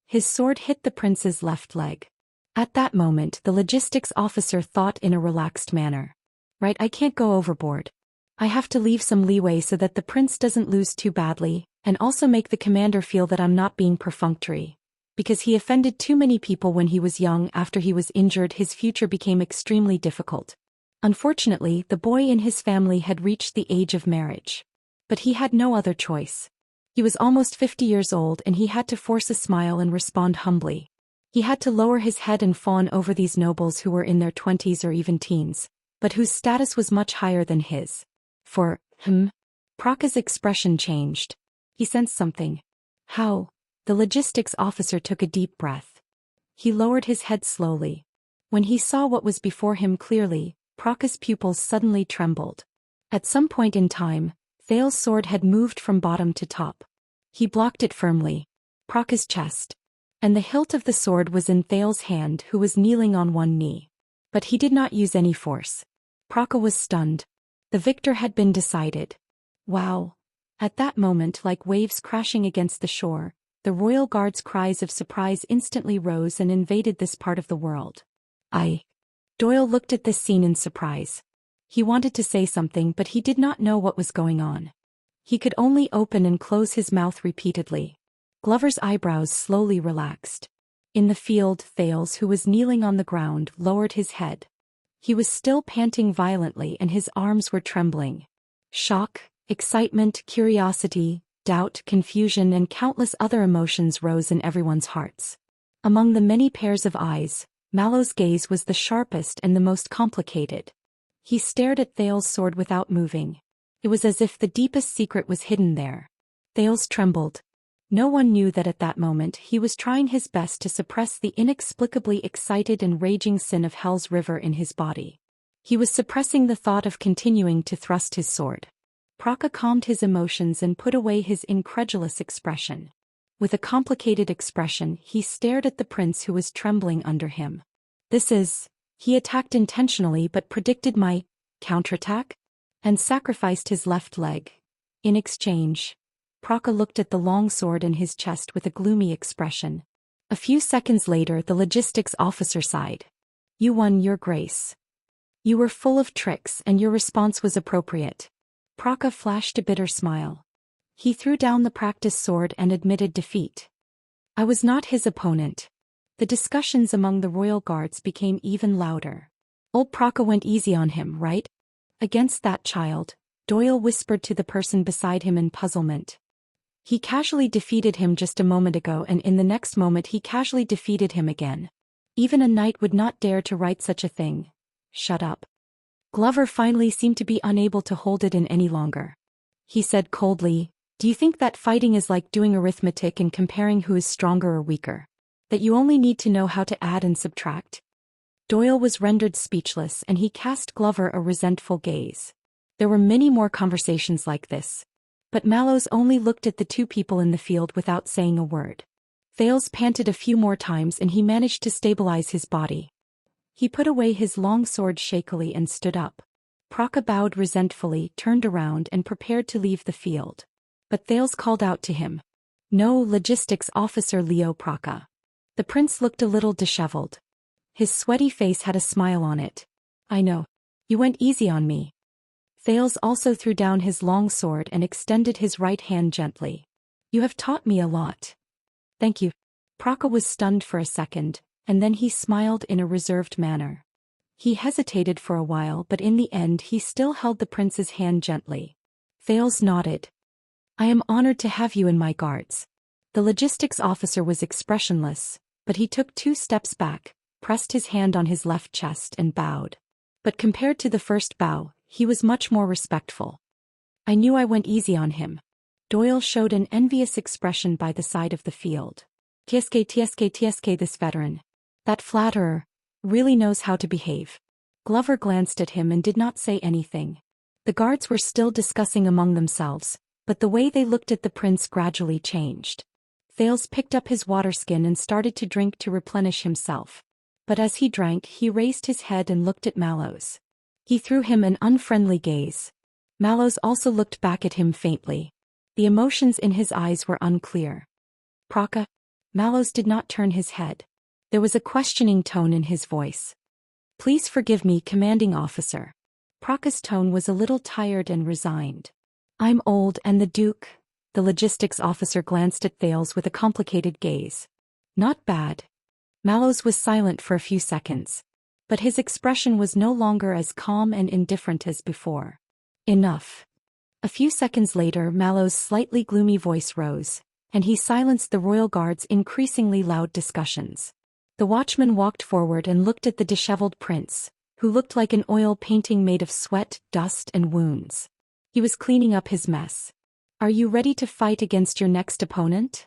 [SPEAKER 1] His sword hit the prince's left leg. At that moment the logistics officer thought in a relaxed manner. Right, I can't go overboard. I have to leave some leeway so that the prince doesn't lose too badly, and also make the commander feel that I'm not being perfunctory. Because he offended too many people when he was young. After he was injured, his future became extremely difficult. Unfortunately, the boy in his family had reached the age of marriage. But he had no other choice. He was almost 50 years old and he had to force a smile and respond humbly. He had to lower his head and fawn over these nobles who were in their 20s or even teens, but whose status was much higher than his. For him, Praka's expression changed. He sensed something. How? The logistics officer took a deep breath. He lowered his head slowly. When he saw what was before him clearly, Praka's pupils suddenly trembled. At some point in time, Thales' sword had moved from bottom to top. He blocked it firmly. Praka's chest. And the hilt of the sword was in Thales' hand, who was kneeling on one knee. But he did not use any force. Praka was stunned. The victor had been decided. Wow. At that moment, like waves crashing against the shore, the royal guard's cries of surprise instantly rose and invaded this part of the world. Doyle looked at this scene in surprise. He wanted to say something, but he did not know what was going on. He could only open and close his mouth repeatedly. Glover's eyebrows slowly relaxed. In the field, Thales, who was kneeling on the ground, lowered his head. He was still panting violently and his arms were trembling. Shock, excitement, curiosity, doubt, confusion, and countless other emotions rose in everyone's hearts. Among the many pairs of eyes, Mallow's gaze was the sharpest and the most complicated. He stared at Thales' sword without moving. It was as if the deepest secret was hidden there. Thales trembled. No one knew that at that moment he was trying his best to suppress the inexplicably excited and raging sin of Hell's River in his body. He was suppressing the thought of continuing to thrust his sword. Praka calmed his emotions and put away his incredulous expression. With a complicated expression, he stared at the prince who was trembling under him. He attacked intentionally but predicted my counterattack? And sacrificed his left leg. In exchange, Praka looked at the long sword in his chest with a gloomy expression. A few seconds later the logistics officer sighed. You won, Your Grace. You were full of tricks and your response was appropriate. Praka flashed a bitter smile. He threw down the practice sword and admitted defeat. I was not his opponent. The discussions among the royal guards became even louder. Old Praka went easy on him, right? Against that child, Doyle whispered to the person beside him in puzzlement. He casually defeated him just a moment ago, and in the next moment he casually defeated him again. Even a knight would not dare to write such a thing. Shut up. Glover finally seemed to be unable to hold it in any longer. He said coldly, Do you think that fighting is like doing arithmetic and comparing who is stronger or weaker? That you only need to know how to add and subtract? Doyle was rendered speechless and he cast Glover a resentful gaze. There were many more conversations like this. But Mallows only looked at the two people in the field without saying a word. Thales panted a few more times and he managed to stabilize his body. He put away his long sword shakily and stood up. Praka bowed resentfully, turned around and prepared to leave the field. But Thales called out to him. No, Logistics Officer Leo Praka. The prince looked a little disheveled. His sweaty face had a smile on it. I know. You went easy on me. Thales also threw down his long sword and extended his right hand gently. You have taught me a lot. Thank you. Praka was stunned for a second, and then he smiled in a reserved manner. He hesitated for a while, but in the end he still held the prince's hand gently. Thales nodded. I am honored to have you in my guards. The logistics officer was expressionless, but he took 2 steps back, pressed his hand on his left chest and bowed. But compared to the first bow, he was much more respectful. I knew I went easy on him. Doyle showed an envious expression by the side of the field. TSK, this veteran. That flatterer really knows how to behave. Glover glanced at him and did not say anything. The guards were still discussing among themselves, but the way they looked at the prince gradually changed. Thales picked up his water skin and started to drink to replenish himself. But as he drank, he raised his head and looked at Mallows. He threw him an unfriendly gaze. Mallows also looked back at him faintly. The emotions in his eyes were unclear. Praka? Mallows did not turn his head. There was a questioning tone in his voice. Please forgive me, commanding officer. Praka's tone was a little tired and resigned. I'm old and the Duke. The logistics officer glanced at Thales with a complicated gaze. Not bad. Mallows was silent for a few seconds. But his expression was no longer as calm and indifferent as before. Enough. A few seconds later, Mallows' slightly gloomy voice rose, and he silenced the royal guard's increasingly loud discussions. The watchman walked forward and looked at the disheveled prince, who looked like an oil painting made of sweat, dust, and wounds. He was cleaning up his mess. Are you ready to fight against your next opponent?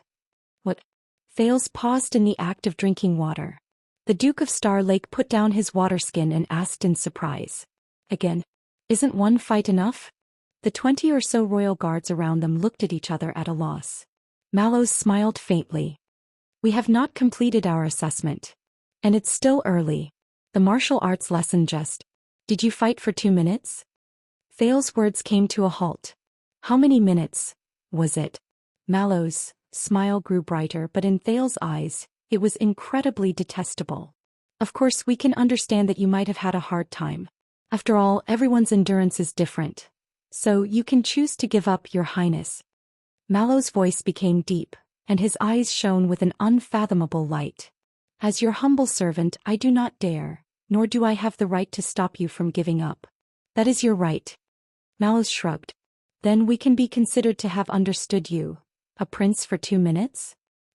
[SPEAKER 1] What? Thales paused in the act of drinking water. The Duke of Star Lake put down his water skin and asked in surprise. Again, isn't one fight enough? The 20 or so royal guards around them looked at each other at a loss. Mallows smiled faintly. We have not completed our assessment. And it's still early. The martial arts lesson just. Did you fight for 2 minutes? Thales' words came to a halt. How many minutes was it? Mallows' smile grew brighter, but in Thales' eyes, it was incredibly detestable. Of course, we can understand that you might have had a hard time. After all, everyone's endurance is different. So you can choose to give up, Your Highness. Mallows' voice became deep, and his eyes shone with an unfathomable light. As your humble servant, I do not dare, nor do I have the right to stop you from giving up. That is your right. Mallows shrugged. Then we can be considered to have understood you. A prince for 2 minutes?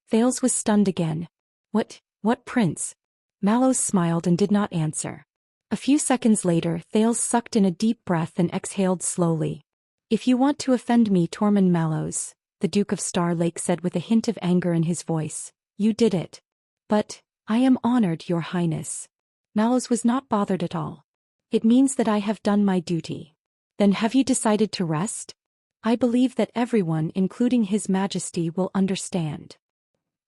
[SPEAKER 1] Thales was stunned again. What prince? Mallows smiled and did not answer. A few seconds later, Thales sucked in a deep breath and exhaled slowly. If you want to offend me, Tormund Mallows, the Duke of Star Lake said with a hint of anger in his voice, you did it. But, I am honored, Your Highness. Mallows was not bothered at all. It means that I have done my duty. Then have you decided to rest? I believe that everyone, including His Majesty, will understand.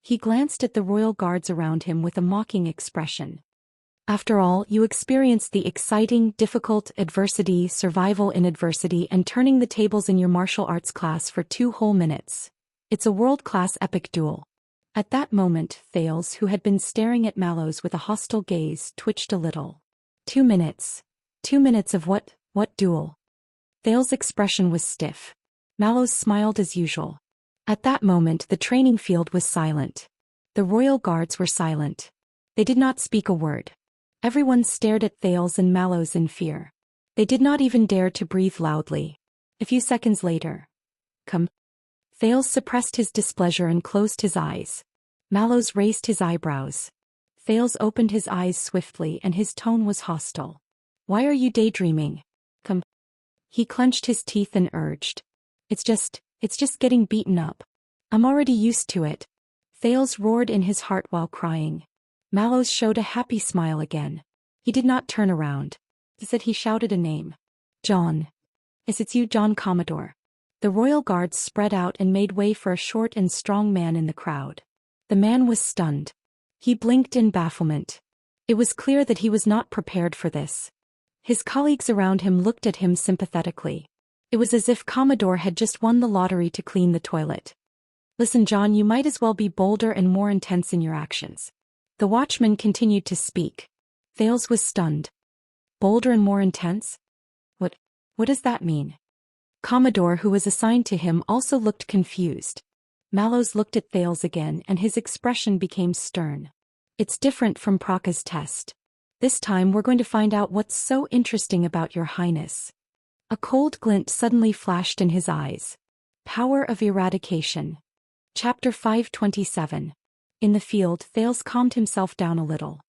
[SPEAKER 1] He glanced at the royal guards around him with a mocking expression. After all, you experienced the exciting, difficult adversity, survival in adversity, and turning the tables in your martial arts class for 2 whole minutes. It's a world-class epic duel. At that moment, Thales, who had been staring at Mallows with a hostile gaze, twitched a little. 2 minutes. 2 minutes of what duel? Thales' expression was stiff. Mallows smiled as usual. At that moment, the training field was silent. The royal guards were silent. They did not speak a word. Everyone stared at Thales and Mallows in fear. They did not even dare to breathe loudly. A few seconds later. Come. Thales suppressed his displeasure and closed his eyes. Mallows raised his eyebrows. Thales opened his eyes swiftly and his tone was hostile. Why are you daydreaming? Come. He clenched his teeth and urged. It's just getting beaten up. I'm already used to it. Thales roared in his heart while crying. Mallows showed a happy smile again. He did not turn around. Instead he shouted a name. John. Is it you, John Commodore? The royal guards spread out and made way for a short and strong man in the crowd. The man was stunned. He blinked in bafflement. It was clear that he was not prepared for this. His colleagues around him looked at him sympathetically. It was as if Commodore had just won the lottery to clean the toilet. Listen, John, you might as well be bolder and more intense in your actions. The watchman continued to speak. Thales was stunned. Bolder and more intense? What does that mean? Commodore, who was assigned to him, also looked confused. Mallows looked at Thales again and his expression became stern. It's different from Praka's test. This time we're going to find out what's so interesting about your highness. A cold glint suddenly flashed in his eyes. Power of Eradication. Chapter 527. In the field, Thales calmed himself down a little.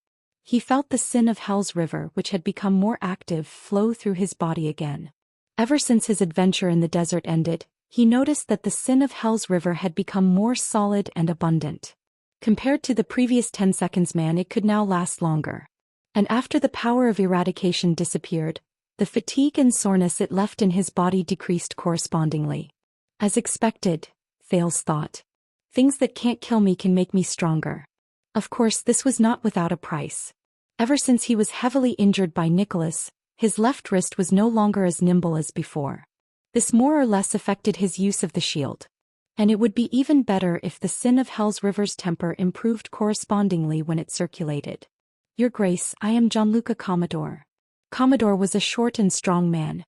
[SPEAKER 1] He felt the sin of Hell's river, which had become more active, flow through his body again. Ever since his adventure in the desert ended, he noticed that the sin of Hell's river had become more solid and abundant. Compared to the previous 10 seconds man, it could now last longer. And after the power of eradication disappeared, the fatigue and soreness it left in his body decreased correspondingly. As expected, Thales thought. Things that can't kill me can make me stronger. Of course, this was not without a price. Ever since he was heavily injured by Nicholas, his left wrist was no longer as nimble as before. This more or less affected his use of the shield. And it would be even better if the sin of Hell's river's temper improved correspondingly when it circulated. Your Grace, I am Gianluca Commodore. Commodore was a short and strong man.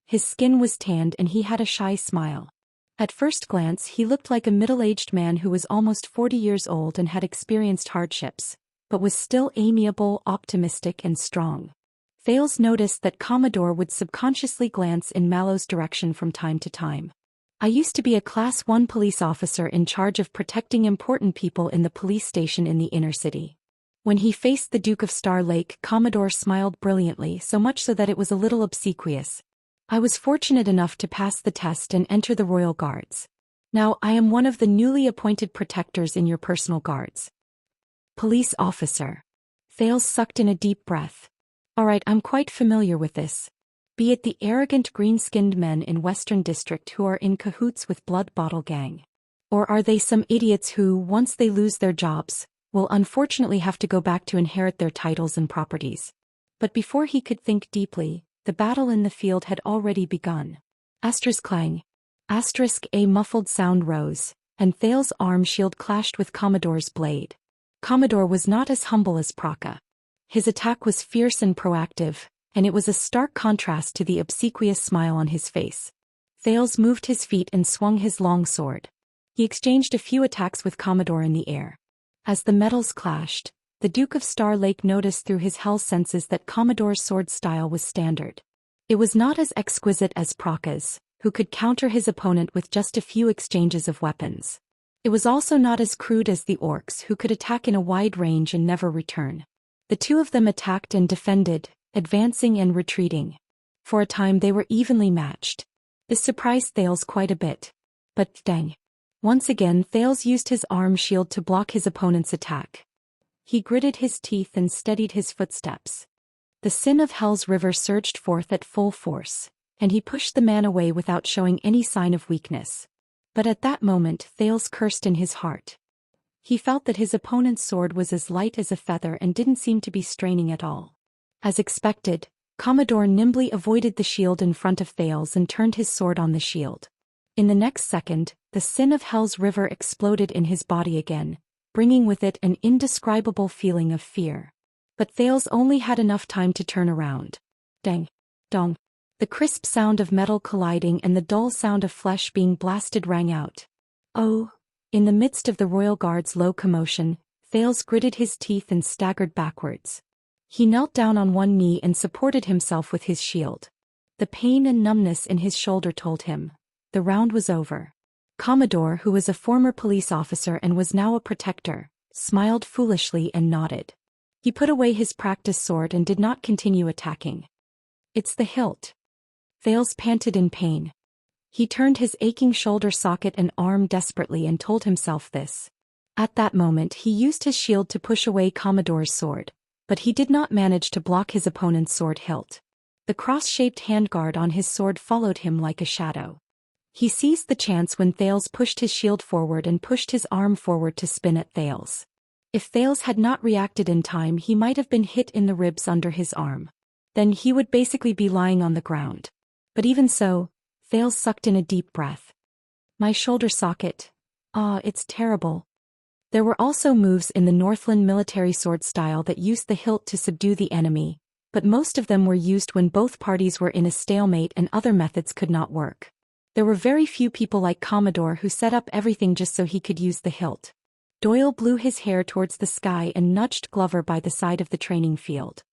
[SPEAKER 1] His skin was tanned and he had a shy smile. At first glance he looked like a middle-aged man who was almost 40 years old and had experienced hardships, but was still amiable, optimistic and strong. Thales noticed that Commodore would subconsciously glance in Mallow's direction from time to time. I used to be a Class 1 police officer in charge of protecting important people in the police station in the inner city. When he faced the Duke of Star Lake, Commodore smiled brilliantly, so much so that it was a little obsequious. I was fortunate enough to pass the test and enter the Royal Guards. Now I am one of the newly appointed protectors in your personal guards. Police officer. Thales sucked in a deep breath. Alright, I'm quite familiar with this. Be it the arrogant green-skinned men in Western District who are in cahoots with Blood Bottle Gang. Or are they some idiots who, once they lose their jobs, will unfortunately have to go back to inherit their titles and properties? But before he could think deeply, the battle in the field had already begun. Asterisk clang. Asterisk a muffled sound rose, and Thales' arm shield clashed with Commodore's blade. Commodore was not as humble as Praka. His attack was fierce and proactive, and it was a stark contrast to the obsequious smile on his face. Thales moved his feet and swung his long sword. He exchanged a few attacks with Commodore in the air. As the metals clashed, the Duke of Star Lake noticed through his hell senses that Commodore's sword style was standard. It was not as exquisite as Praka's, who could counter his opponent with just a few exchanges of weapons. It was also not as crude as the orcs, who could attack in a wide range and never return. The two of them attacked and defended, advancing and retreating. For a time they were evenly matched. This surprised Thales quite a bit. But dang. Once again Thales used his arm shield to block his opponent's attack. He gritted his teeth and steadied his footsteps. The sin of Hell's river surged forth at full force, and he pushed the man away without showing any sign of weakness. But at that moment Thales cursed in his heart. He felt that his opponent's sword was as light as a feather and didn't seem to be straining at all. As expected, Commodore nimbly avoided the shield in front of Thales and turned his sword on the shield. In the next second, the sin of Hell's river exploded in his body again, bringing with it an indescribable feeling of fear. But Thales only had enough time to turn around. Dang. Dong. The crisp sound of metal colliding and the dull sound of flesh being blasted rang out. Oh! In the midst of the Royal Guard's low commotion, Thales gritted his teeth and staggered backwards. He knelt down on one knee and supported himself with his shield. The pain and numbness in his shoulder told him. The round was over. Commodore, who was a former police officer and was now a protector, smiled foolishly and nodded. He put away his practice sword and did not continue attacking. It's the hilt. Thales panted in pain. He turned his aching shoulder socket and arm desperately and told himself this. At that moment he used his shield to push away Commodore's sword, but he did not manage to block his opponent's sword hilt. The cross-shaped handguard on his sword followed him like a shadow. He seized the chance when Thales pushed his shield forward and pushed his arm forward to spin at Thales. If Thales had not reacted in time, he might have been hit in the ribs under his arm. Then he would basically be lying on the ground. But even so, Thales sucked in a deep breath. My shoulder socket. Ah, it's terrible. There were also moves in the Northland military sword style that used the hilt to subdue the enemy, but most of them were used when both parties were in a stalemate and other methods could not work. There were very few people like Commodore who set up everything just so he could use the hilt. Doyle blew his hair towards the sky and nudged Glover by the side of the training field.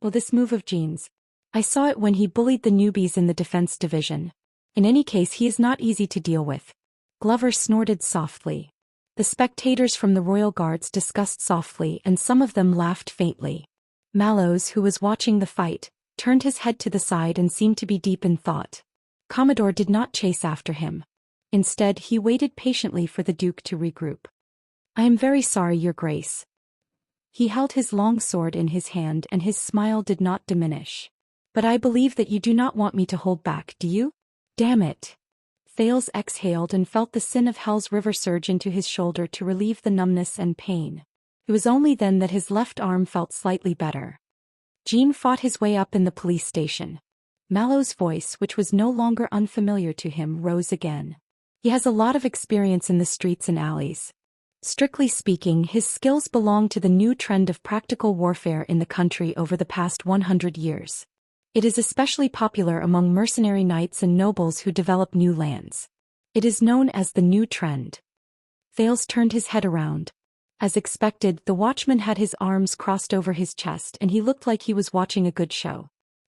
[SPEAKER 1] Well, this move of Jean's. I saw it when he bullied the newbies in the defense division. In any case, he is not easy to deal with. Glover snorted softly. The spectators from the Royal Guards discussed softly and some of them laughed faintly. Mallows, who was watching the fight, turned his head to the side and seemed to be deep in thought. Commodore did not chase after him. Instead, he waited patiently for the Duke to regroup. I am very sorry, Your Grace. He held his long sword in his hand and his smile did not diminish. But I believe that you do not want me to hold back, do you? Damn it. Thales exhaled and felt the sin of Hell's River surge into his shoulder to relieve the numbness and pain. It was only then that his left arm felt slightly better. Jean fought his way up in the police station. Mallow's voice, which was no longer unfamiliar to him, rose again. He has a lot of experience in the streets and alleys. Strictly speaking, his skills belong to the new trend of practical warfare in the country over the past 100 years. It is especially popular among mercenary knights and nobles who develop new lands. It is known as the new trend. Thales turned his head around. As expected, the watchman had his arms crossed over his chest and he looked like he was watching a good show.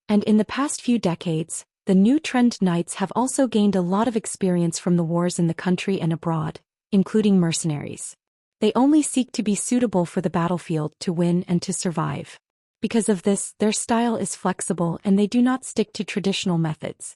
[SPEAKER 1] And in the past few decades, the new trend knights have also gained a lot of experience from the wars in the country and abroad, including mercenaries. They only seek to be suitable for the battlefield, to win and to survive. Because of this, their style is flexible and they do not stick to traditional methods.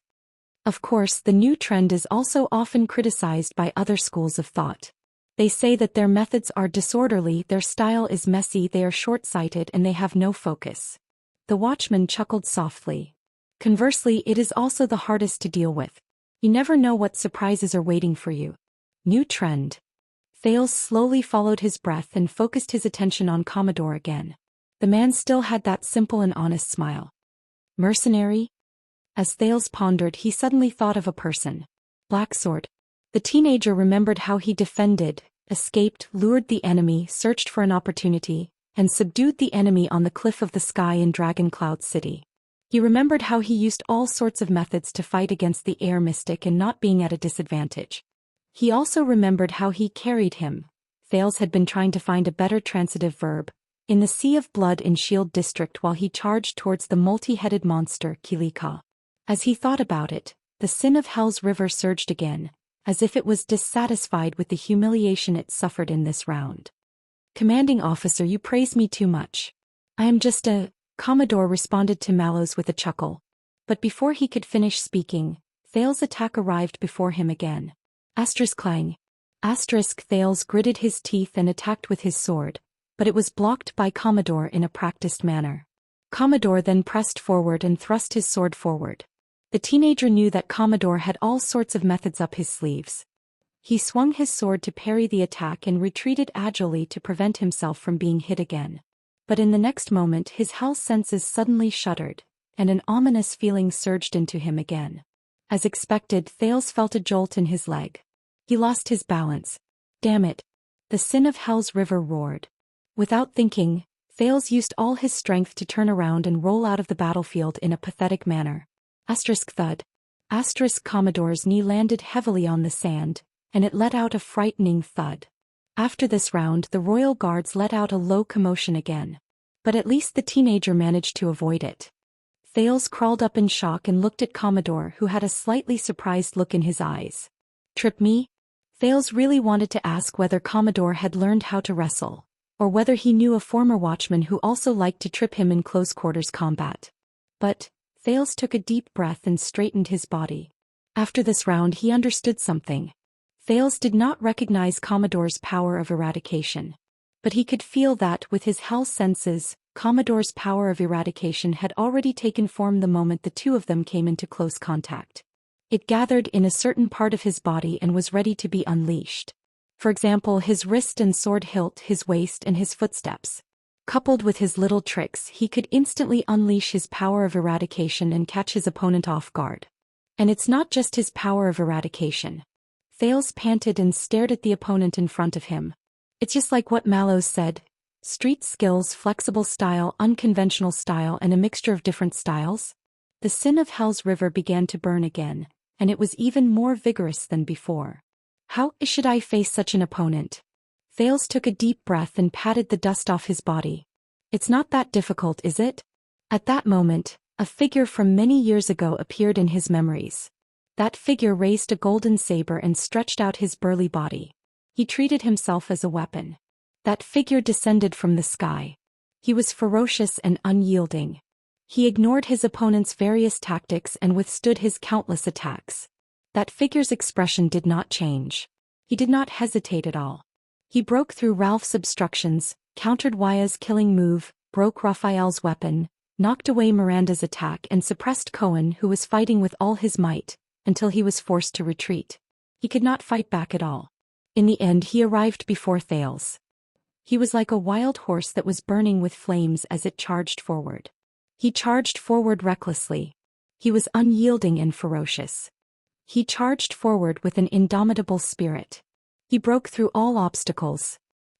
[SPEAKER 1] Of course, the new trend is also often criticized by other schools of thought. They say that their methods are disorderly, their style is messy, they are short-sighted and they have no focus. The watchman chuckled softly. Conversely, it is also the hardest to deal with. You never know what surprises are waiting for you. New trend. Thales slowly followed his breath and focused his attention on Commodore again. The man still had that simple and honest smile. Mercenary? As Thales pondered, he suddenly thought of a person. Blacksword. The teenager remembered how he defended, escaped, lured the enemy, searched for an opportunity, and subdued the enemy on the cliff of the sky in Dragon Cloud City. He remembered how he used all sorts of methods to fight against the air mystic and not being at a disadvantage. He also remembered how he carried him. Thales had been trying to find a better transitive verb. In the Sea of Blood in Shield District while he charged towards the multi-headed monster, Kilika. As he thought about it, the sin of Hell's River surged again, as if it was dissatisfied with the humiliation it suffered in this round. Commanding officer, you praise me too much. I am just a... Commodore responded to Mallows with a chuckle. But before he could finish speaking, Thales' attack arrived before him again. Asterisk clang. Asterisk Thales gritted his teeth and attacked with his sword, but it was blocked by Commodore in a practiced manner. Commodore then pressed forward and thrust his sword forward. The teenager knew that Commodore had all sorts of methods up his sleeves. He swung his sword to parry the attack and retreated agilely to prevent himself from being hit again. But in the next moment his hell senses suddenly shuddered, and an ominous feeling surged into him again. As expected, Thales felt a jolt in his leg. He lost his balance. Damn it! The sin of Hell's River roared. Without thinking, Thales used all his strength to turn around and roll out of the battlefield in a pathetic manner. Asterisk thud. Asterisk Commodore's knee landed heavily on the sand, and it let out a frightening thud. After this round, the Royal Guards let out a low commotion again. But at least the teenager managed to avoid it. Thales crawled up in shock and looked at Commodore, who had a slightly surprised look in his eyes. Trip me? Thales really wanted to ask whether Commodore had learned how to wrestle, or whether he knew a former watchman who also liked to trip him in close-quarters combat. But Thales took a deep breath and straightened his body. After this round he understood something. Thales did not recognize Commodore's power of eradication. But he could feel that, with his hell senses, Commodore's power of eradication had already taken form the moment the two of them came into close contact. It gathered in a certain part of his body and was ready to be unleashed. For example, his wrist and sword hilt, his waist and his footsteps. Coupled with his little tricks, he could instantly unleash his power of eradication and catch his opponent off guard. And it's not just his power of eradication. Thales panted and stared at the opponent in front of him. It's just like what Mallows said. Street skills, flexible style, unconventional style, and a mixture of different styles. The sin of Hell's river began to burn again, and it was even more vigorous than before. How should I face such an opponent? Thales took a deep breath and patted the dust off his body. It's not that difficult, is it? At that moment, a figure from many years ago appeared in his memories. That figure raised a golden saber and stretched out his burly body. He treated himself as a weapon. That figure descended from the sky. He was ferocious and unyielding. He ignored his opponent's various tactics and withstood his countless attacks. That figure's expression did not change. He did not hesitate at all. He broke through Ralph's obstructions, countered Waya's killing move, broke Raphael's weapon, knocked away Miranda's attack and suppressed Cohen, who was fighting with all his might, until he was forced to retreat. He could not fight back at all. In the end he arrived before Thales. He was like a wild horse that was burning with flames as it charged forward. He charged forward recklessly. He was unyielding and ferocious. He charged forward with an indomitable spirit. He broke through all obstacles.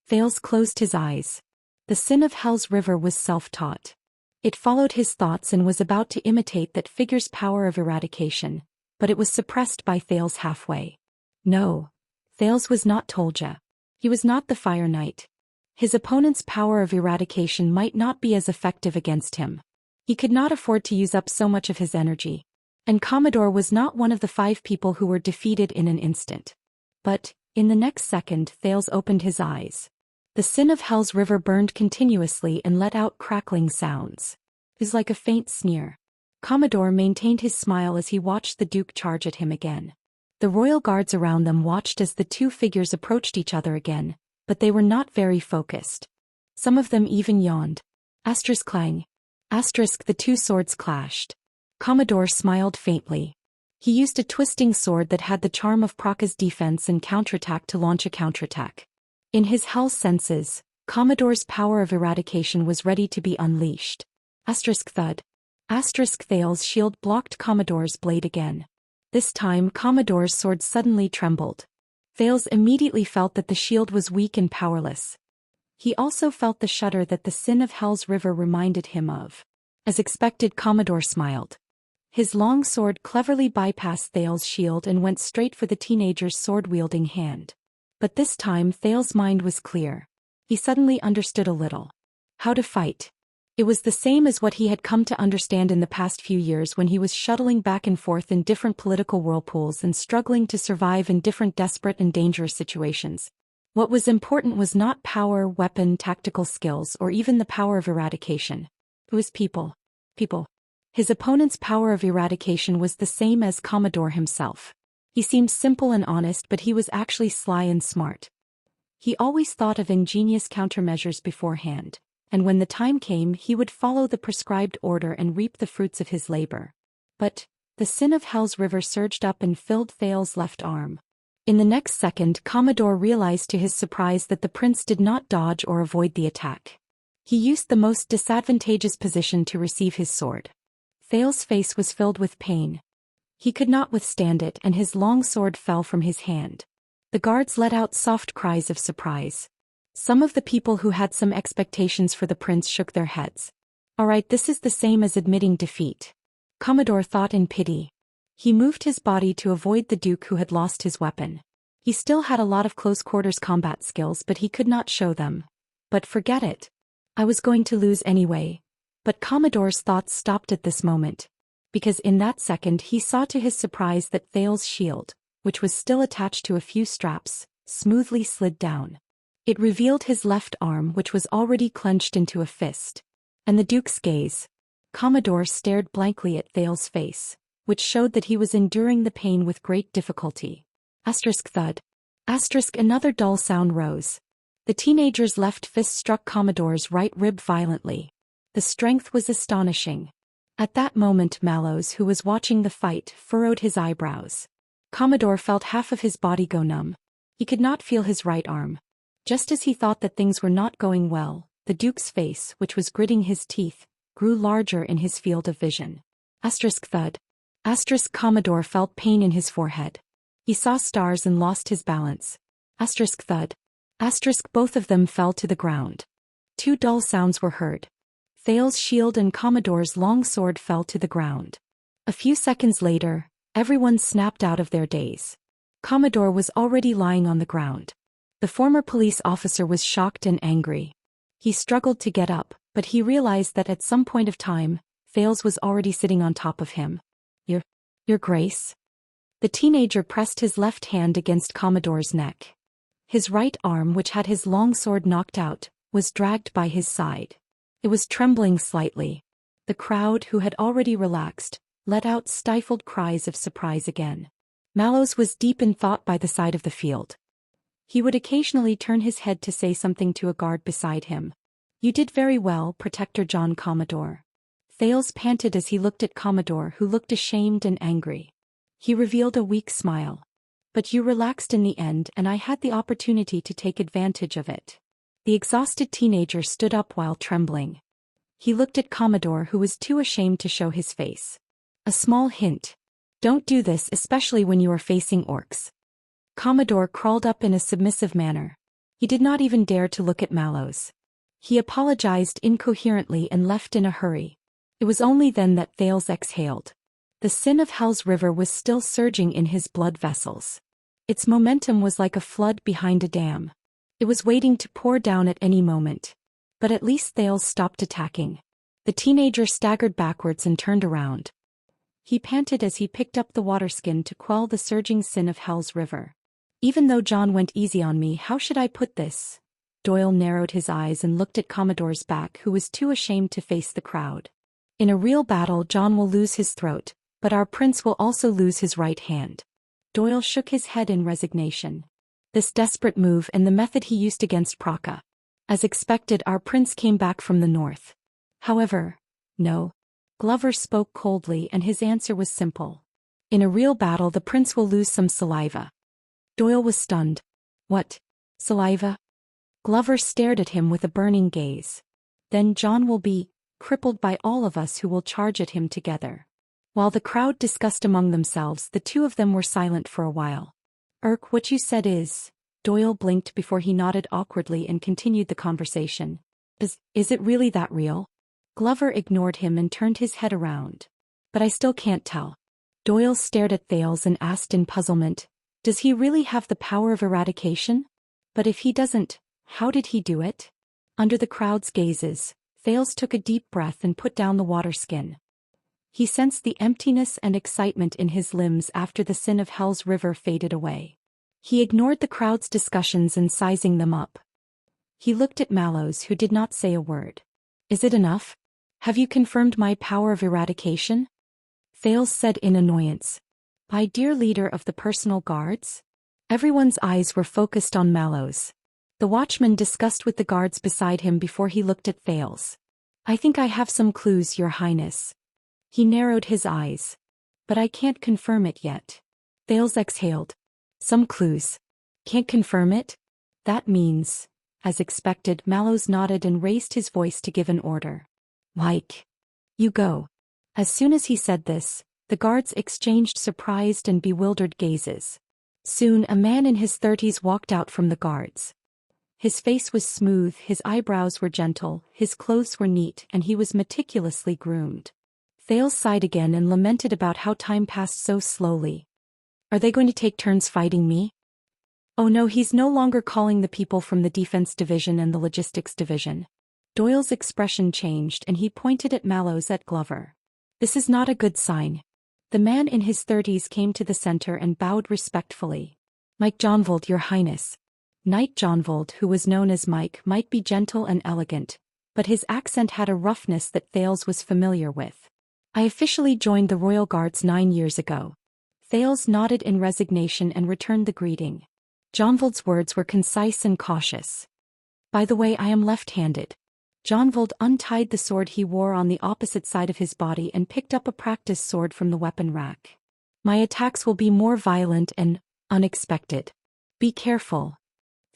[SPEAKER 1] Thales closed his eyes. The sin of Hell's river was self-taught. It followed his thoughts and was about to imitate that figure's power of eradication, but it was suppressed by Thales halfway. No. Thales was not Tolja. He was not the Fire Knight. His opponent's power of eradication might not be as effective against him. He could not afford to use up so much of his energy. And Commodore was not one of the 5 people who were defeated in an instant. But, in the next second, Thales opened his eyes. The sin of Hell's river burned continuously and let out crackling sounds. It was like a faint sneer. Commodore maintained his smile as he watched the Duke charge at him again. The royal guards around them watched as the two figures approached each other again, but they were not very focused. Some of them even yawned. Asterisk clang. Asterisk the two swords clashed. Commodore smiled faintly. He used a twisting sword that had the charm of Praka's defense and counterattack to launch a counterattack. In his hell senses, Commodore's power of eradication was ready to be unleashed. Asterisk thud. Asterisk Thales' shield blocked Commodore's blade again. This time Commodore's sword suddenly trembled. Thales immediately felt that the shield was weak and powerless. He also felt the shudder that the sin of Hell's river reminded him of. As expected, Commodore smiled. His long sword cleverly bypassed Thales' shield and went straight for the teenager's sword-wielding hand. But this time Thales' mind was clear. He suddenly understood a little. How to fight. It was the same as what he had come to understand in the past few years when he was shuttling back and forth in different political whirlpools and struggling to survive in different desperate and dangerous situations. What was important was not power, weapon, tactical skills, or even the power of eradication. It was people. People. His opponent's power of eradication was the same as Commodore himself. He seemed simple and honest, but he was actually sly and smart. He always thought of ingenious countermeasures beforehand, and when the time came he would follow the prescribed order and reap the fruits of his labor. But the sin of Hell's river surged up and filled Thales' left arm. In the next second Commodore realized to his surprise that the prince did not dodge or avoid the attack. He used the most disadvantageous position to receive his sword. Thales' face was filled with pain. He could not withstand it and his long sword fell from his hand. The guards let out soft cries of surprise. Some of the people who had some expectations for the prince shook their heads. All right, this is the same as admitting defeat. Commodore thought in pity. He moved his body to avoid the Duke who had lost his weapon. He still had a lot of close-quarters combat skills but he could not show them. But forget it. I was going to lose anyway. But Commodore's thoughts stopped at this moment. Because in that second he saw to his surprise that Thales' shield, which was still attached to a few straps, smoothly slid down. It revealed his left arm, which was already clenched into a fist. And the Duke's gaze. Commodore stared blankly at Thales' face, which showed that he was enduring the pain with great difficulty. Asterisk thud. Another dull sound rose. The teenager's left fist struck Commodore's right rib violently. The strength was astonishing. At that moment Mallows, who was watching the fight, furrowed his eyebrows. Commodore felt half of his body go numb. He could not feel his right arm. Just as he thought that things were not going well, the Duke's face, which was gritting his teeth, grew larger in his field of vision. Thud. Commodore felt pain in his forehead. He saw stars and lost his balance. Thud. Both of them fell to the ground. Two dull sounds were heard. Thales's shield and Commodore's long sword fell to the ground. A few seconds later, everyone snapped out of their daze. Commodore was already lying on the ground. The former police officer was shocked and angry. He struggled to get up, but he realized that at some point of time, Thales was already sitting on top of him. Your Grace? The teenager pressed his left hand against Commodore's neck. His right arm, which had his long sword knocked out, was dragged by his side. It was trembling slightly. The crowd, who had already relaxed, let out stifled cries of surprise again. Mallows was deep in thought by the side of the field. He would occasionally turn his head to say something to a guard beside him. "You did very well, Protector John Commodore." Thales panted as he looked at Commodore, who looked ashamed and angry. He revealed a weak smile. "But you relaxed in the end, and I had the opportunity to take advantage of it." The exhausted teenager stood up while trembling. He looked at Commodore, who was too ashamed to show his face. "A small hint. Don't do this, especially when you are facing orcs." Commodore crawled up in a submissive manner. He did not even dare to look at Mallows. He apologized incoherently and left in a hurry. It was only then that Thales exhaled. The sin of Hell's River was still surging in his blood vessels. Its momentum was like a flood behind a dam. It was waiting to pour down at any moment. But at least Thales stopped attacking. The teenager staggered backwards and turned around. He panted as he picked up the waterskin to quell the surging sin of Hell's River. "Even though John went easy on me, how should I put this?" Doyle narrowed his eyes and looked at Commodore's back, who was too ashamed to face the crowd. "In a real battle, John will lose his throat, but our prince will also lose his right hand." Doyle shook his head in resignation. This desperate move and the method he used against Praka. As expected, our prince came back from the north. However, no. Glover spoke coldly, and his answer was simple. "In a real battle, the prince will lose some saliva." Doyle was stunned. "What? Saliva?" Glover stared at him with a burning gaze. "Then John will be crippled by all of us who will charge at him together." While the crowd discussed among themselves, the two of them were silent for a while. What you said is..." Doyle blinked before he nodded awkwardly and continued the conversation. Is it really that real?" Glover ignored him and turned his head around. "But I still can't tell." Doyle stared at Thales and asked in puzzlement, "Does he really have the power of eradication? But if he doesn't, how did he do it?" Under the crowd's gazes, Thales took a deep breath and put down the waterskin. He sensed the emptiness and excitement in his limbs after the sin of Hell's River faded away. He ignored the crowd's discussions and sizing them up. He looked at Mallows, who did not say a word. "Is it enough? Have you confirmed my power of eradication?" Thales said in annoyance. "My dear leader of the personal guards?" Everyone's eyes were focused on Mallows. The watchman discussed with the guards beside him before he looked at Thales. "I think I have some clues, Your Highness." He narrowed his eyes. "But I can't confirm it yet." Thales exhaled. "Some clues. Can't confirm it? That means..." As expected, Mallows nodded and raised his voice to give an order. "Like, you go." As soon as he said this, the guards exchanged surprised and bewildered gazes. Soon a man in his 30s walked out from the guards. His face was smooth, his eyebrows were gentle, his clothes were neat, and he was meticulously groomed. Thales sighed again and lamented about how time passed so slowly. "Are they going to take turns fighting me?" "Oh no, he's no longer calling the people from the defense division and the logistics division." Doyle's expression changed and he pointed at Mallows at Glover. "This is not a good sign." The man in his 30s came to the center and bowed respectfully. "Mike Johnvold, Your Highness." Knight Johnvold, who was known as Mike, might be gentle and elegant, but his accent had a roughness that Thales was familiar with. "I officially joined the Royal Guards 9 years ago." Thales nodded in resignation and returned the greeting. Jonvold's words were concise and cautious. By the way, I am left-handed. Jonvold untied the sword he wore on the opposite side of his body and picked up a practice sword from the weapon rack. My attacks will be more violent and unexpected. Be careful.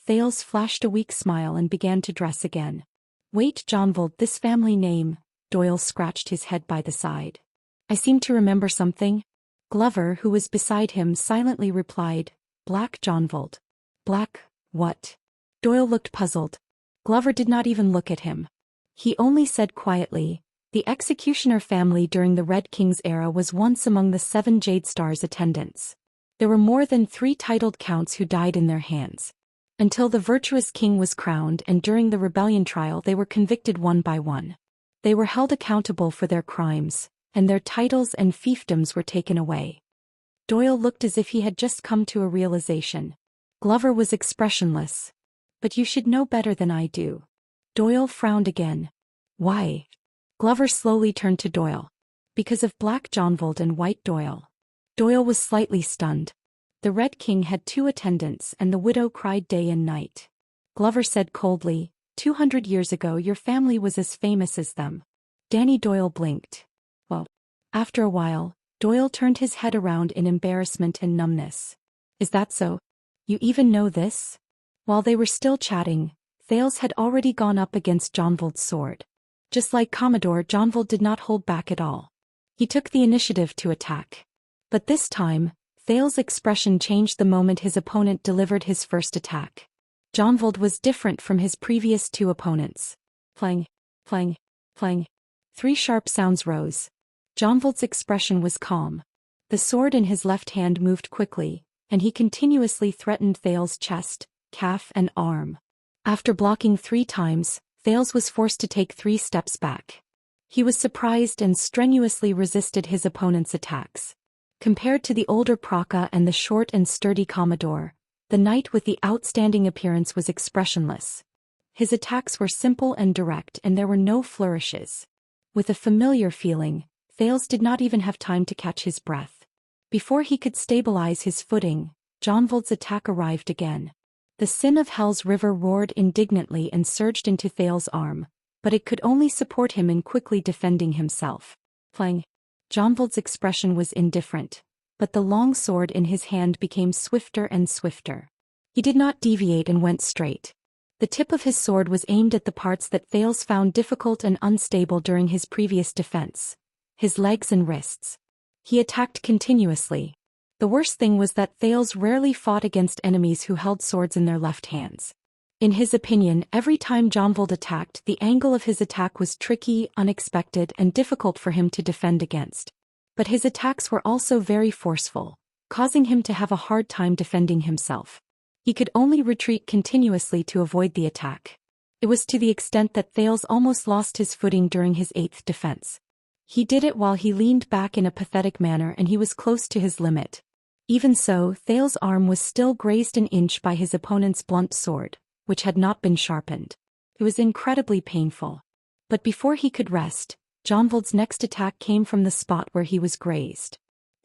[SPEAKER 1] Thales flashed a weak smile and began to dress again. Wait, Jonvold, this family name. Doyle scratched his head by the side. I seem to remember something. Glover, who was beside him, silently replied, Black Jonvold. Black, what? Doyle looked puzzled. Glover did not even look at him. He only said quietly, the executioner family during the Red King's era was once among the 7 Jade Star's attendants. There were more than 3 titled counts who died in their hands. Until the virtuous king was crowned, and during the rebellion trial they were convicted one by one. They were held accountable for their crimes, and their titles and fiefdoms were taken away. Doyle looked as if he had just come to a realization. Glover was expressionless. But you should know better than I do. Doyle frowned again. Why? Glover slowly turned to Doyle. Because of Black Jonvold and White Doyle. Doyle was slightly stunned. The Red King had 2 attendants and the widow cried day and night. Glover said coldly, 200 years ago your family was as famous as them. Danny Doyle blinked. Well, after a while, Doyle turned his head around in embarrassment and numbness. Is that so? You even know this? While they were still chatting, Thales had already gone up against Jonvold's sword. Just like Commodore, Jonvold did not hold back at all. He took the initiative to attack. But this time, Thales' expression changed the moment his opponent delivered his first attack. Jonvold was different from his previous 2 opponents. Clang, clang, clang. 3 sharp sounds rose. Jonvold's expression was calm. The sword in his left hand moved quickly, and he continuously threatened Thales' chest, calf and arm. After blocking 3 times, Thales was forced to take 3 steps back. He was surprised and strenuously resisted his opponent's attacks. Compared to the older Praka and the short and sturdy Commodore, the knight with the outstanding appearance was expressionless. His attacks were simple and direct and there were no flourishes. With a familiar feeling, Thales did not even have time to catch his breath. Before he could stabilize his footing, Jonvold's attack arrived again. The Sin of Hell's river roared indignantly and surged into Thales' arm, but it could only support him in quickly defending himself. Clang. Jonvold's expression was indifferent, but the long sword in his hand became swifter and swifter. He did not deviate and went straight. The tip of his sword was aimed at the parts that Thales found difficult and unstable during his previous defense, his legs and wrists. He attacked continuously. The worst thing was that Thales rarely fought against enemies who held swords in their left hands. In his opinion, every time Jonvold attacked, the angle of his attack was tricky, unexpected, and difficult for him to defend against. But his attacks were also very forceful, causing him to have a hard time defending himself. He could only retreat continuously to avoid the attack. It was to the extent that Thales almost lost his footing during his 8th defense. He did it while he leaned back in a pathetic manner and he was close to his limit. Even so, Thales' arm was still grazed an inch by his opponent's blunt sword, which had not been sharpened. It was incredibly painful. But before he could rest, Jonvold's next attack came from the spot where he was grazed.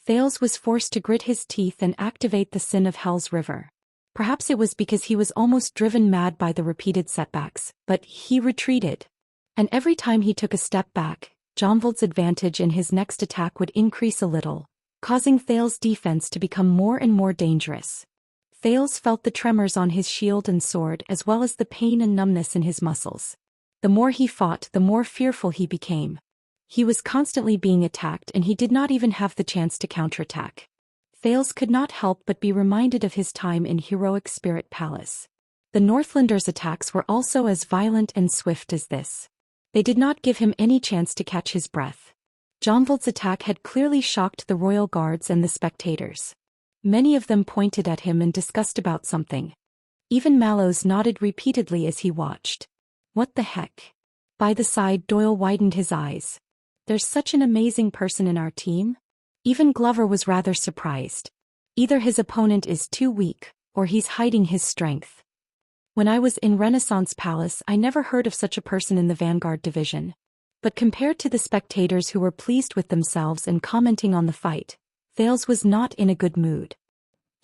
[SPEAKER 1] Thales was forced to grit his teeth and activate the Sin of Hell's river. Perhaps it was because he was almost driven mad by the repeated setbacks, but he retreated. And every time he took a step back, Jonvold's advantage in his next attack would increase a little, causing Thales' defense to become more and more dangerous. Thales felt the tremors on his shield and sword as well as the pain and numbness in his muscles. The more he fought, the more fearful he became. He was constantly being attacked and he did not even have the chance to counterattack. Thales could not help but be reminded of his time in Heroic Spirit Palace. The Northlanders' attacks were also as violent and swift as this. They did not give him any chance to catch his breath. Jonvold's attack had clearly shocked the royal guards and the spectators. Many of them pointed at him and discussed about something. Even Mallows nodded repeatedly as he watched. What the heck? By the side, Doyle widened his eyes. There's such an amazing person in our team? Even Glover was rather surprised. Either his opponent is too weak, or he's hiding his strength. When I was in Renaissance Palace, I never heard of such a person in the Vanguard Division. But compared to the spectators who were pleased with themselves and commenting on the fight, Thales was not in a good mood.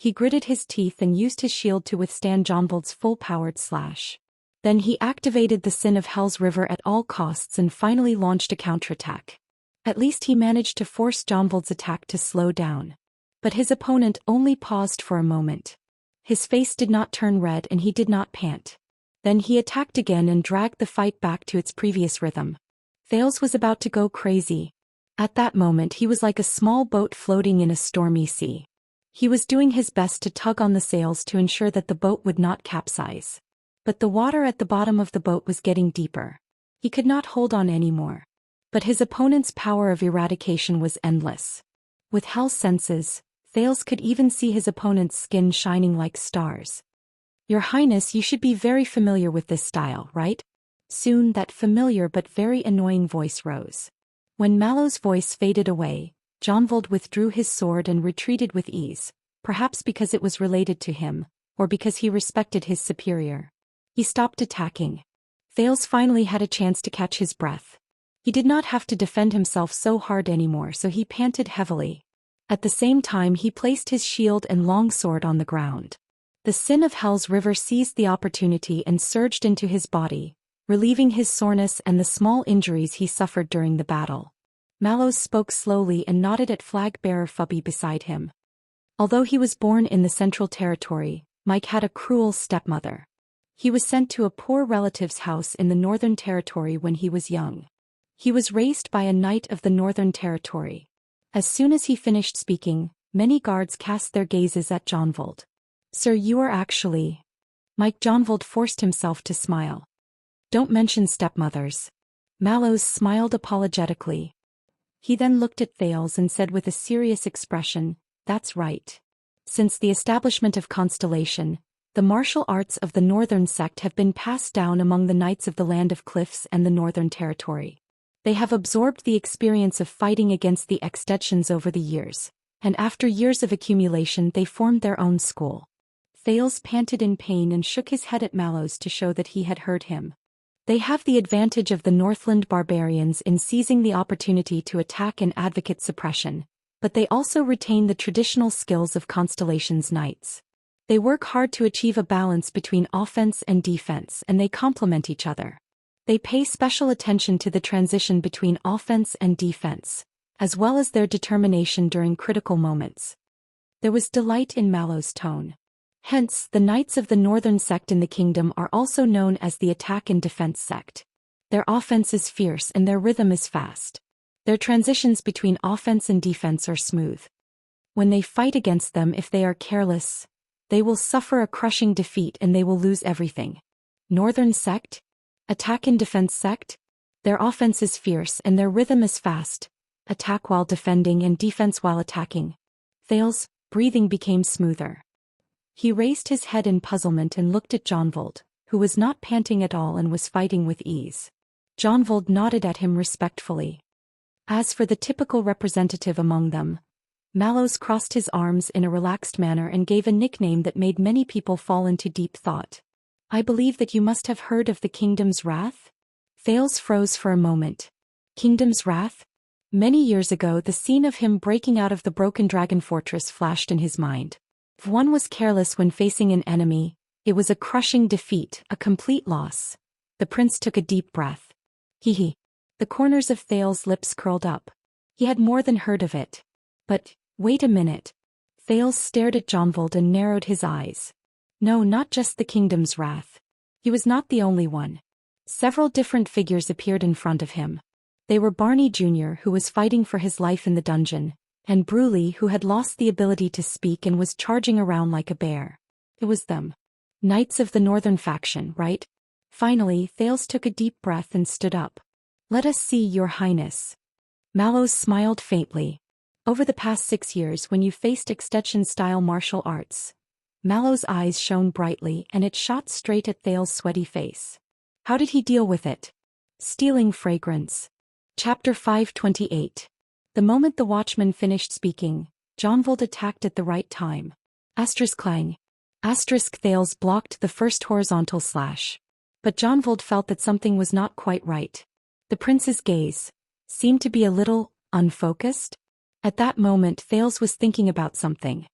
[SPEAKER 1] He gritted his teeth and used his shield to withstand Jonvold's full-powered slash. Then he activated the Sin of Hell's River at all costs and finally launched a counterattack. At least he managed to force Jonvold's attack to slow down. But his opponent only paused for a moment. His face did not turn red and he did not pant. Then he attacked again and dragged the fight back to its previous rhythm. Thales was about to go crazy. At that moment he was like a small boat floating in a stormy sea. He was doing his best to tug on the sails to ensure that the boat would not capsize. But the water at the bottom of the boat was getting deeper. He could not hold on anymore. But his opponent's power of eradication was endless. With Hell's senses, Thales could even see his opponent's skin shining like stars. Your Highness, you should be very familiar with this style, right? Soon that familiar but very annoying voice rose. When Mallow's voice faded away, Jonvold withdrew his sword and retreated with ease, perhaps because it was related to him, or because he respected his superior. He stopped attacking. Thales finally had a chance to catch his breath. He did not have to defend himself so hard anymore, so he panted heavily. At the same time he placed his shield and longsword on the ground. The Sin of Hell's River seized the opportunity and surged into his body, relieving his soreness and the small injuries he suffered during the battle. Mallows spoke slowly and nodded at flag-bearer Fubby beside him. Although he was born in the Central Territory, Mike had a cruel stepmother. He was sent to a poor relative's house in the Northern Territory when he was young. He was raised by a knight of the Northern Territory. As soon as he finished speaking, many guards cast their gazes at Jonvold. Sir, you are actually... Mike Jonvold forced himself to smile. Don't mention stepmothers. Mallows smiled apologetically. He then looked at Thales and said with a serious expression, that's right. Since the establishment of Constellation, the martial arts of the Northern Sect have been passed down among the Knights of the Land of Cliffs and the Northern Territory. They have absorbed the experience of fighting against the extensions over the years, and after years of accumulation they formed their own school. Thales panted in pain and shook his head at Mallows to show that he had heard him. They have the advantage of the Northland barbarians in seizing the opportunity to attack and advocate suppression, but they also retain the traditional skills of Constellation's knights. They work hard to achieve a balance between offense and defense, and they complement each other. They pay special attention to the transition between offense and defense, as well as their determination during critical moments. There was delight in Mallow's tone. Hence, the Knights of the Northern Sect in the kingdom are also known as the Attack and Defense Sect. Their offense is fierce and their rhythm is fast. Their transitions between offense and defense are smooth. When they fight against them, if they are careless, they will suffer a crushing defeat and they will lose everything. Northern Sect? Attack and Defense Sect? Their offense is fierce and their rhythm is fast. Attack while defending and defense while attacking. Thales' breathing became smoother. He raised his head in puzzlement and looked at Jonvold, who was not panting at all and was fighting with ease. Jonvold nodded at him respectfully. As for the typical representative among them, Mallows crossed his arms in a relaxed manner and gave a nickname that made many people fall into deep thought. I believe that you must have heard of the Kingdom's Wrath? Thales froze for a moment. Kingdom's Wrath? Many years ago the scene of him breaking out of the broken dragon fortress flashed in his mind. If one was careless when facing an enemy, it was a crushing defeat, a complete loss. The prince took a deep breath. Hee. The corners of Thales' lips curled up. He had more than heard of it. But, wait a minute. Thales stared at Jonvold and narrowed his eyes. No, not just the Kingdom's Wrath. He was not the only one. Several different figures appeared in front of him. They were Barney Jr., who was fighting for his life in the dungeon, and Bruley, who had lost the ability to speak and was charging around like a bear. It was them. Knights of the Northern faction, right? Finally, Thales took a deep breath and stood up. Let us see, Your Highness. Mallows smiled faintly. Over the past 6 years when you faced extension-style martial arts, Mallows' eyes shone brightly and it shot straight at Thales' sweaty face. How did he deal with it? Stealing fragrance. Chapter 528. The moment the watchman finished speaking, Jonvold attacked at the right time. Clang. Thales blocked the first horizontal slash. But Jonvold felt that something was not quite right. The prince's gaze seemed to be a little unfocused. At that moment Thales was thinking about something.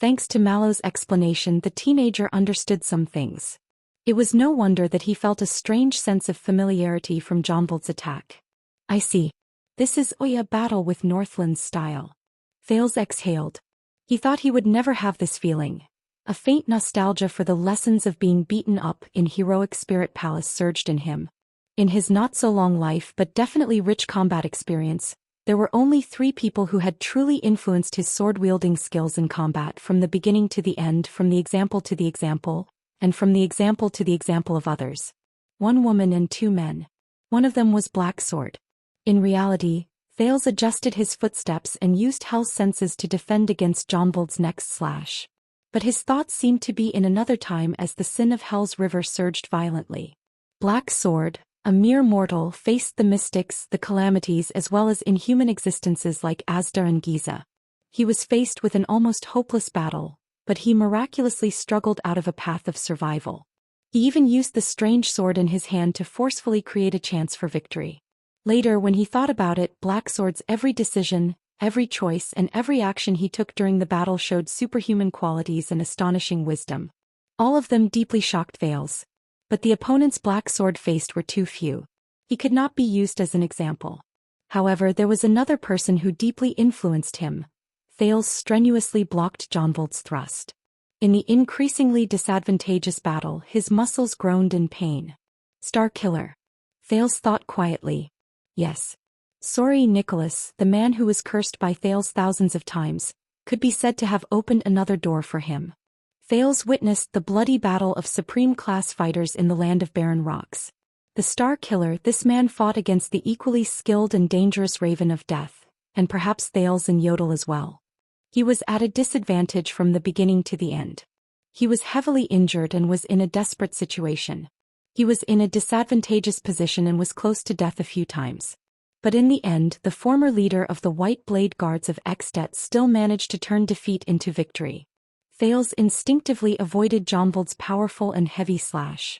[SPEAKER 1] Thanks to Mallow's explanation, the teenager understood some things. It was no wonder that he felt a strange sense of familiarity from Jonvold's attack. I see. This is a battle with Northland's style. Thales exhaled. He thought he would never have this feeling. A faint nostalgia for the lessons of being beaten up in heroic Spirit Palace surged in him. In his not-so-long life but definitely rich combat experience, there were only 3 people who had truly influenced his sword-wielding skills in combat from the beginning to the end, from the example to the example, and from the example to the example of others. 1 woman and 2 men. One of them was Black Sword. In reality, Thales adjusted his footsteps and used Hell's senses to defend against Jonvold's next slash. But his thoughts seemed to be in another time as the sin of Hell's river surged violently. Black Sword, a mere mortal, faced the mystics, the calamities as well as inhuman existences like Asdar and Giza. He was faced with an almost hopeless battle, but he miraculously struggled out of a path of survival. He even used the strange sword in his hand to forcefully create a chance for victory. Later, when he thought about it, Black Sword's every decision, every choice and every action he took during the battle showed superhuman qualities and astonishing wisdom. All of them deeply shocked Thales. But the opponents Black Sword faced were too few. He could not be used as an example. However, there was another person who deeply influenced him. Thales strenuously blocked Jonvold's thrust. In the increasingly disadvantageous battle, his muscles groaned in pain. Star Killer. Thales thought quietly. Yes. Sorry, Nicholas, the man who was cursed by Thales thousands of times, could be said to have opened another door for him. Thales witnessed the bloody battle of supreme-class fighters in the land of barren rocks. The Star Killer, this man fought against the equally skilled and dangerous Raven of Death, and perhaps Thales and Yodel as well. He was at a disadvantage from the beginning to the end. He was heavily injured and was in a desperate situation. He was in a disadvantageous position and was close to death a few times. But in the end, the former leader of the White Blade Guards of Extet still managed to turn defeat into victory. Thales instinctively avoided Jonvold's powerful and heavy slash.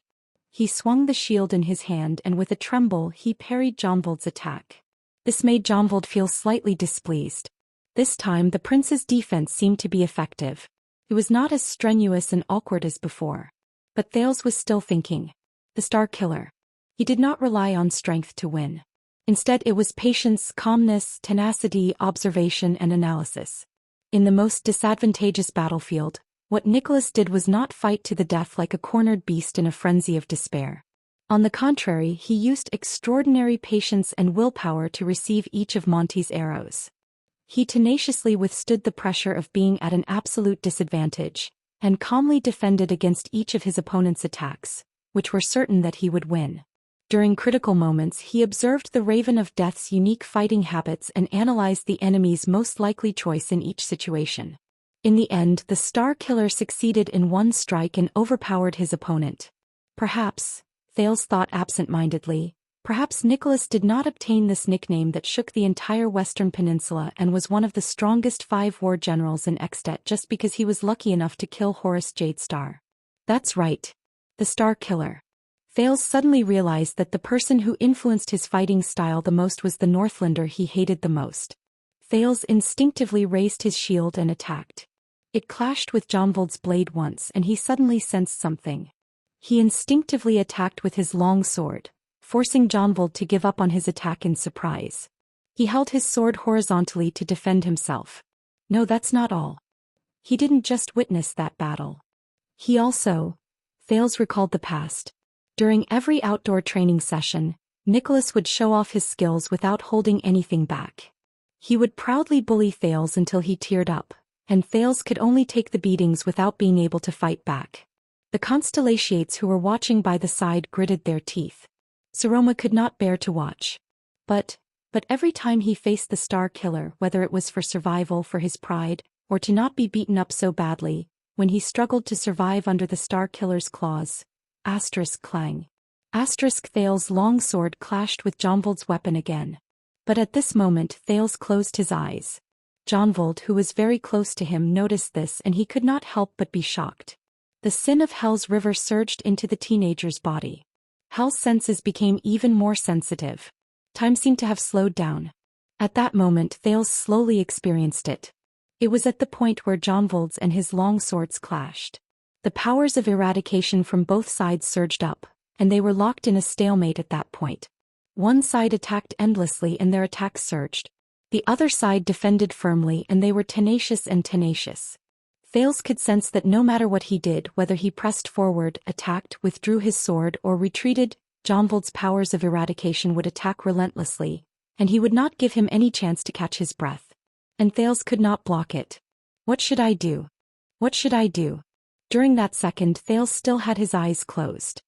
[SPEAKER 1] He swung the shield in his hand and with a tremble he parried Jonvold's attack. This made Jonvold feel slightly displeased. This time the prince's defense seemed to be effective. It was not as strenuous and awkward as before. But Thales was still thinking. The Star Killer. He did not rely on strength to win. Instead it was patience, calmness, tenacity, observation and analysis. In the most disadvantageous battlefield, what Nicholas did was not fight to the death like a cornered beast in a frenzy of despair. On the contrary, he used extraordinary patience and willpower to receive each of Monty's arrows. He tenaciously withstood the pressure of being at an absolute disadvantage, and calmly defended against each of his opponent's attacks, which were certain that he would win. During critical moments he observed the Raven of Death's unique fighting habits and analyzed the enemy's most likely choice in each situation. In the end, the Star Killer succeeded in one strike and overpowered his opponent. Perhaps, Thales thought absent-mindedly, perhaps Nicholas did not obtain this nickname that shook the entire Western Peninsula and was one of the strongest 5 war generals in Extet just because he was lucky enough to kill Horus Jadestar. That's right. The Star Killer. Thales suddenly realized that the person who influenced his fighting style the most was the Northlander he hated the most. Thales instinctively raised his shield and attacked. It clashed with Jonvold's blade once and he suddenly sensed something. He instinctively attacked with his long sword, forcing Jonvold to give up on his attack in surprise. He held his sword horizontally to defend himself. No, that's not all. He didn't just witness that battle. He also... Thales recalled the past. During every outdoor training session, Nicholas would show off his skills without holding anything back. He would proudly bully Thales until he teared up, and Thales could only take the beatings without being able to fight back. The Constellations who were watching by the side gritted their teeth. Saroma could not bear to watch. But every time he faced the Star Killer, whether it was for survival, for his pride, or to not be beaten up so badly, when he struggled to survive under the Star Killer's claws, clang. Thales' long sword clashed with Jonvold's weapon again. But at this moment Thales closed his eyes. Jonvold, who was very close to him, noticed this and he could not help but be shocked. The sin of Hell's river surged into the teenager's body. Hell's senses became even more sensitive. Time seemed to have slowed down. At that moment Thales slowly experienced it. It was at the point where Jonvold's and his long swords clashed. The powers of eradication from both sides surged up, and they were locked in a stalemate at that point. One side attacked endlessly and their attacks surged. The other side defended firmly and they were tenacious and tenacious. Thales could sense that no matter what he did, whether he pressed forward, attacked, withdrew his sword, or retreated, Jonvold's powers of eradication would attack relentlessly, and he would not give him any chance to catch his breath. And Thales could not block it. What should I do? What should I do? During that second, Thales still had his eyes closed.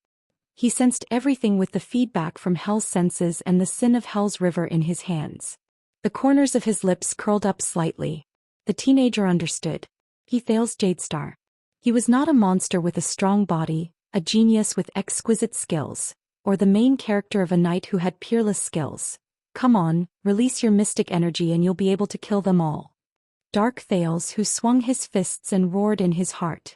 [SPEAKER 1] He sensed everything with the feedback from Hell's senses and the sin of Hell's river in his hands. The corners of his lips curled up slightly. The teenager understood. He Thales Jadestar. He was not a monster with a strong body, a genius with exquisite skills, or the main character of a knight who had peerless skills. Come on, release your mystic energy and you'll be able to kill them all. Dark Thales, who swung his fists and roared in his heart.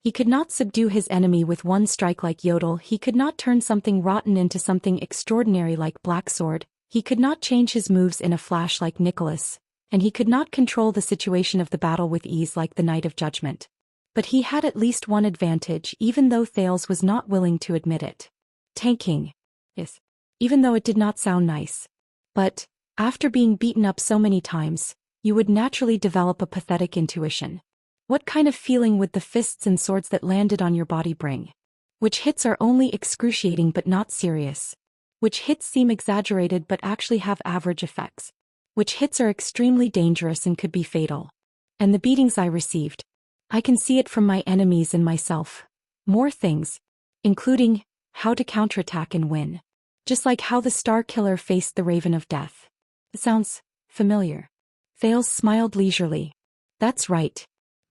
[SPEAKER 1] He could not subdue his enemy with one strike like Yodel, he could not turn something rotten into something extraordinary like Blacksword, he could not change his moves in a flash like Nicholas, and he could not control the situation of the battle with ease like the Knight of Judgment. But he had at least one advantage, even though Thales was not willing to admit it. Tanking. Yes. Even though it did not sound nice. But, after being beaten up so many times, you would naturally develop a pathetic intuition. What kind of feeling would the fists and swords that landed on your body bring? Which hits are only excruciating but not serious? Which hits seem exaggerated but actually have average effects? Which hits are extremely dangerous and could be fatal? And the beatings I received. I can see it from my enemies and myself. More things. Including, how to counterattack and win. Just like how the Star Killer faced the Raven of Death. It sounds familiar. Thales smiled leisurely. That's right.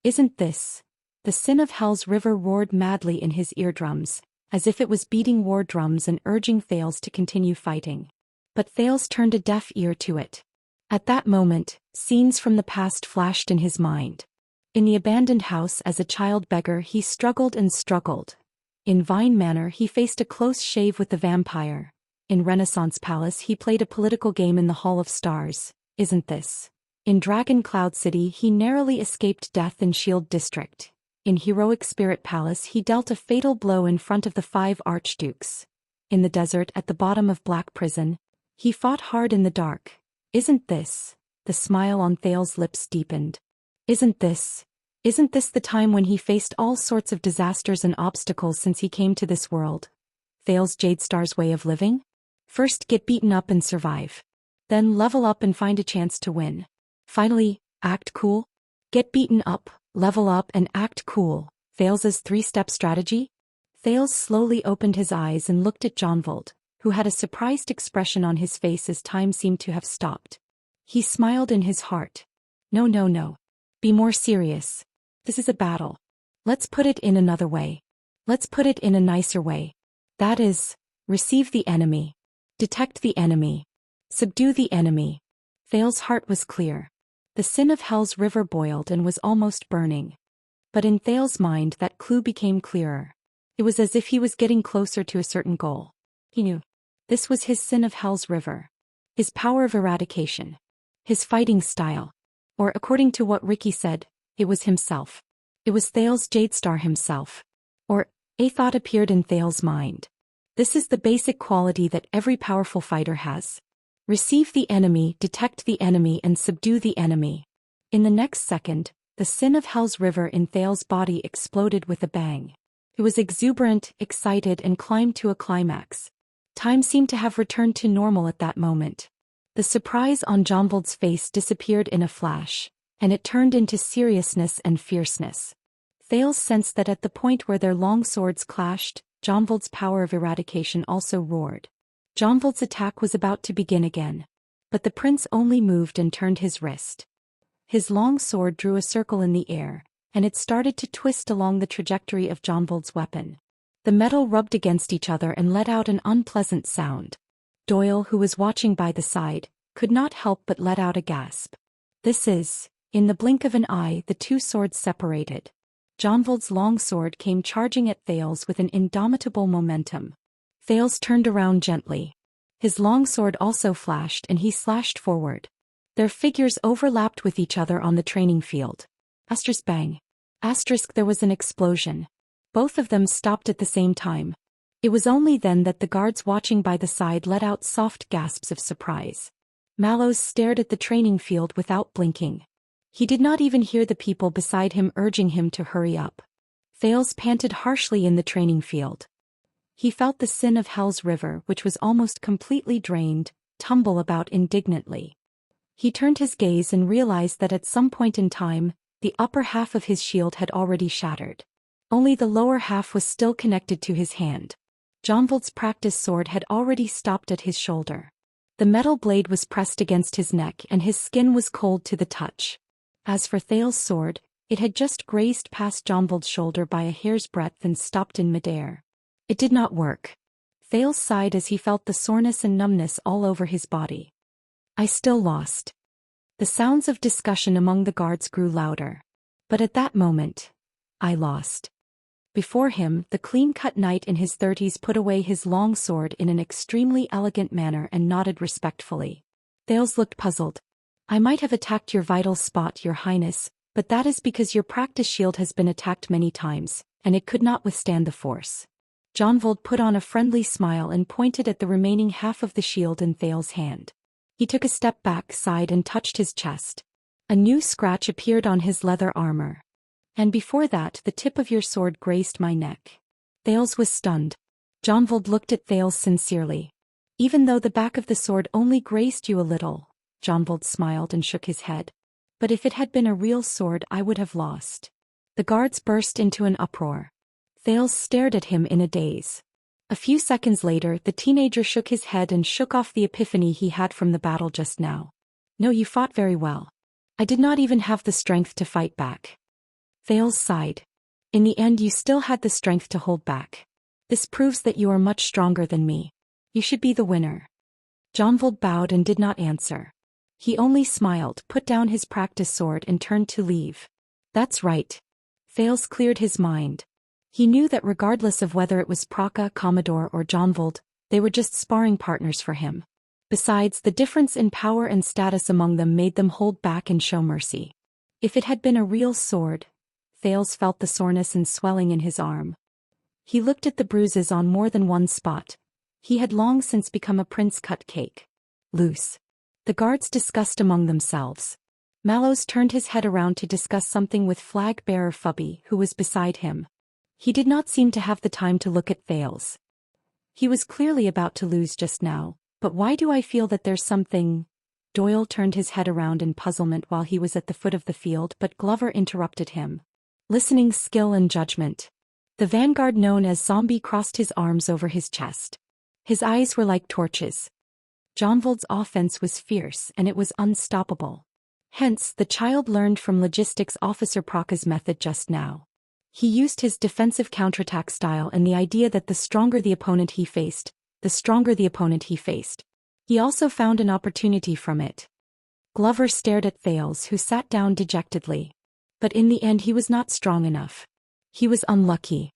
[SPEAKER 1] Isn't this? The sin of Hell's river roared madly in his eardrums, as if it was beating war drums and urging Thales to continue fighting. But Thales turned a deaf ear to it. At that moment, scenes from the past flashed in his mind. In the abandoned house as a child beggar he struggled and struggled. In Vine Manor he faced a close shave with the vampire. In Renaissance Palace he played a political game in the Hall of Stars. Isn't this? In Dragon Cloud City he narrowly escaped death in Shield District. In Heroic Spirit Palace he dealt a fatal blow in front of the 5 archdukes. In the desert at the bottom of Black Prison, he fought hard in the dark. Isn't this? The smile on Thales' lips deepened. Isn't this the time when he faced all sorts of disasters and obstacles since he came to this world? Thales Jadestar's way of living? First get beaten up and survive. Then level up and find a chance to win. Finally, act cool. Get beaten up, level up and act cool. Thales's 3-step strategy? Thales slowly opened his eyes and looked at Jonvold, who had a surprised expression on his face as time seemed to have stopped. He smiled in his heart. No. Be more serious. This is a battle. Let's put it in another way. Let's put it in a nicer way. That is, receive the enemy. Detect the enemy. Subdue the enemy. Thales' heart was clear. The sin of Hell's river boiled and was almost burning. But in Thales' mind that clue became clearer. It was as if he was getting closer to a certain goal. He knew. This was his sin of Hell's river. His power of eradication. His fighting style. Or according to what Ricky said, it was himself. It was Thales Jadestar himself. Or, a thought appeared in Thales' mind. This is the basic quality that every powerful fighter has. Receive the enemy, detect the enemy and subdue the enemy. In the next second, the sin of Hell's river in Thales' body exploded with a bang. It was exuberant, excited and climbed to a climax. Time seemed to have returned to normal at that moment. The surprise on Jonvold's face disappeared in a flash, and it turned into seriousness and fierceness. Thales sensed that at the point where their long swords clashed, Jonvold's power of eradication also roared. Jonvold's attack was about to begin again. But the prince only moved and turned his wrist. His long sword drew a circle in the air, and it started to twist along the trajectory of Jonvold's weapon. The metal rubbed against each other and let out an unpleasant sound. Doyle, who was watching by the side, could not help but let out a gasp. In the blink of an eye the 2 swords separated. Jonvold's long sword came charging at Thales with an indomitable momentum. Thales turned around gently. His long sword also flashed and he slashed forward. Their figures overlapped with each other on the training field. Asterisk bang. Asterisk there was an explosion. Both of them stopped at the same time. It was only then that the guards watching by the side let out soft gasps of surprise. Mallows stared at the training field without blinking. He did not even hear the people beside him urging him to hurry up. Thales panted harshly in the training field. He felt the sin of Hell's river, which was almost completely drained, tumble about indignantly. He turned his gaze and realized that at some point in time, the upper half of his shield had already shattered. Only the lower half was still connected to his hand. Jonvold's practice sword had already stopped at his shoulder. The metal blade was pressed against his neck and his skin was cold to the touch. As for Thales' sword, it had just grazed past Jonvold's shoulder by a hair's breadth and stopped in midair. It did not work. Thales sighed as he felt the soreness and numbness all over his body. I still lost. The sounds of discussion among the guards grew louder. But at that moment, I lost. Before him, the clean-cut knight in his 30s put away his long sword in an extremely elegant manner and nodded respectfully. Thales looked puzzled. I might have attacked your vital spot, your highness, but that is because your practice shield has been attacked many times, and it could not withstand the force. Jonvold put on a friendly smile and pointed at the remaining half of the shield in Thales' hand. He took a step back, sighed and touched his chest. A new scratch appeared on his leather armor. And before that, the tip of your sword grazed my neck. Thales was stunned. Jonvold looked at Thales sincerely. Even though the back of the sword only grazed you a little, Jonvold smiled and shook his head. But if it had been a real sword, I would have lost. The guards burst into an uproar. Thales stared at him in a daze. A few seconds later, the teenager shook his head and shook off the epiphany he had from the battle just now. No, you fought very well. I did not even have the strength to fight back. Thales sighed. In the end, you still had the strength to hold back. This proves that you are much stronger than me. You should be the winner. Jonvold bowed and did not answer. He only smiled, put down his practice sword and turned to leave. That's right. Thales cleared his mind. He knew that regardless of whether it was Praka, Commodore or Jonvold, they were just sparring partners for him. Besides, the difference in power and status among them made them hold back and show mercy. If it had been a real sword, Thales felt the soreness and swelling in his arm. He looked at the bruises on more than one spot. He had long since become a prince-cut cake. Loose. The guards discussed among themselves. Mallows turned his head around to discuss something with flag-bearer Fubby, who was beside him. He did not seem to have the time to look at Thales. He was clearly about to lose just now, but why do I feel that there's something? Doyle turned his head around in puzzlement while he was at the foot of the field, but Glover interrupted him. Listening skill and judgment. The vanguard known as Zombie crossed his arms over his chest. His eyes were like torches. Jonvold's offense was fierce and it was unstoppable. Hence, the child learned from logistics officer Praka's method just now. He used his defensive counterattack style and the idea that the stronger the opponent he faced, the stronger the opponent he faced. He also found an opportunity from it. Glover stared at Thales, who sat down dejectedly. But in the end he was not strong enough. He was unlucky.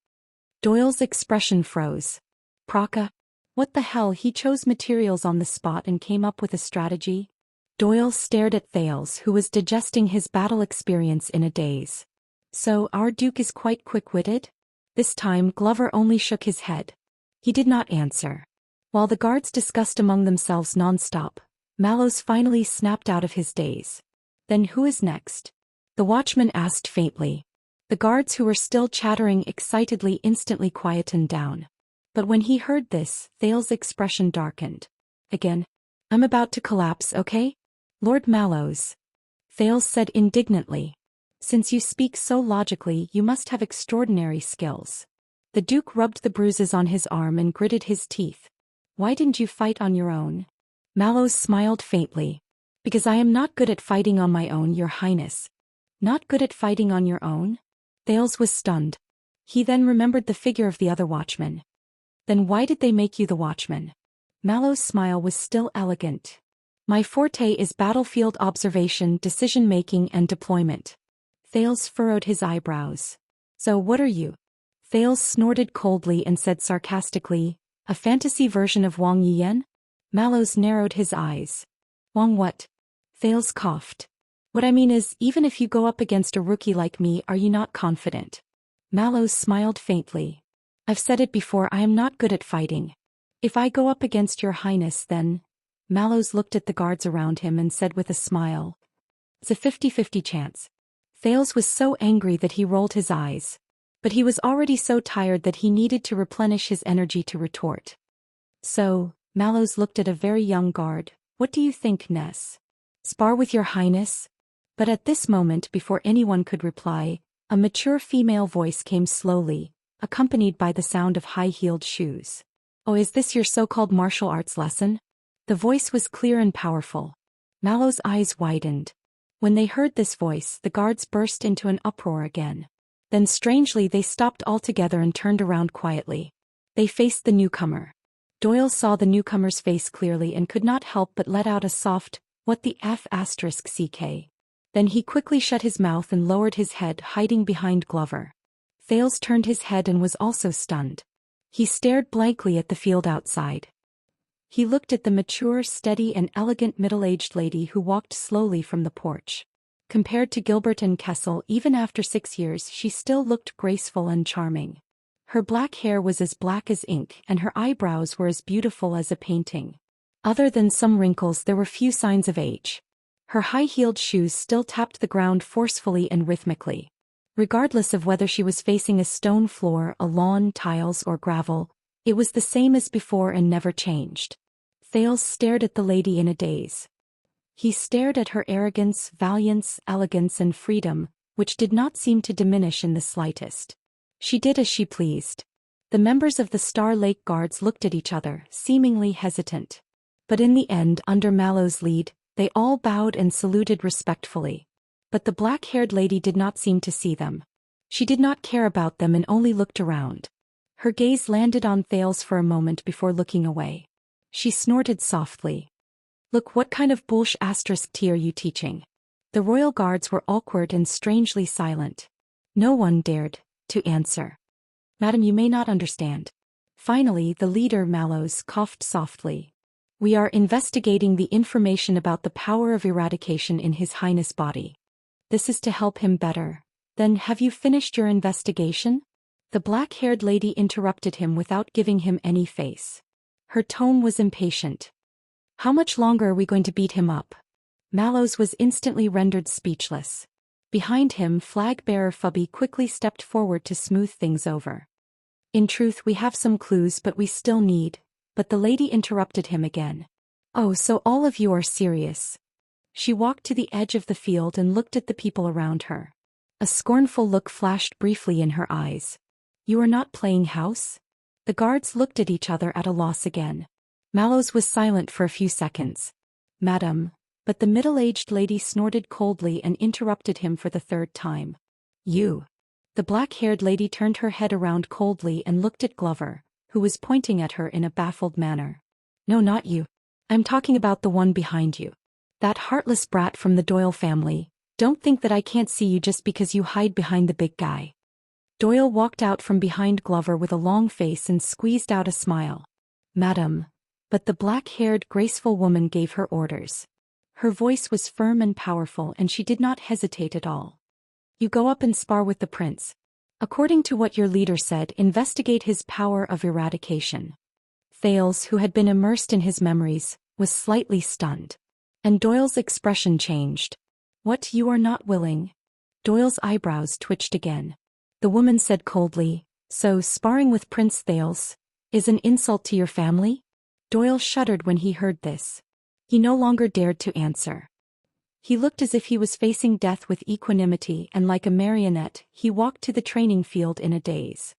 [SPEAKER 1] Doyle's expression froze. Praka? What the hell? He chose materials on the spot and came up with a strategy? Doyle stared at Thales, who was digesting his battle experience in a daze. So, our Duke is quite quick-witted? This time Glover only shook his head. He did not answer. While the guards discussed among themselves non-stop, Mallows finally snapped out of his daze. Then who is next? The watchman asked faintly. The guards who were still chattering excitedly instantly quietened down. But when he heard this, Thales' expression darkened. Again. I'm about to collapse, okay? Lord Mallows. Thales said indignantly. Since you speak so logically, you must have extraordinary skills. The Duke rubbed the bruises on his arm and gritted his teeth. Why didn't you fight on your own? Mallows smiled faintly. Because I am not good at fighting on my own, your highness. Not good at fighting on your own? Thales was stunned. He then remembered the figure of the other watchman. Then why did they make you the watchman? Mallows' smile was still elegant. My forte is battlefield observation, decision-making and deployment. Thales furrowed his eyebrows. So what are you? Thales snorted coldly and said sarcastically, a fantasy version of Wang Yiyan? Mallows narrowed his eyes. Wang what? Thales coughed. What I mean is, even if you go up against a rookie like me, are you not confident? Mallows smiled faintly. I've said it before, I am not good at fighting. If I go up against your highness then... Mallows looked at the guards around him and said with a smile. It's a 50-50 chance. Thales was so angry that he rolled his eyes. But he was already so tired that he needed to replenish his energy to retort. So, Mallows looked at a very young guard. What do you think, Ness? Spar with your highness? But at this moment, before anyone could reply, a mature female voice came slowly, accompanied by the sound of high-heeled shoes. Oh, is this your so-called martial arts lesson? The voice was clear and powerful. Mallow's eyes widened. When they heard this voice, the guards burst into an uproar again. Then strangely they stopped altogether and turned around quietly. They faced the newcomer. Doyle saw the newcomer's face clearly and could not help but let out a soft, "What the F***ck?" Then he quickly shut his mouth and lowered his head, hiding behind Glover. Thales turned his head and was also stunned. He stared blankly at the field outside. He looked at the mature, steady and elegant middle-aged lady who walked slowly from the porch. Compared to Gilbert and Kessel, even after 6 years, she still looked graceful and charming. Her black hair was as black as ink and her eyebrows were as beautiful as a painting. Other than some wrinkles, there were few signs of age. Her high-heeled shoes still tapped the ground forcefully and rhythmically. Regardless of whether she was facing a stone floor, a lawn, tiles, or gravel, it was the same as before and never changed. Thales stared at the lady in a daze. He stared at her arrogance, valiance, elegance and freedom, which did not seem to diminish in the slightest. She did as she pleased. The members of the Star Lake Guards looked at each other, seemingly hesitant. But in the end, under Mallow's lead, they all bowed and saluted respectfully. But the black-haired lady did not seem to see them. She did not care about them and only looked around. Her gaze landed on Thales for a moment before looking away. She snorted softly. Look, what kind of **t are you teaching? The royal guards were awkward and strangely silent. No one dared to answer. Madam, you may not understand. Finally, the leader, Mallows, coughed softly. We are investigating the information about the power of eradication in His Highness' body. This is to help him better. Then have you finished your investigation? The black-haired lady interrupted him without giving him any face. Her tone was impatient. How much longer are we going to beat him up? Mallows was instantly rendered speechless. Behind him, flag-bearer Fubby quickly stepped forward to smooth things over. In truth, we have some clues, but we still need... But the lady interrupted him again. Oh, so all of you are serious. She walked to the edge of the field and looked at the people around her. A scornful look flashed briefly in her eyes. You are not playing house? The guards looked at each other at a loss again. Mallows was silent for a few seconds. Madam, but the middle-aged lady snorted coldly and interrupted him for the third time. You. The black-haired lady turned her head around coldly and looked at Glover, who was pointing at her in a baffled manner. No, not you. I'm talking about the one behind you. That heartless brat from the Doyle family. Don't think that I can't see you just because you hide behind the big guy. Doyle walked out from behind Glover with a long face and squeezed out a smile. Madam. But the black-haired, graceful woman gave her orders. Her voice was firm and powerful and she did not hesitate at all. You go up and spar with the prince. According to what your leader said, investigate his power of eradication. Thales, who had been immersed in his memories, was slightly stunned. And Doyle's expression changed. What, you are not willing? Doyle's eyebrows twitched again. The woman said coldly, so sparring with Prince Thales is an insult to your family? Doyle shuddered when he heard this. He no longer dared to answer. He looked as if he was facing death with equanimity and like a marionette, he walked to the training field in a daze.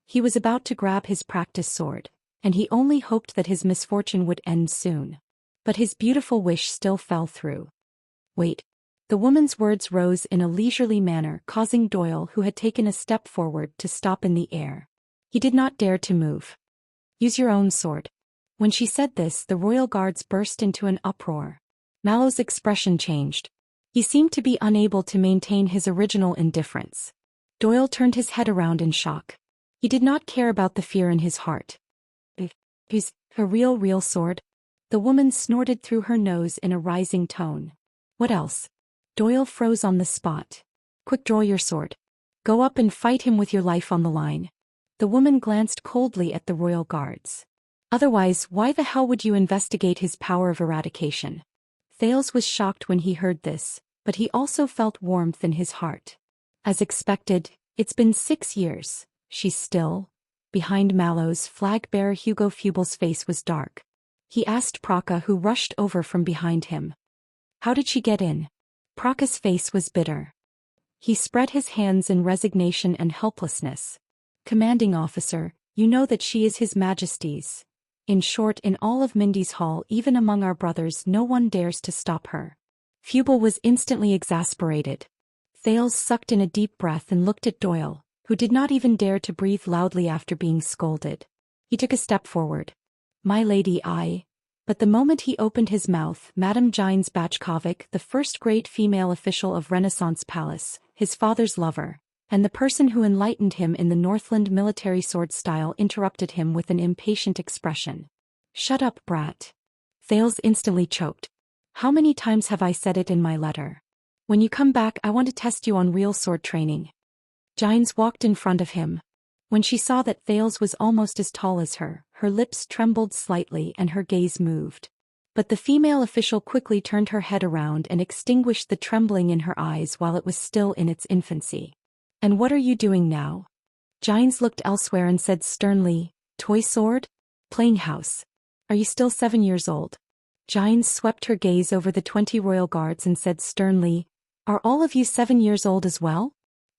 [SPEAKER 1] He was about to grab his practice sword, and he only hoped that his misfortune would end soon. But his beautiful wish still fell through. Wait. The woman's words rose in a leisurely manner, causing Doyle, who had taken a step forward, to stop in the air. He did not dare to move. Use your own sword. When she said this, the royal guards burst into an uproar. Mallow's expression changed. He seemed to be unable to maintain his original indifference. Doyle turned his head around in shock. He did not care about the fear in his heart. Is a real sword? The woman snorted through her nose in a rising tone. What else? Doyle froze on the spot. Quick, draw your sword. Go up and fight him with your life on the line. The woman glanced coldly at the royal guards. Otherwise, why the hell would you investigate his power of eradication? Thales was shocked when he heard this, but he also felt warmth in his heart. As expected, it's been 6 years. She's still. Behind Mallow's flag-bearer Hugo Fubel's face was dark. He asked Praka, who rushed over from behind him. How did she get in? Praka's face was bitter. He spread his hands in resignation and helplessness. Commanding officer, you know that she is His Majesty's. In short, in all of Mindy's Hall, even among our brothers, no one dares to stop her. Fubel was instantly exasperated. Thales sucked in a deep breath and looked at Doyle, who did not even dare to breathe loudly after being scolded. He took a step forward. My lady, But the moment he opened his mouth, Madame Gines Bachkovic, the first great female official of Renaissance Palace, his father's lover, and the person who enlightened him in the Northland military sword style, interrupted him with an impatient expression. Shut up, brat. Thales instantly choked. How many times have I said it in my letter? When you come back, I want to test you on real sword training. Gines walked in front of him. When she saw that Thales was almost as tall as her lips trembled slightly and her gaze moved. But the female official quickly turned her head around and extinguished the trembling in her eyes while it was still in its infancy. And what are you doing now? Gines looked elsewhere and said sternly, toy sword? Playing house. Are you still 7 years old? Gines swept her gaze over the 20 royal guards and said sternly, are all of you 7 years old as well?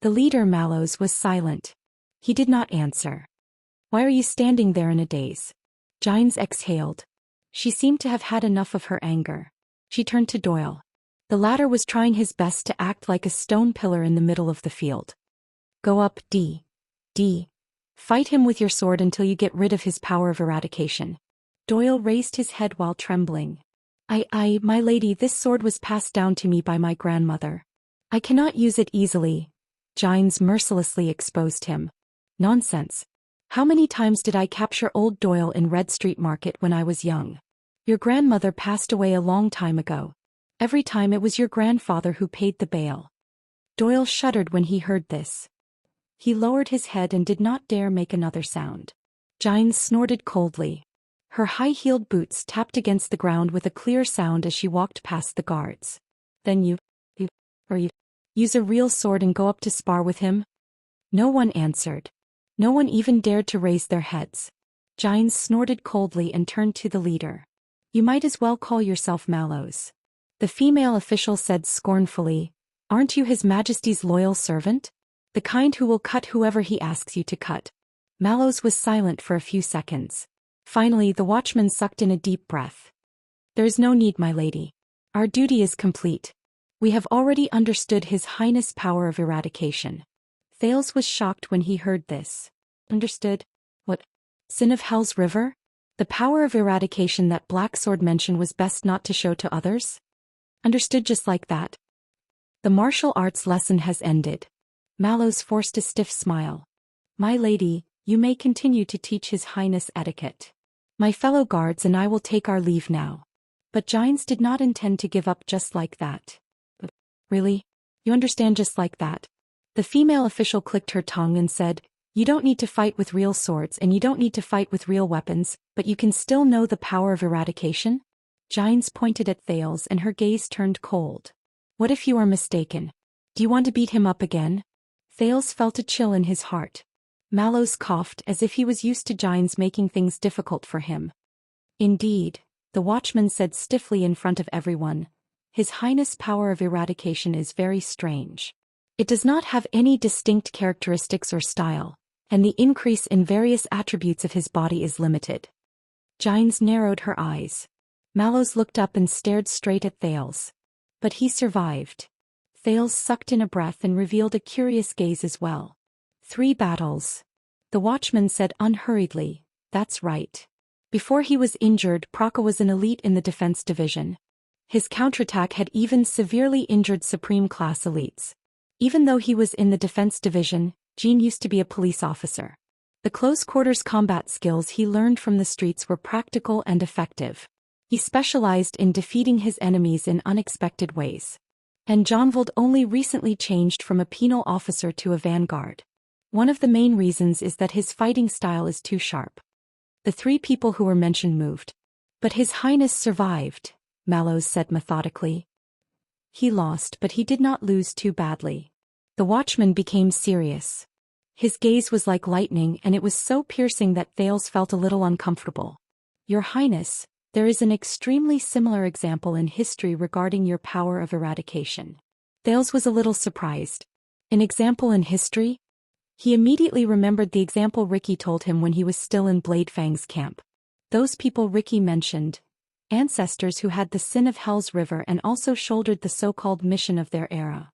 [SPEAKER 1] The leader, Mallows, was silent. He did not answer. Why are you standing there in a daze? Gines exhaled. She seemed to have had enough of her anger. She turned to Doyle. The latter was trying his best to act like a stone pillar in the middle of the field. Go up, D. Fight him with your sword until you get rid of his power of eradication. Doyle raised his head while trembling. My lady, this sword was passed down to me by my grandmother. I cannot use it easily. Gines mercilessly exposed him. Nonsense. How many times did I capture old Doyle in Red Street Market when I was young? Your grandmother passed away a long time ago. Every time it was your grandfather who paid the bail. Doyle shuddered when he heard this. He lowered his head and did not dare make another sound. Gines snorted coldly. Her high-heeled boots tapped against the ground with a clear sound as she walked past the guards. Then you use a real sword and go up to spar with him? No one answered. No one even dared to raise their heads. Gines snorted coldly and turned to the leader. You might as well call yourself Mallows. The female official said scornfully, aren't you His Majesty's loyal servant? The kind who will cut whoever he asks you to cut. Mallows was silent for a few seconds. Finally, the watchman sucked in a deep breath. There is no need, my lady. Our duty is complete. We have already understood His Highness' power of eradication. Thales was shocked when he heard this. Understood? What? Sin of Hell's River? The power of eradication that Black Sword mentioned was best not to show to others? Understood just like that. The martial arts lesson has ended. Mallows forced a stiff smile. My lady, you may continue to teach His Highness etiquette. My fellow guards and I will take our leave now. But Gines did not intend to give up just like that. Really? You understand just like that? The female official clicked her tongue and said, you don't need to fight with real swords and you don't need to fight with real weapons, but you can still know the power of eradication? Gines pointed at Thales and her gaze turned cold. What if you are mistaken? Do you want to beat him up again? Thales felt a chill in his heart. Mallows coughed as if he was used to Gines making things difficult for him. Indeed, the watchman said stiffly in front of everyone, His Highness' power of eradication is very strange. It does not have any distinct characteristics or style, and the increase in various attributes of his body is limited. Gines narrowed her eyes. Mallows looked up and stared straight at Thales. But he survived. Thales sucked in a breath and revealed a curious gaze as well. 3 battles. The watchman said unhurriedly, that's right. Before he was injured, Praka was an elite in the defense division. His counterattack had even severely injured supreme class elites. Even though he was in the defense division, Jean used to be a police officer. The close-quarters combat skills he learned from the streets were practical and effective. He specialized in defeating his enemies in unexpected ways. And Jonvold only recently changed from a penal officer to a vanguard. One of the main reasons is that his fighting style is too sharp. The 3 people who were mentioned moved. But His Highness survived, Mallows said methodically. He lost, but he did not lose too badly. The watchman became serious. His gaze was like lightning, and it was so piercing that Thales felt a little uncomfortable. Your Highness, there is an extremely similar example in history regarding your power of eradication. Thales was a little surprised. An example in history? He immediately remembered the example Ricky told him when he was still in Bladefang's camp. Those people Ricky mentioned, ancestors who had the sin of Hell's River and also shouldered the so-called mission of their era.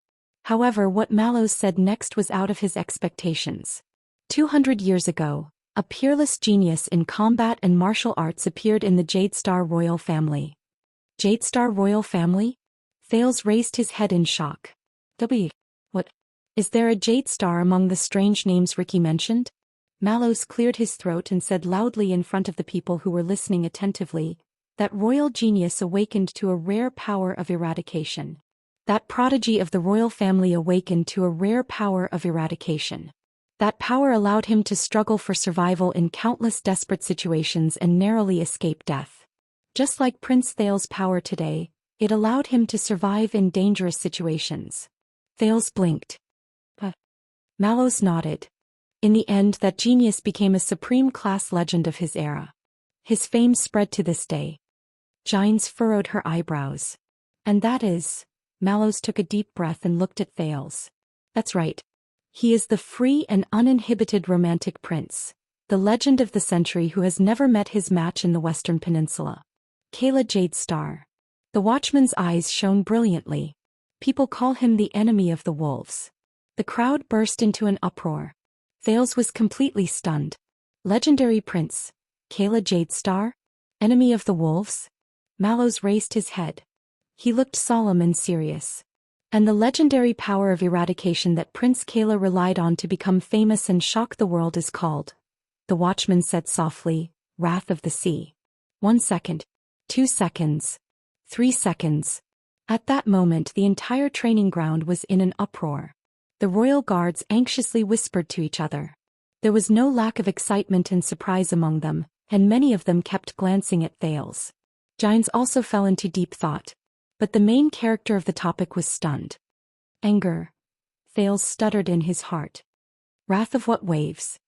[SPEAKER 1] However, what Mallows said next was out of his expectations. 200 years ago, a peerless genius in combat and martial arts appeared in the Jadestar royal family. Jadestar royal family? Thales raised his head in shock. What? Is there a Jadestar among the strange names Ricky mentioned? Mallows cleared his throat and said loudly in front of the people who were listening attentively, that royal genius awakened to a rare power of eradication. That prodigy of the royal family awakened to a rare power of eradication. That power allowed him to struggle for survival in countless desperate situations and narrowly escape death. Just like Prince Thales' power today, it allowed him to survive in dangerous situations. Thales blinked. Mallows nodded. In the end, that genius became a supreme-class legend of his era. His fame spread to this day. Gines furrowed her eyebrows. And that is... Mallows took a deep breath and looked at Thales. That's right. He is the free and uninhibited romantic prince, the legend of the century who has never met his match in the Western Peninsula. Kayla Jadestar. The watchman's eyes shone brilliantly. People call him the enemy of the wolves. The crowd burst into an uproar. Thales was completely stunned. Legendary prince, Kayla Jadestar? Enemy of the wolves? Mallows raised his head. He looked solemn and serious. And the legendary power of eradication that Prince Kayla relied on to become famous and shock the world is called, the watchman said softly, Wrath of the Sea. 1 second. 2 seconds. 3 seconds. At that moment the entire training ground was in an uproar. The royal guards anxiously whispered to each other. There was no lack of excitement and surprise among them, and many of them kept glancing at Thales. Gines also fell into deep thought. But the main character of the topic was stunned. Anger. Thales stuttered in his heart. Wrath of what waves?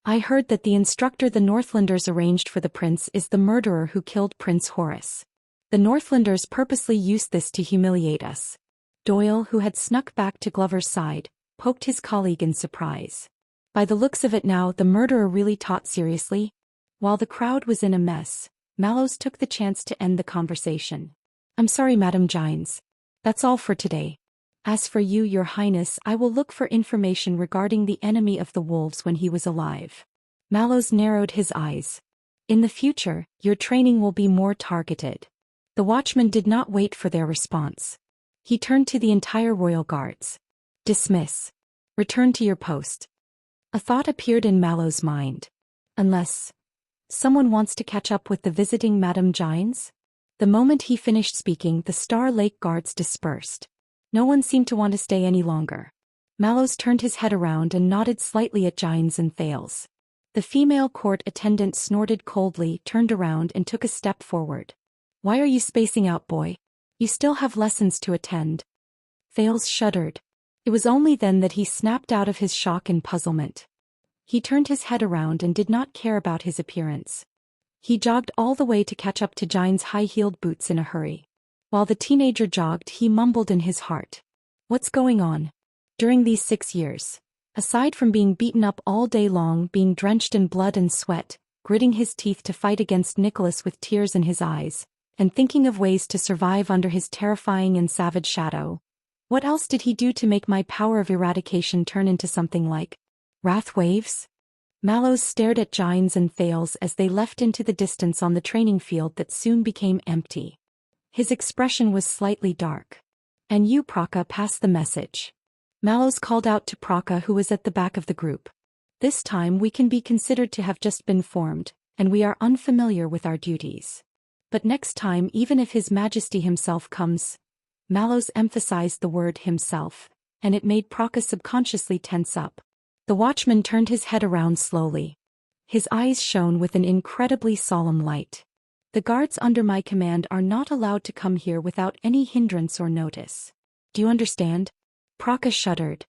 [SPEAKER 1] I heard that the instructor the Northlanders arranged for the prince is the murderer who killed Prince Horus. The Northlanders purposely used this to humiliate us. Doyle, who had snuck back to Glover's side, poked his colleague in surprise. By the looks of it now, the murderer really taught seriously? While the crowd was in a mess, Mallows took the chance to end the conversation. I'm sorry, Madam Gines. That's all for today. As for you, Your Highness, I will look for information regarding the enemy of the wolves when he was alive. Mallows narrowed his eyes. In the future, your training will be more targeted. The watchman did not wait for their response. He turned to the entire royal guards. Dismiss. Return to your post. A thought appeared in Mallows' mind. Unless someone wants to catch up with the visiting Madam Gines? The moment he finished speaking, the Star Lake guards dispersed. No one seemed to want to stay any longer. Mallows turned his head around and nodded slightly at Gines and Thales. The female court attendant snorted coldly, turned around and took a step forward. Why are you spacing out, boy? You still have lessons to attend. Thales shuddered. It was only then that he snapped out of his shock and puzzlement. He turned his head around and did not care about his appearance. He jogged all the way to catch up to Gines' high-heeled boots in a hurry. While the teenager jogged, he mumbled in his heart. What's going on? During these 6 years, aside from being beaten up all day long, being drenched in blood and sweat, gritting his teeth to fight against Nicholas with tears in his eyes, and thinking of ways to survive under his terrifying and savage shadow, what else did he do to make my power of eradication turn into something like wrath waves? Mallows stared at Gines and Thales as they left into the distance on the training field that soon became empty. His expression was slightly dark. And you, Praka, pass the message. Mallows called out to Praka, who was at the back of the group. This time we can be considered to have just been formed, and we are unfamiliar with our duties. But next time, even if His Majesty himself comes. Mallows emphasized the word himself, and it made Praka subconsciously tense up. The watchman turned his head around slowly. His eyes shone with an incredibly solemn light. The guards under my command are not allowed to come here without any hindrance or notice. Do you understand? Praka shuddered.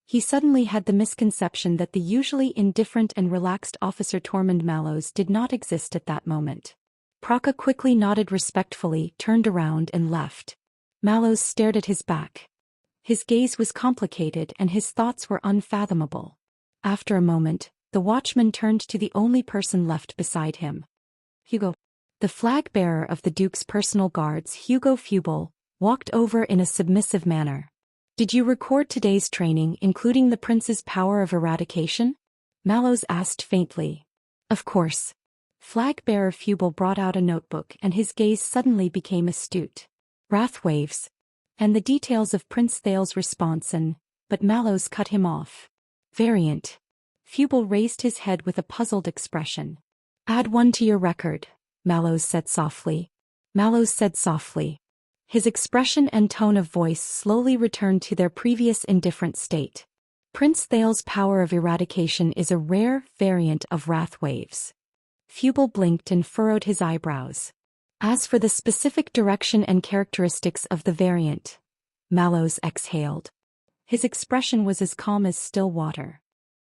[SPEAKER 1] He suddenly had the misconception that the usually indifferent and relaxed Officer Tormund Mallows did not exist at that moment. Praka quickly nodded respectfully, turned around and left. Mallows stared at his back. His gaze was complicated and his thoughts were unfathomable. After a moment, the watchman turned to the only person left beside him. Hugo. The flag-bearer of the Duke's personal guards, Hugo Fubel, walked over in a submissive manner. Did you record today's training, including the prince's power of eradication? Mallows asked faintly. Of course. Flag-bearer Fubel brought out a notebook and his gaze suddenly became astute. Wrath waves. And the details of Prince Thal's response but Mallows cut him off. Variant. Fubel raised his head with a puzzled expression. Add 1 to your record, Mallows said softly. His expression and tone of voice slowly returned to their previous indifferent state. Prince Thal's power of eradication is a rare variant of wrath waves. Fubel blinked and furrowed his eyebrows. As for the specific direction and characteristics of the variant, Mallows exhaled. His expression was as calm as still water.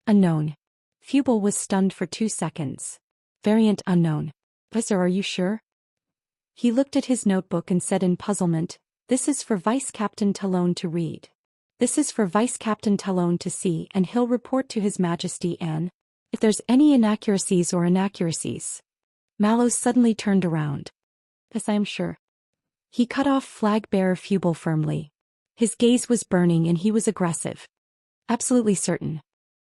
[SPEAKER 1] Unknown. Fubel was stunned for 2 seconds. Variant unknown. Professor, are you sure? He looked at his notebook and said in puzzlement, This is for Vice Captain Talon to read. This is for Vice Captain Talon to see and he'll report to His Majesty if there's any inaccuracies. Mallows suddenly turned around. Yes, I am sure. He cut off flag-bearer Fubel firmly. His gaze was burning and he was aggressive. Absolutely certain.